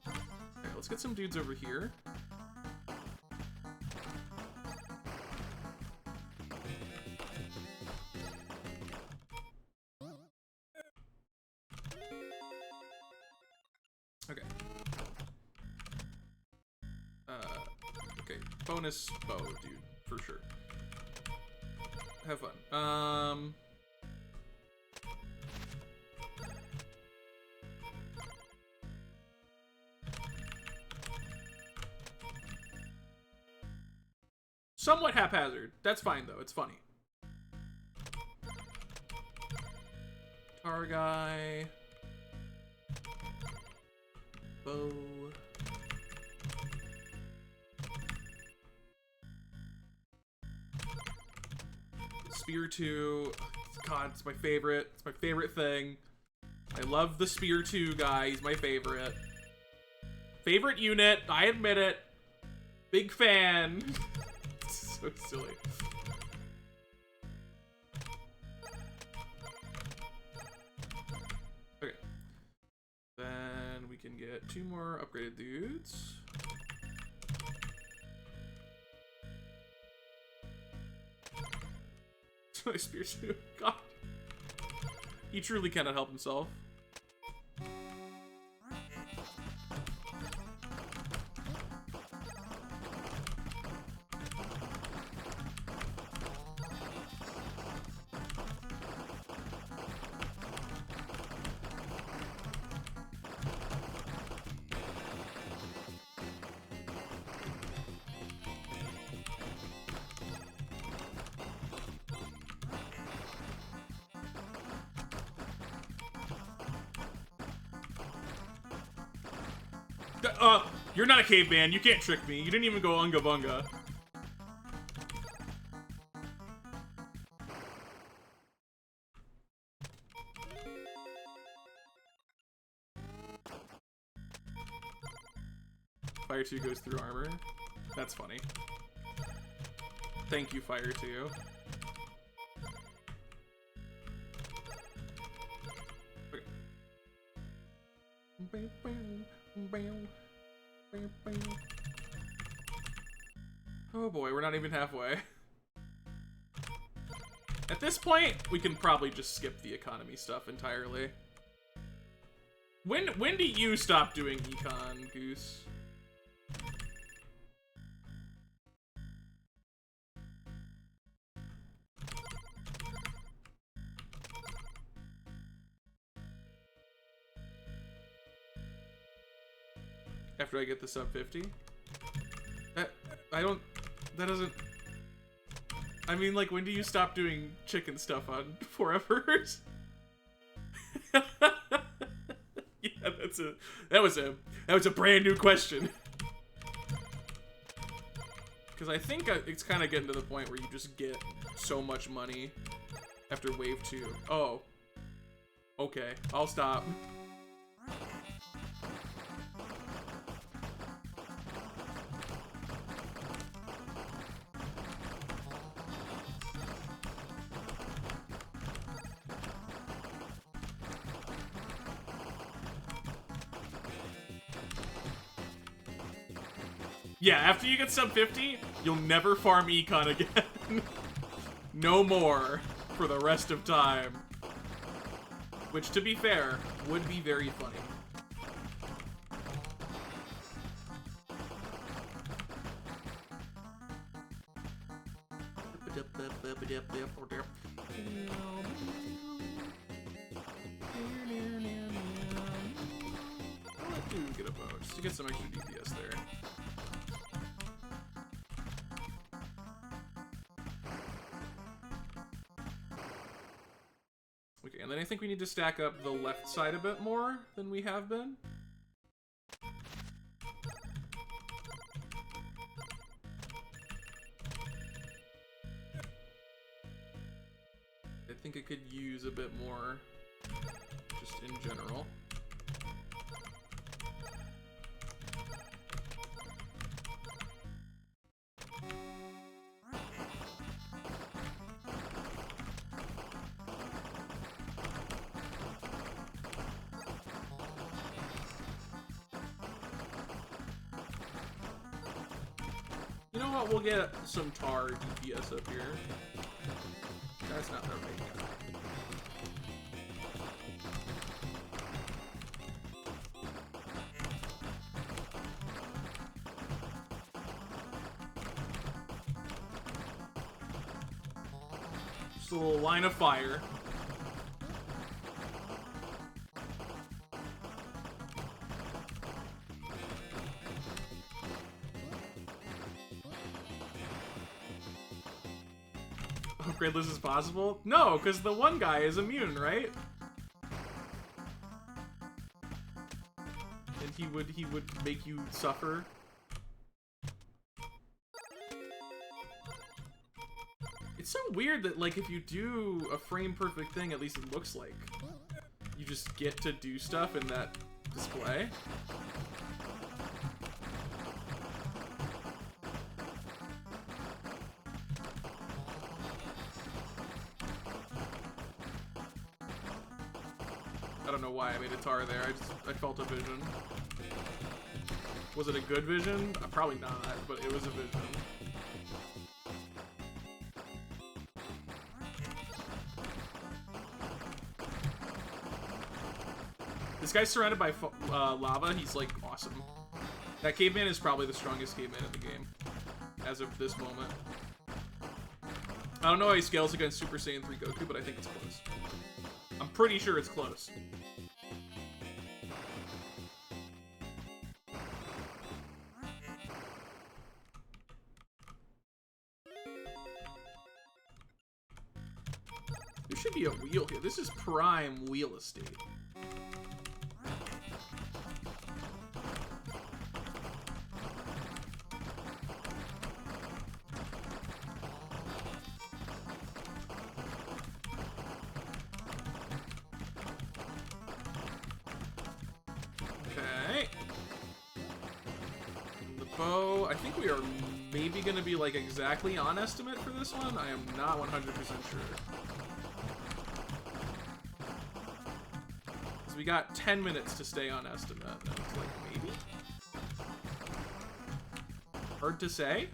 Okay, let's get some dudes over here. Okay. Okay. Bonus bow, dude, for sure. Have fun. Somewhat haphazard. That's fine, though. It's funny. Tar guy. Bow. Spear 2. God, it's my favorite. It's my favorite thing. I love the Spear 2 guy. He's my favorite. Favorite unit. I admit it. Big fan. So silly. Okay. Then we can get 2 more upgraded dudes. My Spear 2. God. He truly cannot help himself. You're not a caveman. You can't trick me. You didn't even go unga bunga. Fire 2 goes through armor. That's funny. Thank you, Fire 2. Okay. Oh boy, we're not even halfway. At this point, we can probably just skip the economy stuff entirely. When do you stop doing econ, Goose? After I get the sub 50? That doesn't... I mean, like, when do you stop doing chicken stuff on Forevers? Yeah, that was a brand new question. Because I think it's kind of getting to the point where you just get so much money after wave 2. Oh. Okay, I'll stop. Yeah, after you get sub 50, you'll never farm econ again. No more for the rest of time. Which, to be fair, would be very funny. I'll do get a bow, just to get some extra DPS there. Okay, and then I think we need to stack up the left side a bit more than we have been. could use a bit more, just in general. You know what? We'll get some tar DPS up here. That's not the right guy. Just a little line of fire. Upgradeless is possible? No, because the one guy is immune, right? And he would make you suffer. It's so weird that, like, if you do a frame perfect thing, at least it looks like you just get to do stuff in that display. I don't know why I made a tar there. I felt a vision. Was it a good vision? Probably not, but it was a vision. This guy's surrounded by lava. He's like awesome. That caveman is probably the strongest caveman in the game as of this moment. I don't know how he scales against Super Saiyan 3 Goku, but I think it's close. I'm pretty sure it's close. There should be a wheel here. This is prime wheel estate. Okay. The bow, I think we are maybe going to be like exactly on estimate for this one. I am not 100% sure. We got 10 minutes to stay on estimate. And it's like, maybe? Hard to say.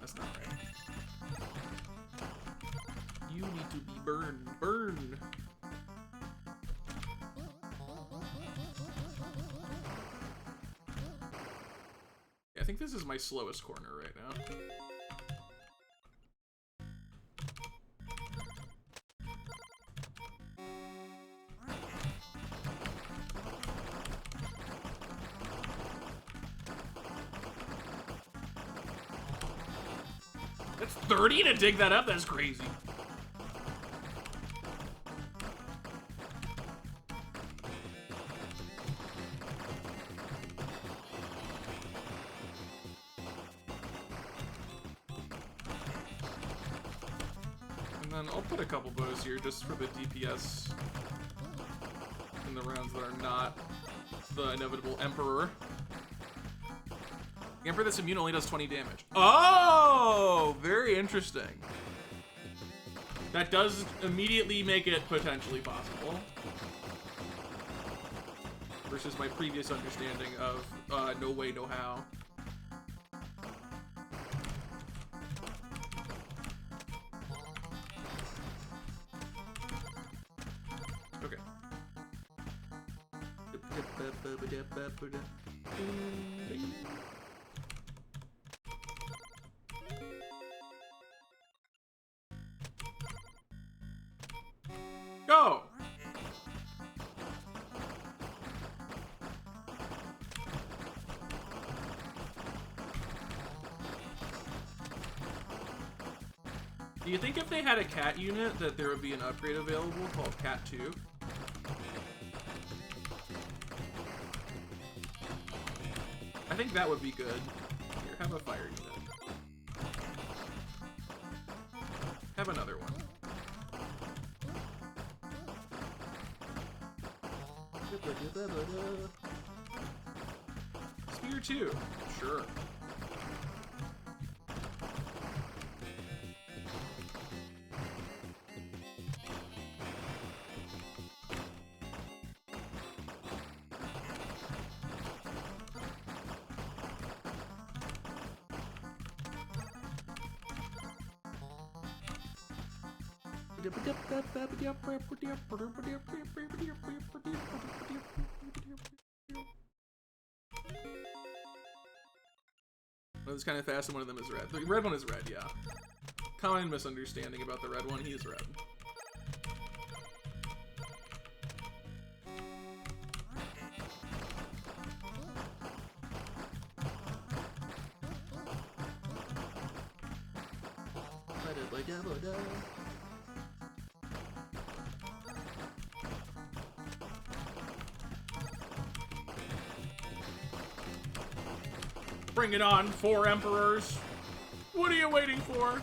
That's not right. You need to be burned. Burn! I think this is my slowest corner right now. That's 30 to dig that up? That's crazy. I'll put a couple bows here just for the DPS in the rounds that are not the inevitable Emperor. The Emperor that's immune only does 20 damage. Oh, very interesting. That does immediately make it potentially possible. Versus my previous understanding of no way, no how. Okay. Go! Do you think if they had a cat unit that there would be an upgrade available called Cat 2? I think that would be good. Here, have a fire unit. Have another one. Spear 2. Sure. Well, it's kind of fast and one of them is red. The red one is red, yeah. Common misunderstanding about the red one, he is red. Bring it on, 4 emperors. What are you waiting for?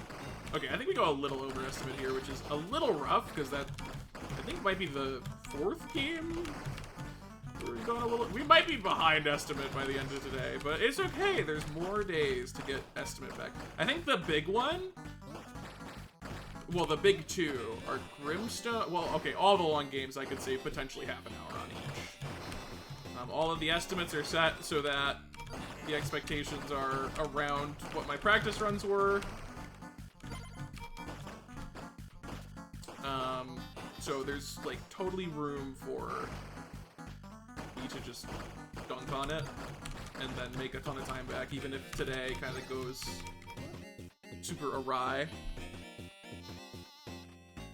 Okay, I think we go a little overestimate here, which is a little rough because that I think might be the 4th game. We're going a little. We might be behind estimate by the end of today, but it's okay. There's more days to get estimate back. I think the big one. Well, the big 2 are Grimstone. Well, okay, all the long games I could save potentially half an hour on each. All of the estimates are set so that the expectations are around what my practice runs were. So there's like totally room for me to just dunk on it and then make a ton of time back, even if today kind of goes super awry.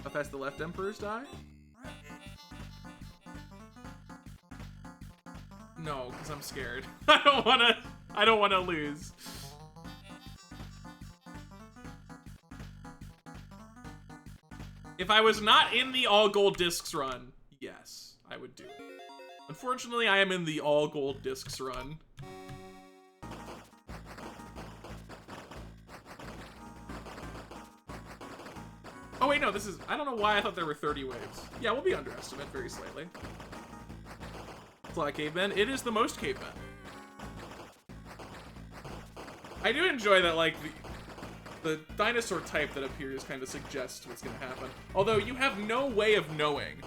How fast the left emperors die? No, because I'm scared. I don't wanna lose. If I was not in the all gold discs run, yes, I would do it. Unfortunately, I am in the all gold discs run. Oh wait, no, this is, I don't know why I thought there were 30 waves. Yeah, we'll be underestimate very slightly. It's a lot of cavemen. It is the most cavemen. I do enjoy that, like, the dinosaur type that appears kind of suggests what's gonna happen. Although you have no way of knowing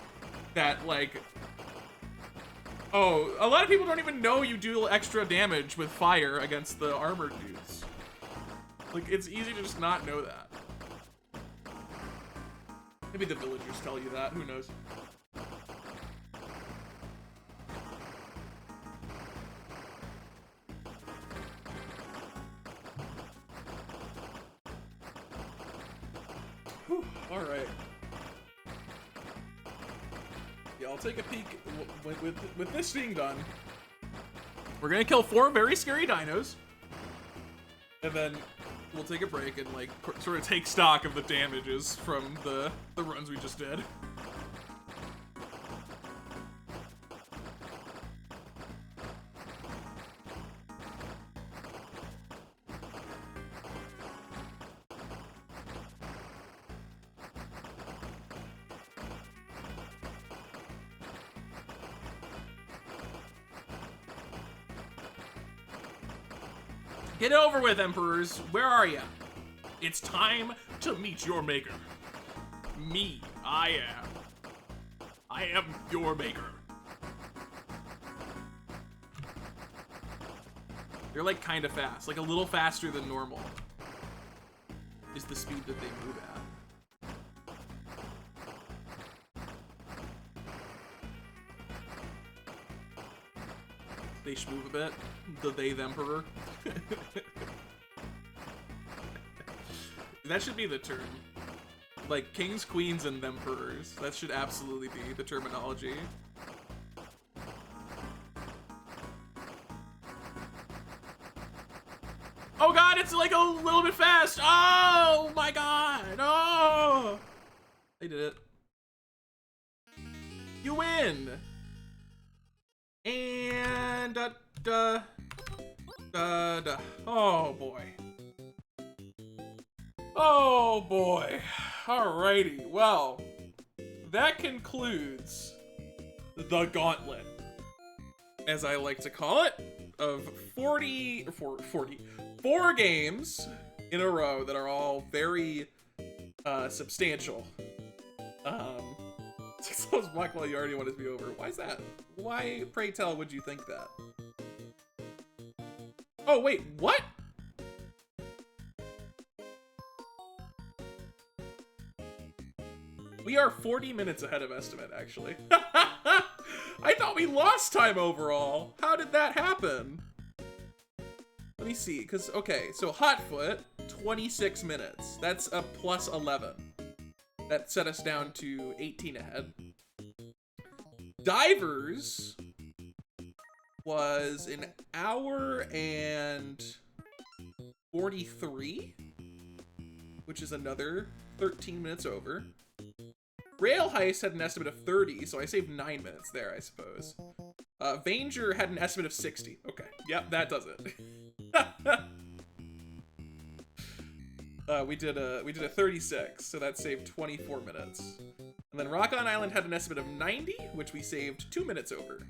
that, like, oh, a lot of people don't even know you do extra damage with fire against the armored dudes. Like, it's easy to just not know that. Maybe the villagers tell you that, who knows? Whew, all right. Yeah, I'll take a peek with this being done. We're gonna kill 4 very scary dinos, and then we'll take a break and like sort of take stock of the damages from the runs we just did. Get over with, Emperors. Where are ya? It's time to meet your maker. Me, I am your maker. They're like kind of fast, like a little faster than normal is the speed that they move at. They move a bit. The they, the emperor. That should be the term. Like, kings, queens, and emperors. That should absolutely be the terminology. Oh god, it's like a little bit fast! Oh my god! Oh! They did it. You win! And Oh boy. Oh boy. Alrighty. Well, that concludes the gauntlet, as I like to call it, of 4 games in a row that are all very substantial. 6 levels black while you already want it to be over. Why is that? Why, pray tell, would you think that? Oh, wait, what? We are 40 minutes ahead of estimate, actually. I thought we lost time overall. How did that happen? Let me see, because, okay, so Hotfoot, 26 minutes. That's a plus 11. That set us down to 18 ahead. Divers was an hour and 43, which is another 13 minutes over. Rail Heist had an estimate of 30, so I saved 9 minutes there, I suppose. Vainger had an estimate of 60. Okay, yep, that does it. We did a 36, so that saved 24 minutes. And then Rock on Island had an estimate of 90, which we saved 2 minutes over.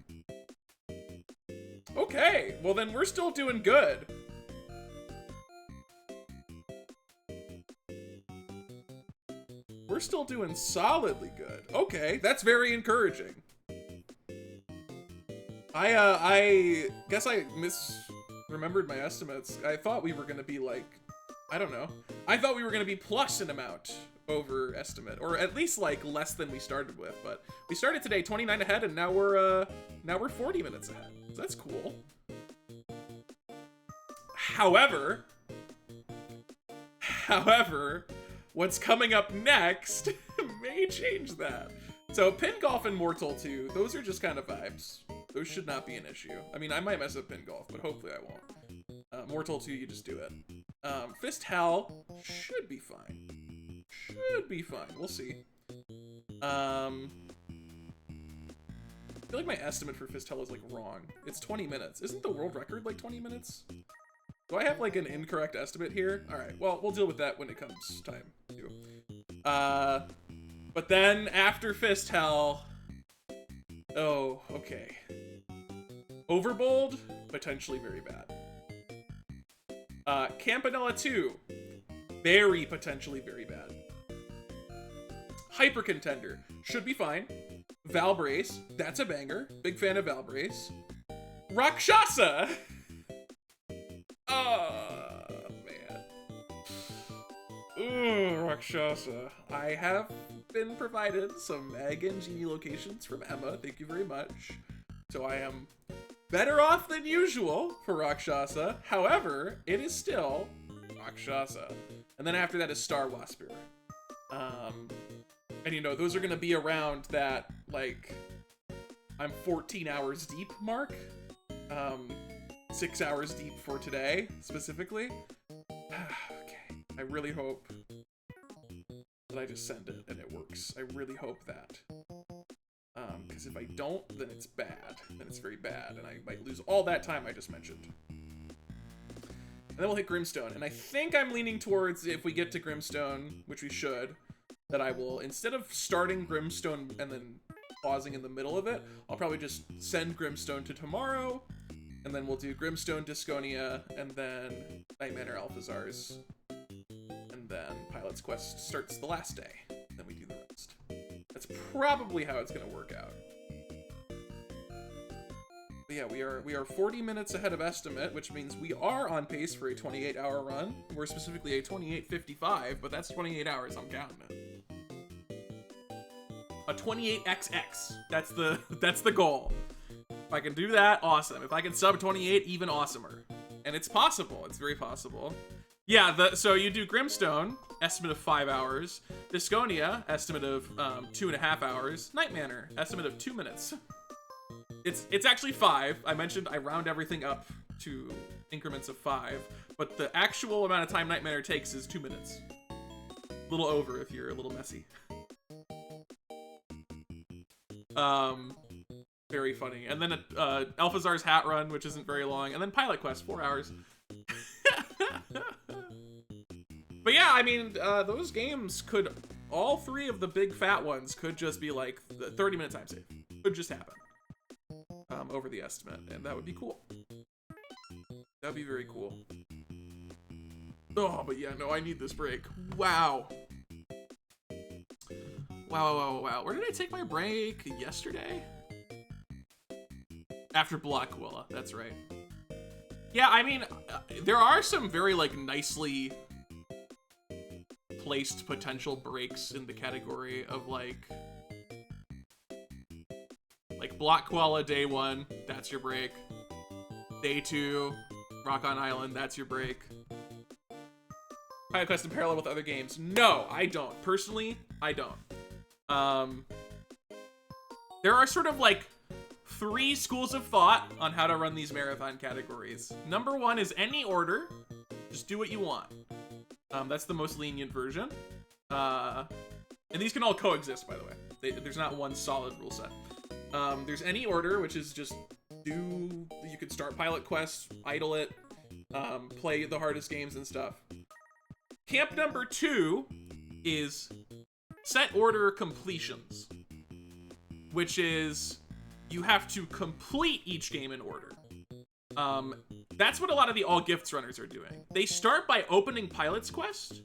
Okay, well then we're still doing good. We're still doing solidly good. Okay, that's very encouraging. I guess I misremembered my estimates. I thought we were gonna be like, I don't know. I thought we were gonna be plus an amount over estimate, or at least like less than we started with. But we started today 29 ahead, and now we're 40 minutes ahead. So that's cool. However, what's coming up next may change that. So Pingolf and Mortol II, those are just kind of vibes. Those should not be an issue. I mean, I might mess up Pingolf, but hopefully I won't. Mortol II, you just do it. Fist Hell should be fine. Should be fine. We'll see. I feel like my estimate for Fist Hell is like wrong. It's 20 minutes. Isn't the world record like 20 minutes? Do I have like an incorrect estimate here? All right, well, we'll deal with that when it comes time to. But then after Fist Hell, oh, okay. Overbold, potentially very bad. Campanella 2, very potentially very bad. Hyper Contender, should be fine. Valbrace, that's a banger. Big fan of Valbrace. Rakshasa! Oh, man. Ooh, Rakshasa. I have been provided some egg and genie locations from Emma. Thank you very much. So I am better off than usual for Rakshasa. However, it is still Rakshasa. And then after that is Star Waspir. And you know, those are gonna be around that, like, I'm 14 hours deep mark. 6 hours deep for today, specifically. Okay, I really hope that I just send it and it works. I really hope that. Because if I don't, then it's bad. Then it's very bad, and I might lose all that time I just mentioned. And then we'll hit Grimstone, and I think I'm leaning towards, if we get to Grimstone, which we should, that I will, instead of starting Grimstone and then pausing in the middle of it, I'll probably just send Grimstone to tomorrow, and then we'll do Grimstone, Disconia, and then Night Manor Alphazars. And then Pilot's Quest starts the last day. Then we do the rest. That's probably how it's gonna work out. But yeah, we are 40 minutes ahead of estimate, which means we are on pace for a 28-hour run. We're specifically a 28:55, but that's 28 hours, I'm counting it. A 28XX. That's the goal. If I can do that, awesome. If I can sub 28, even awesomer. And it's possible. It's very possible. Yeah, so you do Grimstone, estimate of 5 hours. Disconia, estimate of 2.5 hours. Night Manor, estimate of 2 minutes. It's actually 5. I mentioned I round everything up to increments of 5, but the actual amount of time Night Manor takes is 2 minutes. A little over if you're a little messy. very funny. And then Alphazar's Hat Run, which isn't very long, and then Pilot Quest, 4 hours. But yeah, I mean, those games could, all 3 of the big fat ones could just be like 30-minute time save. Could just happen over the estimate, and that would be cool. That would be very cool. Oh, but yeah, no, I need this break. Wow. Wow. Where did I take my break? Yesterday? After Blockquilla, that's right. Yeah, I mean, there are some very, like, nicely placed potential breaks in the category of, like Blockquilla day 1, that's your break. Day 2, Rock on Island, that's your break. Pilot Quest in parallel with other games. No, I don't. Personally, I don't. There are sort of like 3 schools of thought on how to run these marathon categories. Number 1 is any order. Just do what you want. That's the most lenient version. And these can all coexist, by the way. There's not one solid rule set. There's any order, which is just you could start Pilot Quest, idle it, play the hardest games and stuff. Camp number 2 is set order completions, which is you have to complete each game in order. That's what a lot of the all gifts runners are doing. They start by opening Pilot's Quest,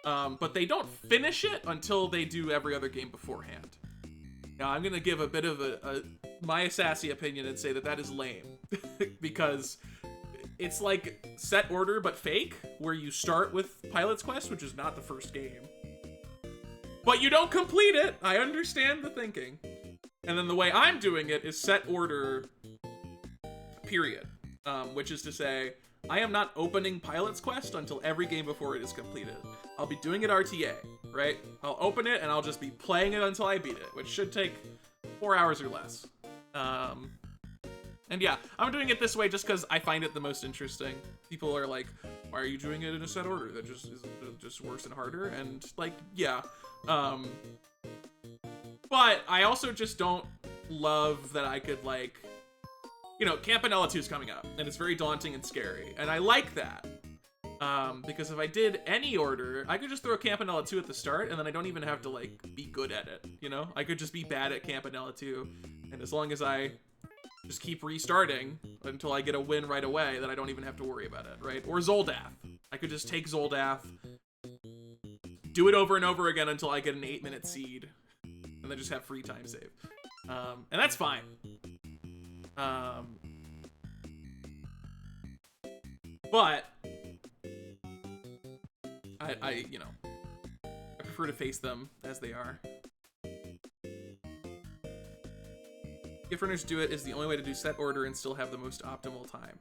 but they don't finish it until they do every other game beforehand. Now, I'm gonna give a bit of my sassy opinion and say that is lame, because it's like set order but fake, where you start with Pilot's Quest, which is not the first game, but you don't complete it. I understand the thinking. And then the way I'm doing it is set order, period. Which is to say, I am not opening Pilot's Quest until every game before it is completed. I'll be doing it RTA, right? I'll open it and I'll just be playing it until I beat it, which should take 4 hours or less. And yeah, I'm doing it this way just because I find it the most interesting. People are like, why are you doing it in a set order? That just is just worse and harder. And like, yeah. But I also just don't love that I could like, you know, Campanella 2 is coming up, and it's very daunting and scary, and I like that. Because if I did any order, I could just throw Campanella 2 at the start, and then I don't even have to, like, be good at it, you know? I could just be bad at Campanella 2, and as long as I just keep restarting until I get a win right away, then I don't even have to worry about it, right? Or Zoldath. I could just take Zoldath, do it over and over again until I get an 8-minute seed, and then just have free time save. And that's fine. But I you know, I prefer to face them as they are. Gift runners do it is the only way to do set order and still have the most optimal time.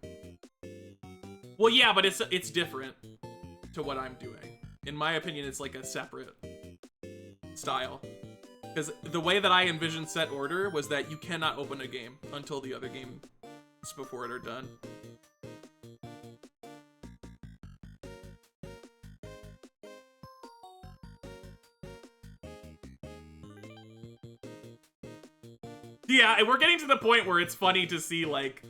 Well, yeah, but it's different to what I'm doing. In my opinion, it's like a separate style. Because the way that I envisioned set order was that you cannot open a game until the other games before it are done. Yeah, we're getting to the point where it's funny to see, like,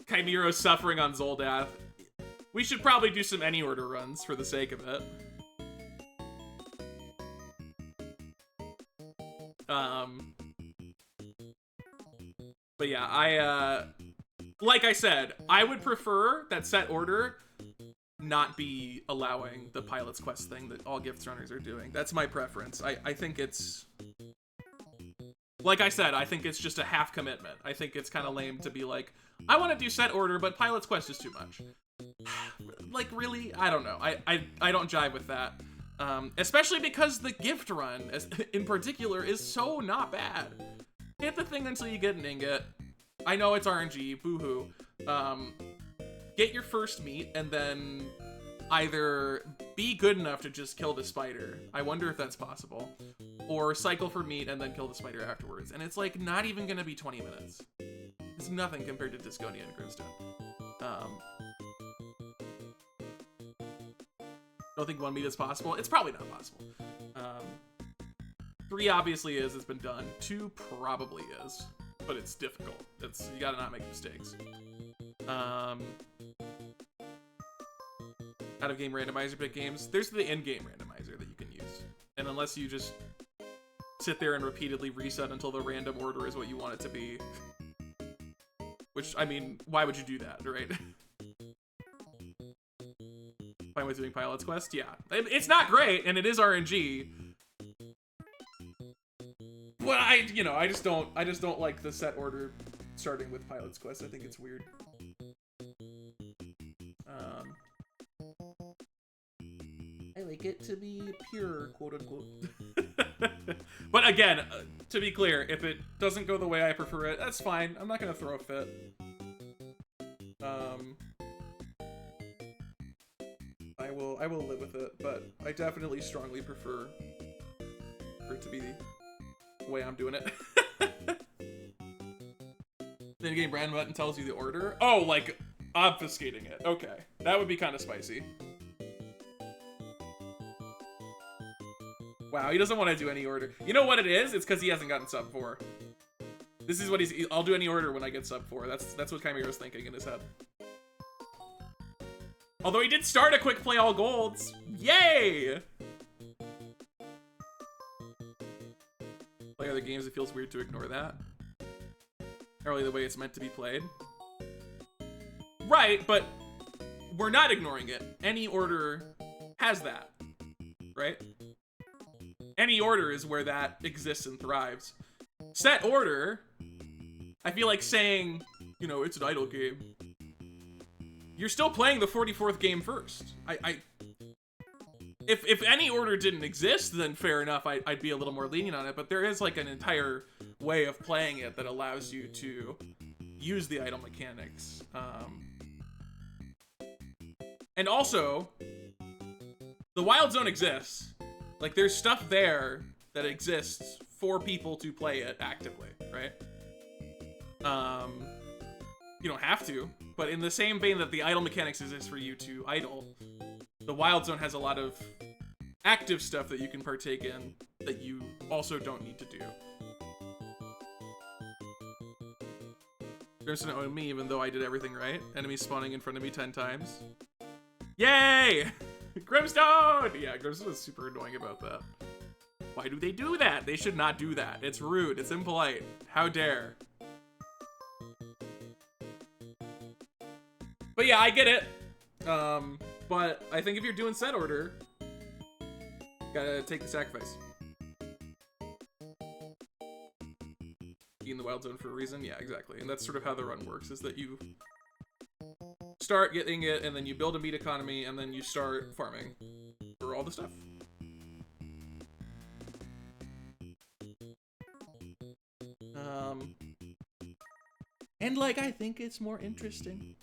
Chimero suffering on Zoldath. We should probably do some any order runs for the sake of it. But yeah, like I said, I would prefer that set order not be allowing the Pilot's Quest thing that all gifts runners are doing. That's my preference. I think it's, like I said, I think it's just a half commitment. I think it's kind of lame to be like, I want to do set order, but Pilot's Quest is too much. Like, really? I don't know. I don't jive with that. Especially because the gift run, in particular, is so not bad. Hit the thing until you get an ingot. I know it's RNG, boo-hoo. Get your first meat, and then either be good enough to just kill the spider. I wonder if that's possible. Or cycle for meat and then kill the spider afterwards. And it's like not even gonna be 20 minutes. It's nothing compared to Disconia and Grimstone. Don't think one meat is possible. It's probably not possible. 3 obviously is. It's been done. 2 probably is. but it's difficult. You gotta not make mistakes. Out of game randomizer pick games. There's the in-game randomizer that you can use, and unless you just sit there and repeatedly reset until the random order is what you want it to be, which, I mean, why would you do that, right? Fine with doing Pilot's Quest? Yeah. It's not great, and it is RNG. But I just don't like the set order starting with Pilot's Quest. I think it's weird. I like it to be pure, quote unquote. But again, to be clear, if it doesn't go the way I prefer it, that's fine. I'm not gonna throw a fit. I will live with it, but I definitely strongly prefer for it to be the way I'm doing it. Then game brand button tells you the order. Oh, like obfuscating it. Okay, that would be kind of spicy. Wow, he doesn't want to do any order. You know what it is? It's because he hasn't gotten sub 4. This is what I'll do any order when I get sub 4. That's what Chimera's thinking in his head. Although he did start a quick play all golds. Yay! Play other games, it feels weird to ignore that. Not really the way it's meant to be played. Right, but we're not ignoring it. Any order has that, right? Any order is where that exists and thrives. Set order, I feel like saying, you know, it's an idle game. You're still playing the 44th game first. If any order didn't exist, then fair enough, I'd be a little more lenient on it, but there is like an entire way of playing it that allows you to use the idle mechanics. And also, the Wild Zone exists. Like, there's stuff there that exists for people to play it actively, right? You don't have to, but in the same vein that the idle mechanics exist for you to idle, the Wild Zone has a lot of active stuff that you can partake in that you also don't need to do. Grimstone owned me even though I did everything right. Enemies spawning in front of me 10 times. Yay! Grimstone! Yeah, Grimstone is super annoying about that. Why do they do that? They should not do that. It's rude. It's impolite. How dare. But yeah, I get it. But I think if you're doing set order, gotta take the sacrifice. Be in the Wild Zone for a reason? Yeah, exactly. And that's sort of how the run works, is that you start getting it, and then you build a meat economy, and then you start farming for all the stuff. And like, I think it's more interesting.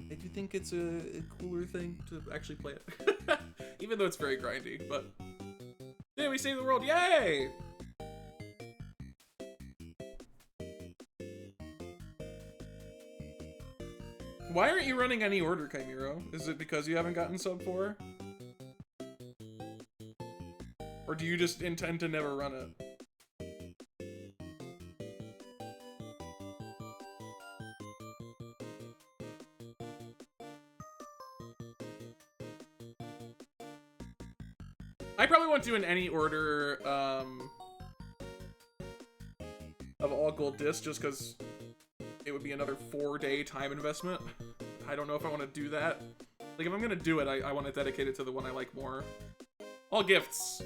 I do think it's a cooler thing to actually play it. Even though it's very grindy, but yeah, we saved the world, yay! Why aren't you running any order, Chimero? Is it because you haven't gotten sub 4? Or do you just intend to never run it? I probably won't do in any order of all gold discs just because it would be another 4-day time investment. I don't know if I want to do that. Like, if I'm gonna do it, I want to dedicate it to the one I like more. All gifts,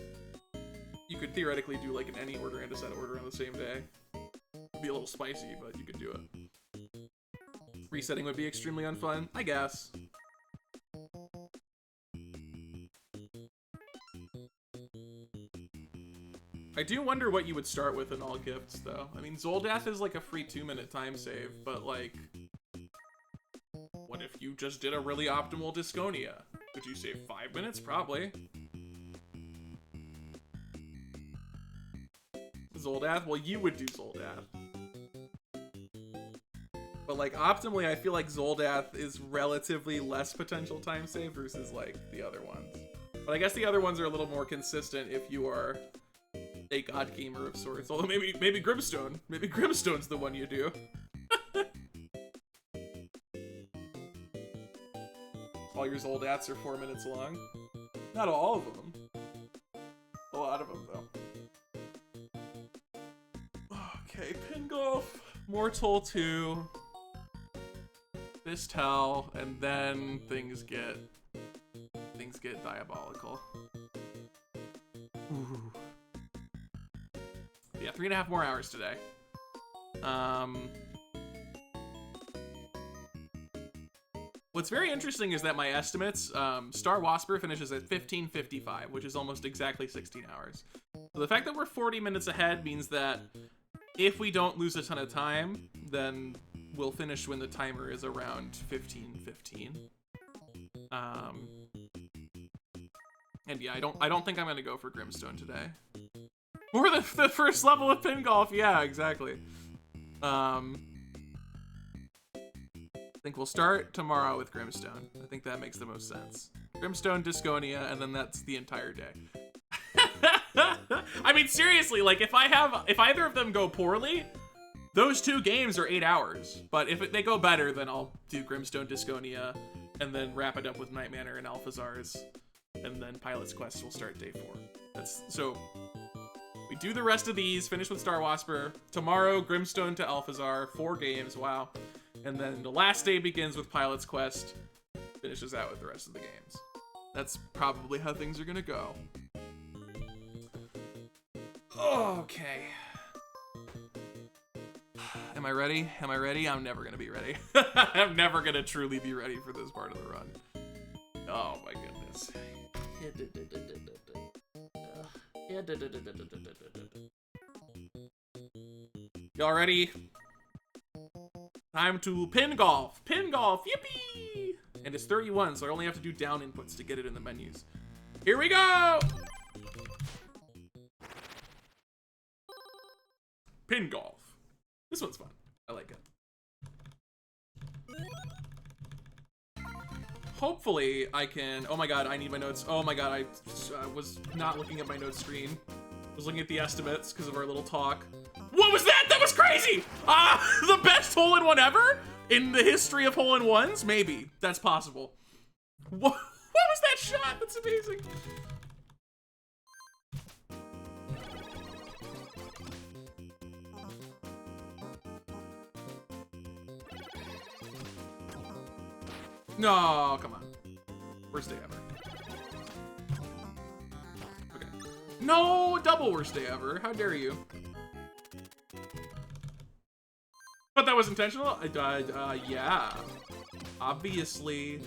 you could theoretically do like an any order and a set order on the same day. It'd be a little spicy, but you could do it. Resetting would be extremely unfun, I guess. I do wonder what you would start with in all gifts, though. I mean, Zoldath is like a free 2-minute time save, but like, what if you just did a really optimal Disconia? Could you save 5 minutes? Probably. Zoldath? Well, you would do Zoldath. But like, optimally, I feel like Zoldath is relatively less potential time save versus like the other ones. But I guess the other ones are a little more consistent if you are a god gamer of sorts. Although maybe Grimstone. Maybe Grimstone's the one you do. All your Zoldats are 4 minutes long. Not all of them. A lot of them, though. Okay, Pingolf, Mortol II, Vistel, and then things get diabolical. Ooh. Yeah, 3.5 more hours today. What's very interesting is that my estimates, Star Waspir finishes at 15:55, which is almost exactly 16 hours. So the fact that we're 40 minutes ahead means that if we don't lose a ton of time, then we'll finish when the timer is around 15:15. And yeah, I don't think I'm gonna go for Grimstone today. Or the first level of Pingolf, yeah, exactly. I think we'll start tomorrow with Grimstone. I think that makes the most sense. Grimstone, Disconia, and then that's the entire day. I mean, seriously, like if either of them go poorly, those 2 games are 8 hours. But if they go better, then I'll do Grimstone, Disconia, and then wrap it up with Night Manor and Alphazars, and then Pilot's Quest will start day 4. So we do the rest of these, finish with Star Waspir. Tomorrow, Grimstone to Alphazar, 4 games, wow. And then the last day begins with Pilot's Quest, finishes out with the rest of the games. That's probably how things are gonna go. Okay. Am I ready? Am I ready? I'm never gonna be ready. I'm never gonna truly be ready for this part of the run. Oh my goodness. Y'all ready? Time to Pingolf! Pingolf! Yippee! And it's 31, so I only have to do down inputs to get it in the menus. Here we go! Pingolf. This one's fun. I like it. Hopefully I can... Oh my god, I need my notes. Oh my god, I was not looking at my notes screen. I was looking at the estimates because of our little talk. What was that? That was crazy! The best hole-in-one ever? In the history of hole-in-ones? Maybe. That's possible. What was that shot? That's amazing. No, come on. Worst day ever. Okay. No, double worst day ever. How dare you? But that was intentional? Yeah. Obviously.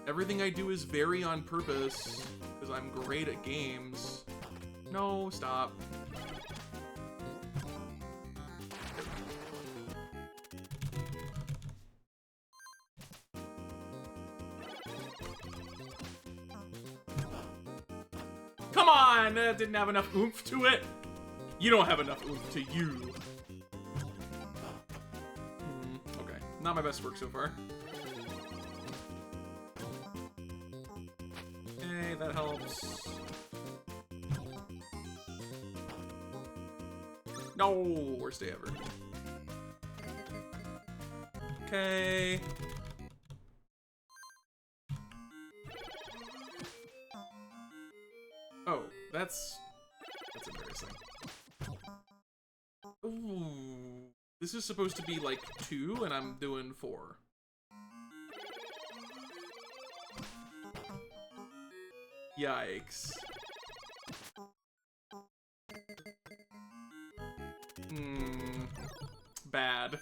Everything I do is very on purpose, because I'm great at games. No, stop. Come on! That didn't have enough oomph to it. You don't have enough oomph to you. Okay, not my best work so far. Okay, that helps. No, worst day ever. Okay. Oh, that's embarrassing. Ooh, this is supposed to be like 2, and I'm doing 4. Yikes. Bad.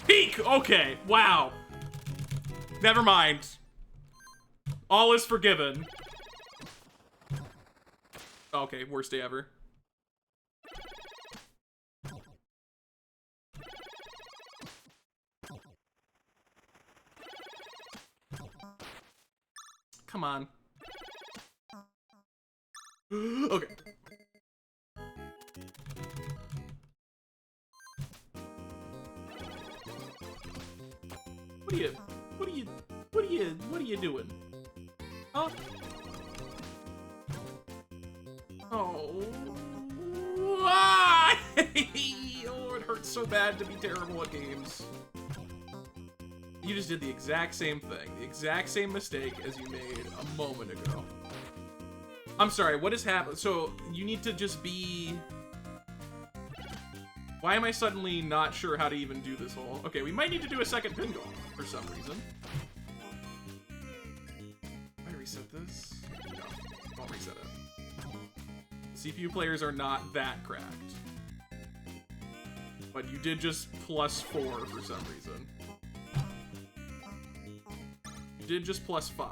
Peak! Okay, wow. Never mind. All is forgiven. Okay, worst day ever. Come on. Okay. What are you doing? Huh? Oh. Ah! Oh, it hurts so bad to be terrible at games. You just did the exact same thing, the exact same mistake as you made a moment ago. I'm sorry, what has happened? So, you need to just be... Why am I suddenly not sure how to even do this whole... Okay, we might need to do a second Pingolf for some reason. Can I reset this? No, don't reset it. CPU players are not that cracked. But you did just +4 for some reason. You did just +5.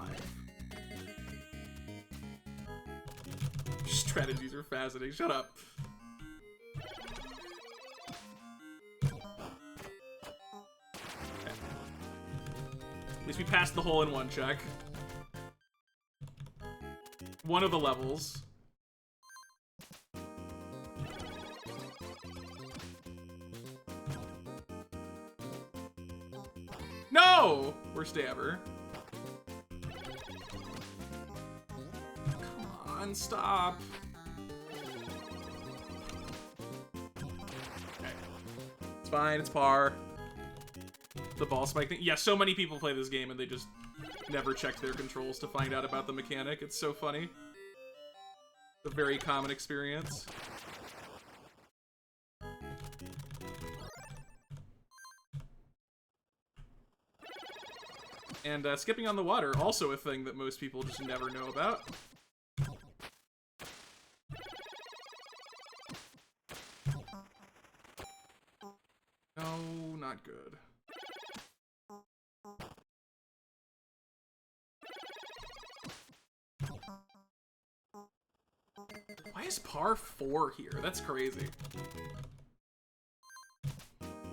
Strategies are fascinating. Shut up. Okay. At least we passed the hole-in-one check. One of the levels. No! Worst day ever. Come on, stop. Okay. It's fine, it's par. The ball spike thing. Yeah, so many people play this game and they just never check their controls to find out about the mechanic. It's so funny. It's a very common experience. And skipping on the water, also a thing that most people just never know about. No, not good. Why is par 4 here? That's crazy.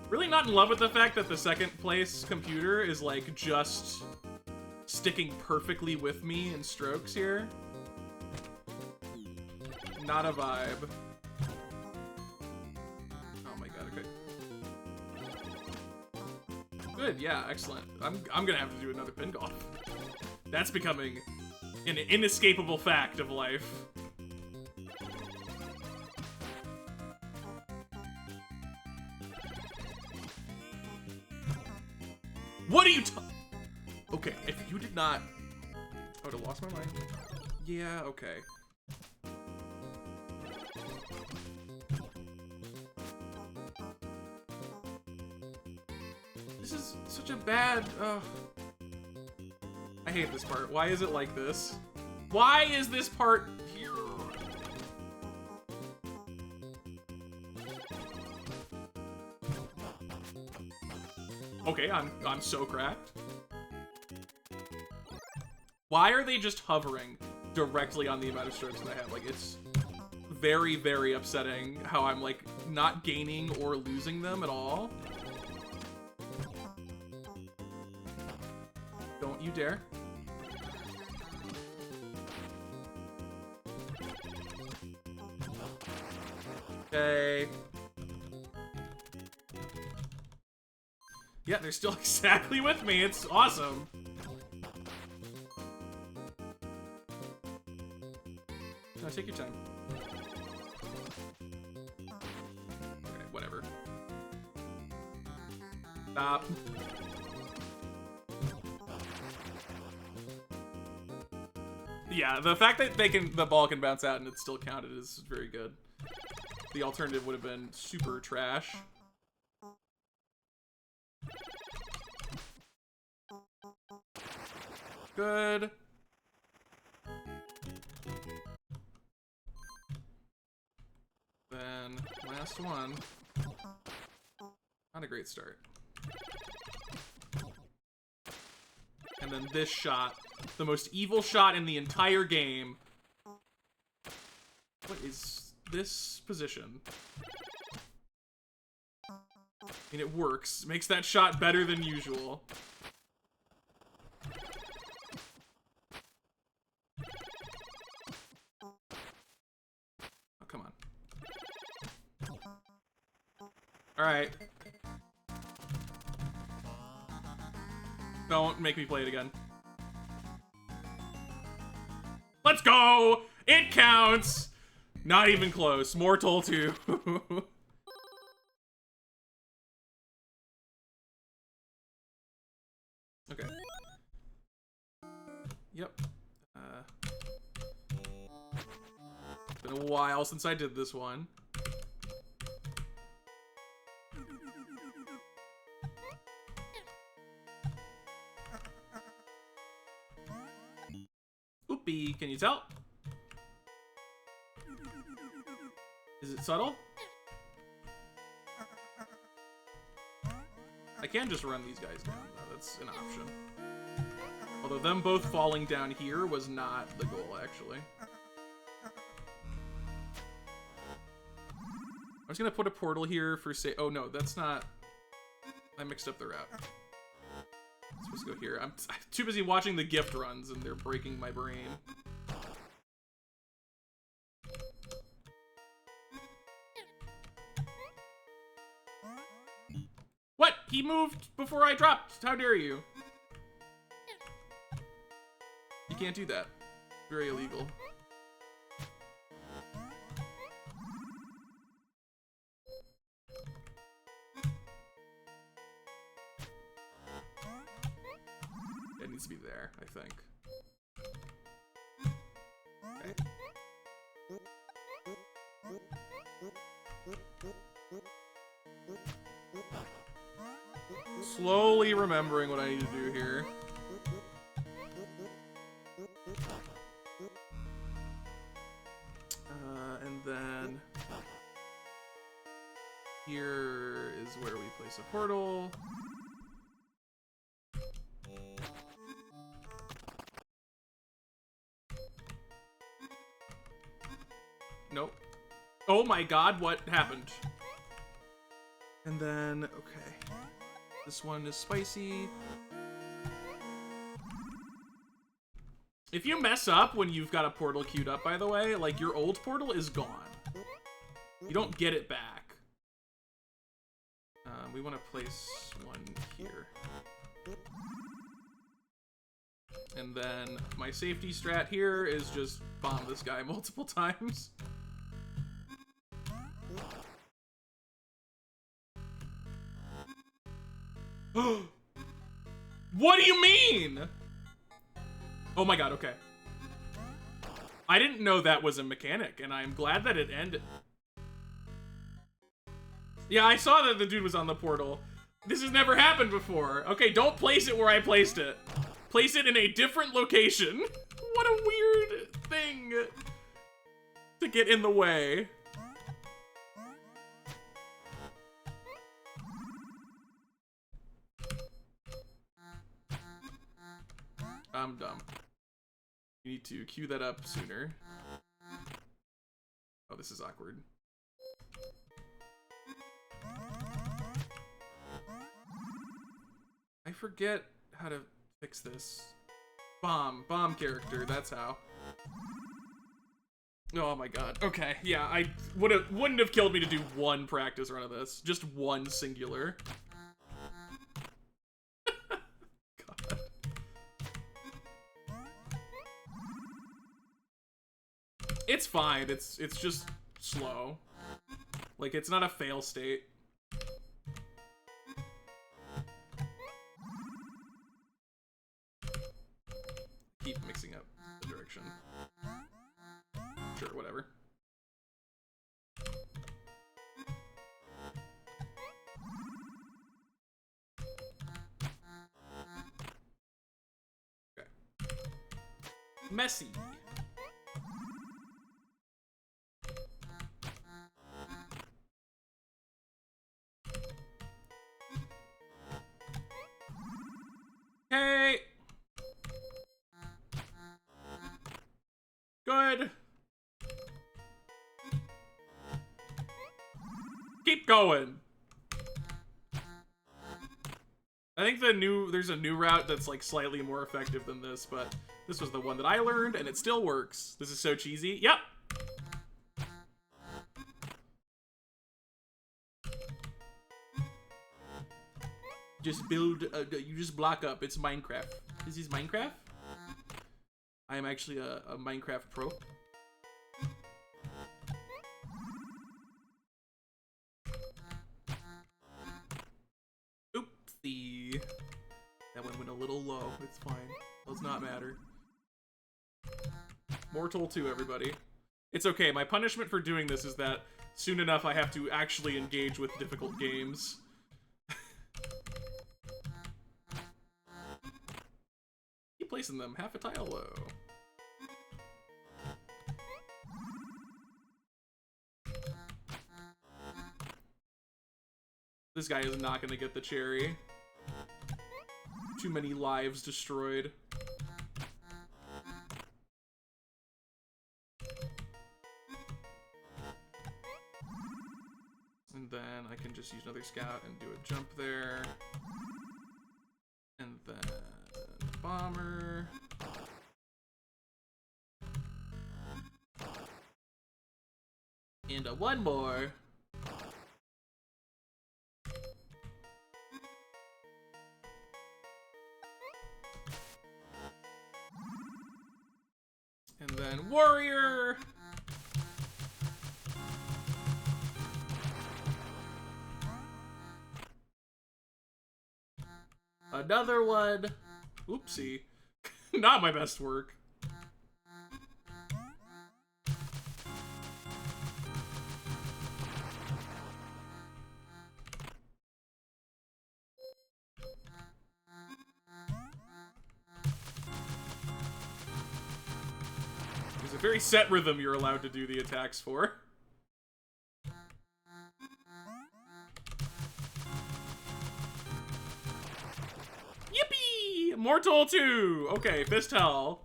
Really not in love with the fact that the second place computer is like just sticking perfectly with me in strokes here. Not a vibe. Oh my god, okay. Good, yeah, excellent. I'm gonna have to do another Pingolf. That's becoming an inescapable fact of life. What are you Okay, if you did not... I would have lost my mind. Yeah, okay. This is such a bad... I hate this part. Why is it like this? Why is this part here? Okay, I'm so cracked. Why are they just hovering directly on the amount of strokes that I have? Like, it's very, very upsetting how I'm, like, not gaining or losing them at all. Don't you dare. Okay. Yeah, they're still exactly with me. It's awesome. No, take your time. Okay, whatever. Stop. Yeah, the fact that the ball can bounce out and it's still counted is very good. The alternative would have been super trash. Good. Then, last one. Not a great start. And then this shot. The most evil shot in the entire game. What is this position? I mean, it works. Makes that shot better than usual. Come on. All right. Don't make me play it again. Let's go! It counts! Not even close. Mortol II. Okay. Yep. It's been a while since I did this one. Oopie, can you tell? Is it subtle? I can just run these guys down, though. That's an option. Although them both falling down here was not the goal, actually. I was gonna put a portal here for say. Oh no, that's not. I mixed up the route. I'm supposed to go here. I'm too busy watching the gift runs, and they're breaking my brain. What? He moved before I dropped. How dare you? You can't do that. Very illegal. It needs to be there, I think. Okay. Slowly remembering what I need to do here. And then here is where we place a portal. Nope. Oh my god, what happened? And then, okay. This one is spicy. If you mess up when you've got a portal queued up, by the way, like, your old portal is gone. You don't get it back. We want to place one here. And then my safety strat here is just bomb this guy multiple times. What do you mean? Oh my god, okay. I didn't know that was a mechanic, and I'm glad that it ended. Yeah, I saw that the dude was on the portal. This has never happened before. Okay, don't place it where I placed it. Place it in a different location. What a weird thing to get in the way. I'm dumb. You need to queue that up sooner. Oh, this is awkward. I forget how to fix this. Bomb character, that's how. Oh my god. Okay, yeah, I wouldn't have killed me to do one practice run of this. Just one singular. God. It's fine. It's just slow. Like, it's not a fail state. Keep mixing up the direction. Sure, whatever. Okay. Messy. Hey! Good. Keep going. I think there's a new route that's like slightly more effective than this, but this was the one that I learned and it still works. This is so cheesy. Yep. Just build, you just block up. It's Minecraft. Is this Minecraft? I am actually a Minecraft pro. Oopsie. That one went a little low. It's fine. Does not matter. Mortol II, everybody. It's okay. My punishment for doing this is that soon enough I have to actually engage with difficult games. Keep placing them half a tile low. This guy is not gonna get the cherry. Too many lives destroyed. And then I can just use another scout and do a jump there. And then bomber. And one more. And then warrior. Another one. Oopsie. Not my best work. There's a very set rhythm you're allowed to do the attacks for. Mortol II! Okay, fist hell.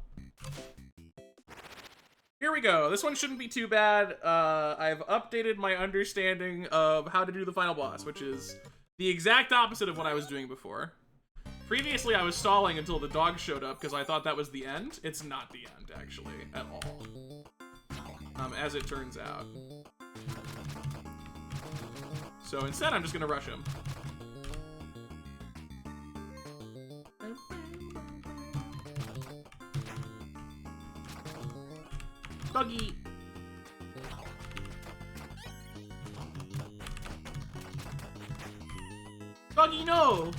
Here we go. This one shouldn't be too bad. I've updated my understanding of how to do the final boss, which is the exact opposite of what I was doing before. Previously, I was stalling until the dog showed up because I thought that was the end. It's not the end, actually, at all. As it turns out. So instead, I'm just gonna rush him. Doggy. Doggy, no!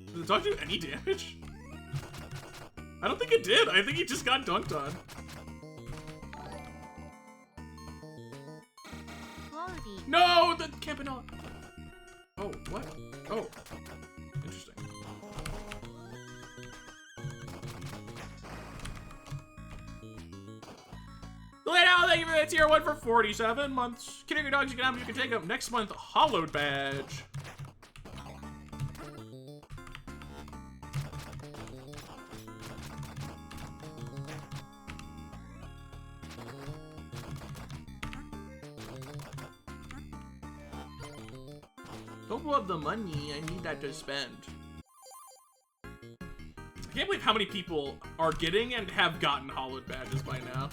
Did the dog do any damage? I don't think it did. I think he just got dunked on. No, the Campanella. Oh, what? Oh, interesting. Delano, thank you for that tier 1 for 47 months. Kidding your dogs, you can take up next month. Hollowed badge. Don't blow up the money. I need that to spend. I can't believe how many people are getting and have gotten hollowed badges by now.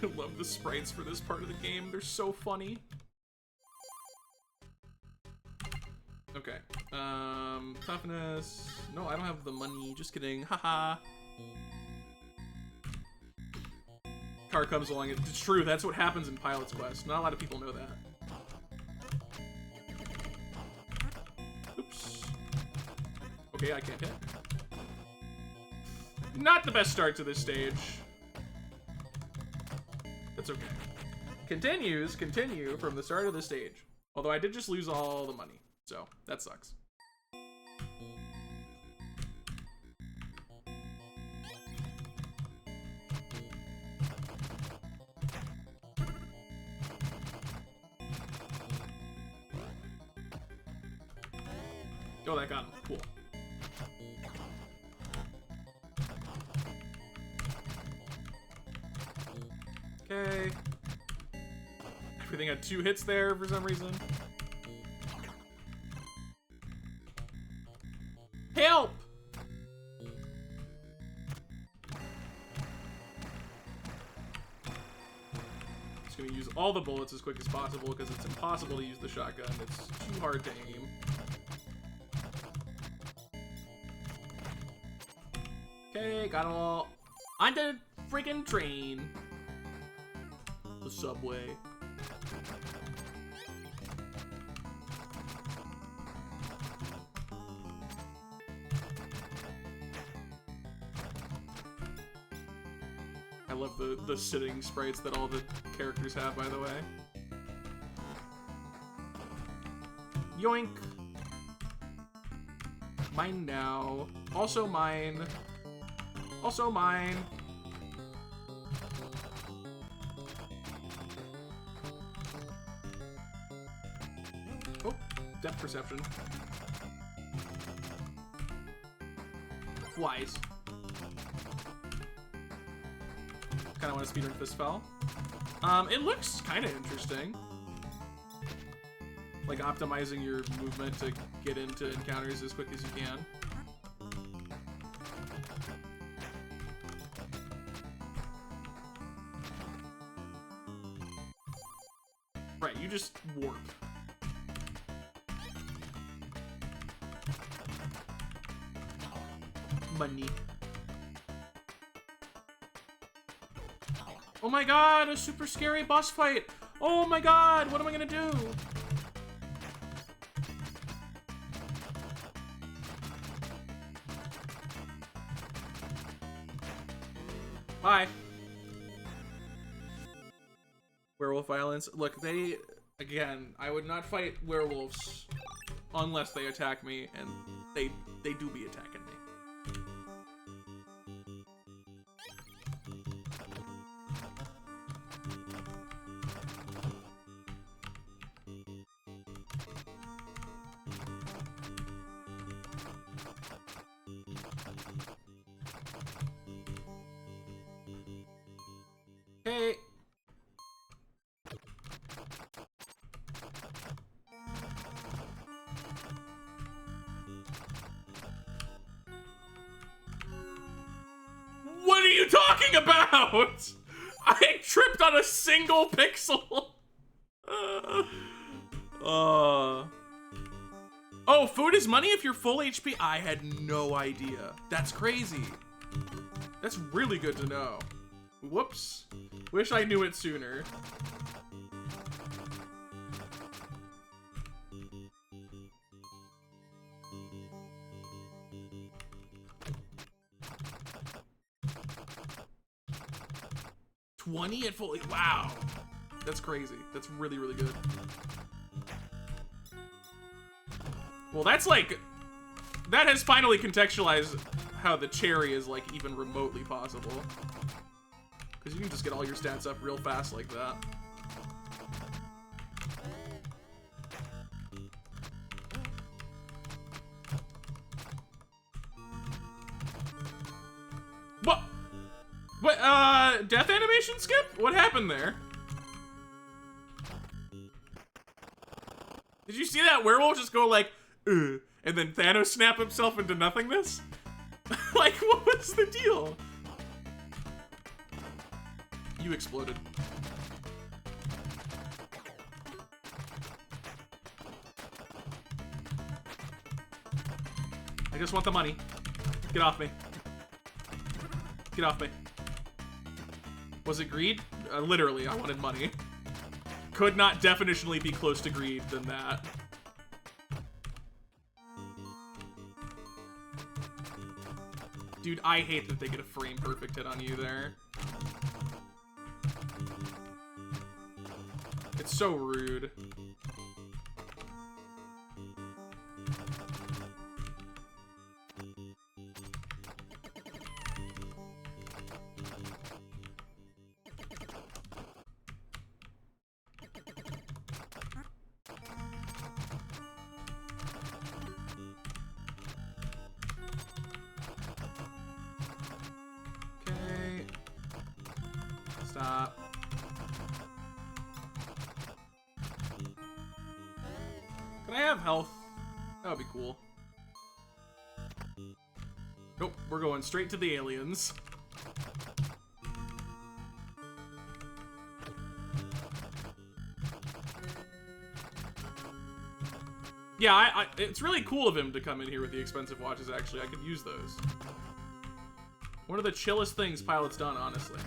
I love the sprites for this part of the game. They're so funny. Okay. Toughness. No, I don't have the money. Just kidding. Haha. Car comes along. It's true. That's what happens in Pilot's Quest. Not a lot of people know that. Oops. Okay, I can't hit. Not the best start to this stage. That's okay. Continue from the start of the stage. Although I did just lose all the money, so that sucks. Oh, that got him. Cool. Okay. Everything had 2 hits there for some reason. Help! just gonna use all the bullets as quick as possible because it's impossible to use the shotgun. It's too hard to aim. Okay, got it all. On the friggin' train. The subway. I love the sitting sprites that all the characters have, by the way. Yoink. Mine now. Also mine. Also mine. Oh, depth perception. Flies. Kind of want to speedrun Fistfell. It looks kind of interesting. Like optimizing your movement to get into encounters as quick as you can. Right, you just warp. Money. Oh my god, a super scary boss fight! Oh my god, what am I gonna do? Bye. Werewolf violence. Look, they... Again, I would not fight werewolves unless they attack me, and they do be attacking me. Okay. What are you talking about? I tripped on a single pixel. Oh, food is money if you're full HP? I had no idea. That's crazy. That's really good to know. Whoops. Wish I knew it sooner. $20 at fully. Wow. That's crazy. That's really, really good. Well, that's like... That has finally contextualized how the cherry is like even remotely possible. Because you can just get all your stats up real fast like that. What? What, death animation skip? What happened there? Did you see that werewolf just go like, ugh, and then Thanos snap himself into nothingness? Like, what was the deal? You exploded. I just want the money. Get off me. Get off me. Was it greed? Literally, I wanted money. Could not definitionally be close to greed than that. Dude, I hate that they get a frame perfect hit on you there. It's so rude. Stop. Can I have health? That would be cool. Nope, we're going straight to the aliens. Yeah, it's really cool of him to come in here with the expensive watches, actually. I could use those. One of the chillest things Pilot's done, honestly.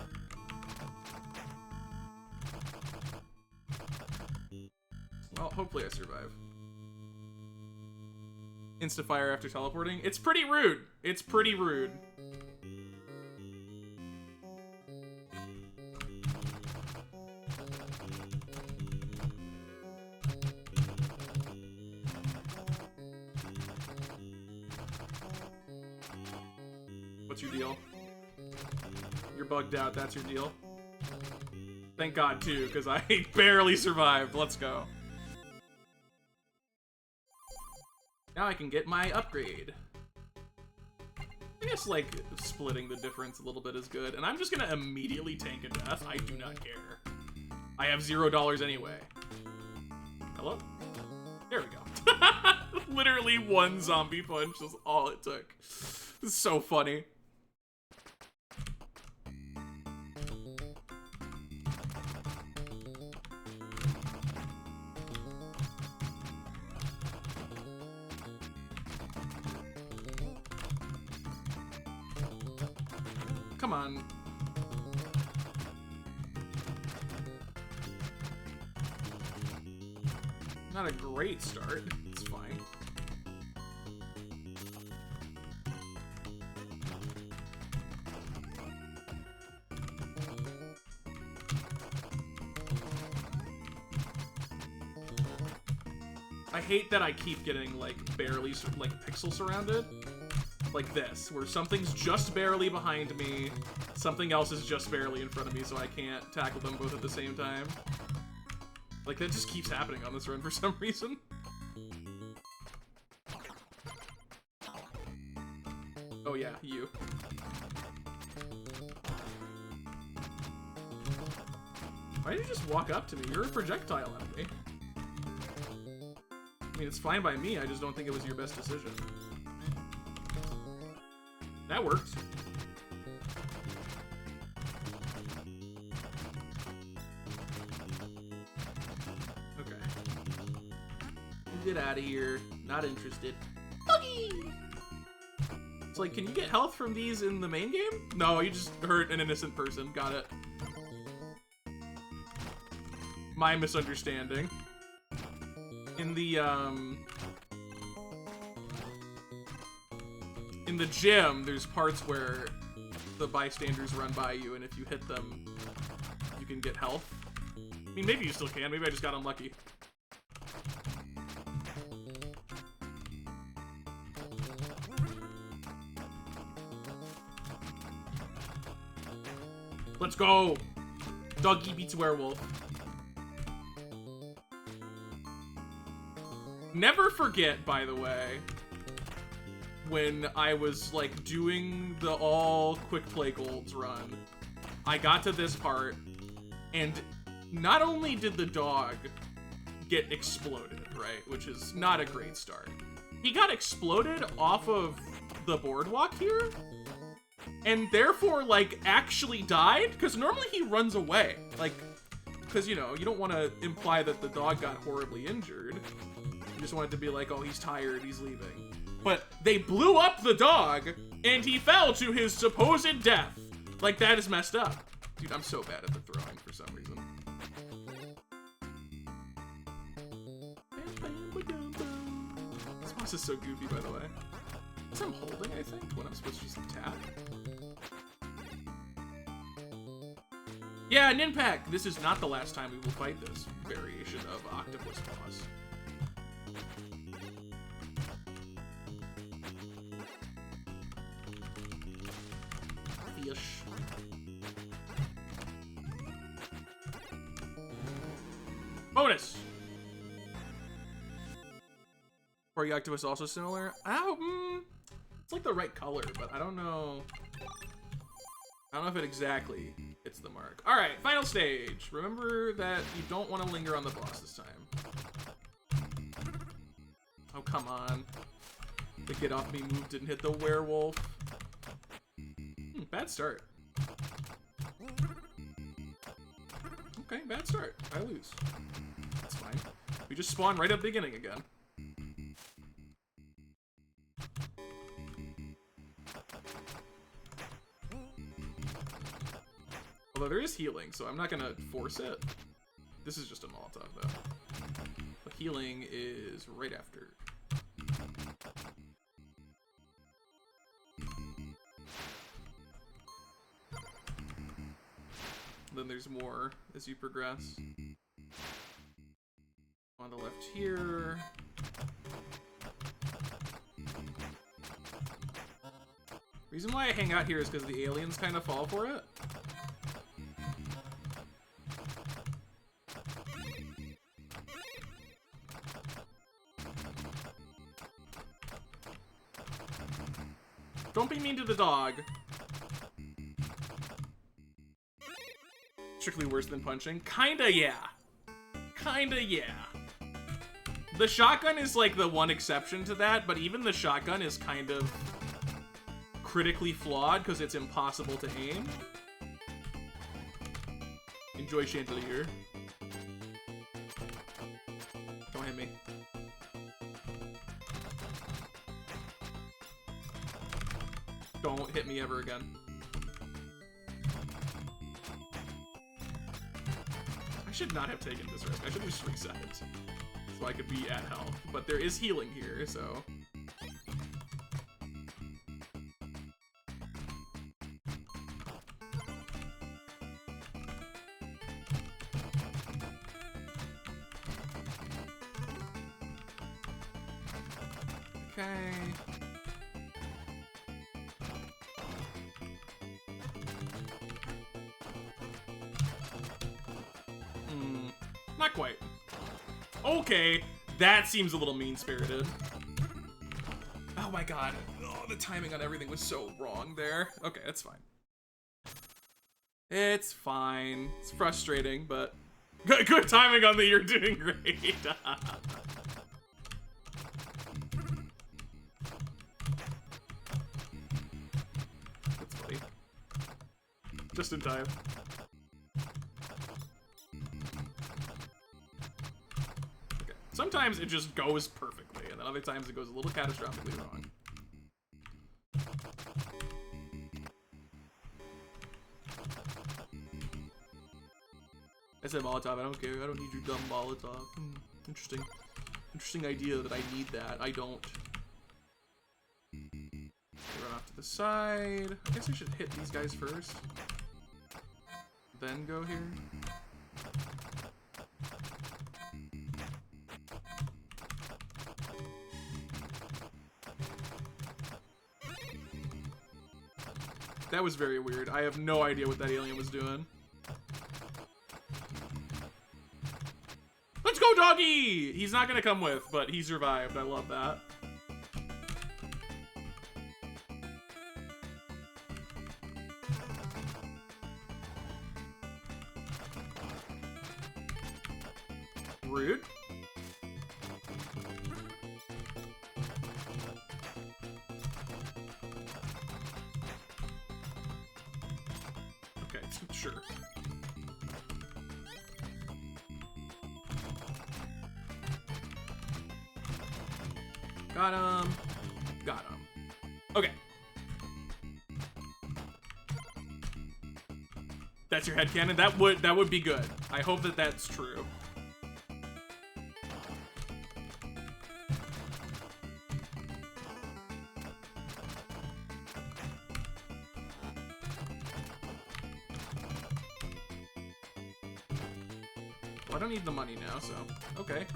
Well, hopefully I survive. Insta-fire after teleporting. It's pretty rude. It's pretty rude. What's your deal? You're bugged out, that's your deal? Thank God, too, because I barely survived. Let's go. Now I can get my upgrade. I guess, like, splitting the difference a little bit is good. And I'm just gonna immediately tank a death. I do not care. I have $0 anyway. Hello? There we go. Literally one zombie punch is all it took. This is so funny. Come on. Not a great start. It's fine. I hate that I keep getting, like, barely, like, pixel surrounded. Like this, where something's just barely behind me, something else is just barely in front of me, so I can't tackle them both at the same time. Like, that just keeps happening on this run for some reason. Oh yeah, you. Why did you just walk up to me? You're a projectile enemy. I mean, it's fine by me, I just don't think it was your best decision. That works. Okay. Get out of here. Not interested. Buggy! It's like, can you get health from these in the main game? No, you just hurt an innocent person. Got it. My misunderstanding. In the gym, there's parts where the bystanders run by you, and if you hit them, you can get health. I mean, maybe you still can. Maybe I just got unlucky. Let's go! Doggy beats werewolf. Never forget, by the way, when I was, like, doing the all quick play golds run, I got to this part, and not only did the dog get exploded, right, which is not a great start, he got exploded off of the boardwalk here, and therefore, like, actually died, because normally he runs away, like, because, you know, you don't want to imply that the dog got horribly injured. You just want it to be like, oh, he's tired, he's leaving. But they blew up the dog, and he fell to his supposed death. Like, that is messed up. Dude, I'm so bad at the throwing for some reason. This boss is so goofy, by the way. This I'm holding, I think, when I'm supposed to just tap. Yeah, Ninpak, this is not the last time we will fight this variation of Octopus boss. Fish. Bonus! Or Octopus also similar? It's like the right color, but I don't know. I don't know if it exactly hits the mark. All right, final stage. Remember that you don't want to linger on the boss this time. Oh, come on. The get off me move didn't hit the werewolf. Bad start. Okay, bad start. I lose. That's fine. We just spawn right at the beginning again. there is healing, so I'm not gonna force it. This is just a Molotov, though. But healing is right after. Then there's more as you progress. On the left here. Reason why I hang out here is because the aliens kind of fall for it. Don't be mean to the dog. Strictly worse than punching? Kinda, yeah. Kinda, yeah. The shotgun is like the one exception to that, but even the shotgun is kind of critically flawed because it's impossible to aim. Enjoy Chandelier. Don't hit me. Don't hit me ever again. I should not have taken this risk. I should just reset it so I could be at health. But there is healing here, so... Okay. Not quite. Okay, that seems a little mean-spirited. Oh my god. Oh, the timing on everything was so wrong there. Okay, that's fine. It's fine. It's frustrating, but... Good timing on the you're doing great. That's funny. Just in time. Okay. Sometimes it just goes perfectly, and then other times it goes a little catastrophically wrong. I said Molotov, I don't care. I don't need your dumb Molotov. Interesting. Interesting idea that I need that. I don't. Run off to the side. I guess I should hit these guys first. Then go here. That was very weird. I have no idea what that alien was doing. Let's go, doggy! He's not gonna come with, but he survived. I love that. Rude. Okay, sure. Got him. Got him. Okay. That's your headcanon? That would be good. I hope that that's true. Well, I don't need the money now, so okay.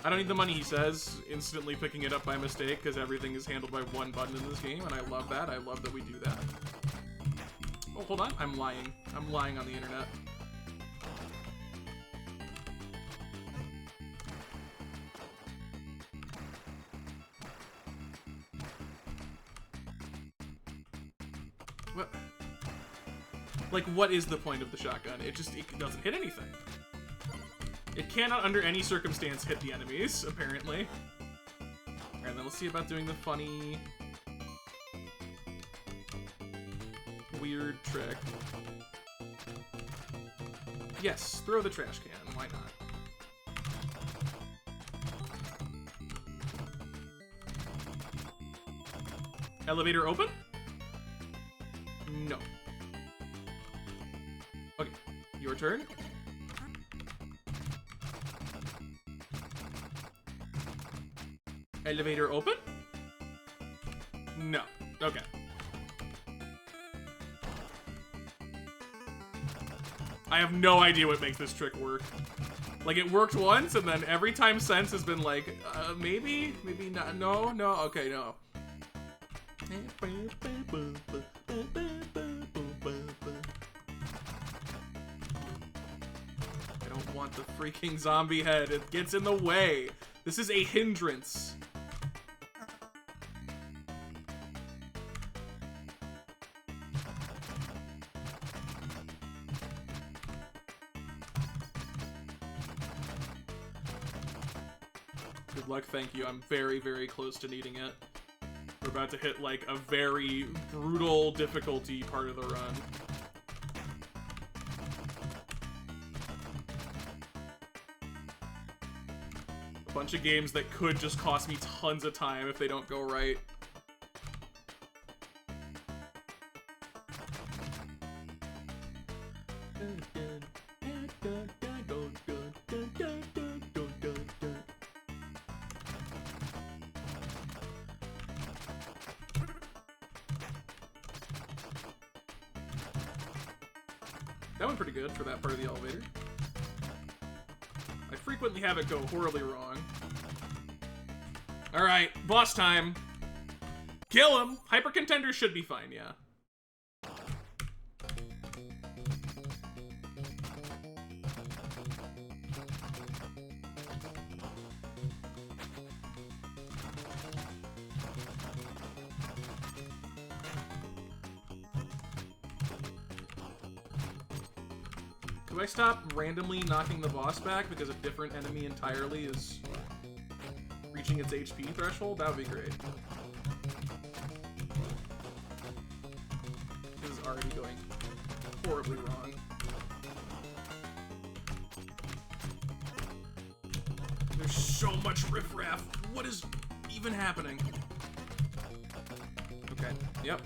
I don't need the money, he says, instantly picking it up by mistake because everything is handled by one button in this game, and I love that. I love that we do that. Oh, hold on. I'm lying. I'm lying on the internet. What? Like, what is the point of the shotgun? It doesn't hit anything. It cannot, under any circumstance, hit the enemies, apparently. Alright, then let's see about doing the funny... weird trick. Yes, throw the trash can. Why not? Elevator open? No. turn. Elevator open? No. Okay. I have no idea what makes this trick work. Like, it worked once, and then every time since has been like, maybe not. No, okay, no. I don't want the freaking zombie head. It gets in the way. This is a hindrance. Good luck, thank you. I'm very, very close to needing it. We're about to hit, like, a very brutal difficulty part of the run. A bunch of games that could just cost me tons of time if they don't go right. That went pretty good for that part of the elevator. I frequently have it go horribly wrong. Alright, boss time. Kill him! Hyper Contender should be fine, yeah. Do I stop randomly knocking the boss back because a different enemy entirely is reaching its HP threshold? That would be great. This is already going horribly wrong. There's so much riffraff. What is even happening? Okay. Yep.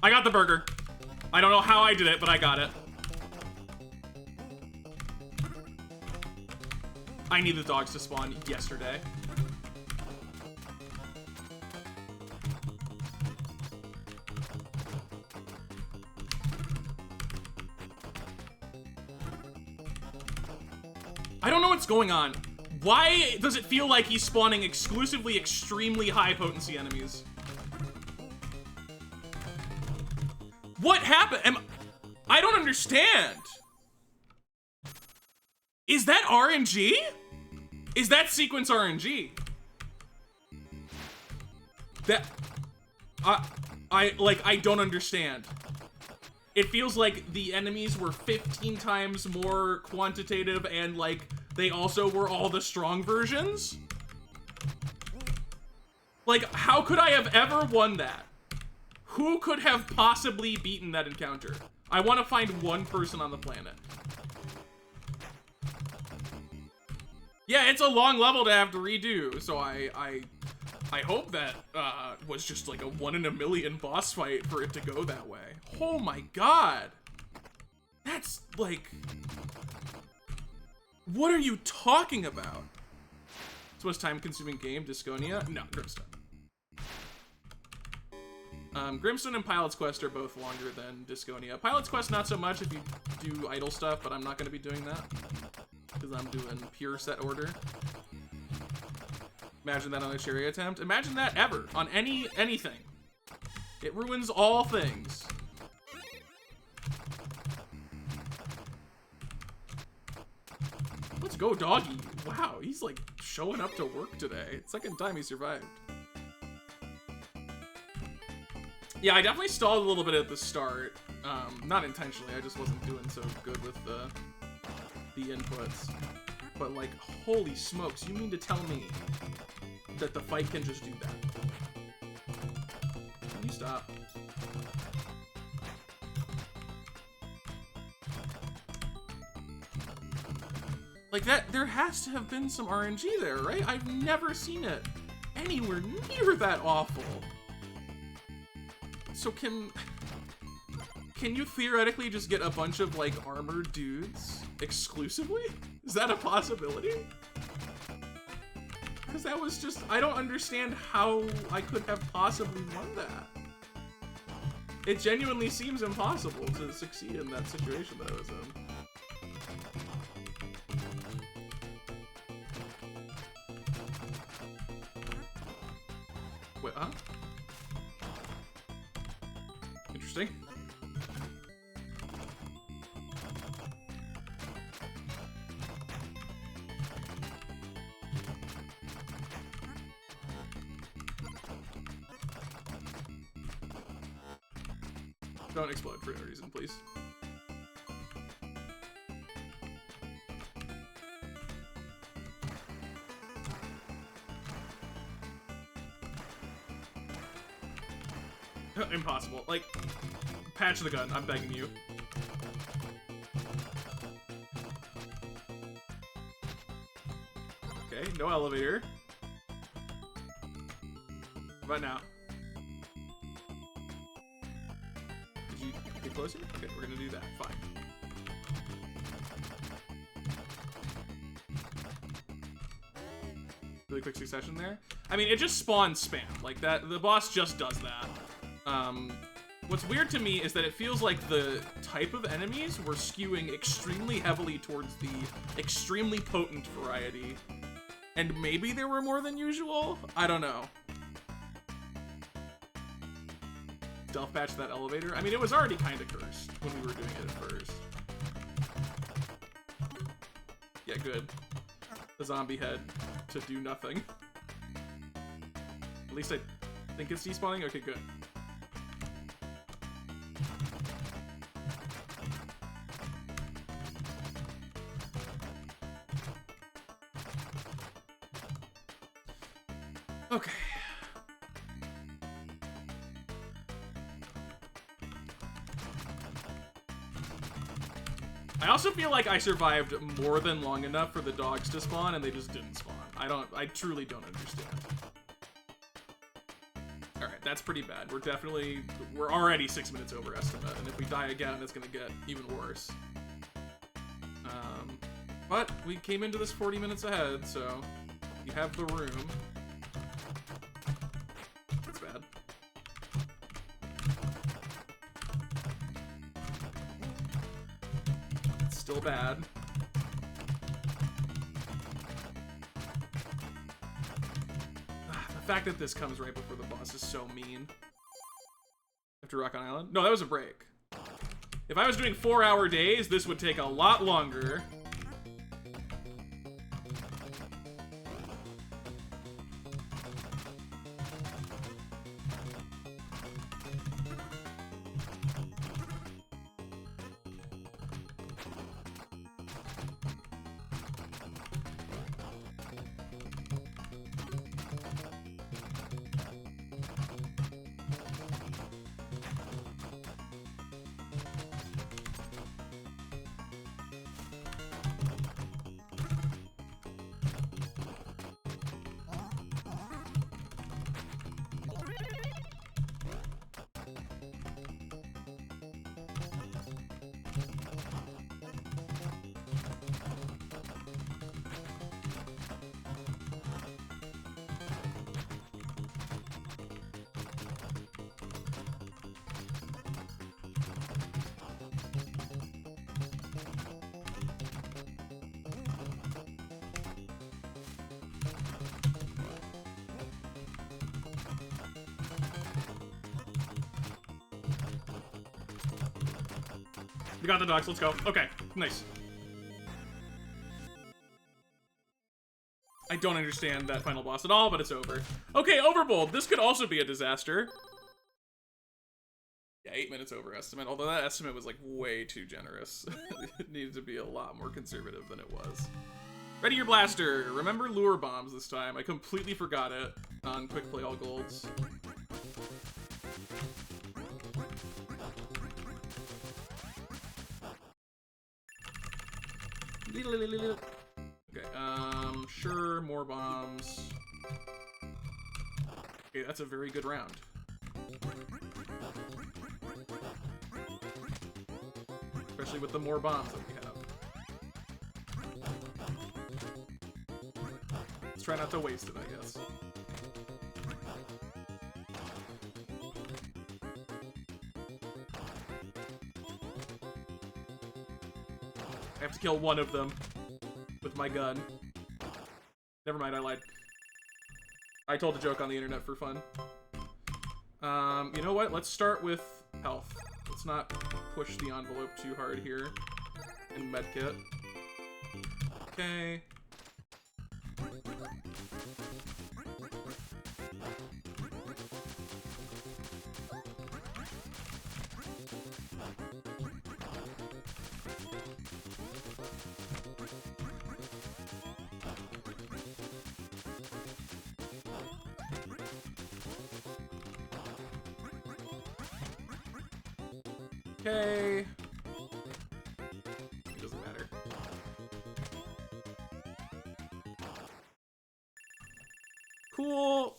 I got the burger. I don't know how I did it, but I got it. I need the dogs to spawn yesterday. I don't know what's going on. Why does it feel like he's spawning exclusively extremely high potency enemies? What happened? I don't understand. Is that RNG? Is that sequence RNG? That I don't understand. It feels like the enemies were 15 times more quantitative and like they also were all the strong versions. Like, how could I have ever won that? Who could have possibly beaten that encounter? I want to find one person on the planet. Yeah, it's a long level to have to redo, so I hope that was just like a 1 in a million boss fight for it to go that way. Oh my god! That's like... What are you talking about? It's the most time-consuming game, Disconia? No, Grimstone. Grimstone and Pilot's Quest are both longer than Disconia. Pilot's Quest not so much if you do idle stuff, but I'm not going to be doing that because I'm doing pure set order. Imagine that on a cherry attempt. Imagine that ever on anything. It ruins all things. Let's go, doggy. Wow, he's like showing up to work today. Second time he survived. Yeah, I definitely stalled a little bit at the start. Not intentionally, I just wasn't doing so good with the inputs. But like, holy smokes, you mean to tell me that the fight can just do that? Can you stop? Like that, there has to have been some RNG there, right? I've never seen it anywhere near that awful. So can you theoretically just get a bunch of, like, armored dudes exclusively? Is that a possibility? Because that was just... I don't understand how I could have possibly won that. It genuinely seems impossible to succeed in that situation that I was in. Wait, huh? Interesting. Don't explode for no reason, please. Impossible. Like, patch the gun, I'm begging you. Okay, no elevator. Right now. Did you get closer? Okay, we're gonna do that. Fine. Really quick succession there. I mean, it just spawns spam. Like, that, the boss just does that. What's weird to me is that it feels like the type of enemies were skewing extremely heavily towards the extremely potent variety. And maybe there were more than usual? I don't know. Stealth patch that elevator? I mean, it was already kind of cursed when we were doing it at first. Yeah, good. The zombie head to do nothing. At least I think it's despawning? Okay, good. Okay. I also feel like I survived more than long enough for the dogs to spawn and they just didn't spawn. I truly don't understand. Alright, that's pretty bad. We're already 6 minutes over estimate, and if we die again, it's gonna get even worse. But we came into this 40 minutes ahead, so we have the room. That's bad. It's still bad. The fact that this comes right before the boss is so mean. After Rock on Island? No, that was a break. If I was doing 4-hour days, this would take a lot longer. We got the dogs, let's go. Okay, nice. I don't understand that final boss at all, but it's over. Okay, Overbold. This could also be a disaster. Yeah, 8 minutes over estimate, although that estimate was like way too generous. It needed to be a lot more conservative than it was. Ready your blaster. Remember lure bombs this time. I completely forgot it on Quick Play All Golds. Okay, sure, more bombs. Okay, that's a very good round. especially with the more bombs that we have. Let's try not to waste it, I guess. I have to kill one of them with my gun. Never mind, I lied. I told a joke on the internet for fun. You know what? Let's start with health. Let's not push the envelope too hard here. And medkit. Okay. Okay. It doesn't matter. Cool.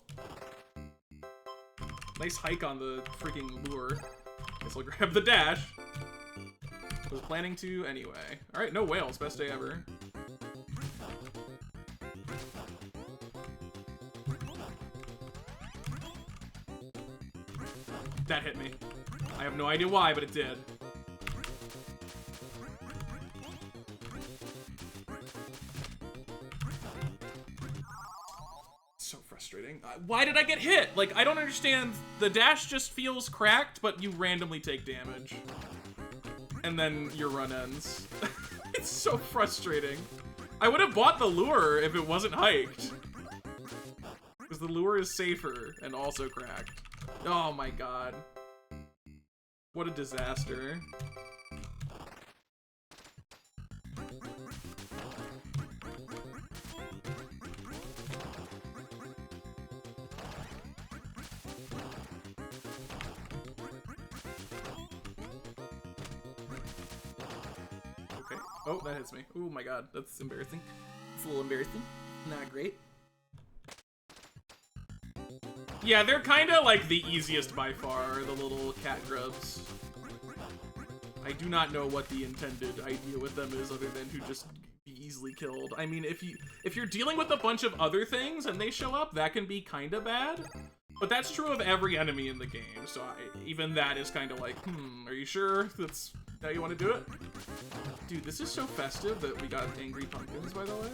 Nice hike on the freaking lure. Guess I'll grab the dash. Was planning to anyway. Alright, no whales. Best day ever. That hit me. I have no idea why, but it did. So frustrating. Why did I get hit? Like, I don't understand. The dash just feels cracked, but you randomly take damage. And then your run ends. It's so frustrating. I would have bought the lure if it wasn't hiked. Because the lure is safer and also cracked. Oh my god. What a disaster. Okay. Oh, that hits me. Oh my god, that's embarrassing. It's a little embarrassing. Not great. Yeah, they're kind of like the easiest by far, the little cat grubs. I do not know what the intended idea with them is other than to just be easily killed. I mean, if you're dealing with a bunch of other things and they show up, that can be kind of bad. But that's true of every enemy in the game, so even that is kind of like, are you sure that's how you want to do it? Dude, this is so festive that we got angry pumpkins, by the way.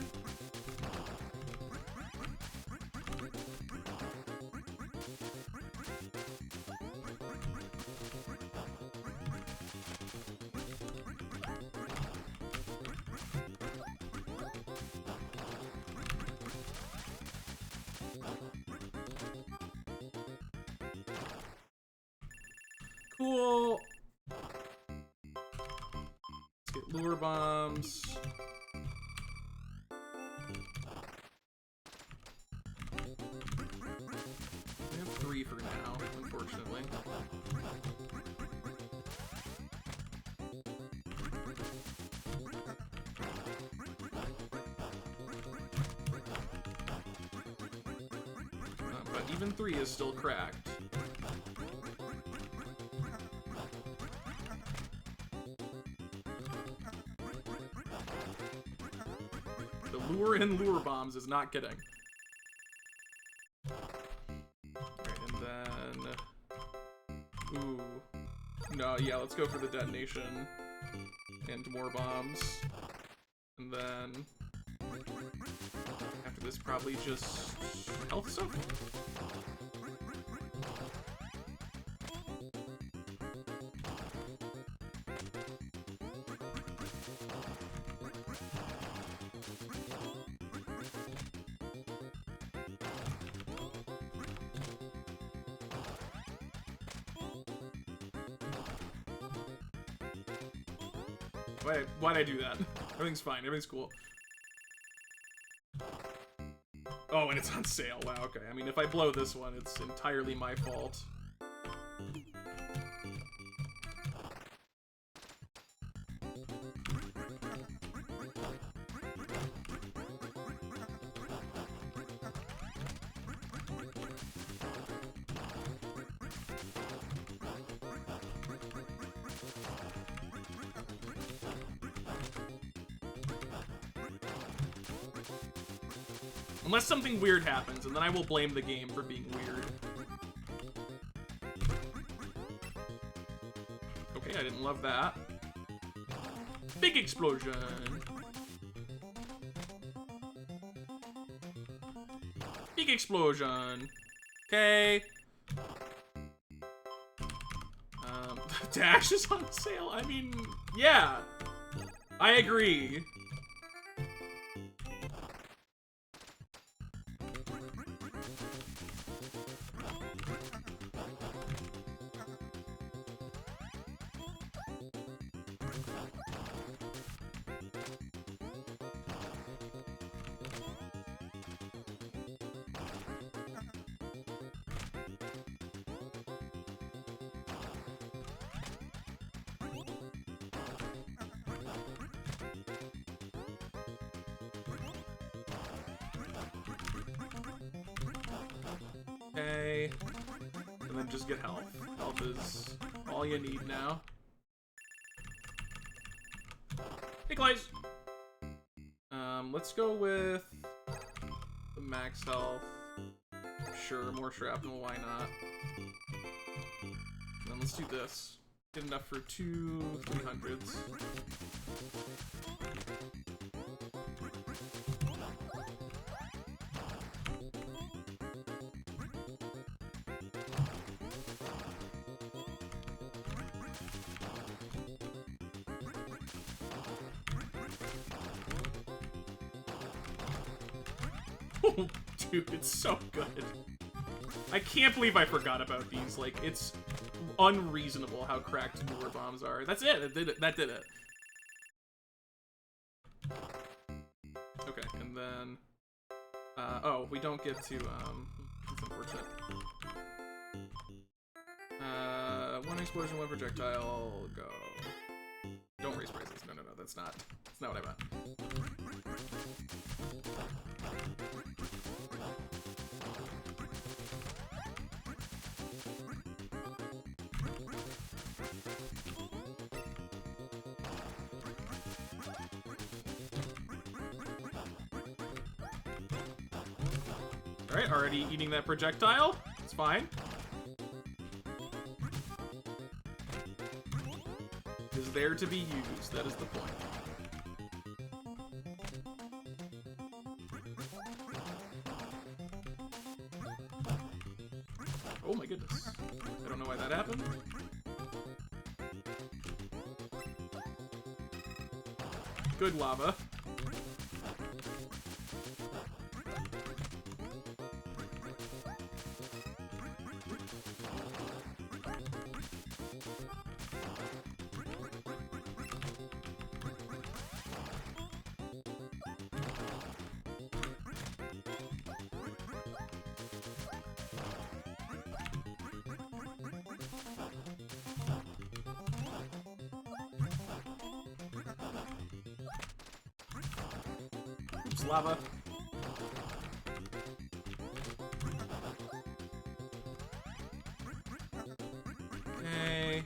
Cool. Let's get lure bombs. We have 3 for now, unfortunately. But even 3 is still cracked. Lure and lure bombs is not kidding. Alright, and then... Ooh. No, yeah, let's go for the detonation. And more bombs. And then... After this, probably just... health stuff? Why'd I do that? Everything's fine. Everything's cool. Oh, and it's on sale. Wow, okay. I mean, if I blow this one, it's entirely my fault. Unless something weird happens, and then I will blame the game for being weird. Okay, I didn't love that. Big explosion. Big explosion. Okay. Dash is on sale. I mean, yeah. I agree. Okay. And then just get health. Health is all you need now. Hey, Glaze! Let's go with the max health. Sure, more shrapnel, why not? And then let's do this. Get enough for 2 300s. Oh, dude, it's so good. I can't believe I forgot about these. Like, it's unreasonable how cracked newer bombs are. That's it. It did it. That did it. Okay, and then... oh, we don't get to, that's unfortunate. One explosion, one projectile, go. Don't raise prices. No, that's not what I meant. Alright, already eating that projectile. It's fine. It is there to be used. That is the point. Oh my goodness. I don't know why that happened. Good lava. Oops, lava. Okay.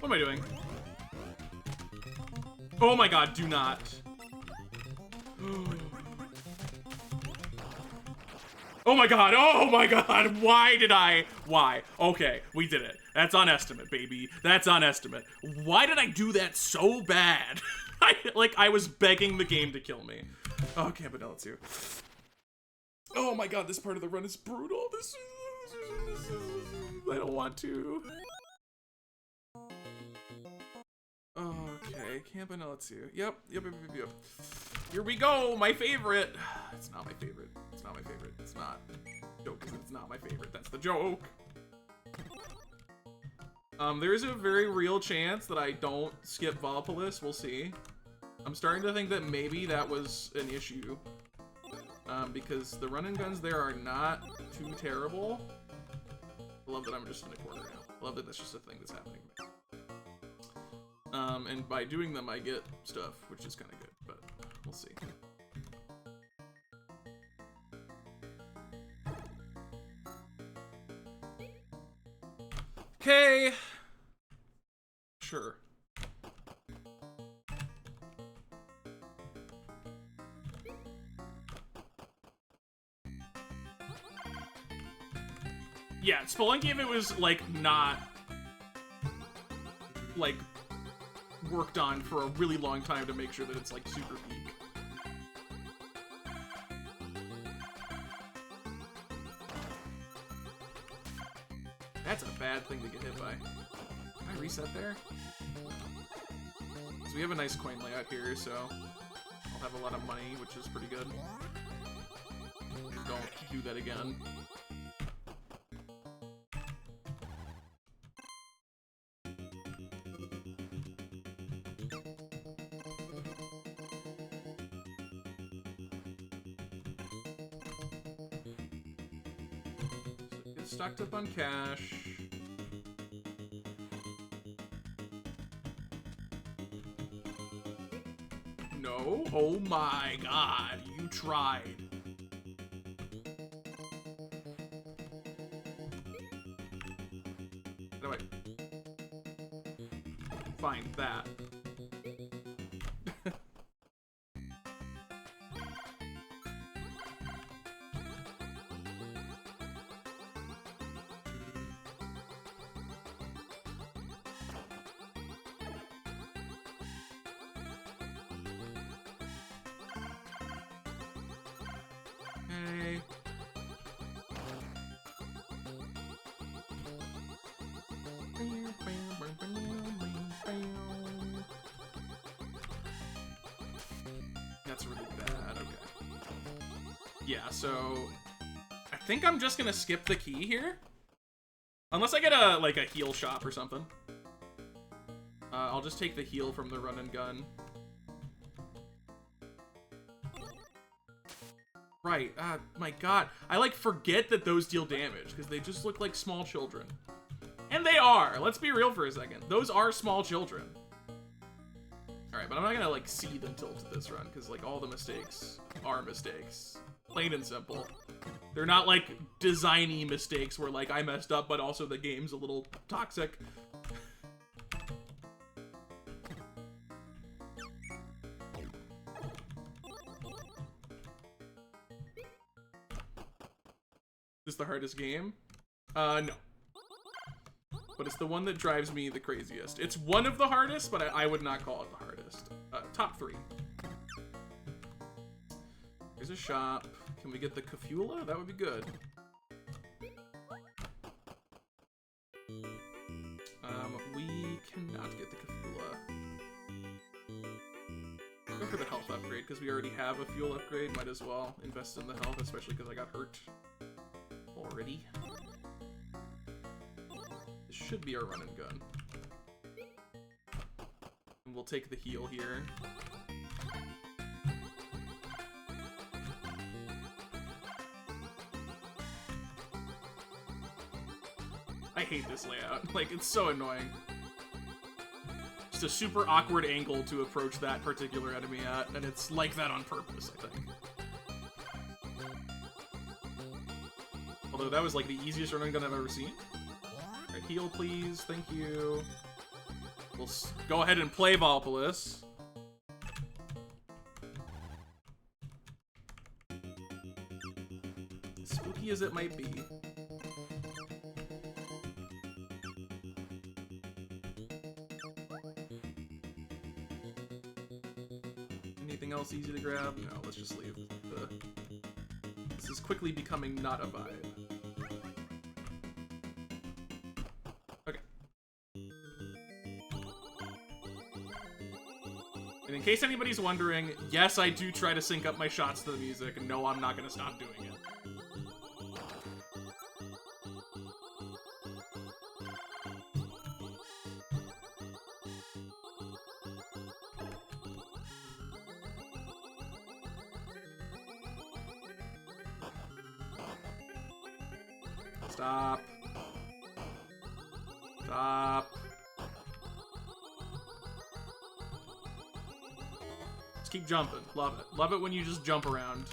What am I doing? Oh my god, do not. Oh my god, why? Okay, we did it. That's on estimate, baby. That's on estimate. Why did I do that so bad? I was begging the game to kill me. Oh, Campanella II. Oh my god, this part of the run is brutal. I don't want to. Okay, Campanella II. Yep. Here we go, my favorite. It's not my favorite. It's not my favorite. It's not. Joke, it's not my favorite. That's the joke. There is a very real chance that I don't skip Valbrace. We'll see. I'm starting to think that maybe that was an issue. Because the run and guns there are not too terrible. I love that I'm just in a corner now. I love that that's just a thing that's happening. And by doing them, I get stuff, which is kind of good, but We'll see. Okay. Sure. Yeah, Spelunky, if it was, like, not, like, worked on for a really long time to make sure that it's, like, super peak. That's a bad thing to get hit by. Can I reset there? So we have a nice coin layout here, so I'll have a lot of money, which is pretty good. Don't do that again. Stocked up on cash. No? Oh my god, you tried. How do I find that? That's really bad, okay. Yeah, so I think I'm just gonna skip the key here. Unless I get a, like, a heal shop or something. I'll just take the heal from the run and gun. Right, my god. I, like, forget that those deal damage, because they just look like small children. And they are! Let's be real for a second. Those are small children. Alright, but I'm not gonna, like, seethe and tilt this run, because, like, all the mistakes are mistakes. Plain and simple. They're not, like, designy mistakes where, like, I messed up, but also the game's a little toxic. Is this the hardest game? No. But it's the one that drives me the craziest. It's one of the hardest, but I would not call it the hardest. Top 3. Here's a shop. Can we get the Kafula? That would be good. We cannot get the Kafula. Go for the health upgrade, because we already have a fuel upgrade. Might as well invest in the health, especially because I got hurt already. This should be our run and gun. And we'll take the heal here. I hate this layout. Like, it's so annoying. Just a super awkward angle to approach that particular enemy at, and it's like that on purpose, I think. Although that was like the easiest run and gun I've ever seen. Alright, heal please, thank you. We'll go ahead and play Valbrace. As spooky as it might be. Anything else easy to grab? No, let's just leave. This is quickly becoming not a vibe. Okay. And in case anybody's wondering, yes, I do try to sync up my shots to the music, and no, I'm not gonna stop doing it. Stop. Stop. Just keep jumping. Love it. Love it when you just jump around.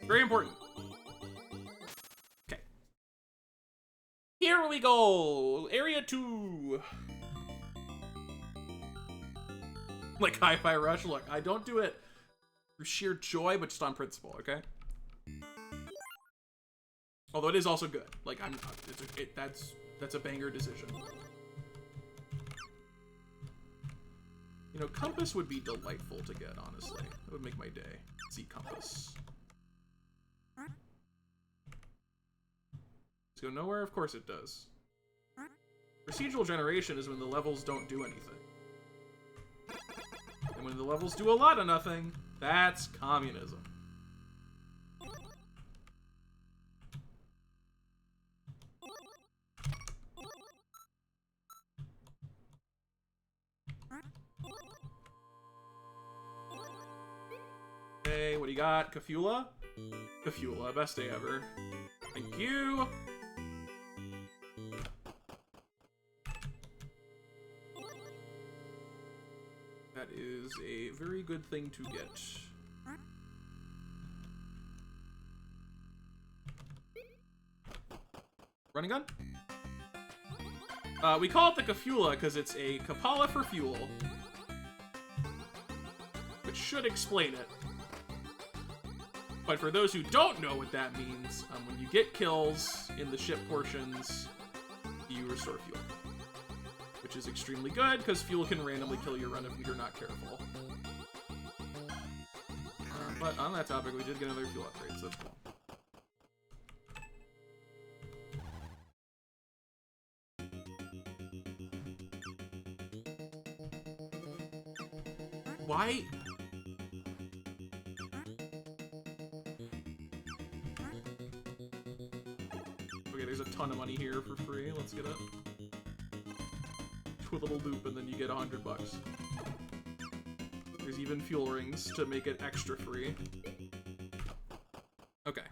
Very important. Okay. Here we go. Area 2. Like Hi-Fi Rush. Look, I don't do it for sheer joy, but just on principle, okay? Although it is also good. Like, that's a banger decision. You know, Compass would be delightful to get, honestly. It would make my day. See Compass. Does it go nowhere? Of course it does. Procedural generation is when the levels don't do anything. And when the levels do a lot of nothing, that's communism. Okay, what do you got? Cafula? Cafula, best day ever. Thank you! That is a very good thing to get. Running gun? We call it the Cafula because it's a Kapala for fuel. Which should explain it. But for those who don't know what that means, when you get kills in the ship portions, you restore fuel. Which is extremely good, because fuel can randomly kill your run if you're not careful. But on that topic, we did get another fuel upgrade, so that's cool. Why? Okay, there's a ton of money here for free. Let's get it. Do a little loop and then you get $100. There's even fuel rings to make it extra free. Okay.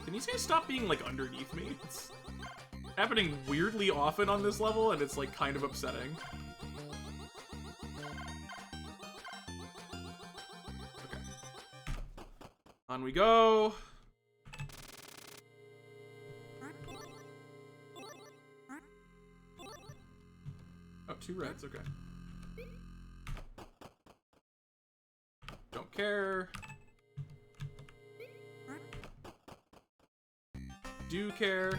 Can these guys stop being, like, underneath me? It's happening weirdly often on this level, and it's, like, kind of upsetting. Okay. On we go! Oh, 2 reds, okay. Don't care. Do care.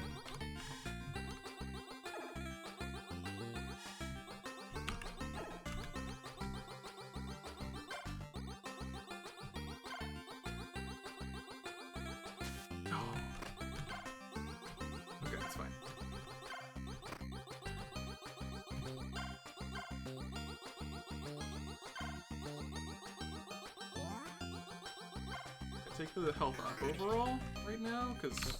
Oh. Okay, that's fine. I take the health up overall right now, because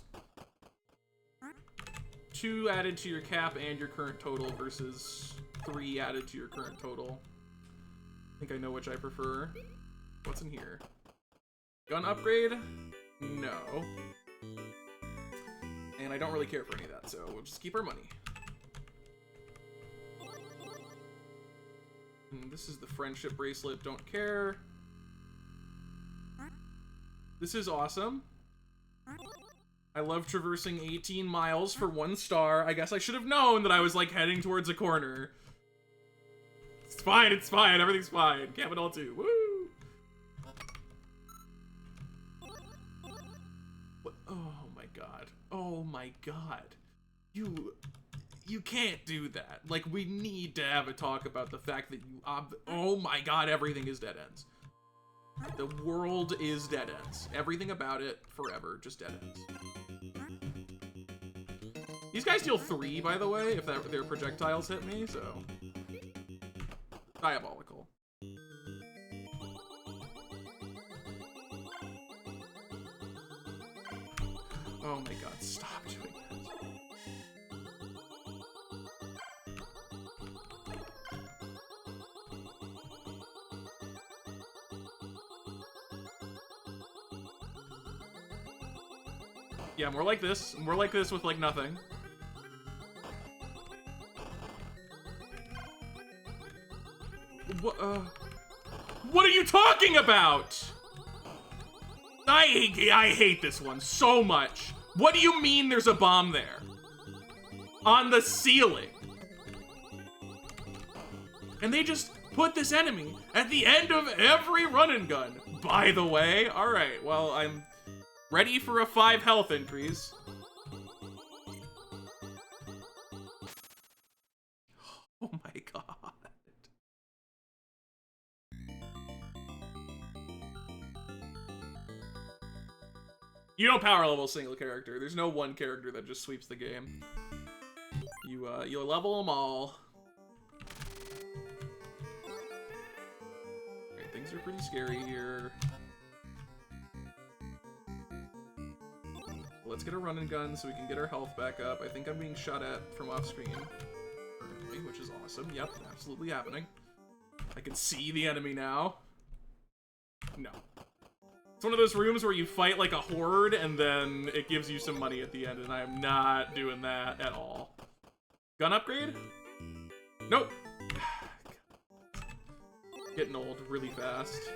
2 added to your cap and your current total versus 3 added to your current total. I think I know which I prefer. What's in here? Gun upgrade? No. And I don't really care for any of that, so we'll just keep our money. And this is the friendship bracelet, don't care. This is awesome. I love traversing 18 miles for 1 star. I guess I should have known that I was, like, heading towards a corner. It's fine, everything's fine. Campanella II, woo! What? Oh my god. Oh my god. You can't do that. Like, we need to have a talk about the fact that you, oh my god, everything is dead ends. The world is dead ends. Everything about it, forever, just dead ends. These guys deal 3, by the way, if their projectiles hit me, so... Diabolical. Oh my god, stop doing that. Yeah, more like this. More like this with, like, nothing. What are you talking about? I hate this one so much. What do you mean there's a bomb there? On the ceiling. And they just put this enemy at the end of every run and gun. By the way, alright, well, I'm ready for a 5 health increase. Oh my god. You don't power level a single character. There's no one character that just sweeps the game. You level them all. Alright, things are pretty scary here. Let's get a run and gun so we can get our health back up. I think I'm being shot at from off screen currently, which is awesome. Yep, absolutely happening. I can see the enemy now. No. It's one of those rooms where you fight like a horde and then it gives you some money at the end, and I'm not doing that at all. Gun upgrade? Nope. Getting old really fast.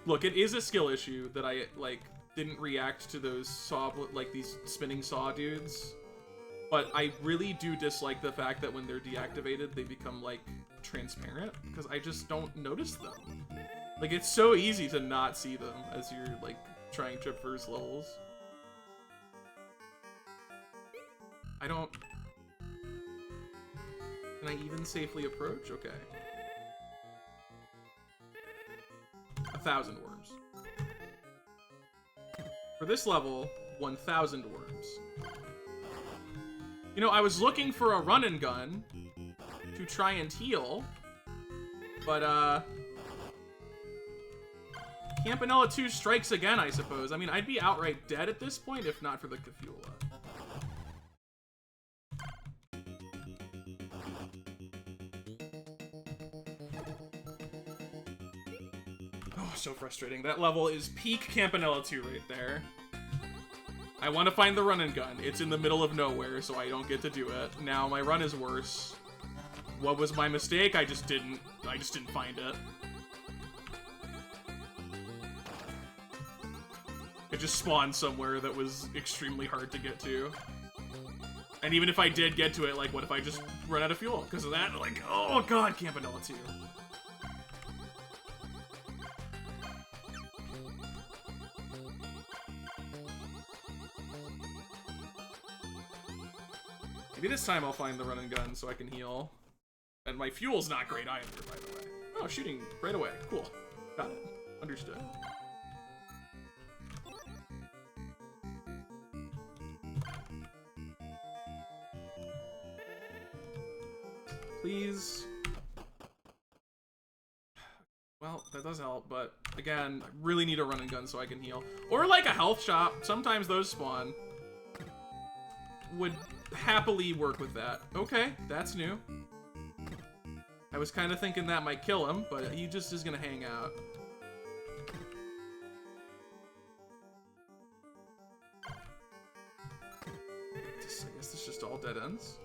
Look, it is a skill issue that I, like, didn't react to those saw, like, these spinning saw dudes. But I really do dislike the fact that when they're deactivated, they become, like, transparent, because I just don't notice them. Like, it's so easy to not see them as you're, like, trying to traverse levels. I don't... Can I even safely approach? Okay. 1,000 worms. For this level, 1,000 worms. You know, I was looking for a run and gun to try and heal, but, Campanella 2 strikes again, I suppose. I mean, I'd be outright dead at this point if not for the Cthulhu. Oh, so frustrating. That level is peak Campanella 2 right there. I want to find the run and gun. It's in the middle of nowhere, so I don't get to do it. Now my run is worse. What was my mistake? I just didn't find it. It just spawned somewhere that was extremely hard to get to. And even if I did get to it, like, what if I just run out of fuel? Because of that, like, oh god, Campanella 2. Maybe this time I'll find the run and gun so I can heal. And my fuel's not great either, by the way. Oh, shooting right away. Cool. Got it. Understood. Please. Well, that does help, but again, I really need a run and gun so I can heal. Or like a health shop. Sometimes those spawn. Would happily work with that. Okay, that's new. I was kind of thinking that might kill him, but he just is gonna hang out. I guess it's just all dead ends.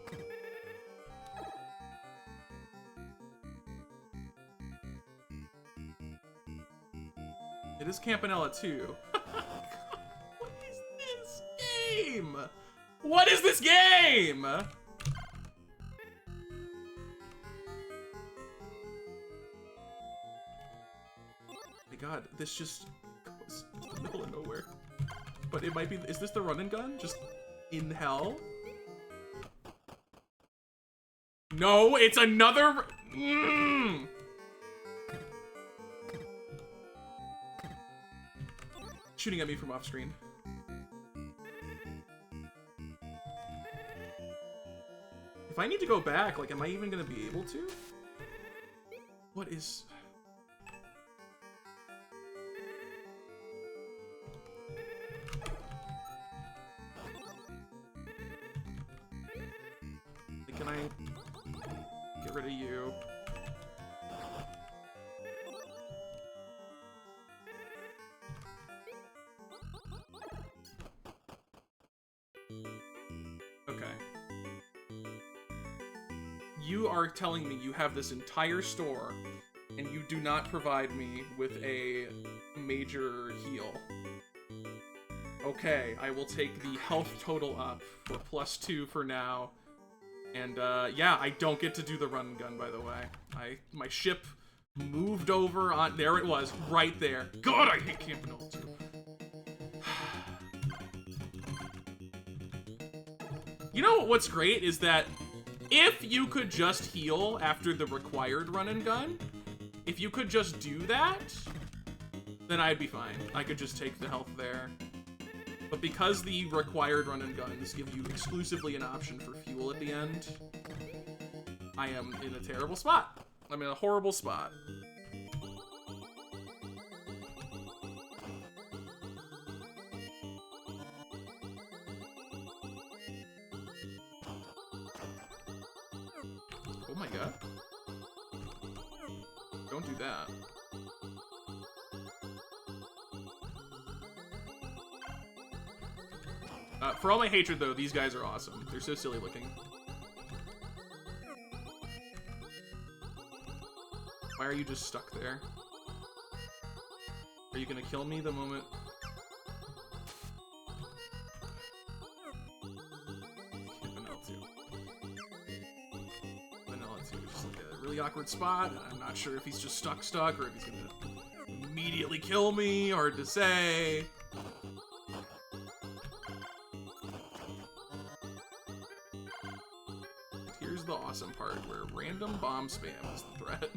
It is Campanella 2. What is this game? What is this game? Oh my god, this just goes into the middle of nowhere. But it might be, is this the run and gun? Just in hell? No, it's another... Shooting at me from off screen. If I need to go back, like, am I even gonna be able to? What is... rid of you. Okay. You are telling me you have this entire store, and you do not provide me with a major heal. Okay, I will take the health total up for +2 for now. And, yeah, I don't get to do the run and gun, by the way. My ship moved over on... There it was, right there. God, I hate Campanella II. You know what's great is that if you could just heal after the required run and gun, if you could just do that, then I'd be fine. I could just take the health there. But because the required run and guns give you exclusively an option for fuel at the end, I am in a terrible spot. I'm in a horrible spot. Oh my god. Don't do that. For all my hatred, though, these guys are awesome. They're so silly looking. Why are you just stuck there? Are you gonna kill me the moment... Vanilla II. Vanilla II is just like a really awkward spot. I'm not sure if he's just stuck, or if he's gonna immediately kill me. Hard to say. Here's the awesome part where random bomb spam is the threat.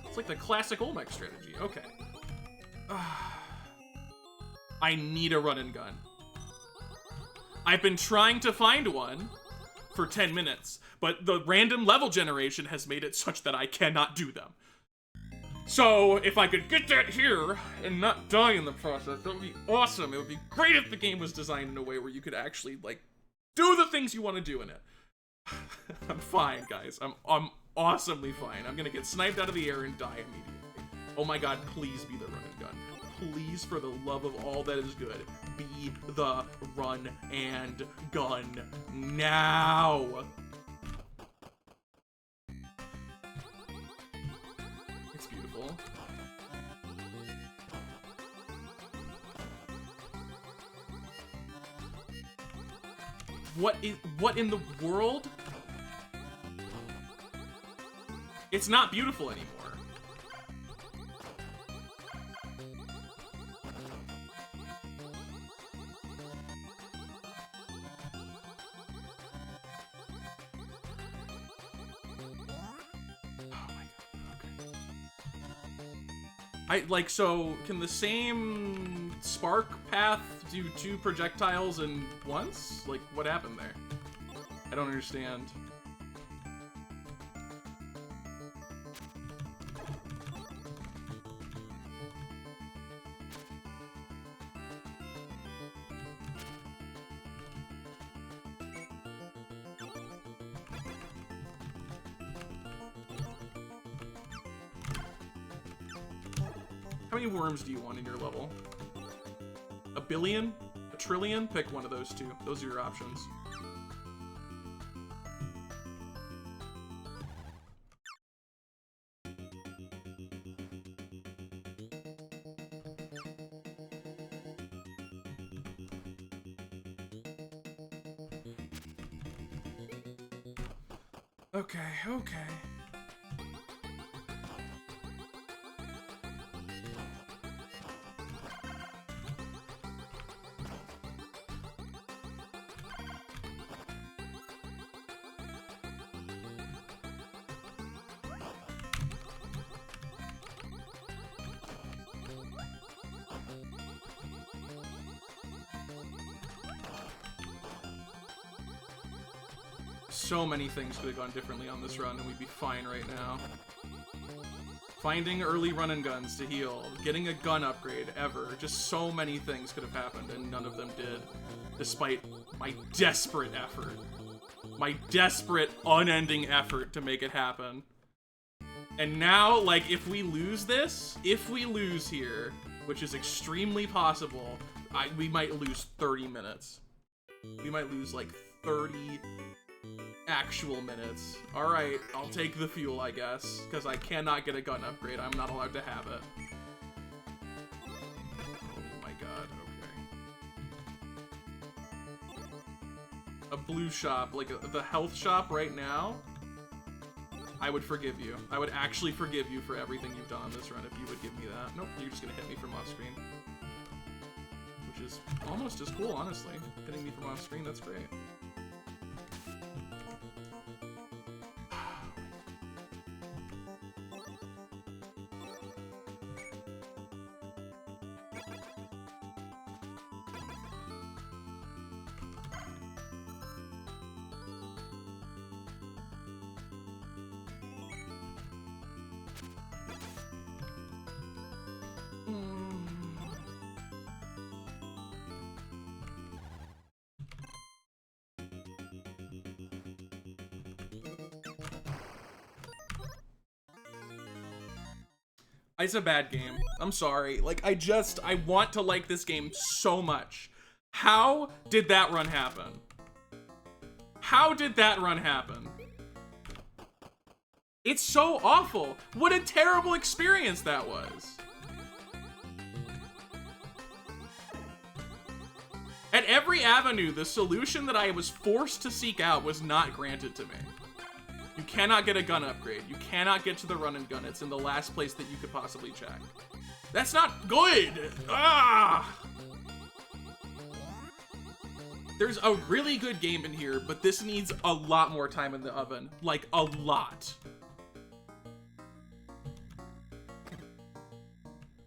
It's like the classic Olmec strategy. Okay. I need a run and gun. I've been trying to find one for 10 minutes, but the random level generation has made it such that I cannot do them. So, if I could get that here and not die in the process, that would be awesome. It would be great if the game was designed in a way where you could actually, like, do the things you want to do in it. I'm fine, guys. I'm awesomely fine. I'm gonna get sniped out of the air and die immediately. Oh my god, please be the run and gun. Please, for the love of all that is good, be the run and gun now. It's beautiful. What in the world? It's not beautiful anymore. So can the same spark path do 2 projectiles in once? Like, what happened there? I don't understand. How many worms do you want in your level? A billion? A trillion? Pick one of those 2. Those are your options. Okay. So many things could have gone differently on this run and we'd be fine right now. Finding early run and guns to heal, getting a gun upgrade ever, just so many things could have happened and none of them did, despite my desperate effort. My desperate, unending effort to make it happen. And now, like, if we lose this, if we lose here, which is extremely possible, we might lose 30 minutes. We might lose, like, 30 actual minutes. Alright, I'll take the fuel, I guess, because I cannot get a gun upgrade. I'm not allowed to have it. Oh my god, okay. A blue shop, like the health shop right now, I would forgive you. I would actually forgive you for everything you've done on this run if you would give me that. Nope, you're just gonna hit me from off screen. Which is almost as cool, honestly. Hitting me from off screen, that's great. It's a bad game. I'm sorry. Like, I want to like this game so much. How did that run happen? How did that run happen? It's so awful. What a terrible experience that was. At every avenue, the solution that I was forced to seek out was not granted to me. You cannot get a gun upgrade. You cannot get to the run and gun. It's in the last place that you could possibly check. That's not good! Ah! There's a really good game in here, but this needs a lot more time in the oven. Like, a lot.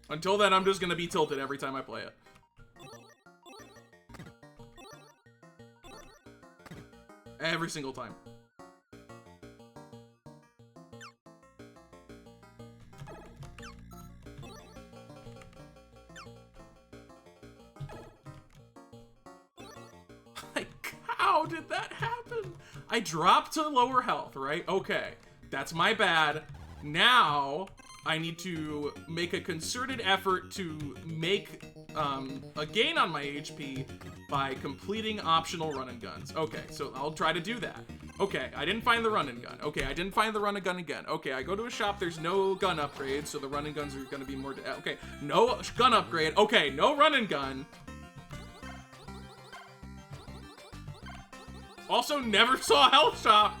Until then, I'm just gonna be tilted every time I play it. Every single time. How did that happen? I dropped to lower health, right? Okay, that's my bad. Now, I need to make a concerted effort to make a gain on my HP by completing optional run and guns. Okay, so I'll try to do that. Okay, I didn't find the run and gun. Okay, I didn't find the run and gun again. Okay, I go to a shop, there's no gun upgrade, so the run and guns are gonna be more, okay, no gun upgrade. Okay, no run and gun. Also, never saw a health shop.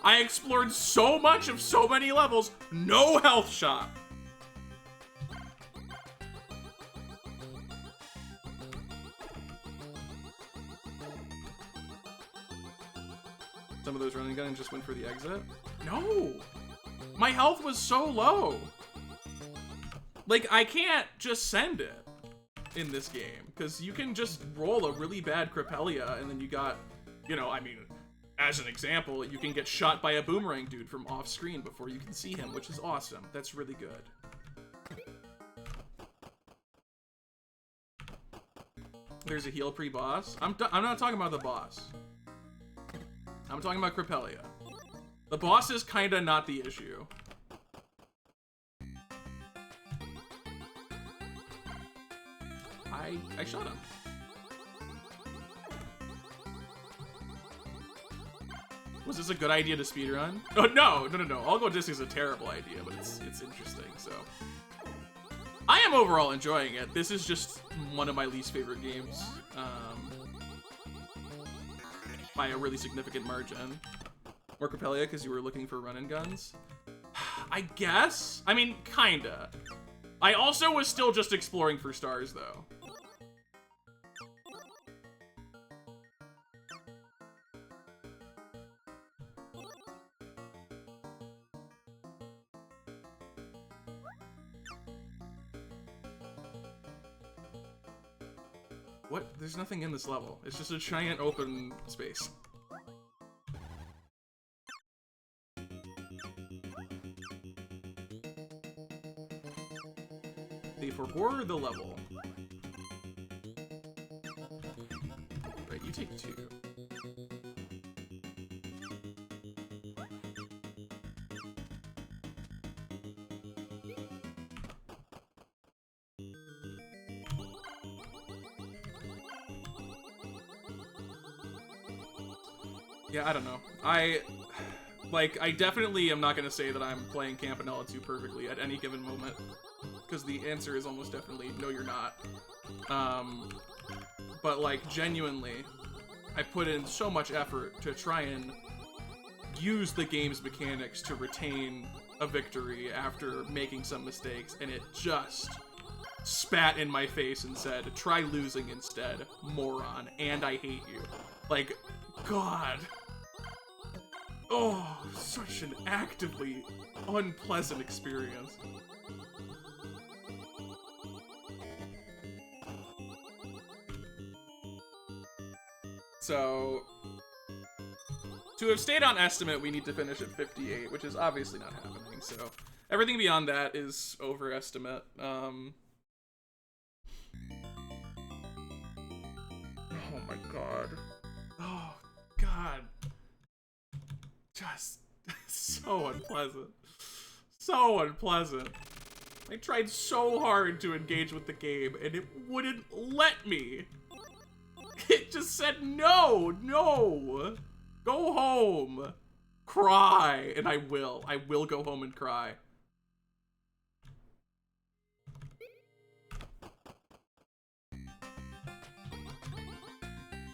I explored so much of so many levels, no health shop. Some of those running guns just went for the exit. No, my health was so low. Like, I can't just send it in this game, because you can just roll a really bad Campanella and then you got, you know, I mean, as an example, you can get shot by a boomerang dude from off screen before you can see him, which is awesome. That's really good. There's a heal pre-boss. I'm not talking about the boss. I'm talking about Campanella. The boss is kinda not the issue. I shot him. Was this a good idea to speedrun? Oh, no. I'll go just is a terrible idea, but it's interesting, so. I am overall enjoying it. This is just one of my least favorite games. By a really significant margin. More Campanella because you were looking for run and guns? I guess? I mean, kinda. I also was still just exploring for stars, though. What? There's nothing in this level. It's just a giant open space. They forbore the level. Right, you take 2. Yeah, I don't know. I definitely am not going to say that I'm playing Campanella 2 perfectly at any given moment, because the answer is almost definitely, no, you're not. But, like, genuinely, I put in so much effort to try and use the game's mechanics to retain a victory after making some mistakes, and it just spat in my face and said, try losing instead, moron, and I hate you. Like, God. Oh, such an actively unpleasant experience. So, to have stayed on estimate, we need to finish at 58, which is obviously not happening, so everything beyond that is overestimate. Oh my god. Oh, God. Just so unpleasant. So unpleasant. I tried so hard to engage with the game, and it wouldn't let me. It just said, no, no. Go home. Cry. And I will. I will go home and cry.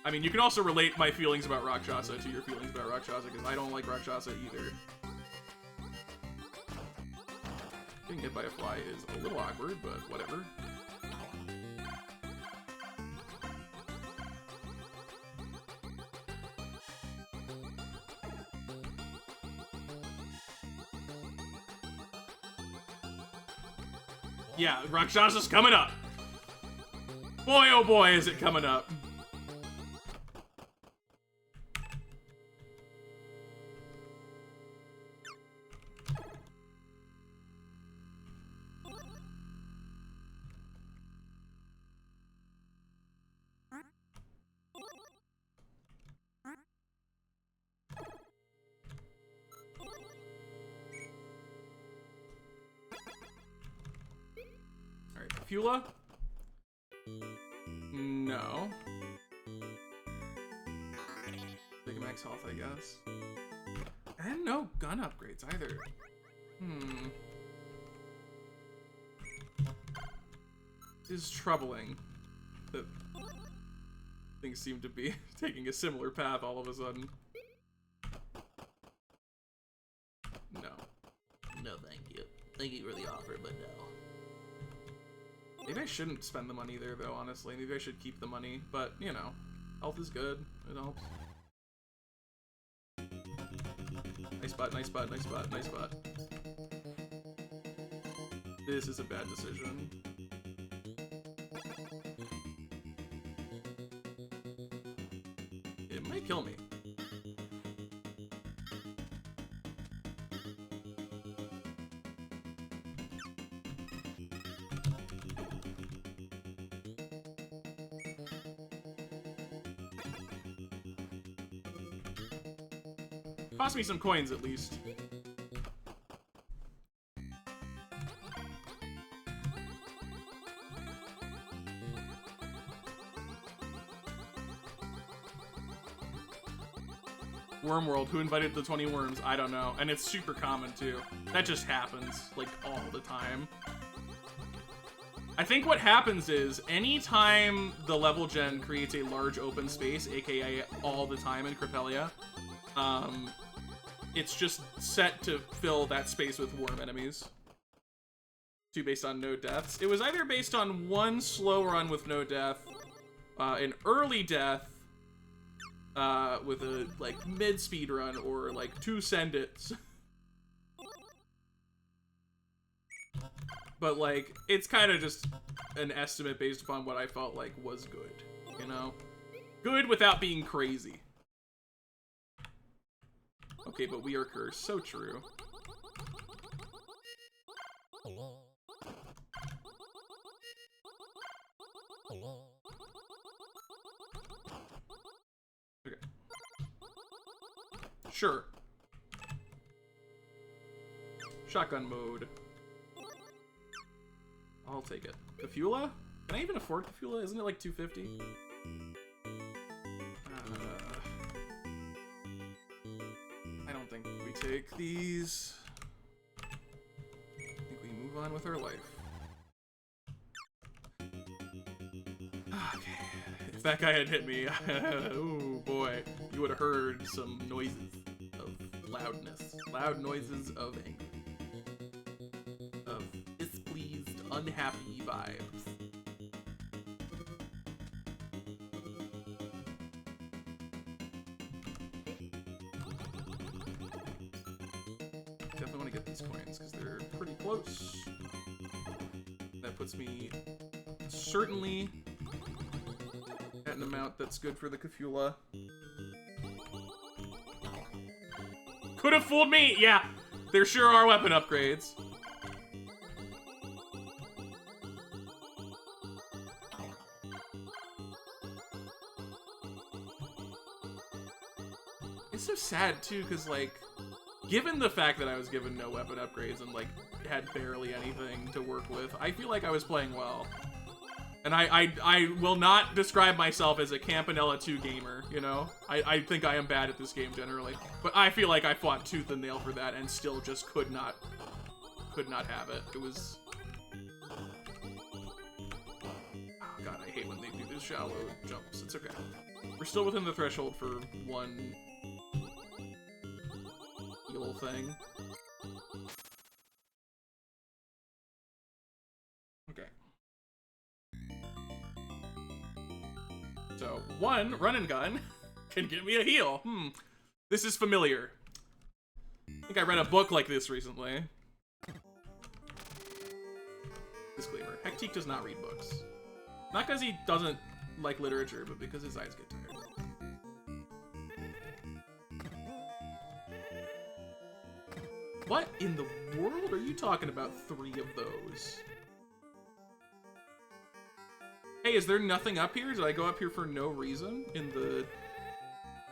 I mean, you can also relate my feelings about Rakshasa to your feelings about Rakshasa, because I don't like Rakshasa either. Getting hit by a fly is a little awkward, but whatever. Yeah, Rakshasa's coming up. Boy, oh boy, is it coming up. Fula? No. Big max health, I guess. And no gun upgrades either. This is troubling that things seem to be taking a similar path all of a sudden. No. No, thank you. Thank you for the offer, but no. Maybe I shouldn't spend the money there, though, honestly. Maybe I should keep the money, but, you know, health is good. It helps. Nice spot, nice spot, nice spot, nice spot. This is a bad decision. It might kill me. Cost me some coins, at least. Wormworld, who invited the 20 worms? I don't know. And it's super common, too. That just happens, like, all the time. I think what happens is, anytime the level gen creates a large open space, aka all the time in Crepelia, it's just set to fill that space with worm enemies. 2 based on no deaths. It was either based on 1 slow run with no death, an early death, with a, like, mid-speed run, or, like, 2 send-its. But, like, it's kind of just an estimate based upon what I felt like was good, you know? Good without being crazy. Okay, but we are cursed. So true. Okay. Sure. Shotgun mode. I'll take it. Cafula? Can I even afford Cafula? Isn't it like 250? think we take these. I think we move on with our life. Okay. If that guy had hit me, oh boy, you would have heard some noises of loudness. Loud noises of anger. Of displeased, unhappy vibes. Definitely want to get these coins because they're pretty close. That puts me certainly at an amount that's good for the Kafula. Could have fooled me! Yeah, there sure are weapon upgrades. It's so sad too, because like, given the fact that I was given no weapon upgrades and like had barely anything to work with, I feel like I was playing well. And I will not describe myself as a Campanella 2 gamer, you know? I think I am bad at this game generally. But I feel like I fought tooth and nail for that and still just could not have it. It was... Oh god, I hate when they do these shallow jumps. It's okay. We're still within the threshold for one little thing. Okay. So, one run and gun can get me a heal. This is familiar. I think I read a book like this recently. Disclaimer. Hectique does not read books. Not because he doesn't like literature, but because his eyes get tired. What in the world are you talking about 3 of those? Hey, is there nothing up here? Did I go up here for no reason in the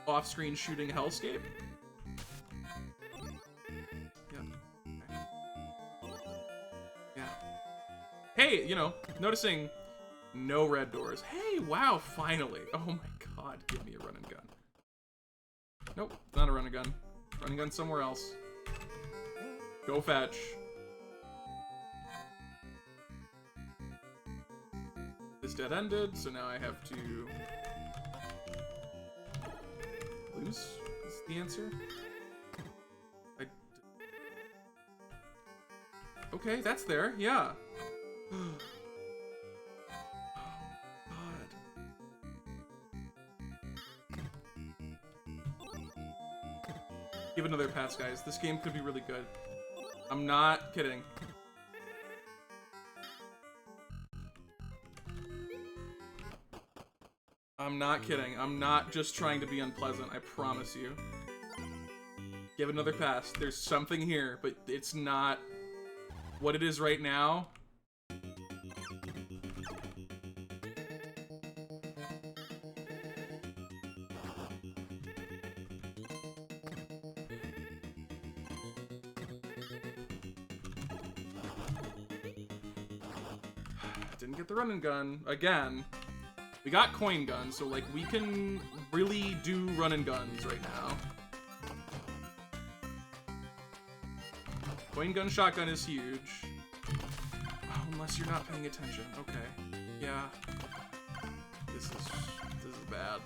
off-screen shooting hellscape? Yeah. Okay. Yeah. Hey, you know, noticing no red doors. Hey, wow, finally. Oh my god, give me a run and gun. Nope, not a run and gun. Run and gun somewhere else. Go fetch. This dead ended, so now I have to lose is the answer. Okay, that's there, yeah. Oh, God. Give it another pass, guys. This game could be really good. I'm not kidding. I'm not kidding. I'm not just trying to be unpleasant, I promise you. Give it another pass. There's something here, but it's not what it is right now. Didn't get the run and gun again. We got coin guns, so like we can really do run and guns right now. Coin gun shotgun is huge. Oh, unless you're not paying attention. Okay. Yeah. This is bad.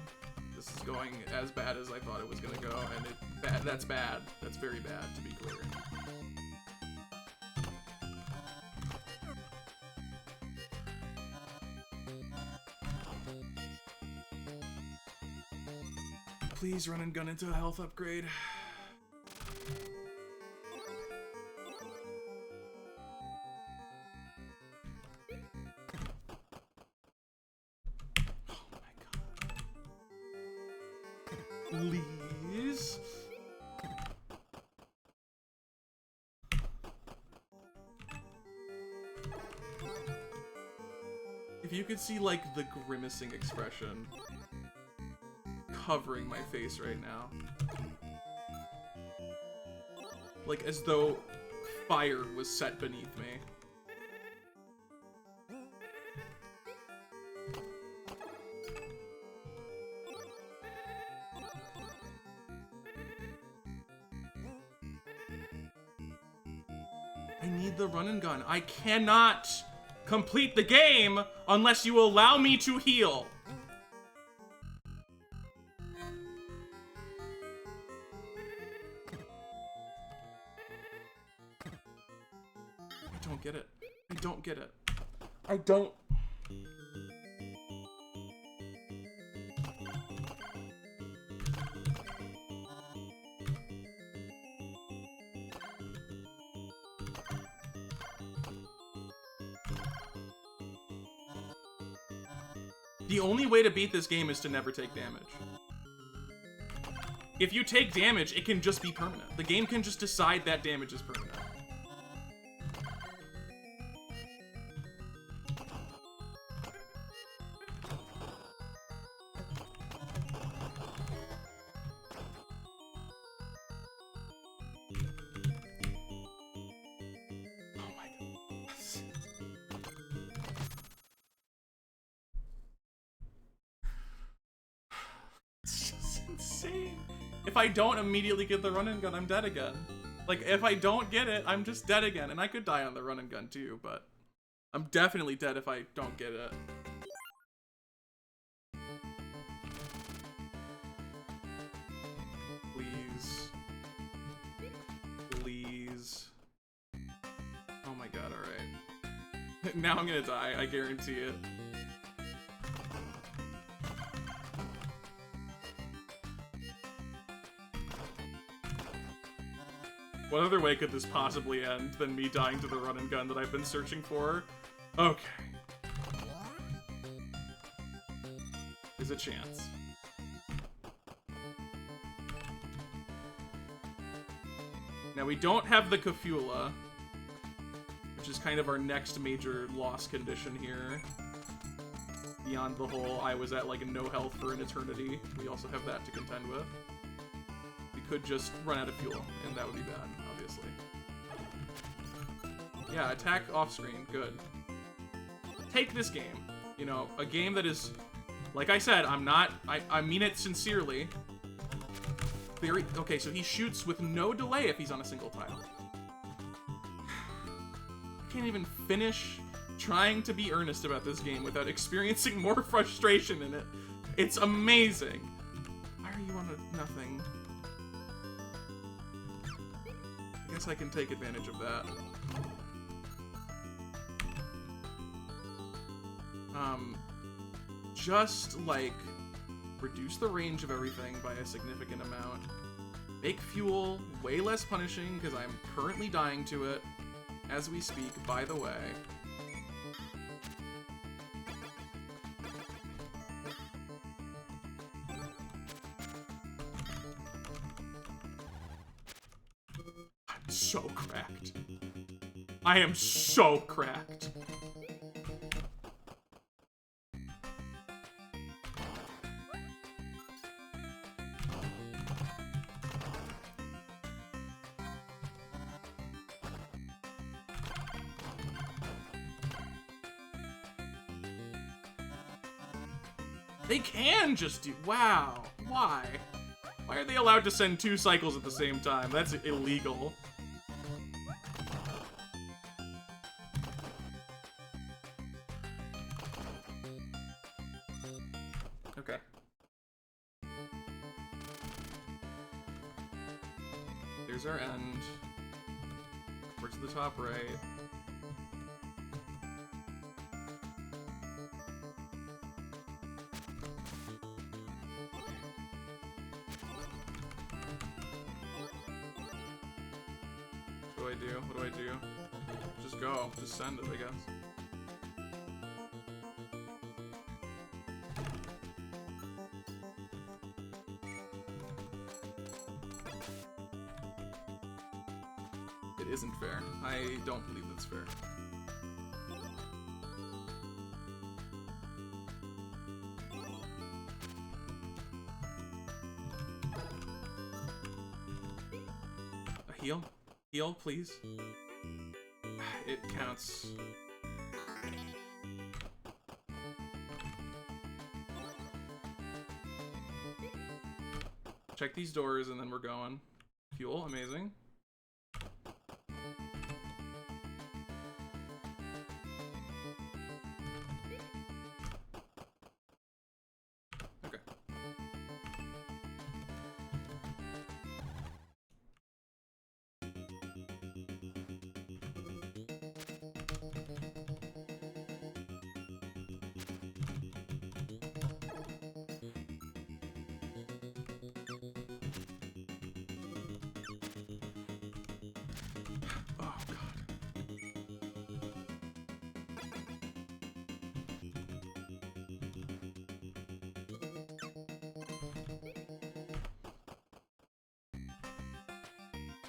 This is going as bad as I thought it was gonna go, and that's bad. That's very bad, to be clear. Please run and gun into a health upgrade. Oh my god. Please. If you could see like the grimacing expression covering my face right now. Like as though fire was set beneath me. I need the run and gun. I cannot complete the game unless you allow me to heal. I don't get it. I don't get it. I don't. The only way to beat this game is to never take damage. If you take damage, it can just be permanent. The game can just decide that damage is permanent. If I don't immediately get the run and gun, I'm dead again. Like, if I don't get it, I'm just dead again. And I could die on the run and gun too, but I'm definitely dead if I don't get it. Please. Please. Oh my god, alright. Now I'm gonna die, I guarantee it. What other way could this possibly end than me dying to the run and gun that I've been searching for? Okay. There's a chance. Now we don't have the Kafula, which is kind of our next major loss condition here. Beyond the whole I was at like no health for an eternity, we also have that to contend with. We could just run out of fuel, and that would be bad, obviously. Yeah, attack off screen, good. Take this game. You know, a game that is, like I said, I mean it sincerely. Okay, so he shoots with no delay if he's on a single tile. I can't even finish trying to be earnest about this game without experiencing more frustration in it. It's amazing. Why are you on a nothing? I guess I can take advantage of that. Just, like, reduce the range of everything by a significant amount. Make fuel way less punishing, because I'm currently dying to it as we speak, by the way. I'm so cracked. I am so cracked. They can just do... Wow. Why? Why are they allowed to send 2 cycles at the same time? That's illegal. Okay. There's our end. We're to the top right. What do I do? Just go. Just send it, I guess. It isn't fair. I don't believe that's fair. A heal? Heal, please. It counts. Check these doors and then we're going. Fuel, amazing.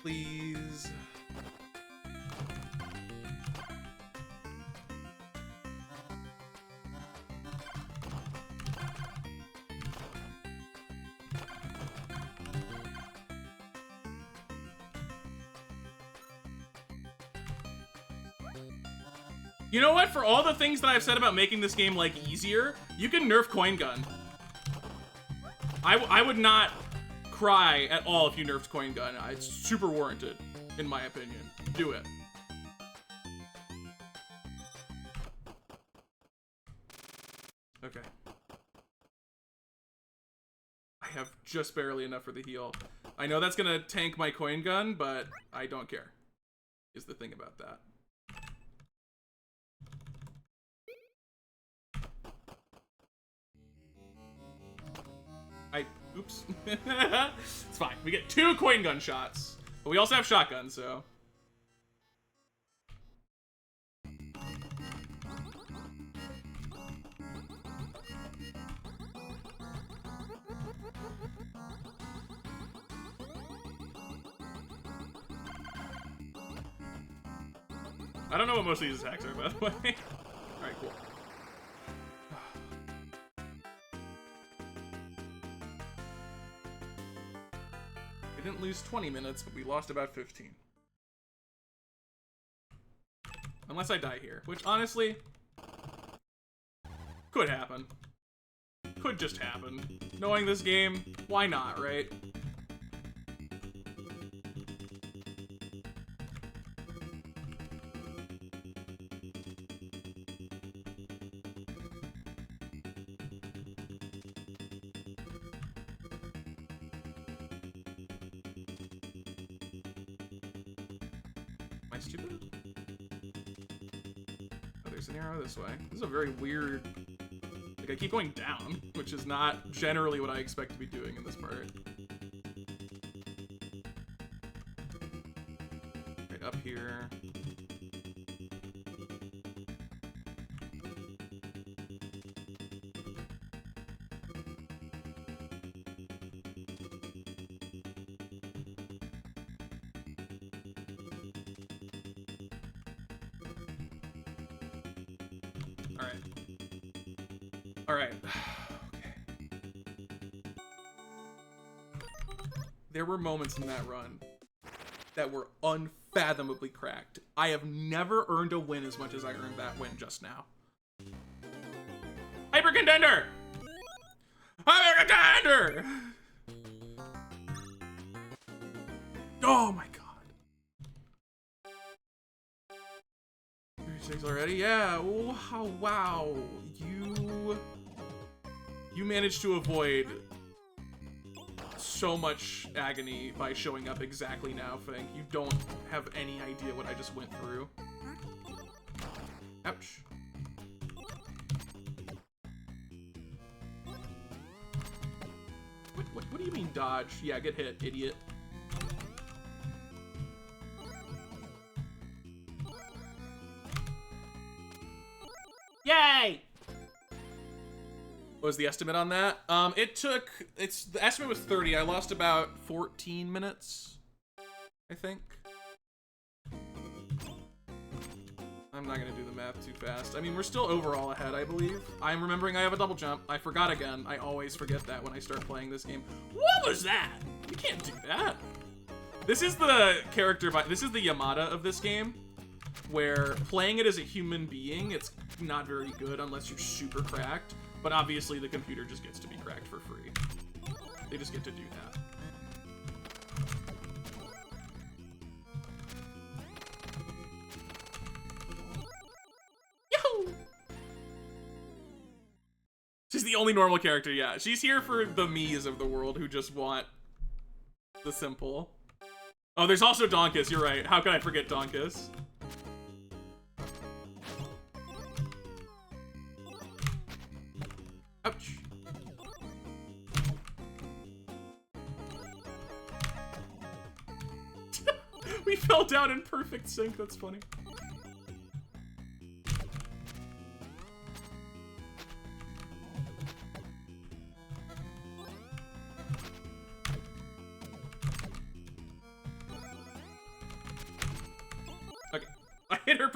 please. You know what? For all the things that I've said about making this game, like, easier, you can nerf Coin Gun. I would not cry at all if you nerfed Coin Gun. It's super warranted, in my opinion. Do it. Okay. I have just barely enough for the heal. I know that's gonna tank my Coin Gun, but I don't care, is the thing about that. Oops. It's fine. We get 2 Coin Gun shots. But we also have shotguns, so. I don't know what most of these attacks are, by the way. Alright, cool. We didn't lose 20 minutes, but we lost about 15. Unless I die here, which honestly could happen. Could just happen. Knowing this game, why not, right? Stupid? Oh, there's an arrow this way. This is a very weird... Like, I keep going down, which is not generally what I expect to be doing in this part. Right up here. Alright. Okay. There were moments in that run that were unfathomably cracked. I have never earned a win as much as I earned that win just now. Hyper Contender! Hyper Contender! Oh my god. 36 already? Yeah. Oh, wow. You managed to avoid so much agony by showing up exactly now, Fink. You don't have any idea what I just went through. Ouch. What do you mean dodge? Yeah, get hit, idiot. Yay! What was the estimate on that? The estimate was 30. I lost about 14 minutes, I think. I'm not gonna do the math too fast. I mean, we're still overall ahead, I believe. I'm remembering I have a double jump. I forgot again. I always forget that when I start playing this game. What was that? You can't do that. This is the character, this is the Yamada of this game, where playing it as a human being, it's not very good unless you're super cracked. But obviously the computer just gets to be cracked for free. They just get to do that. Yahoo! She's the only normal character, yeah. She's here for the me's of the world who just want the simple. Oh, there's also Donkus, you're right. How can I forget Donkus? Ouch. We fell down in perfect sync, that's funny.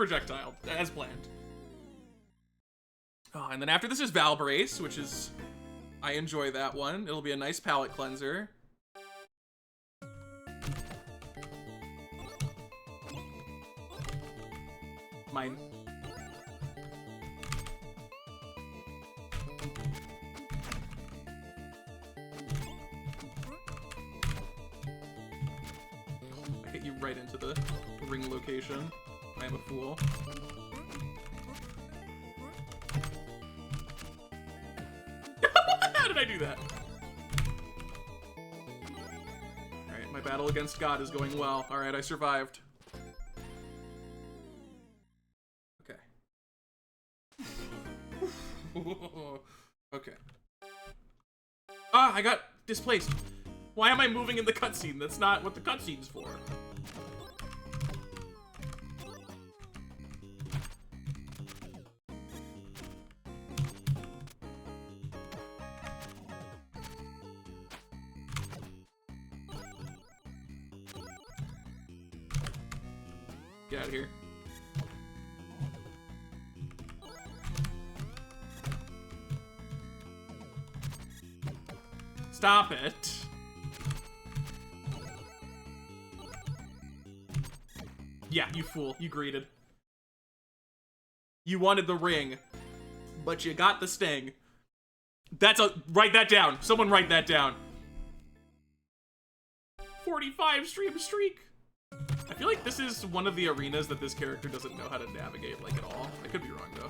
projectile, as planned. Oh, and then after this is Valbrace, which is... I enjoy that one. It'll be a nice palate cleanser. Mine. I hit you right into the ring location. I am a fool. How did I do that? Alright, my battle against God is going well. Alright, I survived. Okay. Ah, I got displaced. Why am I moving in the cutscene? That's not what the cutscene's for. Get out of here. Stop it. Yeah, you fool. You greeted. You wanted the ring, but you got the sting. Write that down. Someone write that down. 45 stream streak. I feel like this is one of the arenas that this character doesn't know how to navigate, like, at all. I could be wrong, though.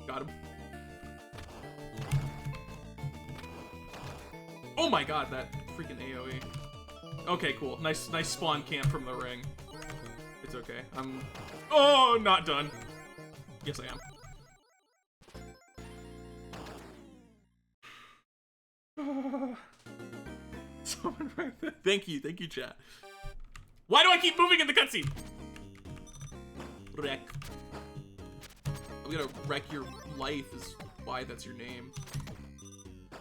Got him. Oh my god, that freaking AoE. Okay, cool. Nice spawn camp from the ring. It's okay. Oh, not done. Yes, I am. Someone right there. Thank you, chat. Why do I keep moving in the cutscene? Wreck. I'm gonna wreck your life is why that's your name.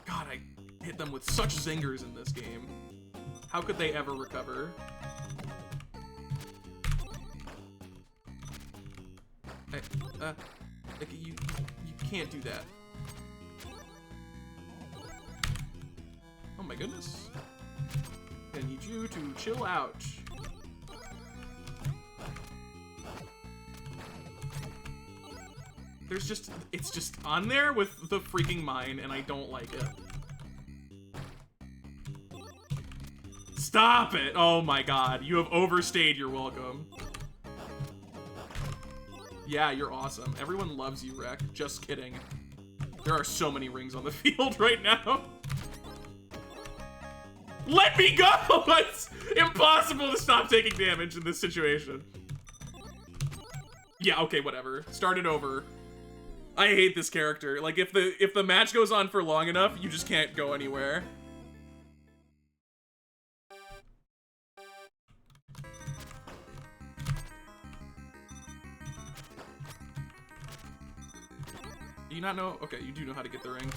God, I hit them with such zingers in this game. How could they ever recover? Like you can't do that. Oh my goodness. I need you to chill out. It's just on there with the freaking mine, and I don't like it. Stop it! Oh my god, you have overstayed your welcome. Yeah, you're awesome. Everyone loves you, Rek. Just kidding. There are so many rings on the field right now. Let me go! It's impossible to stop taking damage in this situation. Yeah, okay, whatever. Start it over. I hate this character. Like, if the match goes on for long enough, you just can't go anywhere. Do you not know? Okay, you do know how to get the ring.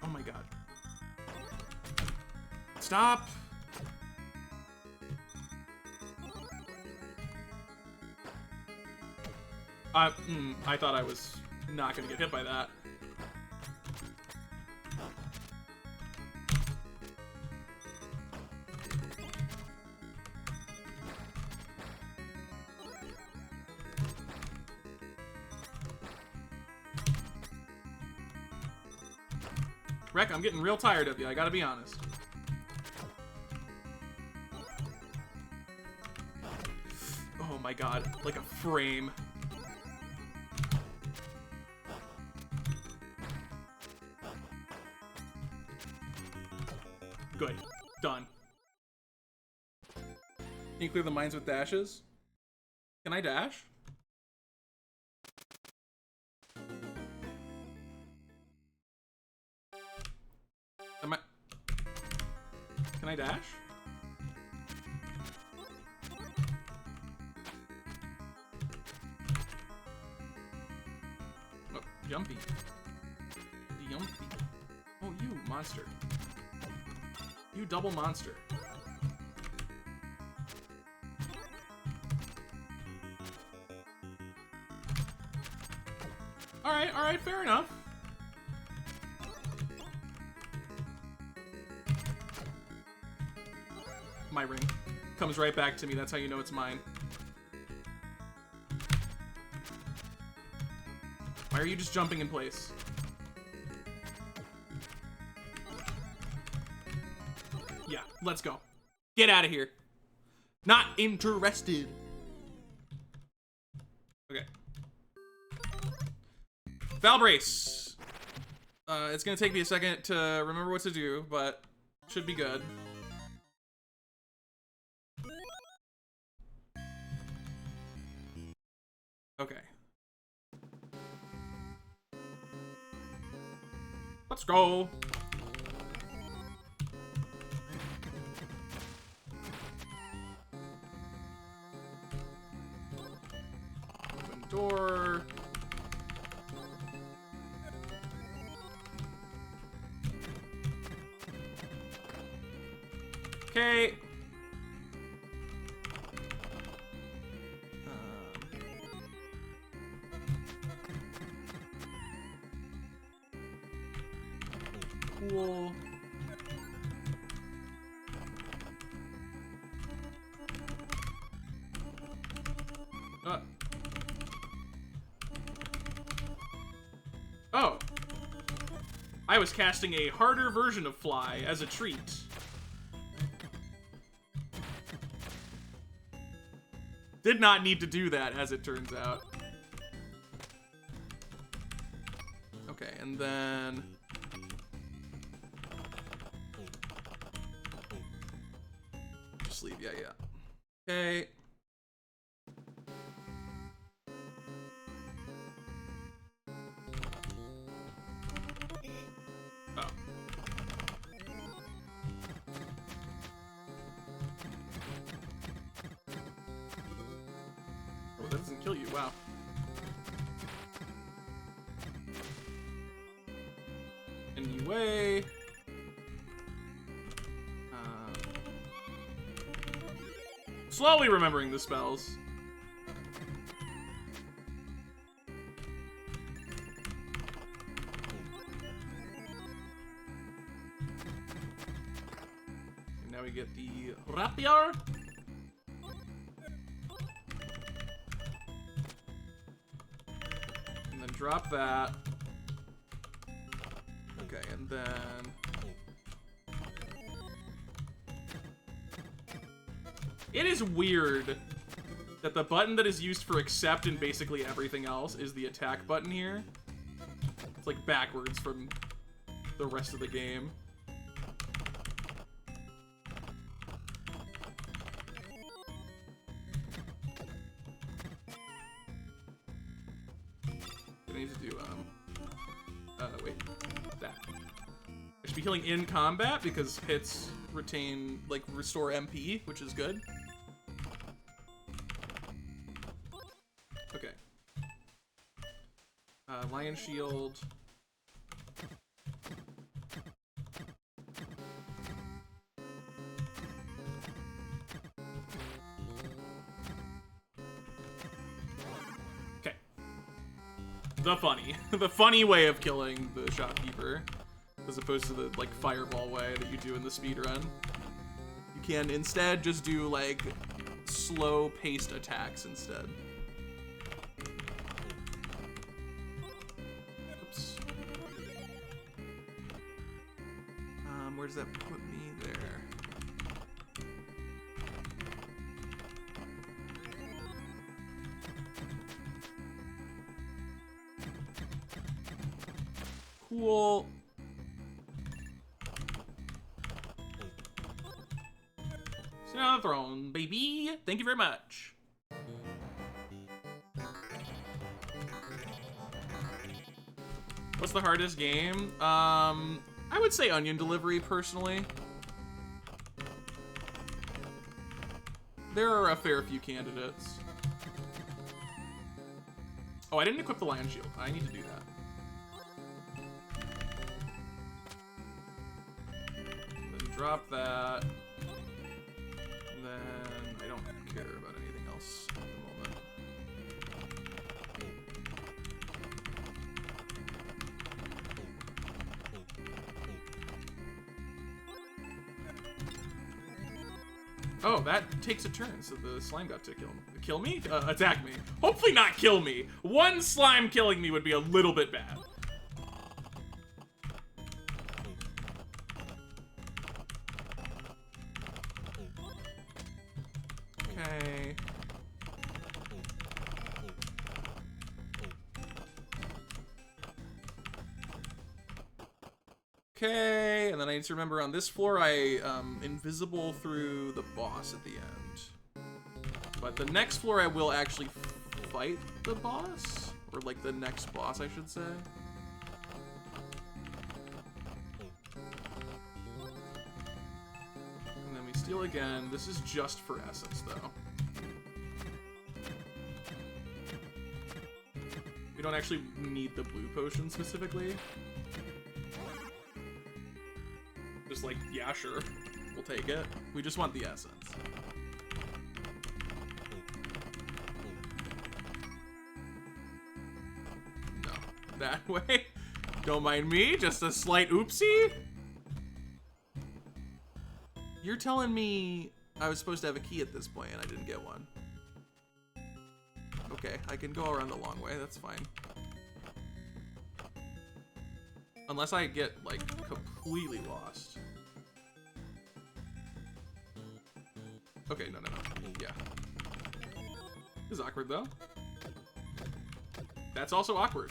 Oh my god. Stop! I thought I was not gonna get hit by that. Rek, I'm getting real tired of you, I gotta be honest. Oh my god, like a frame. Good. Done. Can you clear the mines with dashes? Can I dash? Am I... Can I dash? Oh, jumpy. Jumpy. Oh, you monster. You double monster. Alright, fair enough. My ring. Comes right back to me, that's how you know it's mine. Why are you just jumping in place? Yeah, let's go. Get out of here. Not interested. Okay. Valbrace. It's gonna take me a second to remember what to do, but should be good. Okay. Let's go. Open door. Okay. Cool. Oh. I was casting a harder version of Fly as a treat. Did not need to do that, as it turns out. Okay, and then... Just leave, yeah. Okay. Oh. Oh, that doesn't kill you, wow. Anyway... Slowly remembering the spells. And now we get the rapier. And then drop that. Okay, and then... It is weird that the button that is used for accept in basically everything else is the attack button here. It's like backwards from the rest of the game. I need to do, wait, that. I should be healing in combat because hits retain, like, restore MP, which is good. Okay. Lion Shield. Okay. The funny way of killing the shopkeeper, as opposed to the, like, fireball way that you do in the speedrun. You can instead just do, like, slow-paced attacks instead. Oops. Where does that put me? There. Cool. Sit on the throne, baby. Thank you very much. What's the hardest game? I would say Onion Delivery, personally. There are a fair few candidates. Oh, I didn't equip the Lion Shield. I need to do that. Then drop that. And then I don't care about anything else at the moment. Oh, that takes a turn, so the slime got to kill me? Attack me. Hopefully not kill me. One slime killing me would be a little bit bad. Okay. Okay, and then I need to remember on this floor I invisible through the boss at the end. But the next floor I will actually fight the boss, or like the next boss I should say. And then we steal again. This is just for essence though. We don't actually need the blue potion specifically. Just like, yeah, sure, we'll take it. We just want the essence. No, that way. Don't mind me, just a slight oopsie. You're telling me I was supposed to have a key at this point and I didn't get one. Okay, I can go around the long way, that's fine. Unless I get, like, completely lost. Okay, no. Yeah. This is awkward, though. That's also awkward.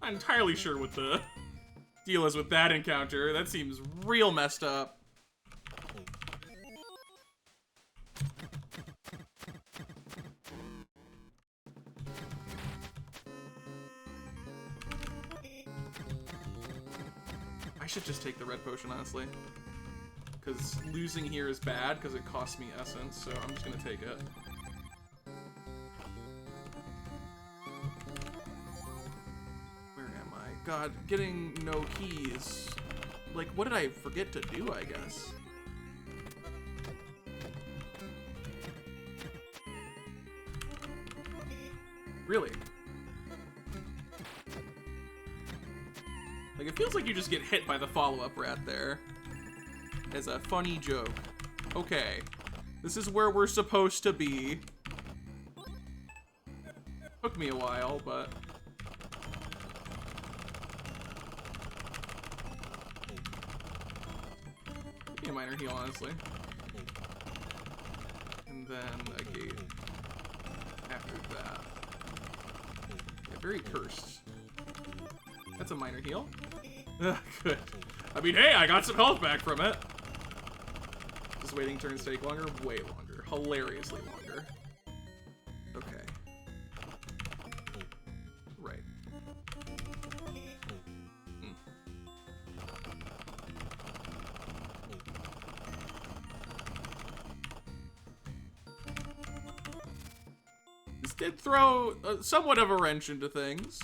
Not entirely sure what the deal is with that encounter. That seems real messed up. I should just take the red potion, honestly. Because losing here is bad because it costs me essence, so I'm just going to take it. God, getting no keys. Like, what did I forget to do, I guess? Really? Like, it feels like you just get hit by the follow-up rat there. As a funny joke. Okay. This is where we're supposed to be. Took me a while, but... a minor heal, honestly. And then a gate after that. Yeah, very cursed. That's a minor heal. Good. I mean, hey, I got some health back from it. Does waiting turns take longer? Way longer. Hilariously longer. Okay. Right. Did throw somewhat of a wrench into things.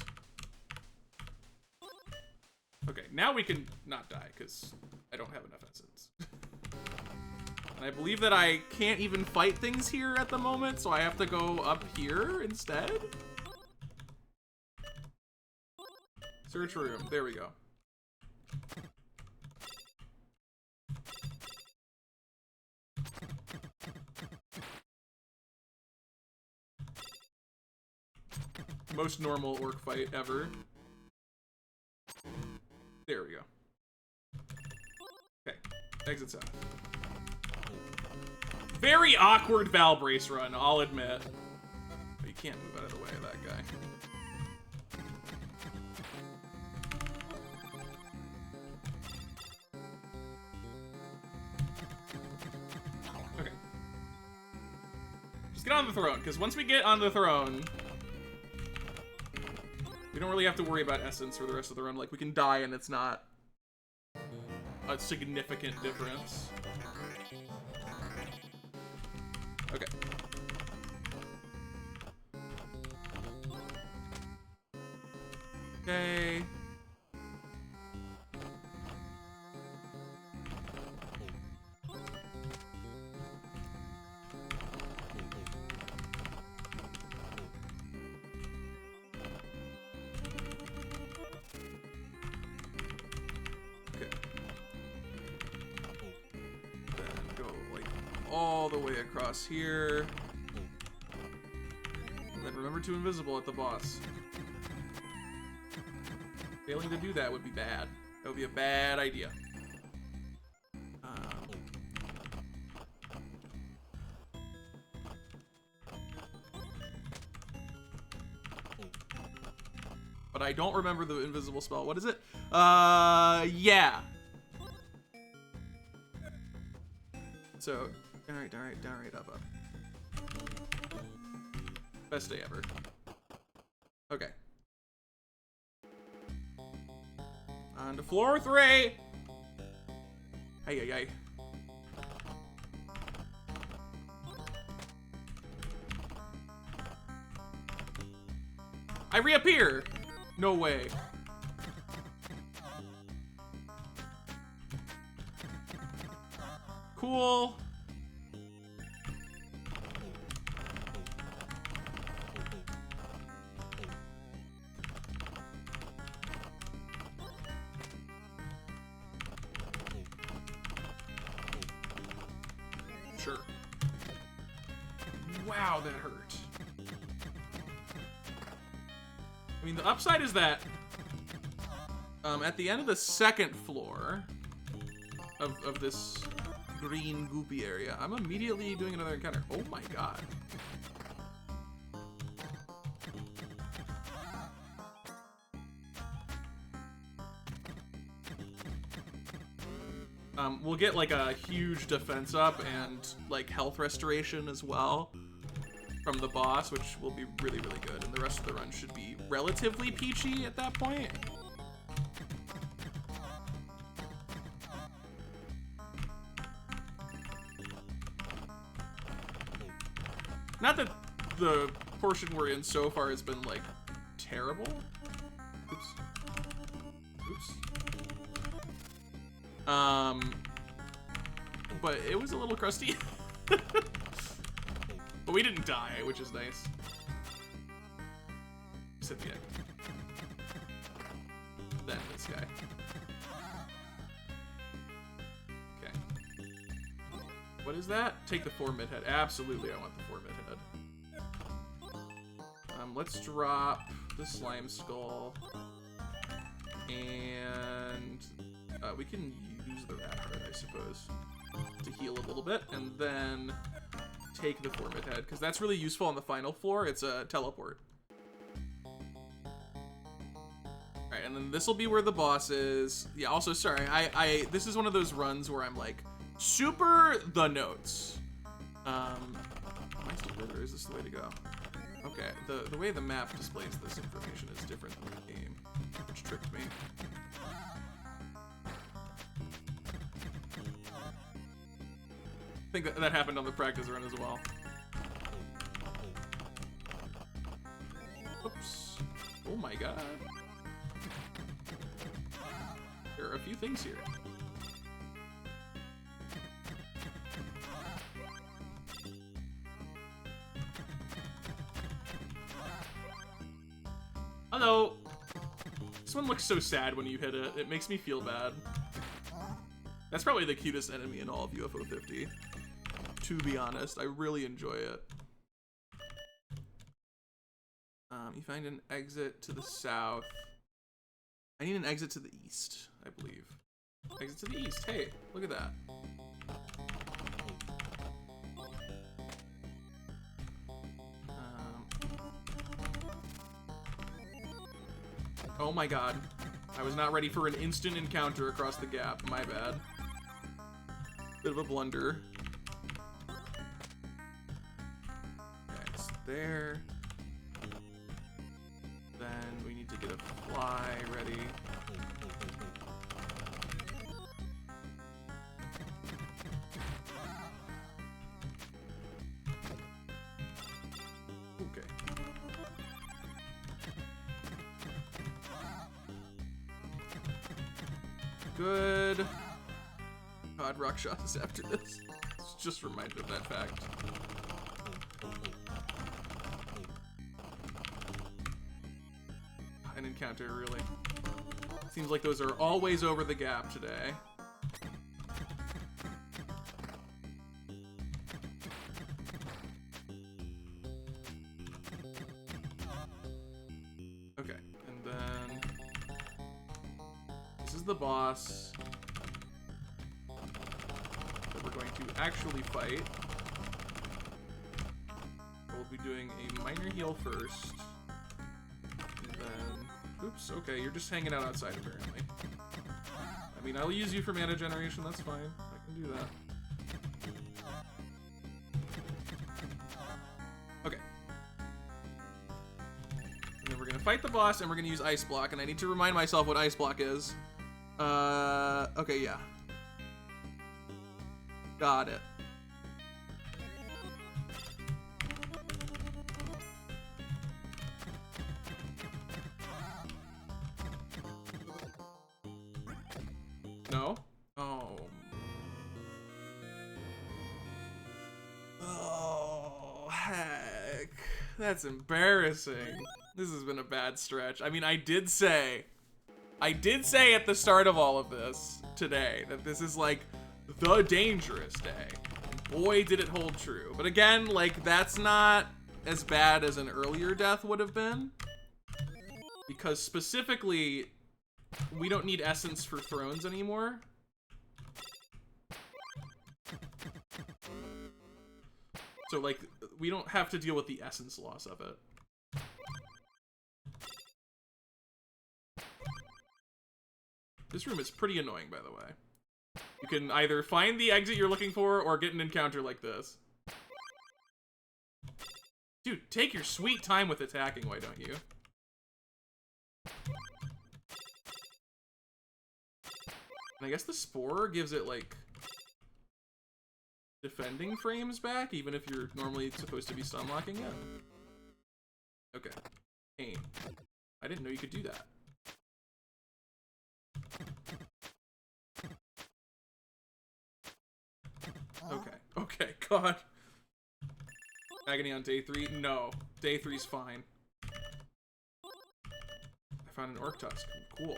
Okay, now we can not die, because I don't have enough essence. And I believe that I can't even fight things here at the moment, so I have to go up here instead? Search room, there we go. Most normal orc fight ever. There we go. Okay, exit south. Very awkward Valbrace run, I'll admit. But you can't move out of the way of that guy. get on the throne, because once we get on the throne, we don't really have to worry about essence for the rest of the run. Like, we can die and it's not a significant difference. Okay. Okay. All the way across here. And then remember to invisible at the boss. Failing to do that would be bad. That would be a bad idea. But I don't remember the invisible spell. What is it? Yeah. So, alright, up. Best day ever. Okay. On to floor 3! Ay. I reappear! No way. Cool. Sure. Wow, that hurt. I mean, the upside is that at the end of the second floor of this green goopy area, I'm immediately doing another encounter. Oh my god. We'll get like a huge defense up and like health restoration as well from the boss, which will be really, really good. And the rest of the run should be relatively peachy at that point. Not that the portion we're in so far has been like terrible. Oops. But it was a little crusty. But we didn't die, which is nice. Except the egg. Then this guy. Okay. What is that? Take the 4 mid head. Absolutely, I want the 4 mid head. Let's drop the slime skull. And we can use the rat heart, I suppose, to heal a little bit, and then take the 4 mid head, because that's really useful on the final floor. It's a teleport. Alright, and then this will be where the boss is. Yeah, also, sorry, this is one of those runs where I'm like, super the notes. Am I still good, or is this the way to go? Okay, the way the map displays this information is different than the game, which tricked me. I think that happened on the practice run as well. Oops. Oh my god. There are a few things here. Hello. This one looks so sad when you hit it. It makes me feel bad. That's probably the cutest enemy in all of UFO 50. To be honest, I really enjoy it. You find an exit to the south. I need an exit to the east, I believe. Exit to the east. Hey, look at that. Oh my god. I was not ready for an instant encounter across the gap. My bad. Bit of a blunder. there. Then we need to get a fly ready. Okay. Good. God, Rakshasa after this. Just reminded of that fact. An encounter, really. Seems like those are always over the gap today. Okay, and then this is the boss that we're going to actually fight. We'll be doing a minor heal first. And then, oops, okay, you're just hanging out outside apparently. I mean, I'll use you for mana generation, that's fine. I can do that. Okay. And then we're gonna fight the boss and we're gonna use Ice Block, and I need to remind myself what Ice Block is. Okay, yeah. Got it. No? Oh. Oh, heck. That's embarrassing. This has been a bad stretch. I mean, I did say at the start of all of this today that this is like the dangerous day. Boy, did it hold true. But again, like, that's not as bad as an earlier death would have been. Because specifically, we don't need essence for thrones anymore. So, like, we don't have to deal with the essence loss of it. This room is pretty annoying, by the way. You can either find the exit you're looking for or get an encounter like this. Dude, take your sweet time with attacking, why don't you? And I guess the Spore gives it, like, defending frames back, even if you're normally supposed to be stun locking it. Okay. Aim. I didn't know you could do that. Okay. Okay, God. Agony on day 3? No. Day 3's fine. I found an Orc Tusk. Cool.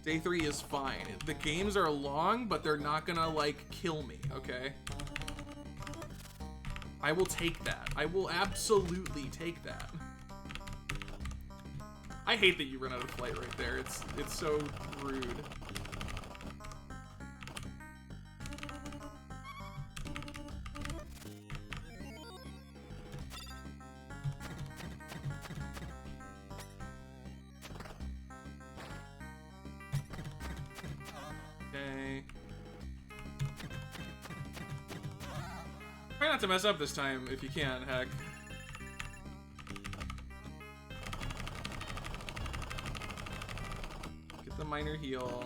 Day 3 is fine. The games are long, but they're not gonna, like, kill me, okay? I will take that. I will absolutely take that. I hate that you run out of flight right there. It's so rude. Okay. Try not to mess up this time if you can, heck. Get the minor heal.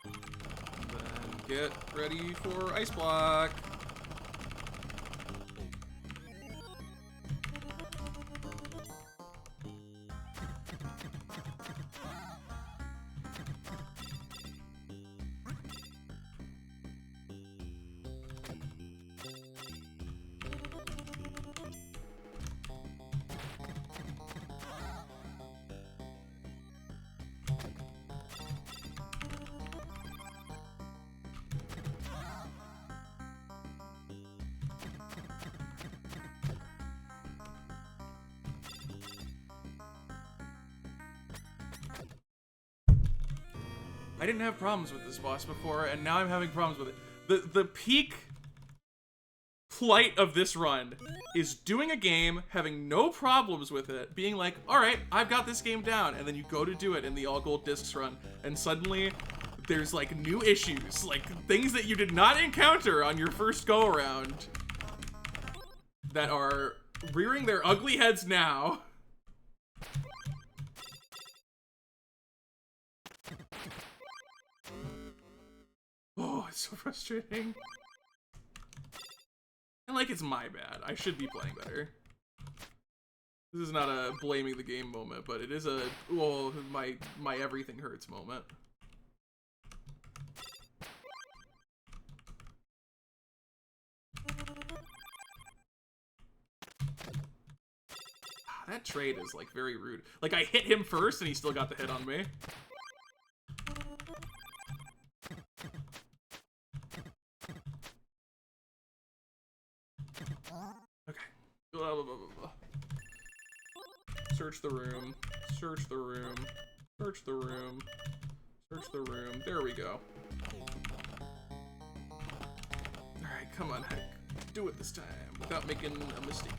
Then get ready for Ice Block. I didn't have problems with this boss before, and now I'm having problems with it. The peak plight of this run is doing a game, having no problems with it, being like, alright, I've got this game down, and then you go to do it in the all gold discs run, and suddenly there's like new issues, like things that you did not encounter on your first go around that are rearing their ugly heads now. Oh, it's so frustrating. And like, it's my bad. I should be playing better. This is not a blaming the game moment, but it is a, well, my everything hurts moment. That trade is like very rude. Like, I hit him first and he still got the hit on me. Okay. Blah, blah, blah, blah, blah. Search the room. Search the room. Search the room. Search the room. There we go. Alright, come on, heck. Do it this time without making a mistake.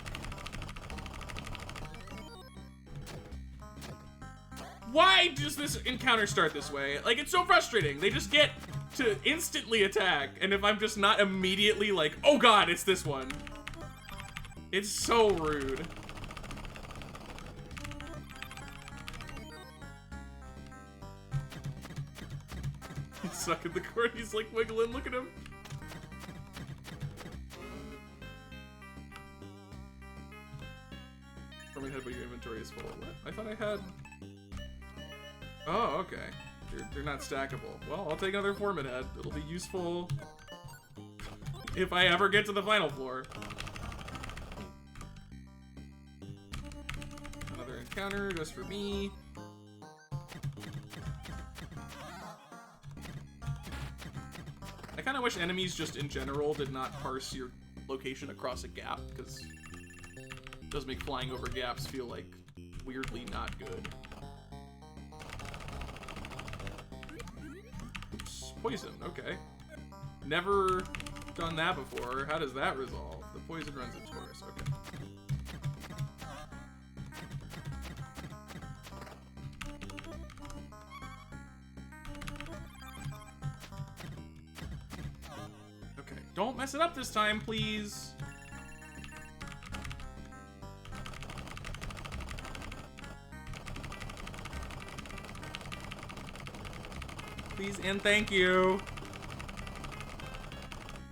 Why does this encounter start this way? Like, it's so frustrating. They just get to instantly attack, and if I'm just not immediately like, oh god, it's this one. It's so rude. He's stuck in the corner, he's like wiggling, look at him. Forming head, but your inventory is full. What? I thought I had... Oh, okay. They're not stackable. Well, I'll take another Foreman head. It'll be useful if I ever get to the final floor. Another encounter just for me. I kind of wish enemies just in general did not parse your location across a gap, because it does make flying over gaps feel like weirdly not good. Oops, poison, okay. Never done that before. How does that resolve? The poison runs its course, okay. Okay, don't mess it up this time, please. Please and thank you.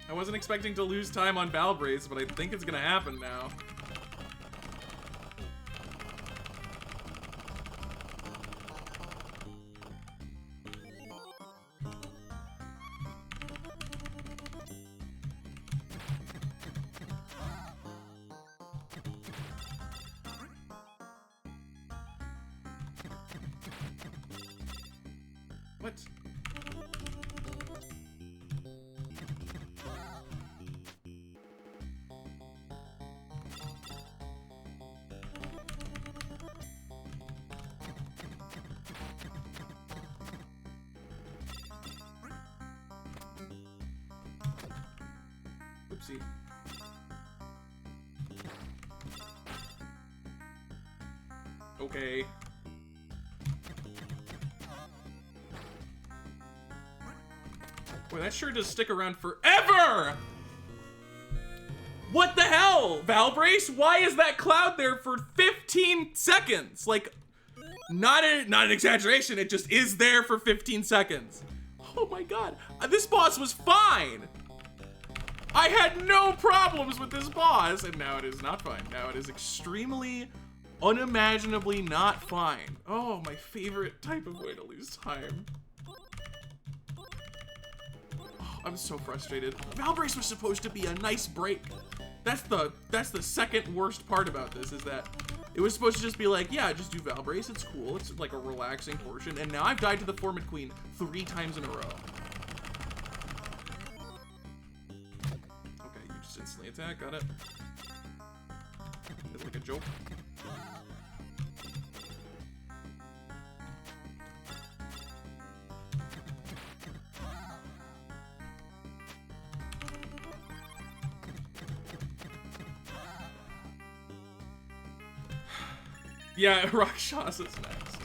I wasn't expecting to lose time on Valbrace, but I think it's gonna happen now. What? Oopsie. Okay. Boy, that sure does stick around forever! What the hell, Valbrace? Why is that cloud there for 15 seconds? Like, not an exaggeration, it just is there for 15 seconds. Oh my god, this boss was fine! I had no problems with this boss, and now it is not fine. Now it is extremely, unimaginably not fine. Oh, my favorite type of way to lose time. Oh, I'm so frustrated. Valbrace was supposed to be a nice break. That's the second worst part about this, is that it was supposed to just be like, yeah, just do Valbrace, it's cool, it's like a relaxing portion, and now I've died to the Foreman Queen 3 times in a row. Okay, you just instantly attack, got it. It's like a joke. Yeah, Rakshasa's next.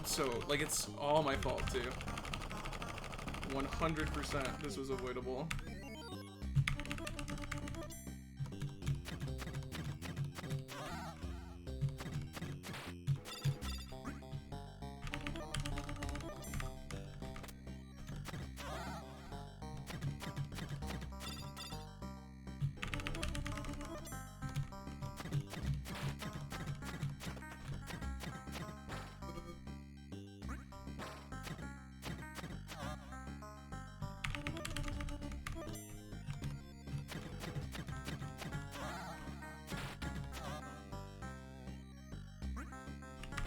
so, like, it's all my fault, too. 100% this was avoidable.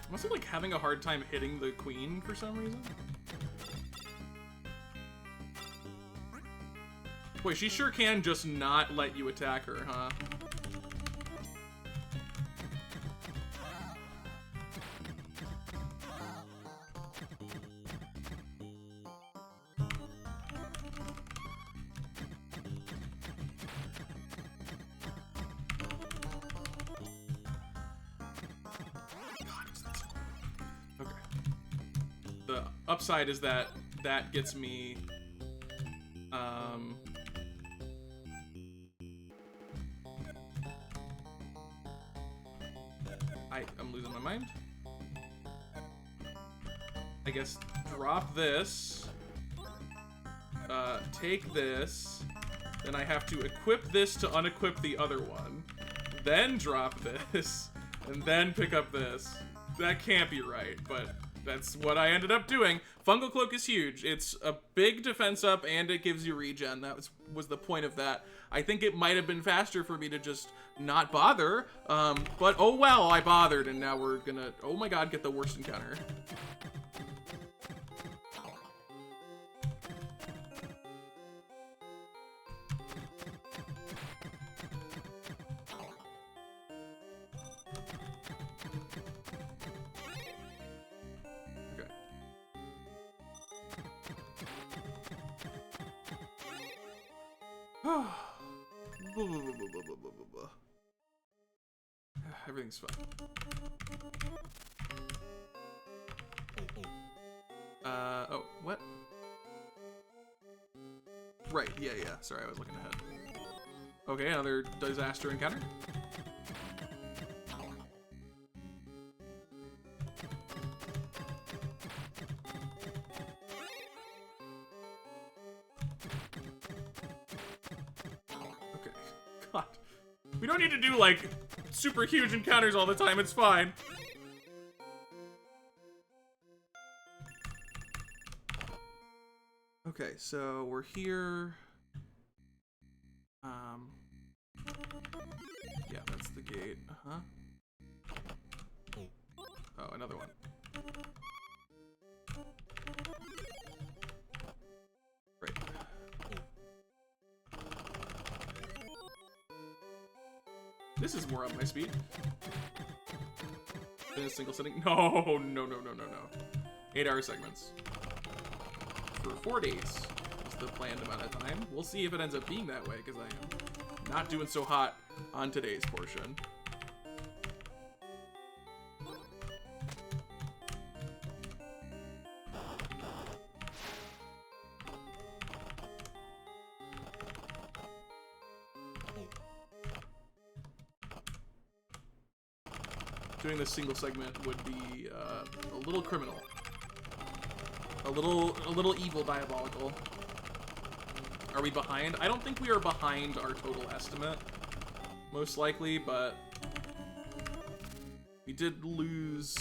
I'm also like having a hard time hitting the queen for some reason. Boy, she sure can just not let you attack her, huh? Upside is that gets me I'm losing my mind. I guess drop this, take this, then I have to equip this to unequip the other one, then drop this, and then pick up this. That can't be right, but that's what I ended up doing. Fungal Cloak is huge. It's a big defense up, and it gives you regen. That was the point of that. I think it might have been faster for me to just not bother, but oh well, I bothered, and now we're gonna, oh my god, get the worst encounter. Everything's fine. Oh, what? Right, yeah. Sorry, I was looking ahead. Okay, another disaster encounter. We don't need to do, like, super huge encounters all the time, it's fine. Okay, so we're here. Yeah, that's the gate. Oh, another one. Right. This is more up my speed. In a single sitting. No. 8-hour segments. For 4 days is the planned amount of time. We'll see if it ends up being that way, because I am not doing so hot on today's portion. Doing this single segment would be a little criminal, a little evil, diabolical. Are we behind? I don't think we are behind our total estimate, most likely, but we did lose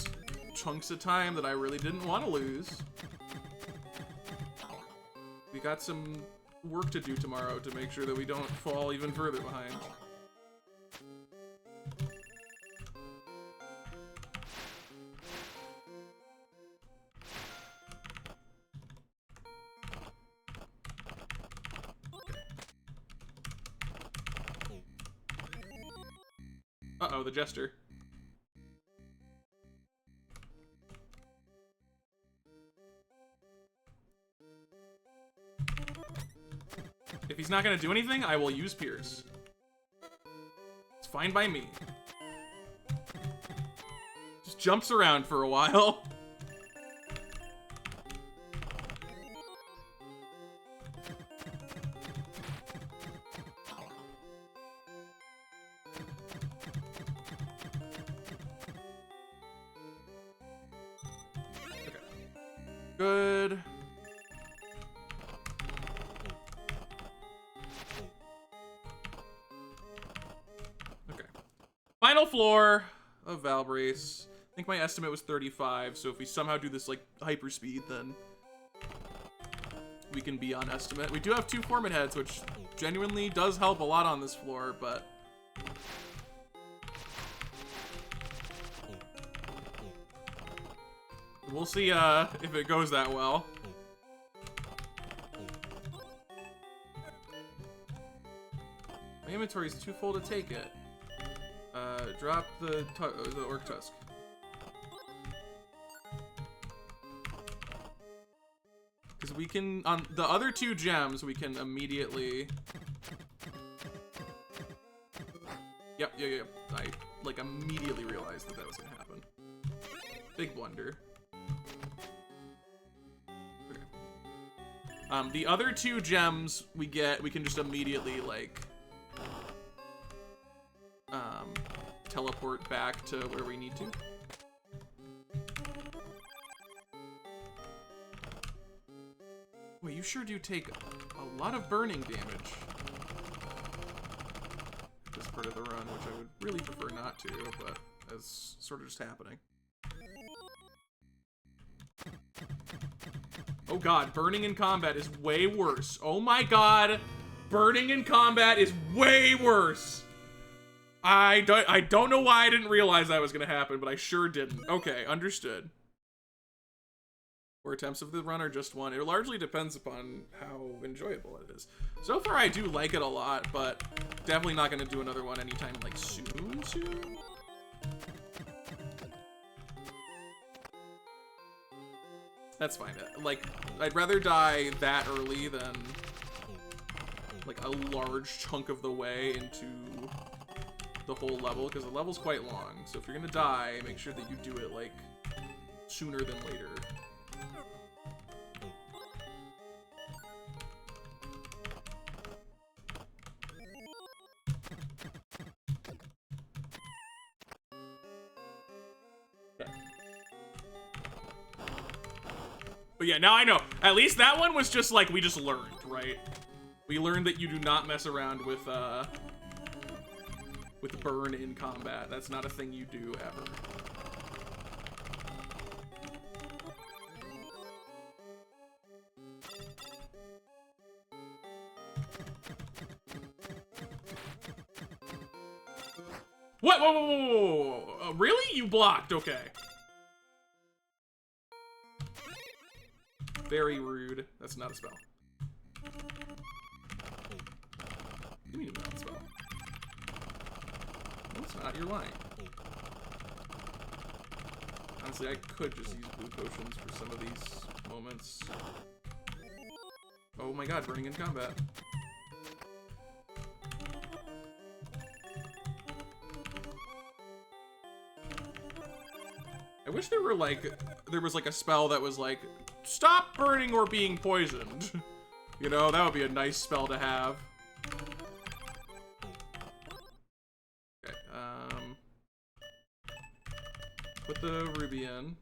chunks of time that I really didn't want to lose. We got some work to do tomorrow to make sure that we don't fall even further behind. Uh-oh, the Jester. If he's not gonna do anything, I will use Pierce. It's fine by me. Just jumps around for a while. Good. Okay. Final floor of Valbrace. I think my estimate was 35, so if we somehow do this like hyper speed, then we can be on estimate. We do have 2 Foreman heads, which genuinely does help a lot on this floor, but we'll see if it goes that well. My inventory is too full to take it. Drop the Orc Tusk. Because we can, on the other 2 gems, we can immediately... Yep. I, like, immediately realized that was gonna happen. Big blunder. Okay. The other 2 gems we can just immediately, like... teleport back to where we need to. Wait, you sure do take a lot of burning damage. This part of the run, which I would really prefer not to, but that's sort of just happening. Oh god, burning in combat is way worse. Oh my god, burning in combat is way worse. I don't know why I didn't realize that was gonna happen, but I sure didn't. Okay, understood. 4 attempts of the run are just 1. It largely depends upon how enjoyable it is. So far, I do like it a lot, but definitely not gonna do another one anytime like soon. That's fine. Like, I'd rather die that early than like a large chunk of the way into the whole level, because the level's quite long. So if you're gonna die, make sure that you do it like sooner than later. But yeah, now I know. At least that one was just like, we just learned, right? We learned that you do not mess around with burn in combat. That's not a thing you do ever. What? Whoa. Really? You blocked, okay. Very rude. That's not a spell. You mean not a spell? No, it's not. You're lying. Honestly, I could just use blue potions for some of these moments. Oh my god, burning in combat. I wish there was like a spell that was like, stop burning or being poisoned. You know, that would be a nice spell to have. Okay, put the ruby in.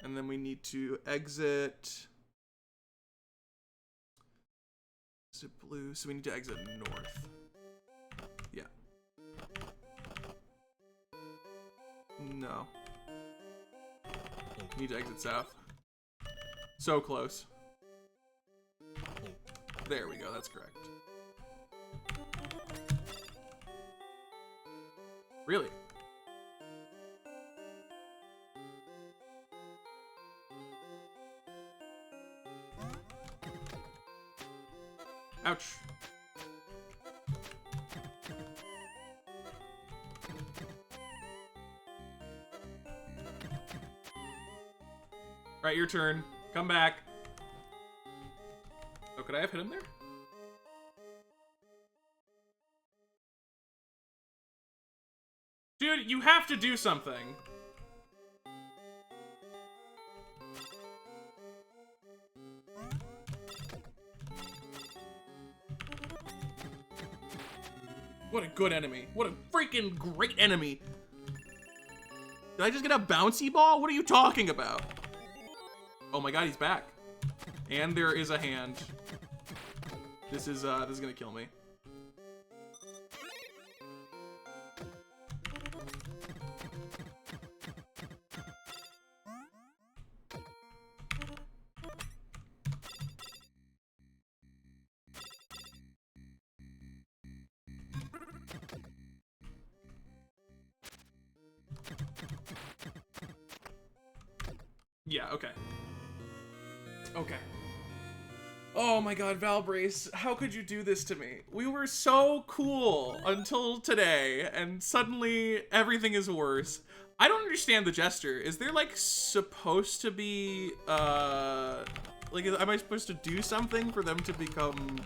And then we need to exit. Is it blue? So we need to exit north. Yeah. No. Need to exit south. So close. There we go, that's correct. Really? Ouch. Alright, your turn. Come back. Oh, could I have hit him there? Dude, you have to do something. What a good enemy. What a freaking great enemy. Did I just get a bouncy ball? What are you talking about? Oh my god, he's back. And there is a hand. This is gonna kill me. Yeah, okay. Okay. Oh my god, Valbrace, how could you do this to me? We were so cool until today, and suddenly everything is worse. I don't understand the gesture. Is there, like, supposed to be, like, am I supposed to do something for them to become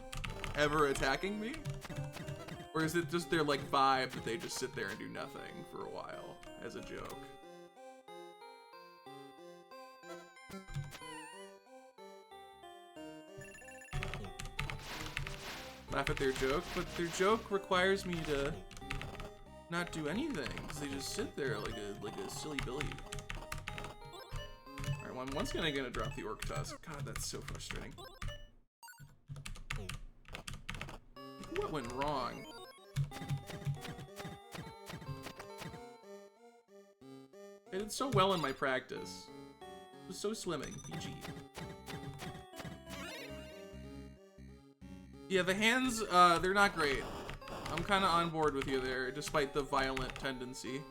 ever attacking me? Or is it just their, like, vibe that they just sit there and do nothing for a while as a joke? Laugh at their joke, but their joke requires me to not do anything, because they just sit there like a silly billy. Alright, well, I'm once gonna drop the Orc Tusk. God, that's so frustrating. What went wrong? I did so well in my practice. It was so swimming. PG. Yeah, the hands, they're not great. I'm kind of on board with you there, despite the violent tendency.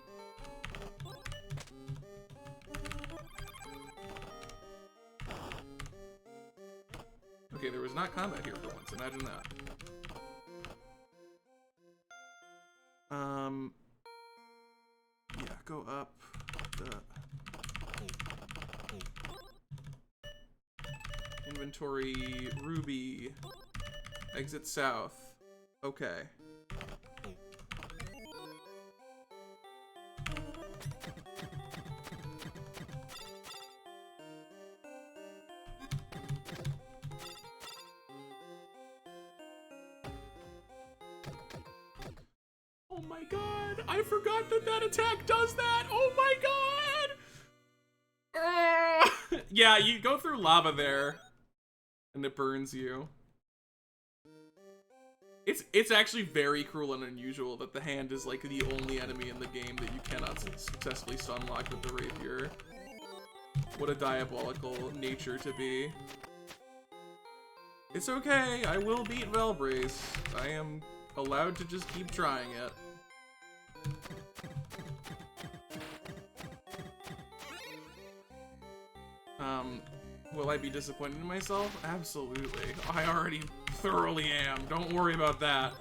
Okay, there was not combat here for once. Imagine that. Yeah, go up. Inventory, Ruby. Exit south. Okay. Oh my god! I forgot that that attack does that! Oh my god! Yeah, you go through lava there, and it burns you. It's actually very cruel and unusual that the hand is like the only enemy in the game that you cannot successfully stunlock with the rapier. What a diabolical nature to be. It's okay, I will beat Valbrace. I am allowed to just keep trying it. Will I be disappointed in myself? Absolutely. I already thoroughly am. Don't worry about that.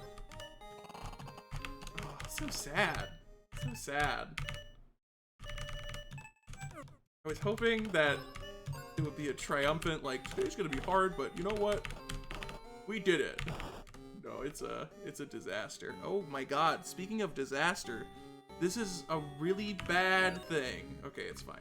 Oh, so sad. So sad. I was hoping that it would be a triumphant, like, today's gonna be hard, but you know what? We did it. No, it's a disaster. Oh my god, speaking of disaster, this is a really bad thing. Okay, it's fine.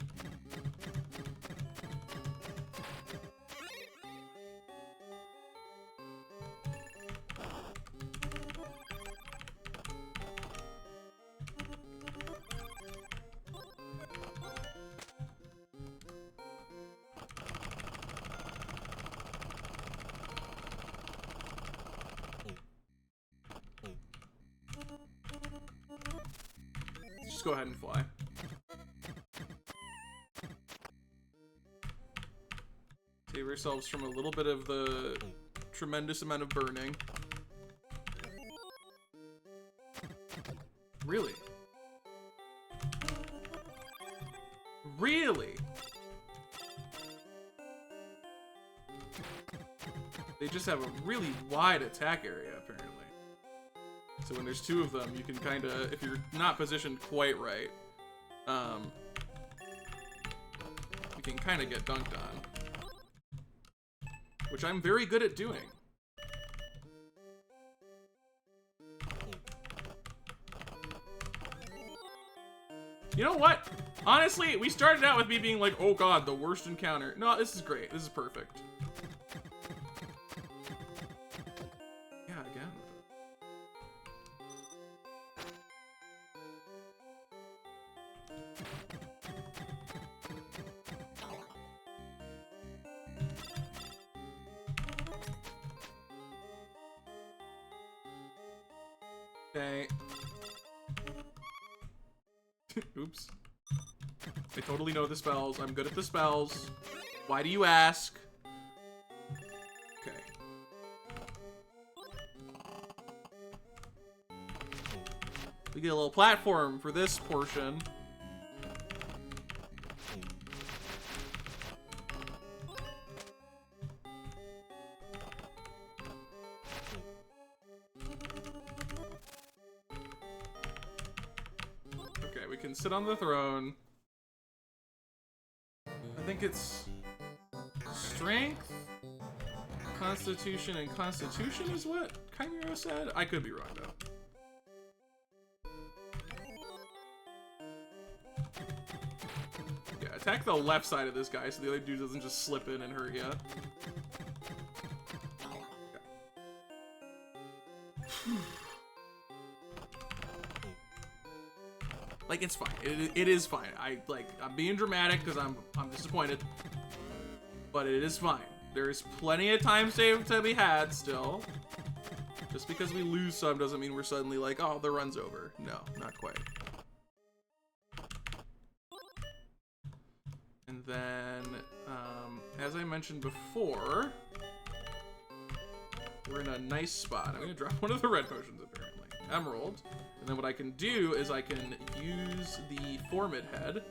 Just go ahead and fly. Save ourselves from a little bit of the tremendous amount of burning. Really? Really? They just have a really wide attack area, apparently. So when there's two of them, you can kind of, if you're not positioned quite right, you can kind of get dunked on. Which I'm very good at doing. You know what? Honestly, we started out with me being like, oh god, the worst encounter. No, this is great. This is perfect. Yeah, again. Okay. Oops. I totally know the spells. I'm good at the spells. Why do you ask? Okay. We get a little platform for this portion. Okay, we can sit on the throne. I think it's strength, constitution, and constitution is what Chimera said? I could be wrong though. Yeah, attack the left side of this guy so the other dude doesn't just slip in and hurt you. Like, it's fine. It is fine. I'm being dramatic because I'm disappointed. But it is fine. There's plenty of time saved to be had still. Just because we lose some doesn't mean we're suddenly like, oh, the run's over. No, not quite. And then, as I mentioned before, we're in a nice spot. I'm gonna drop one of the red potions apparently. Emerald. And then what I can do is I can use the Formid head.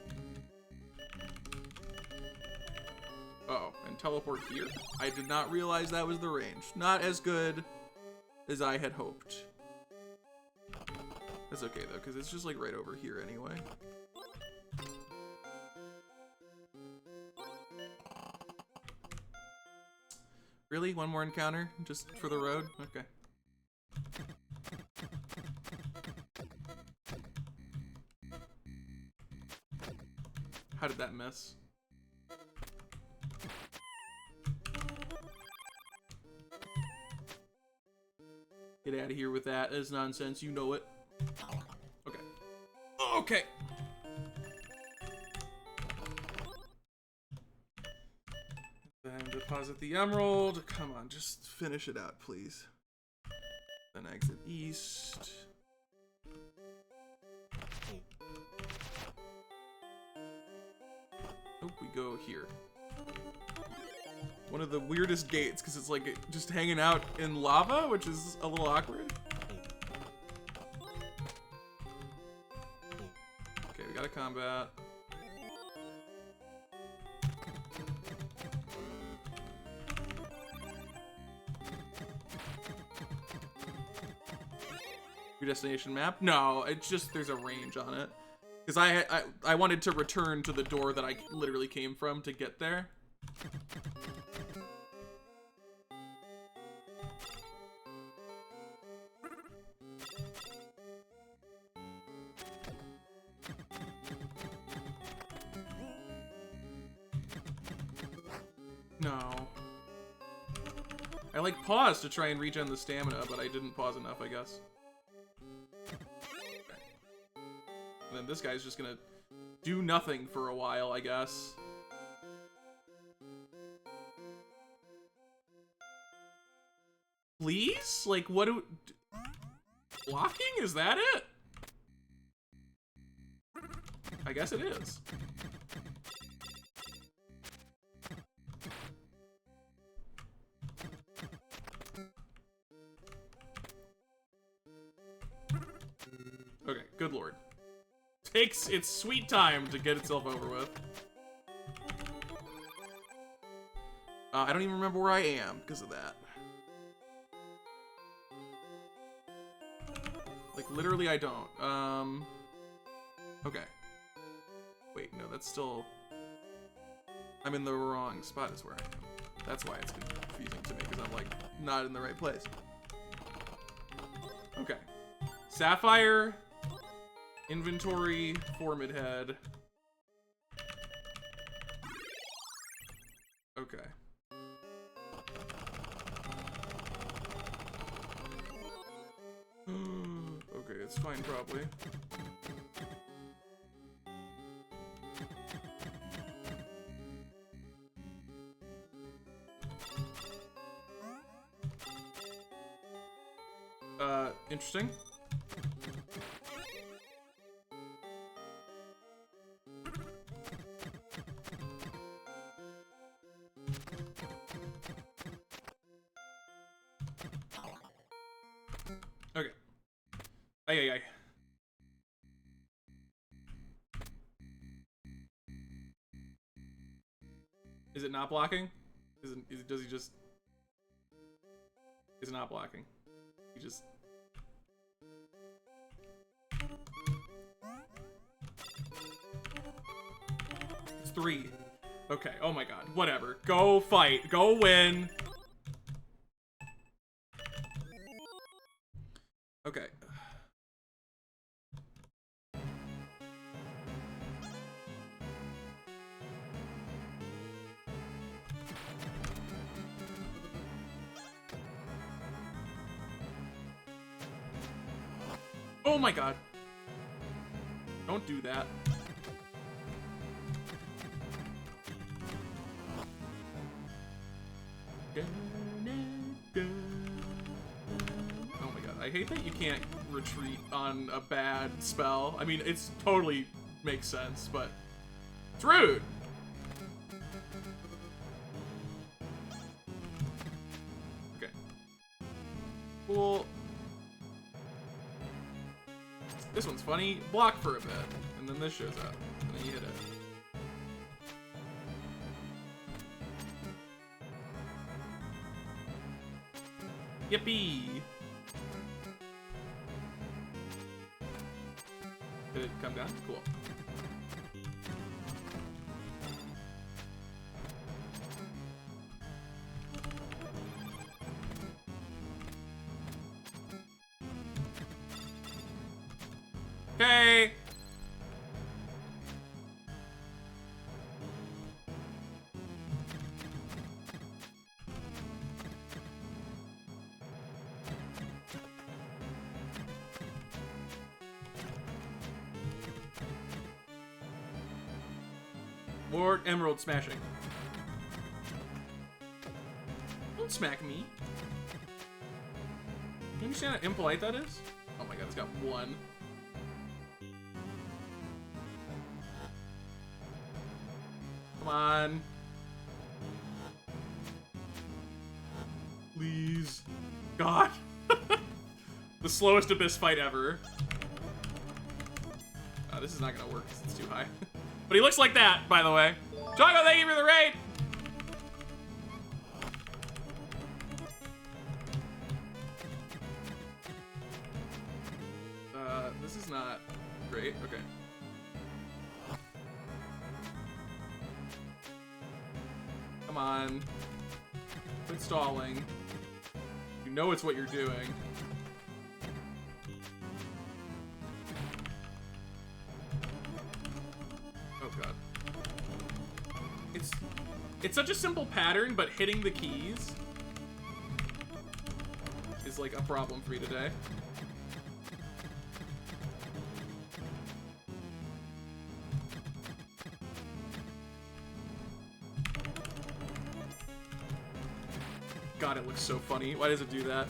Uh-oh, and teleport here. I did not realize that was the range. Not as good as I had hoped. That's okay though, because it's just like right over here anyway. Really? One more encounter? Just for the road? Okay. How did that miss? Get out of here with that. That's nonsense. You know it. Okay. Okay. Then deposit the emerald. Come on, just finish it out, please. Then exit east. Oh, we go here. One of the weirdest gates, because it's like just hanging out in lava, which is a little awkward. Okay, we got a combat. Your destination map? No, it's just there's a range on it. Because I wanted to return to the door that I literally came from to get there. No. I like paused to try and regen the stamina, but I didn't pause enough, I guess. And then this guy's just gonna do nothing for a while, I guess. Please? Like, what do... Blocking? Is that it? I guess it is. Okay, good lord. Takes its sweet time to get itself over with. I don't even remember where I am because of that. Like, literally I don't. Okay. Wait, no, that's still... I'm in the wrong spot is where I am. That's why it's confusing to me, because I'm, like, not in the right place. Okay. Sapphire... Inventory, Formid head. Okay. Okay, it's fine probably. Interesting. Ay, ay, ay. Is it not blocking? Does he just... Is not blocking. He just... It's 3. Okay, oh my god. Whatever. Go fight. Go win. Okay. Oh my god. Don't do that. Oh my god. I hate that you can't retreat on a bad spell. I mean, it's totally makes sense, but it's rude. Okay. Cool. This one's funny. Block for a bit, and then this shows up, and then you hit it. Yippee! Did it come down? Cool. Okay. More emerald smashing. Don't smack me. You understand how impolite that is? Oh my god, it's got 1. Come on. Please. God. The slowest abyss fight ever. This is not gonna work because it's too high. But he looks like that, by the way. Choco, thank you for the raid! This is not great. Okay. Come on. Quit stalling. You know it's what you're doing. Oh god. It's such a simple pattern, but hitting the keys is like a problem for me today. God, it looks so funny. Why does it do that?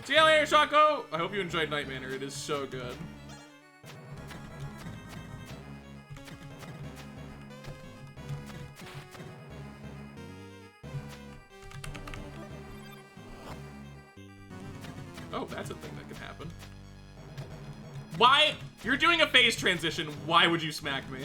See you later, Shaco! I hope you enjoyed Night Manor. It is so good. Oh, that's a thing that can happen. Why? You're doing a phase transition. Why would you smack me?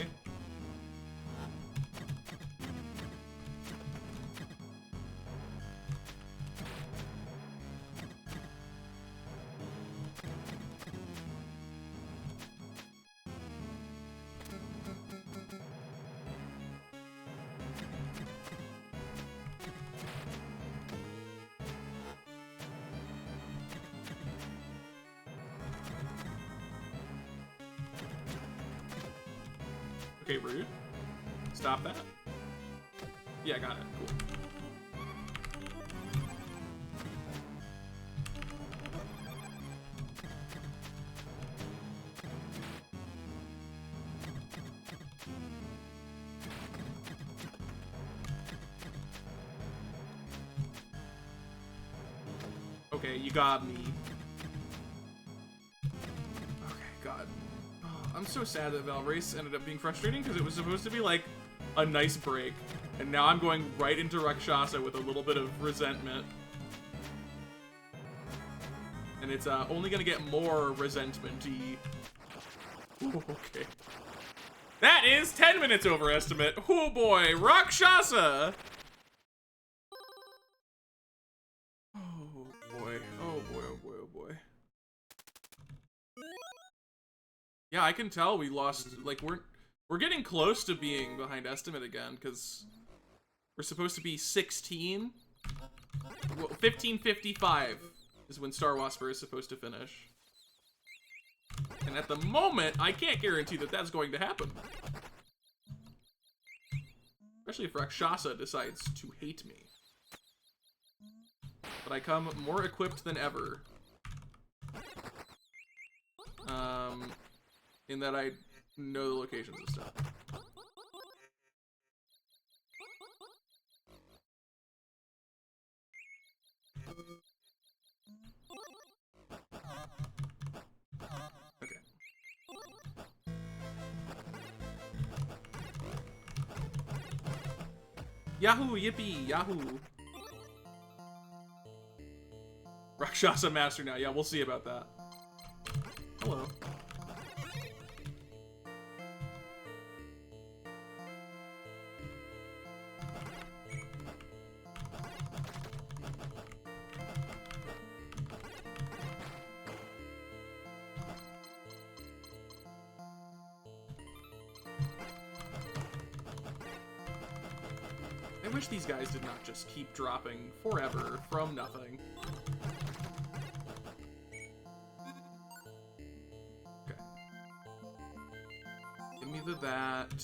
Okay, rude. Stop that. Yeah, got it. Cool. Okay, you got me. Okay, God. I'm so sad that Valbrace ended up being frustrating because it was supposed to be like a nice break, and now I'm going right into Rakshasa with a little bit of resentment. And it's only gonna get more resentment-y. Ooh, okay. That is 10 minutes overestimate. Oh boy, Rakshasa! Oh boy, oh boy, oh boy, oh boy. Yeah, I can tell we lost, like, we're getting close to being behind estimate again, because we're supposed to be 16. Well, 15:55 is when Star Waspir is supposed to finish. And at the moment, I can't guarantee that that's going to happen. Especially if Rakshasa decides to hate me. But I come more equipped than ever. In that I know the locations and stuff. Okay. Yahoo! Yippee! Yahoo! Rakshasa Master now. Yeah, we'll see about that. Hello. I wish these guys did not just keep dropping forever from nothing. Okay. Give me that.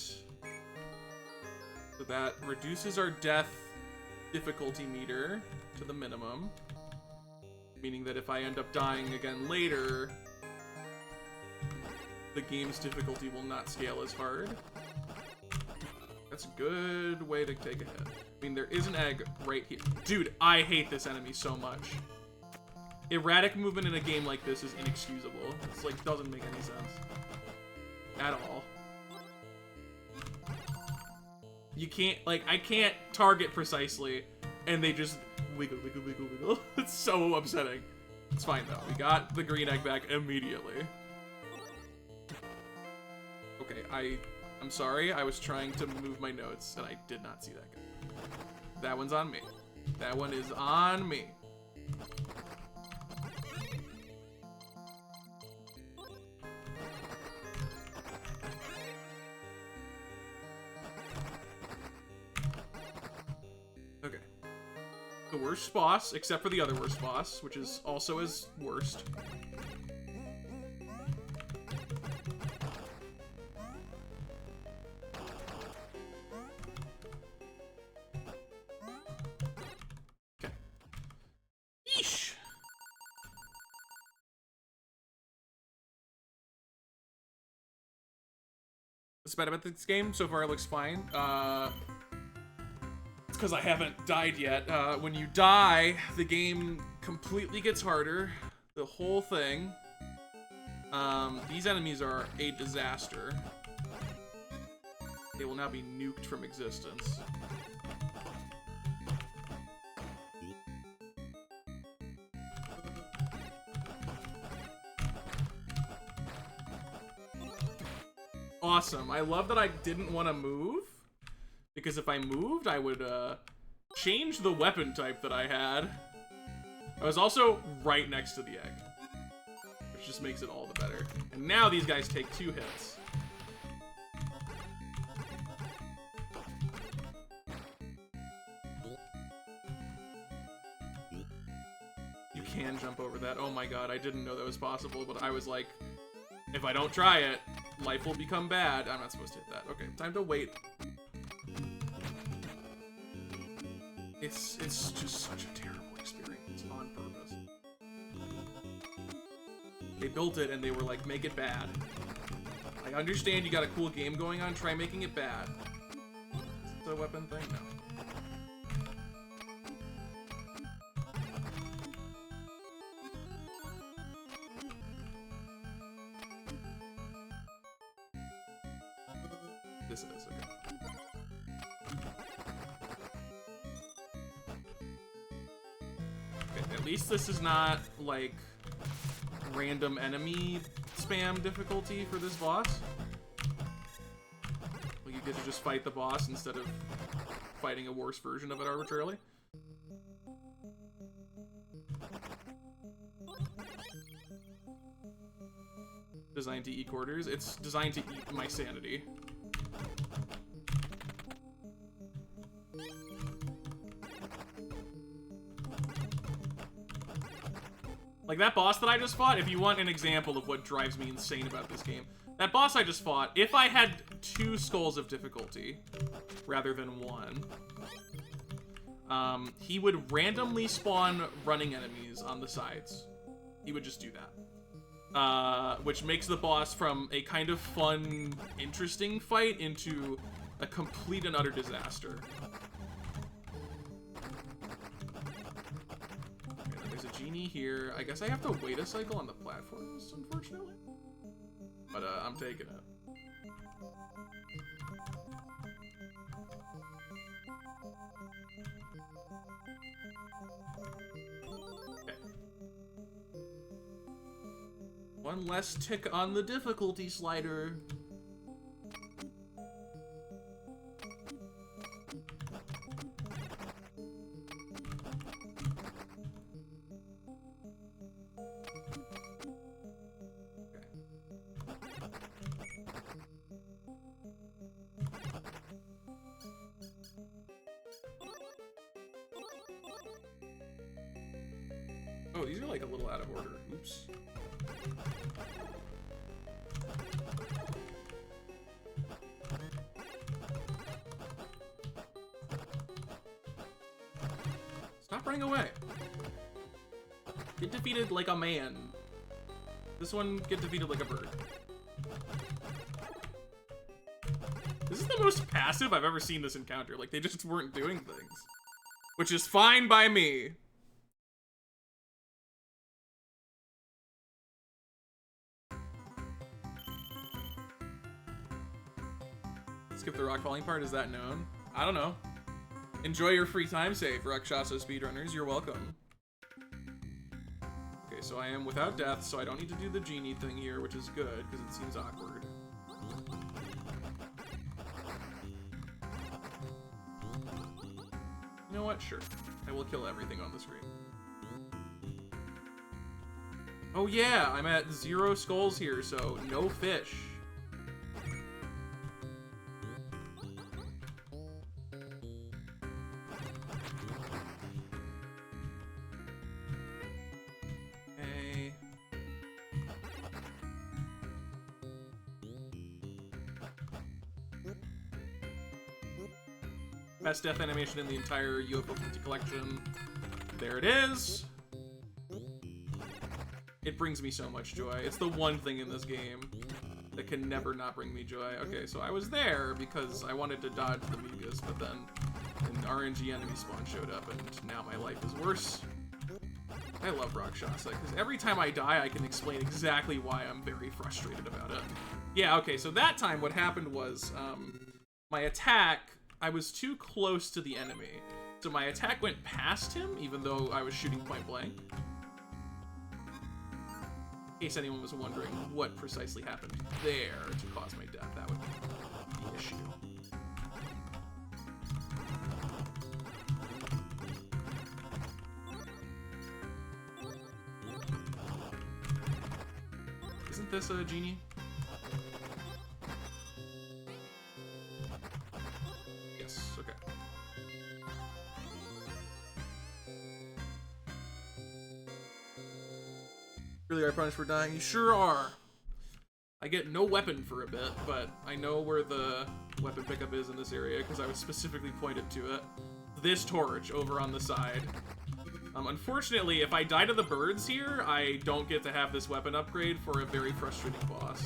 So that reduces our death difficulty meter to the minimum. Meaning that if I end up dying again later, the game's difficulty will not scale as hard. That's a good way to take a hit. I mean, there is an egg right here. Dude, I hate this enemy so much. Erratic movement in a game like this is inexcusable. It's like, doesn't make any sense. At all. You can't, like, I can't target precisely, and they just wiggle, wiggle, wiggle, wiggle. It's so upsetting. It's fine, though. We got the green egg back immediately. Okay, I'm sorry, I was trying to move my notes, and I did not see that guy. That one's on me. That one is on me. Okay. The worst boss, except for the other worst boss, which is also as worst. What's bad about this game? So far it looks fine. It's because I haven't died yet. When you die, the game completely gets harder. The whole thing. These enemies are a disaster. They will now be nuked from existence. Awesome. I love that I didn't want to move, because if I moved, I would change the weapon type that I had. I was also right next to the egg, which just makes it all the better. And now these guys take 2 hits. You can jump over that. Oh my god, I didn't know that was possible, but I was like, if I don't try it, life will become bad. I'm not supposed to hit that. Okay, time to wait. It's just such a terrible experience on purpose. They built it and they were like, make it bad. I understand you got a cool game going on, try making it bad. Is it a weapon thing? No. This is, okay. Okay, at least this is not, like, random enemy spam difficulty for this boss. Like you get to just fight the boss instead of fighting a worse version of it arbitrarily. Designed to eat quarters. It's designed to eat my sanity. Like that boss that I just fought, if you want an example of what drives me insane about this game, that boss I just fought, if I had 2 skulls of difficulty rather than 1, he would randomly spawn running enemies on the sides. He would just do that. Which makes the boss from a kind of fun, interesting fight into a complete and utter disaster. Okay, there's a genie here. I guess I have to wait a cycle on the platforms, unfortunately. But I'm taking it. One less tick on the difficulty slider. Oh, these are like a little out of order. Oops. Stop running away. Get defeated like a man. This one, get defeated like a bird. This is the most passive I've ever seen this encounter. Like, they just weren't doing things. Which is fine by me. Skip the rock falling part, is that known? I don't know. Enjoy your free time save, Rakshasa speedrunners, you're welcome. Okay, so I am without death, so I don't need to do the genie thing here, which is good, because it seems awkward. You know what? Sure. I will kill everything on the screen. Oh yeah, I'm at 0 skulls here, so no fish. Best death animation in the entire UFO collection. There it is. It brings me so much joy. It's the one thing in this game that can never not bring me joy. Okay, so I was there because I wanted to dodge the Mugus, but then an RNG enemy spawn showed up, and now my life is worse. I love Rakshasa, because every time I die, I can explain exactly why I'm very frustrated about it. Yeah, okay, so that time what happened was, my attack, I was too close to the enemy. So my attack went past him, even though I was shooting point blank. In case anyone was wondering what precisely happened there to cause my death, that would be the issue. Isn't this a genie? Yes, okay. Really are punished for dying? You sure are. I get no weapon for a bit, but I know where the weapon pickup is in this area because I was specifically pointed to it. This torch over on the side. Unfortunately, if I die to the birds here, I don't get to have this weapon upgrade for a very frustrating boss.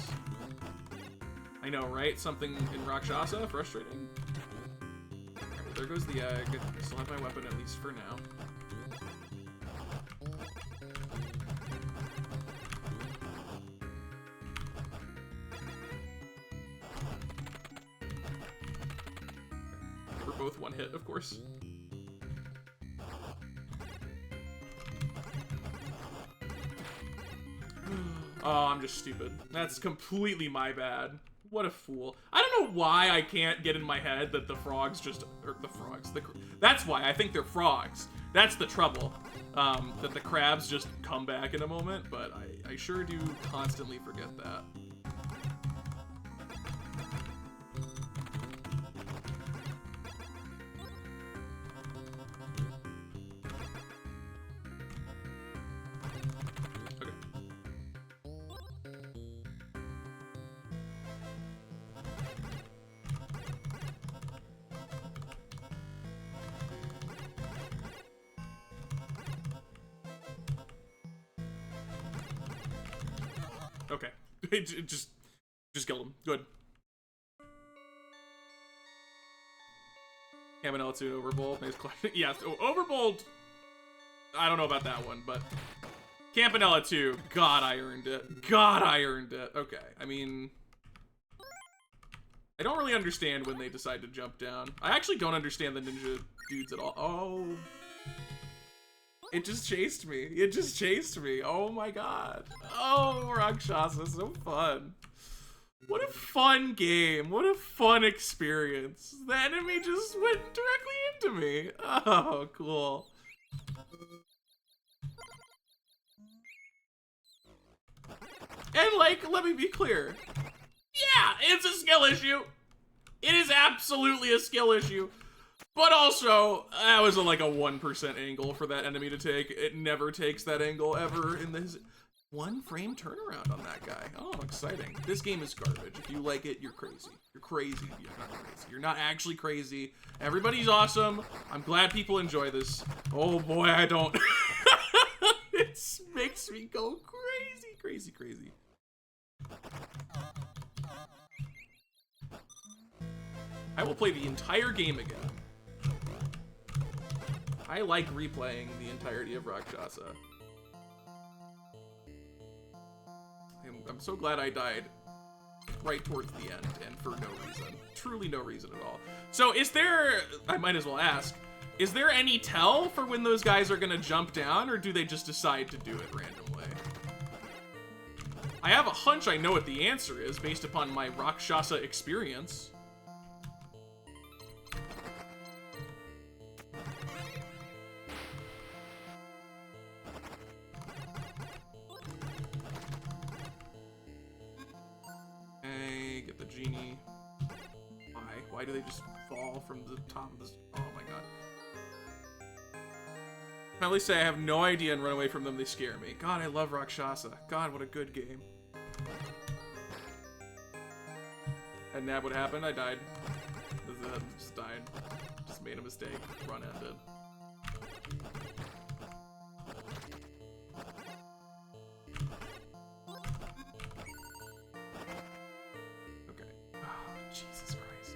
I know, right? Something in Rakshasa? Frustrating? Alright, well, there goes the egg. I still have my weapon, at least for now. We're both one hit, of course. Oh, I'm just stupid. That's completely my bad. What a fool. I don't know why I can't get in my head that the frogs just... Or the frogs. That's why I think they're frogs. That's the trouble. That the crabs just come back in a moment, but I sure do constantly forget that. Okay. just killed him. Good. Campanella II, Overbold. Nice question. Yeah, so Overbold. I don't know about that one, but Campanella II. God, I earned it. God, I earned it. Okay. I mean, I don't really understand when they decide to jump down. I actually don't understand the ninja dudes at all. Oh. It just chased me. It just chased me. Oh my god. Oh, Rakshasa, so fun. What a fun game. What a fun experience. The enemy just went directly into me. Oh, cool. And like, let me be clear. Yeah, it's a skill issue. It is absolutely a skill issue. But also, that was like a 1% angle for that enemy to take. It never takes that angle ever in this. 1 frame turnaround on that guy. Oh, exciting. This game is garbage. If you like it, you're crazy. You're crazy. You're not crazy. You're not actually crazy. Everybody's awesome. I'm glad people enjoy this. Oh boy, I don't. It makes me go crazy, crazy, crazy. I will play the entire game again. I like replaying the entirety of Rakshasa. I'm so glad I died right towards the end and for no reason. Truly no reason at all. So is there, I might as well ask, is there any tell for when those guys are gonna jump down, or do they just decide to do it randomly? I have a hunch I know what the answer is based upon my Rakshasa experience. Get the genie. Why? Why do they just fall from the top of this? Oh my god. Can I at least say I have no idea and run away from them? They scare me. God, I love Rakshasa. God, what a good game. And Nab, what happened? I died. Just died. Just made a mistake. Run ended. Jesus Christ.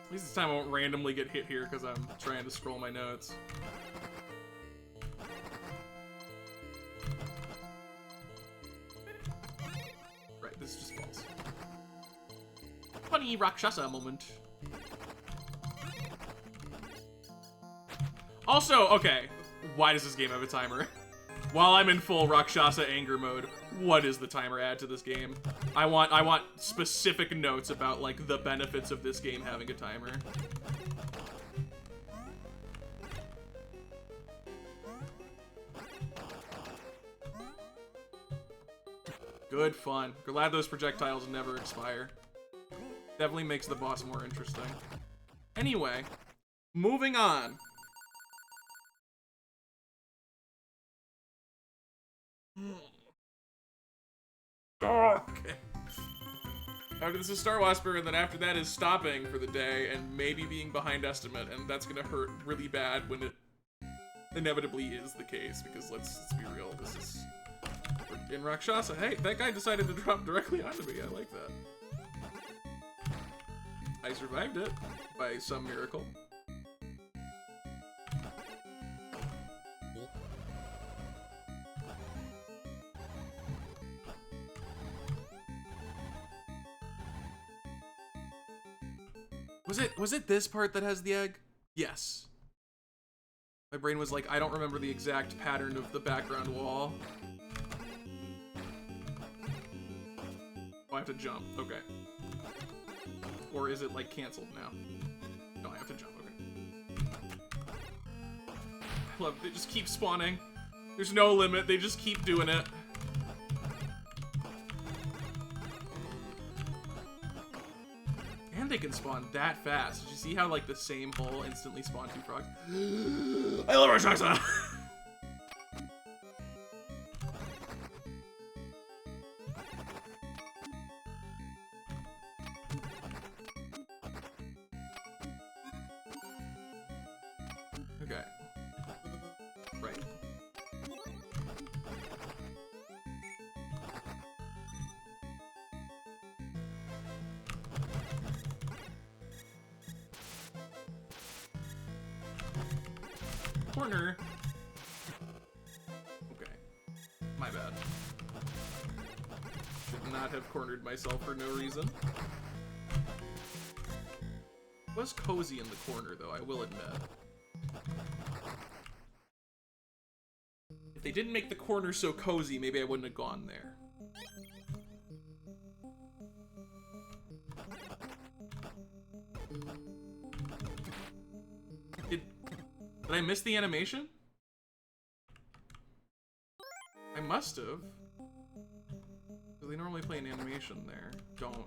At least this time I won't randomly get hit here because I'm trying to scroll my notes. Right, this just falls. Funny Rakshasa moment. Also, okay. Why does this game have a timer? While I'm in full Rakshasa anger mode, what does the timer add to this game? I want specific notes about like the benefits of this game having a timer. Good fun. Glad those projectiles never expire. Definitely makes the boss more interesting. Anyway, moving on. Okay. After this is Star Waspir, and then after that is stopping for the day and maybe being behind estimate, and that's gonna hurt really bad when it inevitably is the case, because let's be real, this is in Rakshasa. Hey, that guy decided to drop directly onto me. I like that. I survived it by some miracle. Was it this part that has the egg? Yes. My brain was like, I don't remember the exact pattern of the background wall. Oh, I have to jump. Okay. Or is it like canceled now? No, I have to jump. Okay. I love it. They just keep spawning. There's no limit. They just keep doing it. And they can spawn that fast. Did you see how like the same hole instantly spawned 2 frogs? I love Rakshasa! Okay. Right. Corner. Okay. My bad. Should not have cornered myself for no reason. It was cozy in the corner, though, I will admit. If they didn't make the corner so cozy, maybe I wouldn't have gone there. Did I miss the animation? I must have. Because they normally play an animation there. Don't.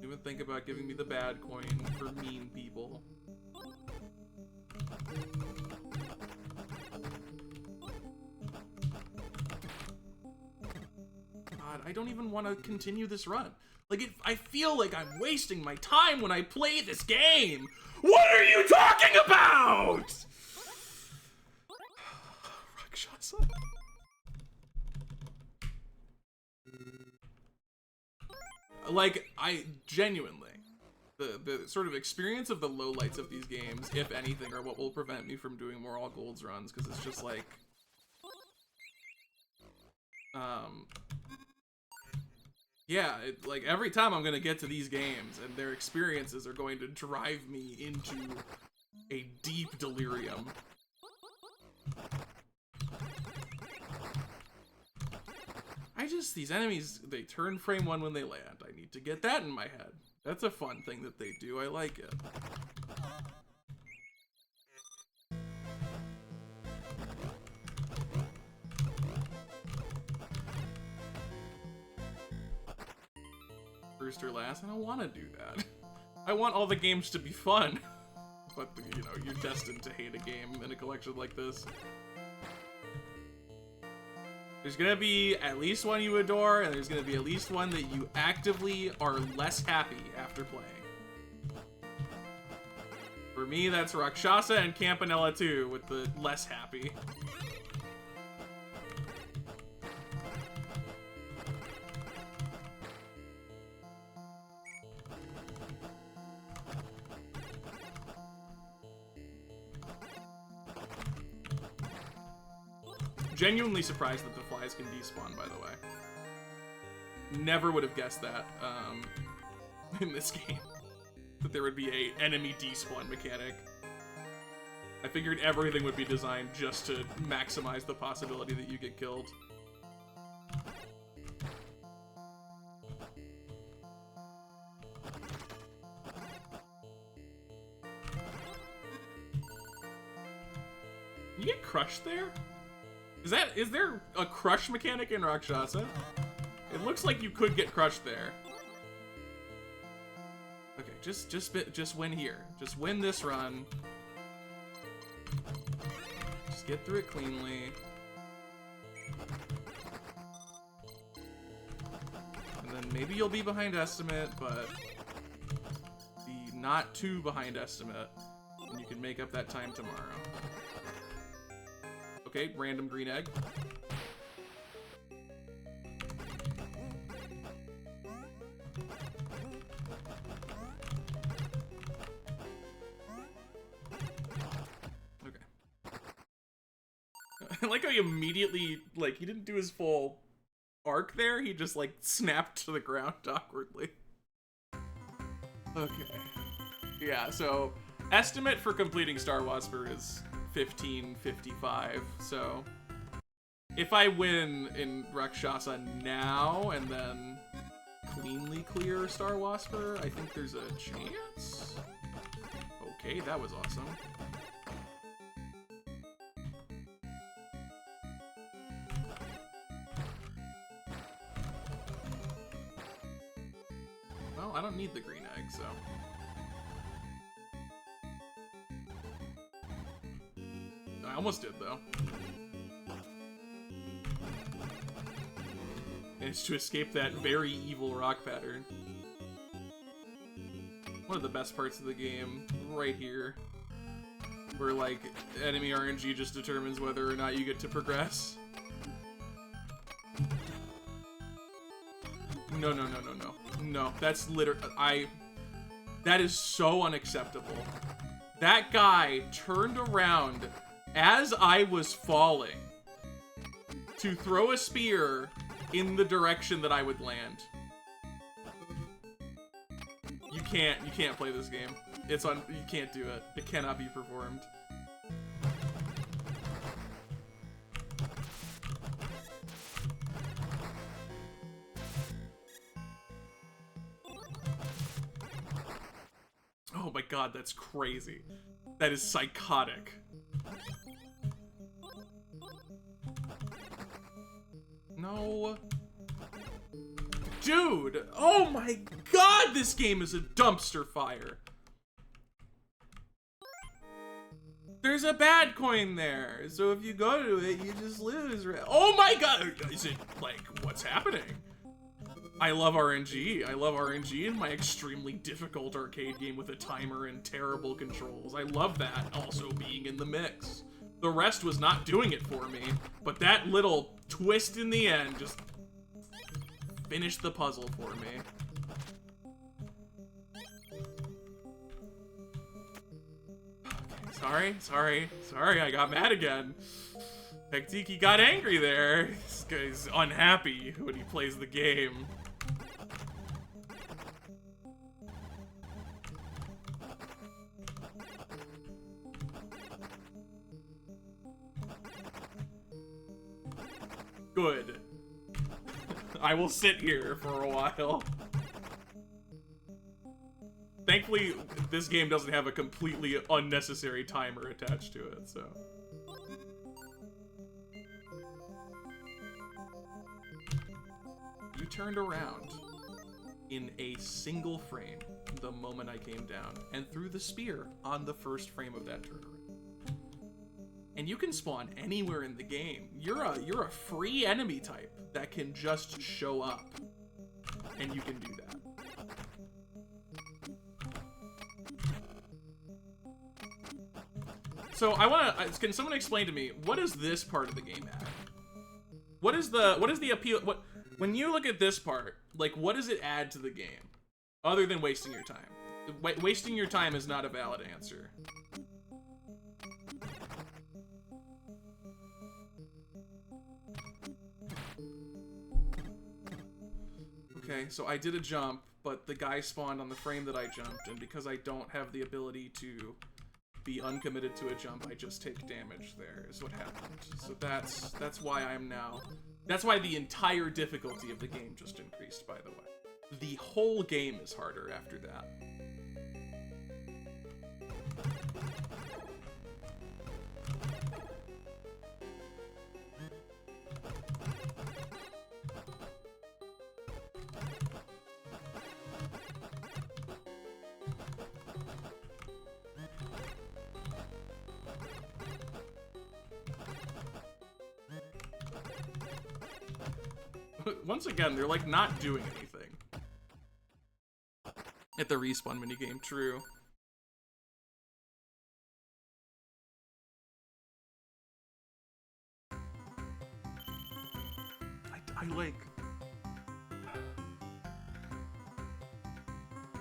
Even think about giving me the bad coin for mean people. God, I don't even want to continue this run. Like, I feel like I'm wasting my time when I play this game. What are you talking about? Rakshasa. Like, I genuinely, the sort of experience of the lowlights of these games, if anything, are what will prevent me from doing more all golds runs, because it's just like, yeah, like every time I'm gonna get to these games and their experiences are going to drive me into a deep delirium. These enemies, they turn frame 1 when they land. I need to get that in my head. That's a fun thing that they do. I like it. First or last? I don't want to do that. I want all the games to be fun. But, you know, you're destined to hate a game in a collection like this. There's gonna be at least one you adore, and there's gonna be at least one that you actively are less happy after playing. For me, that's Rakshasa and Campanella 2 with the less happy. Genuinely surprised that the flies can despawn, by the way. Never would have guessed that in this game. That there would be a enemy despawn mechanic. I figured everything would be designed just to maximize the possibility that you get killed. You get crushed there? Is there a crush mechanic in Rakshasa? It looks like you could get crushed there. Okay, just win here. Just win this run. Just get through it cleanly. And then maybe you'll be behind estimate, but be not too behind estimate, and you can make up that time tomorrow. Okay, random green egg. Okay. I like how he immediately, like, he didn't do his full arc there. He just, like, snapped to the ground awkwardly. Okay. Yeah, so estimate for completing Star Waspir is 1555. So if I win in Rakshasa now and then cleanly clear Star Waspir, I think there's a chance. Okay, that was awesome. Well, I don't need the green egg, so. I almost did, though. Managed to escape that very evil rock pattern. One of the best parts of the game, right here. Where, like, enemy RNG just determines whether or not you get to progress. No, no, no, no, no. No, that's literally... That is so unacceptable. That guy turned around as I was falling to throw a spear in the direction that I would land. You can't play this game. You can't do it. It cannot be performed. Oh my god, that's crazy. That is psychotic. No. Dude! Oh my god, this game is a dumpster fire. There's a bad coin there, so if you go to it, you just lose. Oh my god! Is it, like, what's happening? I love RNG. I love RNG in my extremely difficult arcade game with a timer and terrible controls. I love that also being in the mix. The rest was not doing it for me, but that little twist in the end just finished the puzzle for me. Okay, sorry, I got mad again. Hectiki got angry there. This guy's unhappy when he plays the game. Good. I will sit here for a while. Thankfully, this game doesn't have a completely unnecessary timer attached to it, so. You turned around in a single frame the moment I came down and threw the spear on the first frame of that turnaround. And you can spawn anywhere in the game. You're a free enemy type that can just show up, and you can do that. So can someone explain to me, what is this part of the game add? What is the appeal? When you look at this part, like, what does it add to the game other than wasting your time? Wasting your time is not a valid answer. Okay, so I did a jump, but the guy spawned on the frame that I jumped, and because I don't have the ability to be uncommitted to a jump, I just take damage there, is what happened. So that's why I'm now... That's why the entire difficulty of the game just increased, by the way. The whole game is harder after that. Once again, they're like not doing anything at the respawn minigame. True. I like...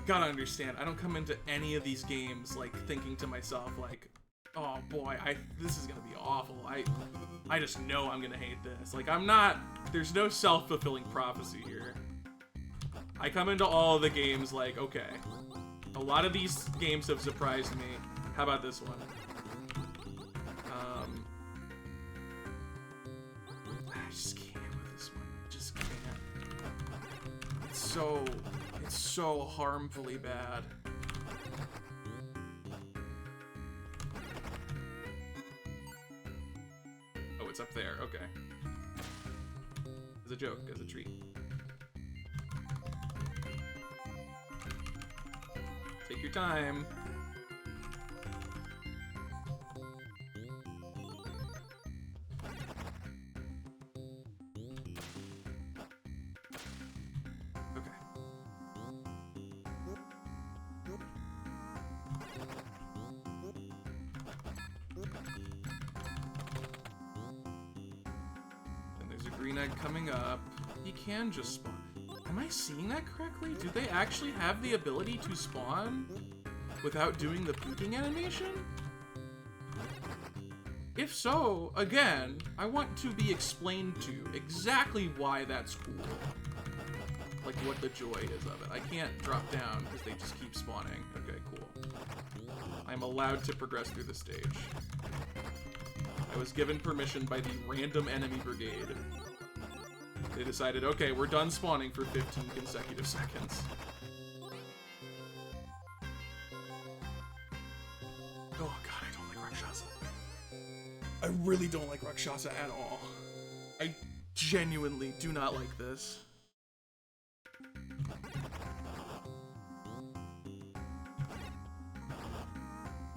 Gotta understand, I don't come into any of these games like thinking to myself like, oh boy, this is gonna be awful. I just know I'm gonna hate this. Like, I'm not... There's no self-fulfilling prophecy here. I come into all of the games like, okay, A lot of these games have surprised me. How about this one? I just can't with this one. I just can't. It's so harmfully bad. Oh, it's up there. Okay. As a joke, as a treat. Take your time. Okay. And there's a green egg coming up. He can just spawn. Am I seeing that correctly? Do they actually have the ability to spawn without doing the peeking animation? If so, again, I want to be explained to exactly why that's cool. Like what the joy is of it. I can't drop down because they just keep spawning. Okay, cool. I'm allowed to progress through the stage. I was given permission by the random enemy brigade. They decided, okay, we're done spawning for 15 consecutive seconds. Oh god, I don't like Rakshasa. I really don't like Rakshasa at all. I genuinely do not like this.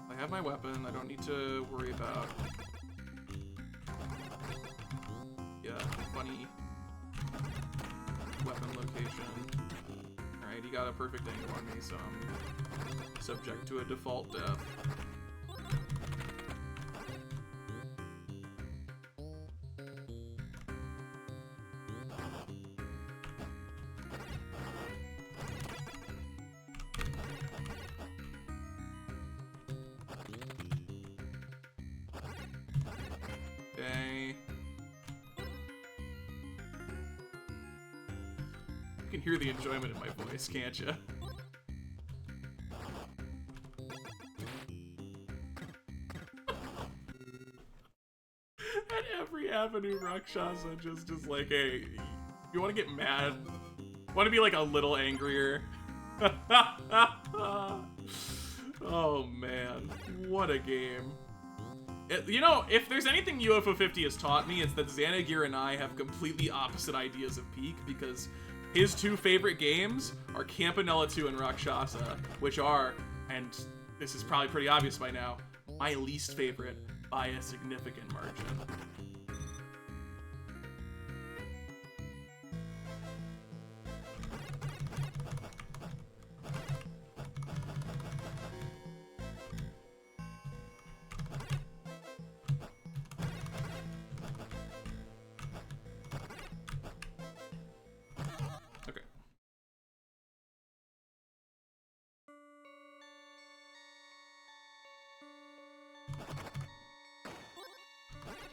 I have my weapon, I don't need to worry about... Yeah, funny... weapon location. Alright, he got a perfect angle on me, so I'm subject to a default death. Okay. You can hear the enjoyment in my voice, can't you? At every avenue, Rakshasa just like, hey, you want to get mad? Want to be like a little angrier? Oh man, what a game. You know, if there's anything UFO 50 has taught me, it's that Xanagir and I have completely opposite ideas of peak, because his two favorite games are Campanella 2 and Rakshasa, which are, and this is probably pretty obvious by now, my least favorite by a significant margin. Okay.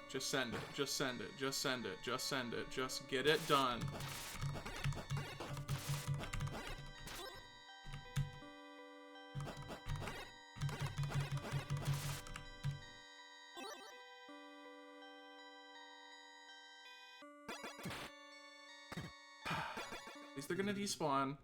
Just send it, just send it, just send it, just send it, just get it done. At least they're gonna despawn.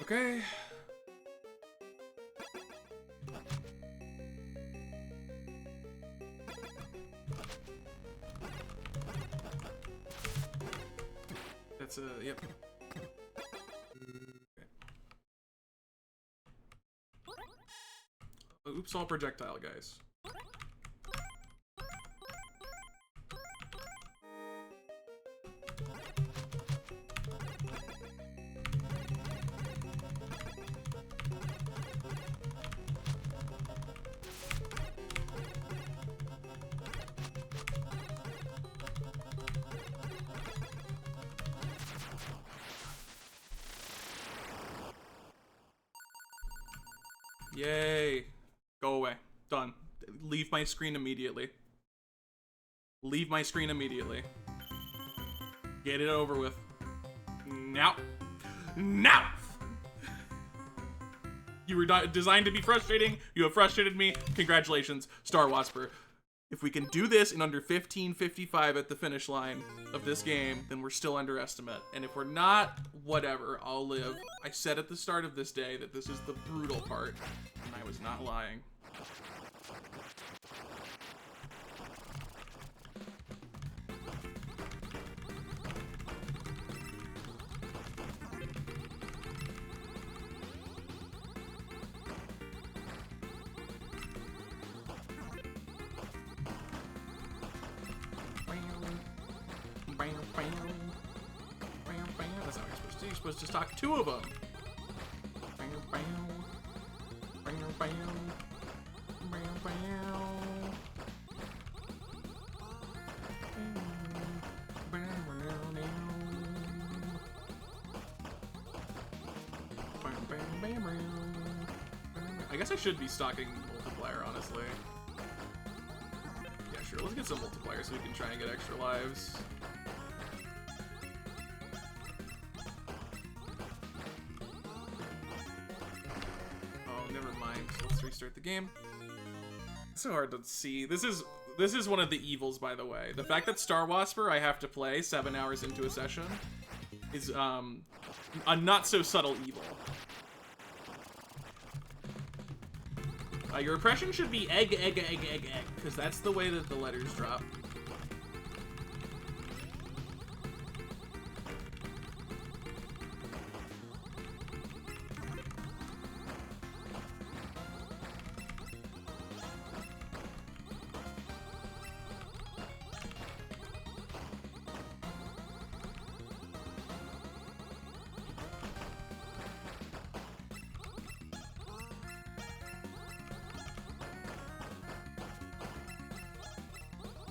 Okay. That's a, yep. Okay. Oops, all projectile, guys. Yay. Go away. Done. Leave my screen immediately. Leave my screen immediately. Get it over with. Now. Now! You were designed to be frustrating. You have frustrated me. Congratulations, Star Waspir. If we can do this in under 15:55 at the finish line of this game, then we're still underestimate. And if we're not, whatever, I'll live. I said at the start of this day that this is the brutal part, and I was not lying. That's not what you're supposed to do. You're supposed to stock two of them. I guess I should be stocking multiplier, honestly. Yeah, sure. Let's get some multiplier so we can try and get extra lives. Oh, never mind. Let's restart the game. It's so hard to see. This is one of the evils, by the way. The fact that Star Waspir I have to play 7 hours into a session is a not so subtle evil. Your impression should be egg, egg, egg, egg, egg, because that's the way that the letters drop.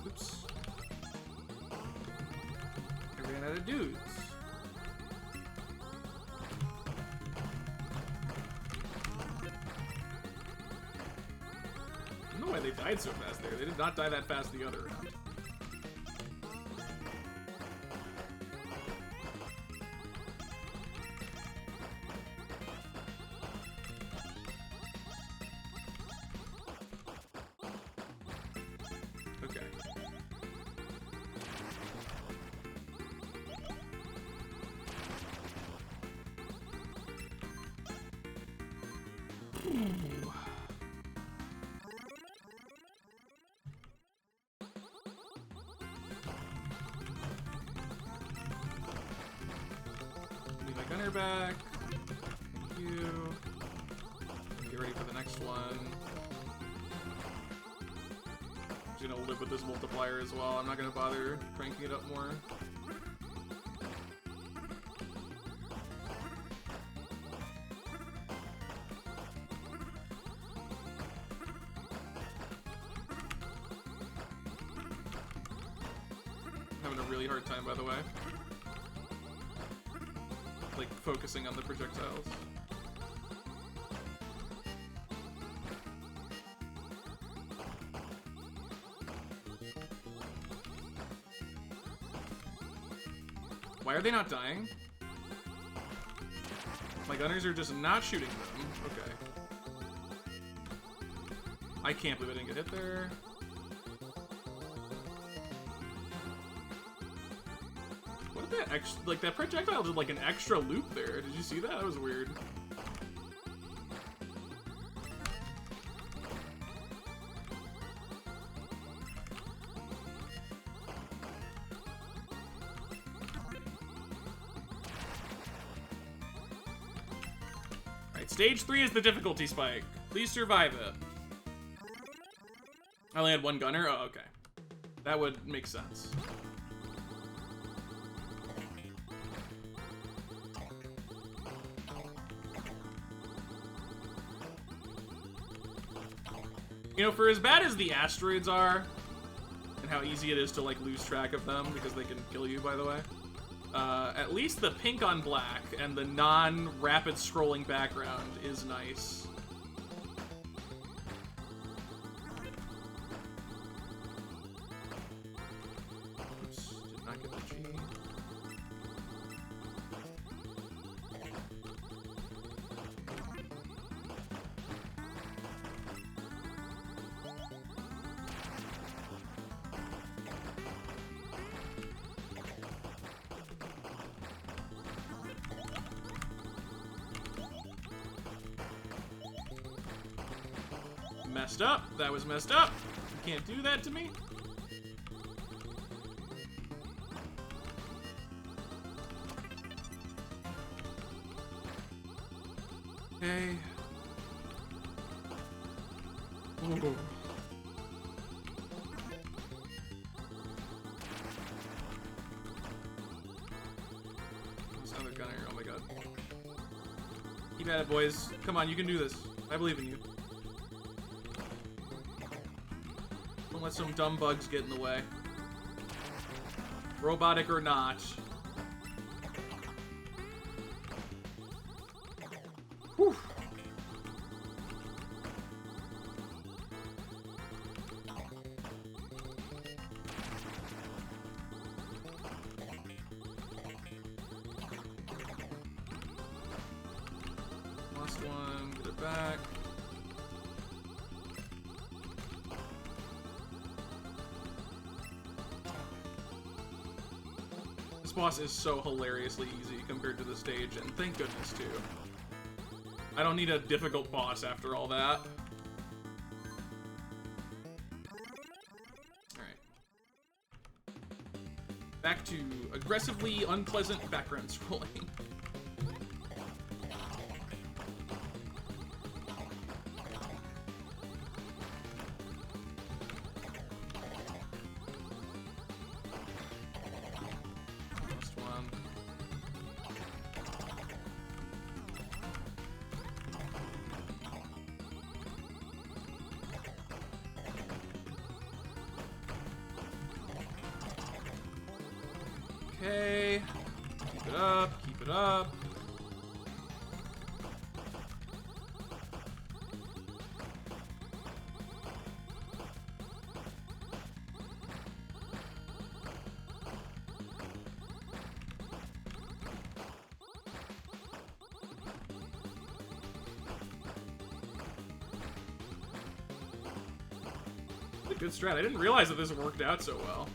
Oops. I ran out of dudes. I don't know why they died so fast there. They did not die that fast the other round. Okay. Ooh. Leave my gunner back. Thank you. Get ready for the next one. I'm gonna live with this multiplier as well. I'm not gonna bother cranking it up more. Having a really hard time, by the way. Like, focusing on the projectiles. Why are they not dying? My gunners are just not shooting them. Okay. I can't believe I didn't get hit there. What did that like that projectile did like an extra loop there. Did you see that? That was weird. Alright, stage 3 is the difficulty spike. Please survive it. I only had one gunner? Oh, okay. That would make sense. You know, for as bad as the asteroids are, and how easy it is to, like, lose track of them because they can kill you, by the way, at least the pink on black and the non-rapid scrolling background is nice. messed up. That was messed up. You can't do that to me. Okay. Ooh. Another gunner. Oh my god. Keep at it, boys. Come on, you can do this. I believe in you. Don't let some dumb bugs get in the way. Robotic or not. Whew. Last one, get it back. This boss is so hilariously easy compared to the stage, and thank goodness too. I don't need a difficult boss after all that. Alright. Back to aggressively unpleasant background scrolling. Last one. Okay. Keep it up, keep it up. Good strat. I didn't realize that this worked out so well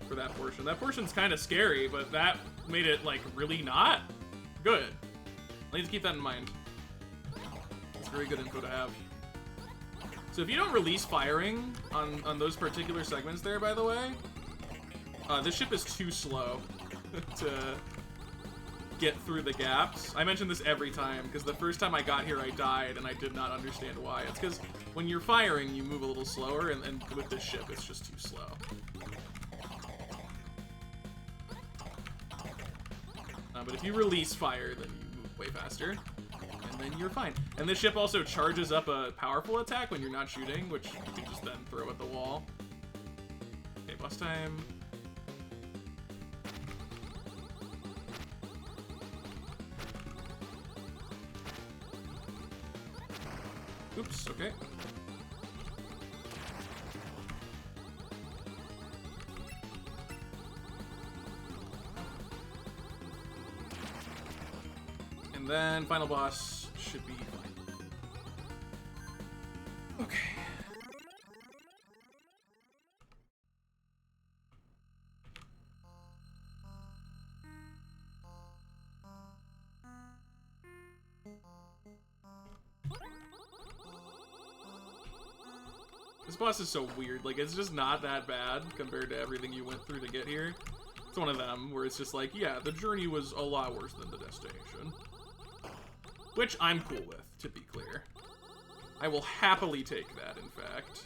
for that portion. That portion's kind of scary, but that made it, like, really not good. I need to keep that in mind. It's very good info to have. So if you don't release firing on those particular segments there, by the way, this ship is too slow to get through the gaps. I mention this every time, because the first time I got here I died, and I did not understand why. It's because when you're firing, you move a little slower, and with this ship, it's just too slow. But if you release fire, then you move way faster, and then you're fine. And this ship also charges up a powerful attack when you're not shooting, which you can just then throw at the wall. Okay, boss time. Oops, okay. And then final boss should be fine. Okay. This boss is so weird. Like, it's just not that bad compared to everything you went through to get here. It's one of them where it's just like, yeah, the journey was a lot worse than the destination. Which I'm cool with, to be clear. I will happily take that, in fact.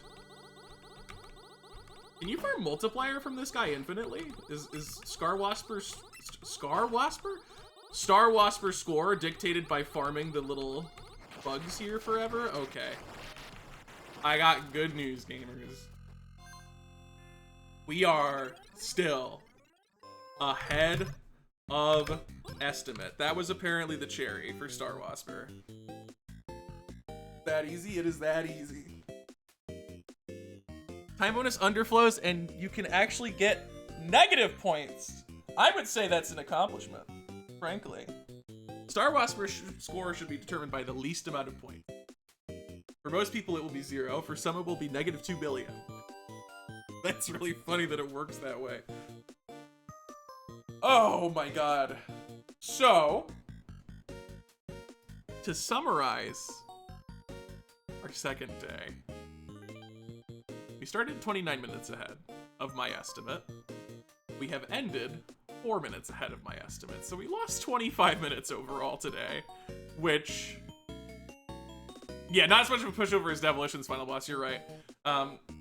Can you farm multiplier from this guy infinitely? Is Star Waspir score dictated by farming the little bugs here forever? Okay. I got good news, gamers. We are still ahead of estimate. That was apparently the cherry for Star Waspir. That easy? It is that easy. Time bonus underflows, and you can actually get negative points. I would say that's an accomplishment, frankly. Star Waspir score should be determined by the least amount of points. For most people, it will be 0. For some, it will be negative 2 billion. That's really funny that it works that way. Oh my god. So, to summarize, our second day. We started 29 minutes ahead of my estimate. We have ended 4 minutes ahead of my estimate. So we lost 25 minutes overall today, which... Yeah, not as much of a pushover as Demolition's final boss, you're right.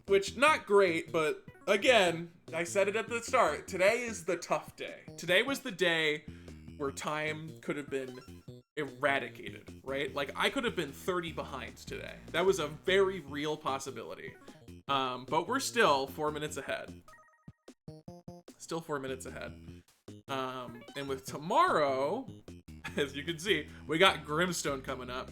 Which, not great, but again, I said it at the start, today is the tough day. Today was the day where time could have been eradicated, right? Like, I could have been 30 behind today. That was a very real possibility. But we're still 4 minutes ahead. Still 4 minutes ahead. And with tomorrow, as you can see, we got Grimstone coming up.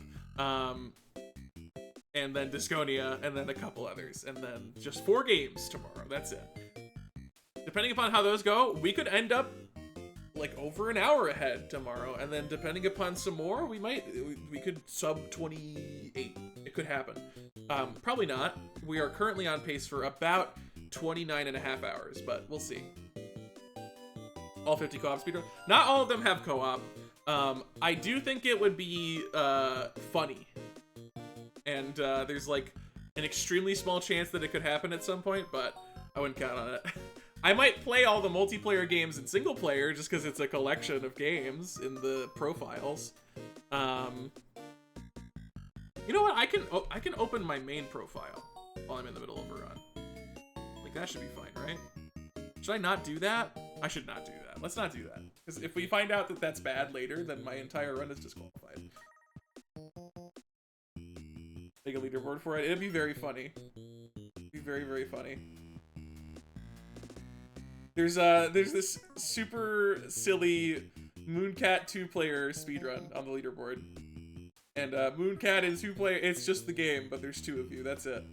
And then Disconia, and then a couple others. And then just 4 games tomorrow. That's it. Depending upon how those go, we could end up like over an hour ahead tomorrow. And then depending upon some more, we could sub 28. It could happen. Probably not. We are currently on pace for about 29.5 hours, but we'll see. All 50 co-op speedrun. Not all of them have co-op. I do think it would be funny. And there's like an extremely small chance that it could happen at some point, but I wouldn't count on it. I might play all the multiplayer games in single player just because it's a collection of games in the profiles. You know what? I can open my main profile while I'm in the middle of a run. Like, that should be fine, right? Should I not do that? I should not do that. Let's not do that. Because if we find out that that's bad later, then my entire run is disqualified. Make a leaderboard for it. It'd be very funny. It'd be very, very funny. There's this super silly Mooncat 2-player speedrun on the leaderboard. And Mooncat is 2-player, it's just the game, but there's 2 of you, that's it.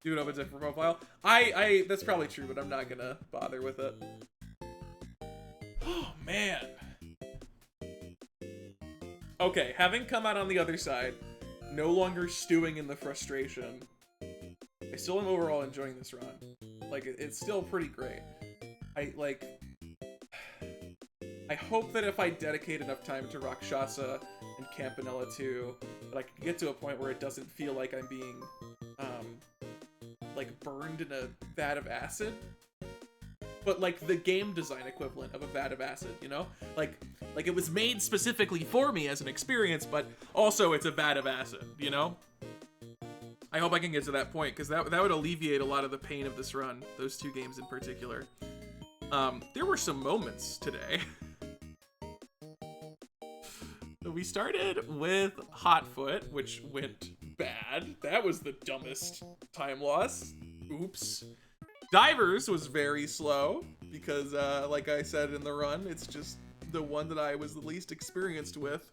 Do it up a different profile. That's probably true, but I'm not gonna bother with it. Oh, man. Okay, having come out on the other side, no longer stewing in the frustration, I still am overall enjoying this run. Like, it's still pretty great. I hope that if I dedicate enough time to Rakshasa and Campanella 2, that I can get to a point where it doesn't feel like I'm being, like, burned in a vat of acid. But, like, the game design equivalent of a vat of acid, you know? Like it was made specifically for me as an experience, but also it's a vat of acid, you know? I hope I can get to that point, because that would alleviate a lot of the pain of this run, those 2 games in particular. There were some moments today. We started with Hotfoot, which went bad. That was the dumbest time loss. Oops. Divers was very slow, because, like I said in the run, it's just the one that I was the least experienced with.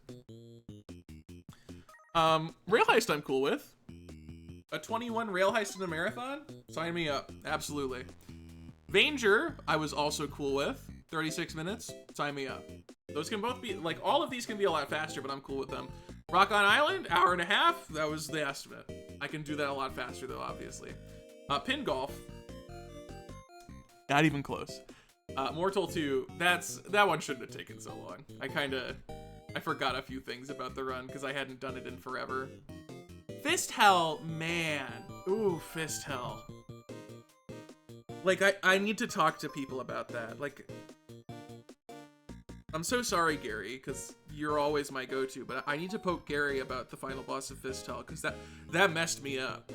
Rail Heist I'm cool with. A 21 Rail Heist in a marathon? Sign me up. Absolutely. Vainger, I was also cool with. 36 minutes? Sign me up. Those can both be, like, all of these can be a lot faster, but I'm cool with them. Rock on Island, hour and a half? That was the estimate. I can do that a lot faster, though, obviously. Pingolf. Not even close. Mortol II, that one shouldn't have taken so long. I forgot a few things about the run, because I hadn't done it in forever. Fist Hell, man. Ooh, Fist Hell. Like, I need to talk to people about that. Like, I'm so sorry, Gary, because you're always my go-to, but I need to poke Gary about the final boss of Fist Hell, because that messed me up.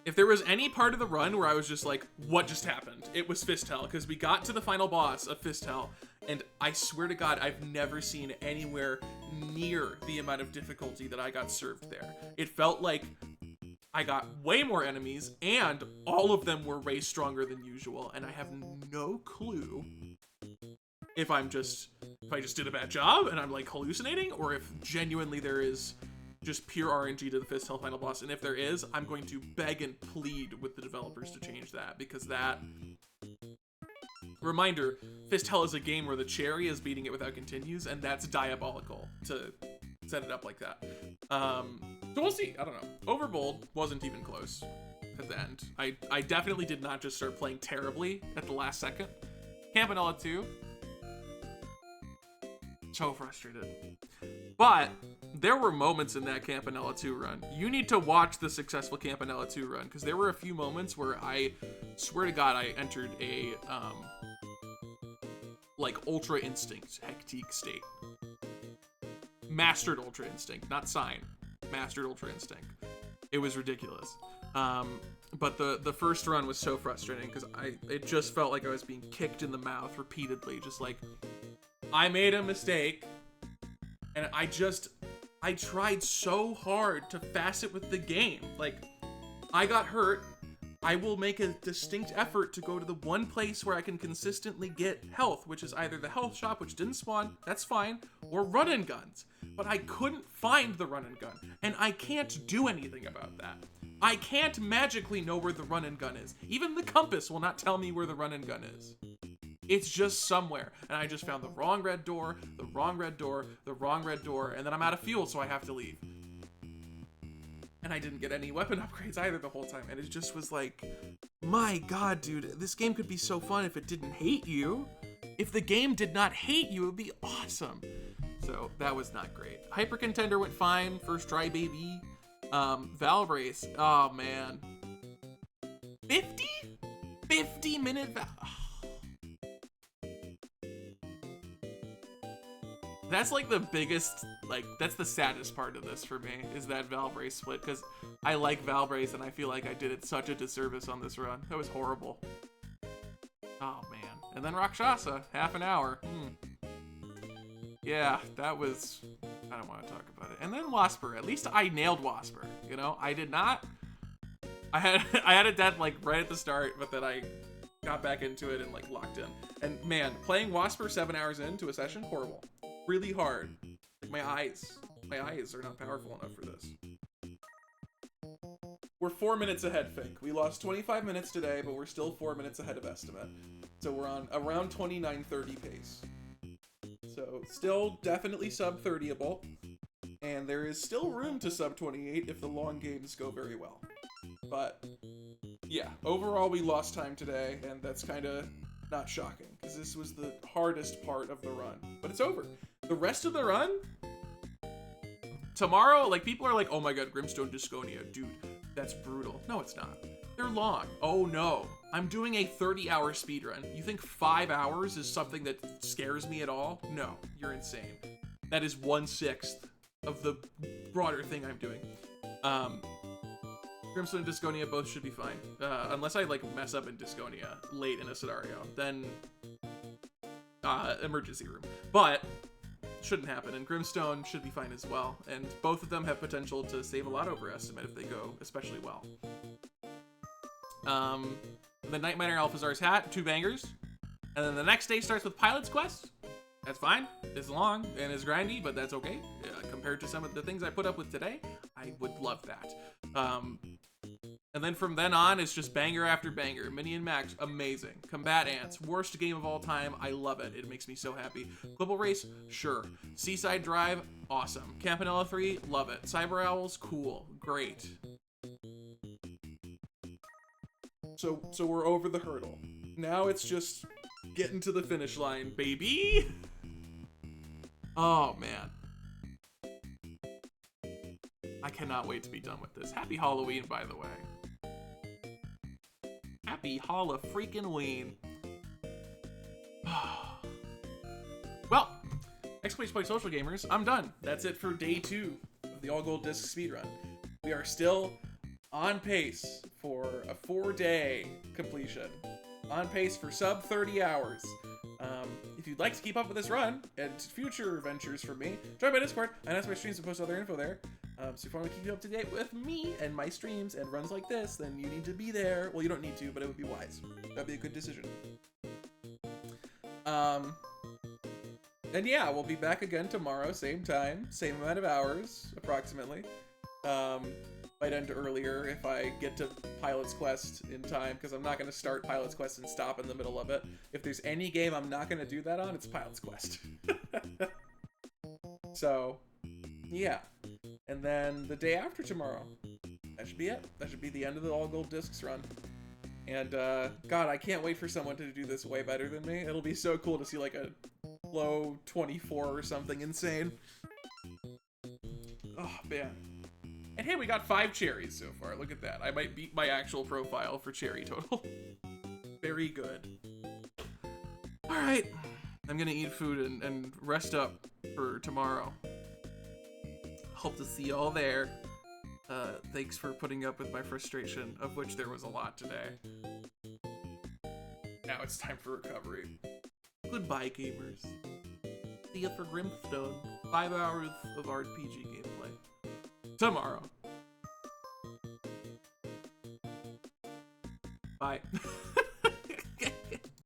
If there was any part of the run where I was just like, what just happened? It was Fist Hell, because we got to the final boss of Fist Hell, and I swear to God, I've never seen anywhere near the amount of difficulty that I got served there. It felt like I got way more enemies, and all of them were way stronger than usual, and I have no clue if I just did a bad job and I'm like hallucinating, or if genuinely there is just pure RNG to the Fist Hell final boss. And if there is, I'm going to beg and plead with the developers to change that, because that... Reminder, Fist Hell is a game where the cherry is beating it without continues, and that's diabolical to set it up like that. So we'll see. I don't know. Overbold wasn't even close at the end. I definitely did not just start playing terribly at the last second. Campanella 2. So frustrated. But there were moments in that Campanella 2 run. You need to watch the successful Campanella 2 run, because there were a few moments where I swear to God I entered a like Ultra Instinct hectic state. Mastered Ultra Instinct, not Sign. Mastered Ultra Instinct. It was ridiculous. But the first run was so frustrating because it just felt like I was being kicked in the mouth repeatedly. Just like, I made a mistake, and I tried so hard to facet with the game. Like, I got hurt. I will make a distinct effort to go to the one place where I can consistently get health, which is either the health shop, which didn't spawn, that's fine, or run and guns. But I couldn't find the run and gun, and I can't do anything about that. I can't magically know where the run and gun is. Even the compass will not tell me where the run and gun is. It's just somewhere. And I just found the wrong red door, the wrong red door, the wrong red door, and then I'm out of fuel, so I have to leave. And I didn't get any weapon upgrades either the whole time. And it just was like, my God, dude, this game could be so fun if it didn't hate you. If the game did not hate you, it would be awesome. So that was not great. Hyper Contender went fine. First try, baby. Valbrace. Oh, man. 50? 50-minute That's like the biggest, like, that's the saddest part of this for me, is that Valbrace split, because I like Valbrace and I feel like I did it such a disservice on this run. That was horrible. Oh, man. And then Rakshasa, half an hour. Yeah, that was, I don't want to talk about it. And then Waspir. At least I nailed Waspir, you know? I did not, I had a death, like, right at the start, but then I got back into it and, like, locked in. And, man, playing Waspir 7 hours into a session, horrible. Really hard. Like, my eyes are not powerful enough for this. We're 4 minutes ahead, Fink. We lost 25 minutes today, but we're still 4 minutes ahead of estimate. So we're on around 29:30 pace. So still definitely sub 30able, and there is still room to sub 28 if the long games go very well. But yeah, overall we lost time today, and that's kind of not shocking because this was the hardest part of the run. But it's over. The rest of the run, tomorrow, like, people are like, oh my God, Grimstone Disconia, dude, that's brutal. No, it's not. They're long. Oh no, I'm doing a 30-hour speedrun. You think 5 hours is something that scares me at all? No, you're insane. That is 1/6 of the broader thing I'm doing. Grimstone and Disconia both should be fine. Unless I, like, mess up in Disconia late in a scenario, then emergency room. But shouldn't happen, and Grimstone should be fine as well. And both of them have potential to save a lot overestimate if they go especially well. The Night Miner Alphazar's hat, 2 bangers. And then the next day starts with Pilot's Quest. That's fine. It's long and it's grindy, but that's okay. Compared to some of the things I put up with today, I would love that. And then from then on, it's just banger after banger. Minion Max, amazing. Combat Ants, worst game of all time. I love it. It makes me so happy. Global Race, sure. Seaside Drive, awesome. Campanella 3, love it. Cyber Owls, cool. Great. So we're over the hurdle. Now it's just getting to the finish line, baby. Oh, man. I cannot wait to be done with this. Happy Halloween, by the way. Happy Hall-a-freaking-ween. Well, Exploit Social Gamers, I'm done. That's it for day 2 of the All Gold Disc speedrun. We are still on pace for a 4-day completion. On pace for sub 30 hours. If you'd like to keep up with this run and future ventures from me, join my Discord. I announce my streams and post other info there. So if you want to keep up to date with me and my streams and runs like this, then you need to be there. Well, you don't need to, but it would be wise. That'd be a good decision. And yeah, we'll be back again tomorrow, same time, same amount of hours, approximately. Might end earlier if I get to Pilot's Quest in time, because I'm not going to start Pilot's Quest and stop in the middle of it. If there's any game I'm not going to do that on, it's Pilot's Quest. So, yeah. And then the day after tomorrow, that should be it. That should be the end of the All Gold Discs run. And, God, I can't wait for someone to do this way better than me. It'll be so cool to see, like, a low 24 or something insane. Oh, man. And hey, we got 5 cherries so far. Look at that. I might beat my actual profile for cherry total. Very good. All right. I'm gonna eat food and rest up for tomorrow. Hope to see y'all there. Thanks for putting up with my frustration, of which there was a lot today. Now it's time for recovery. Goodbye, gamers. See ya for Grimstone. 5 hours of RPG gameplay. Tomorrow. Bye.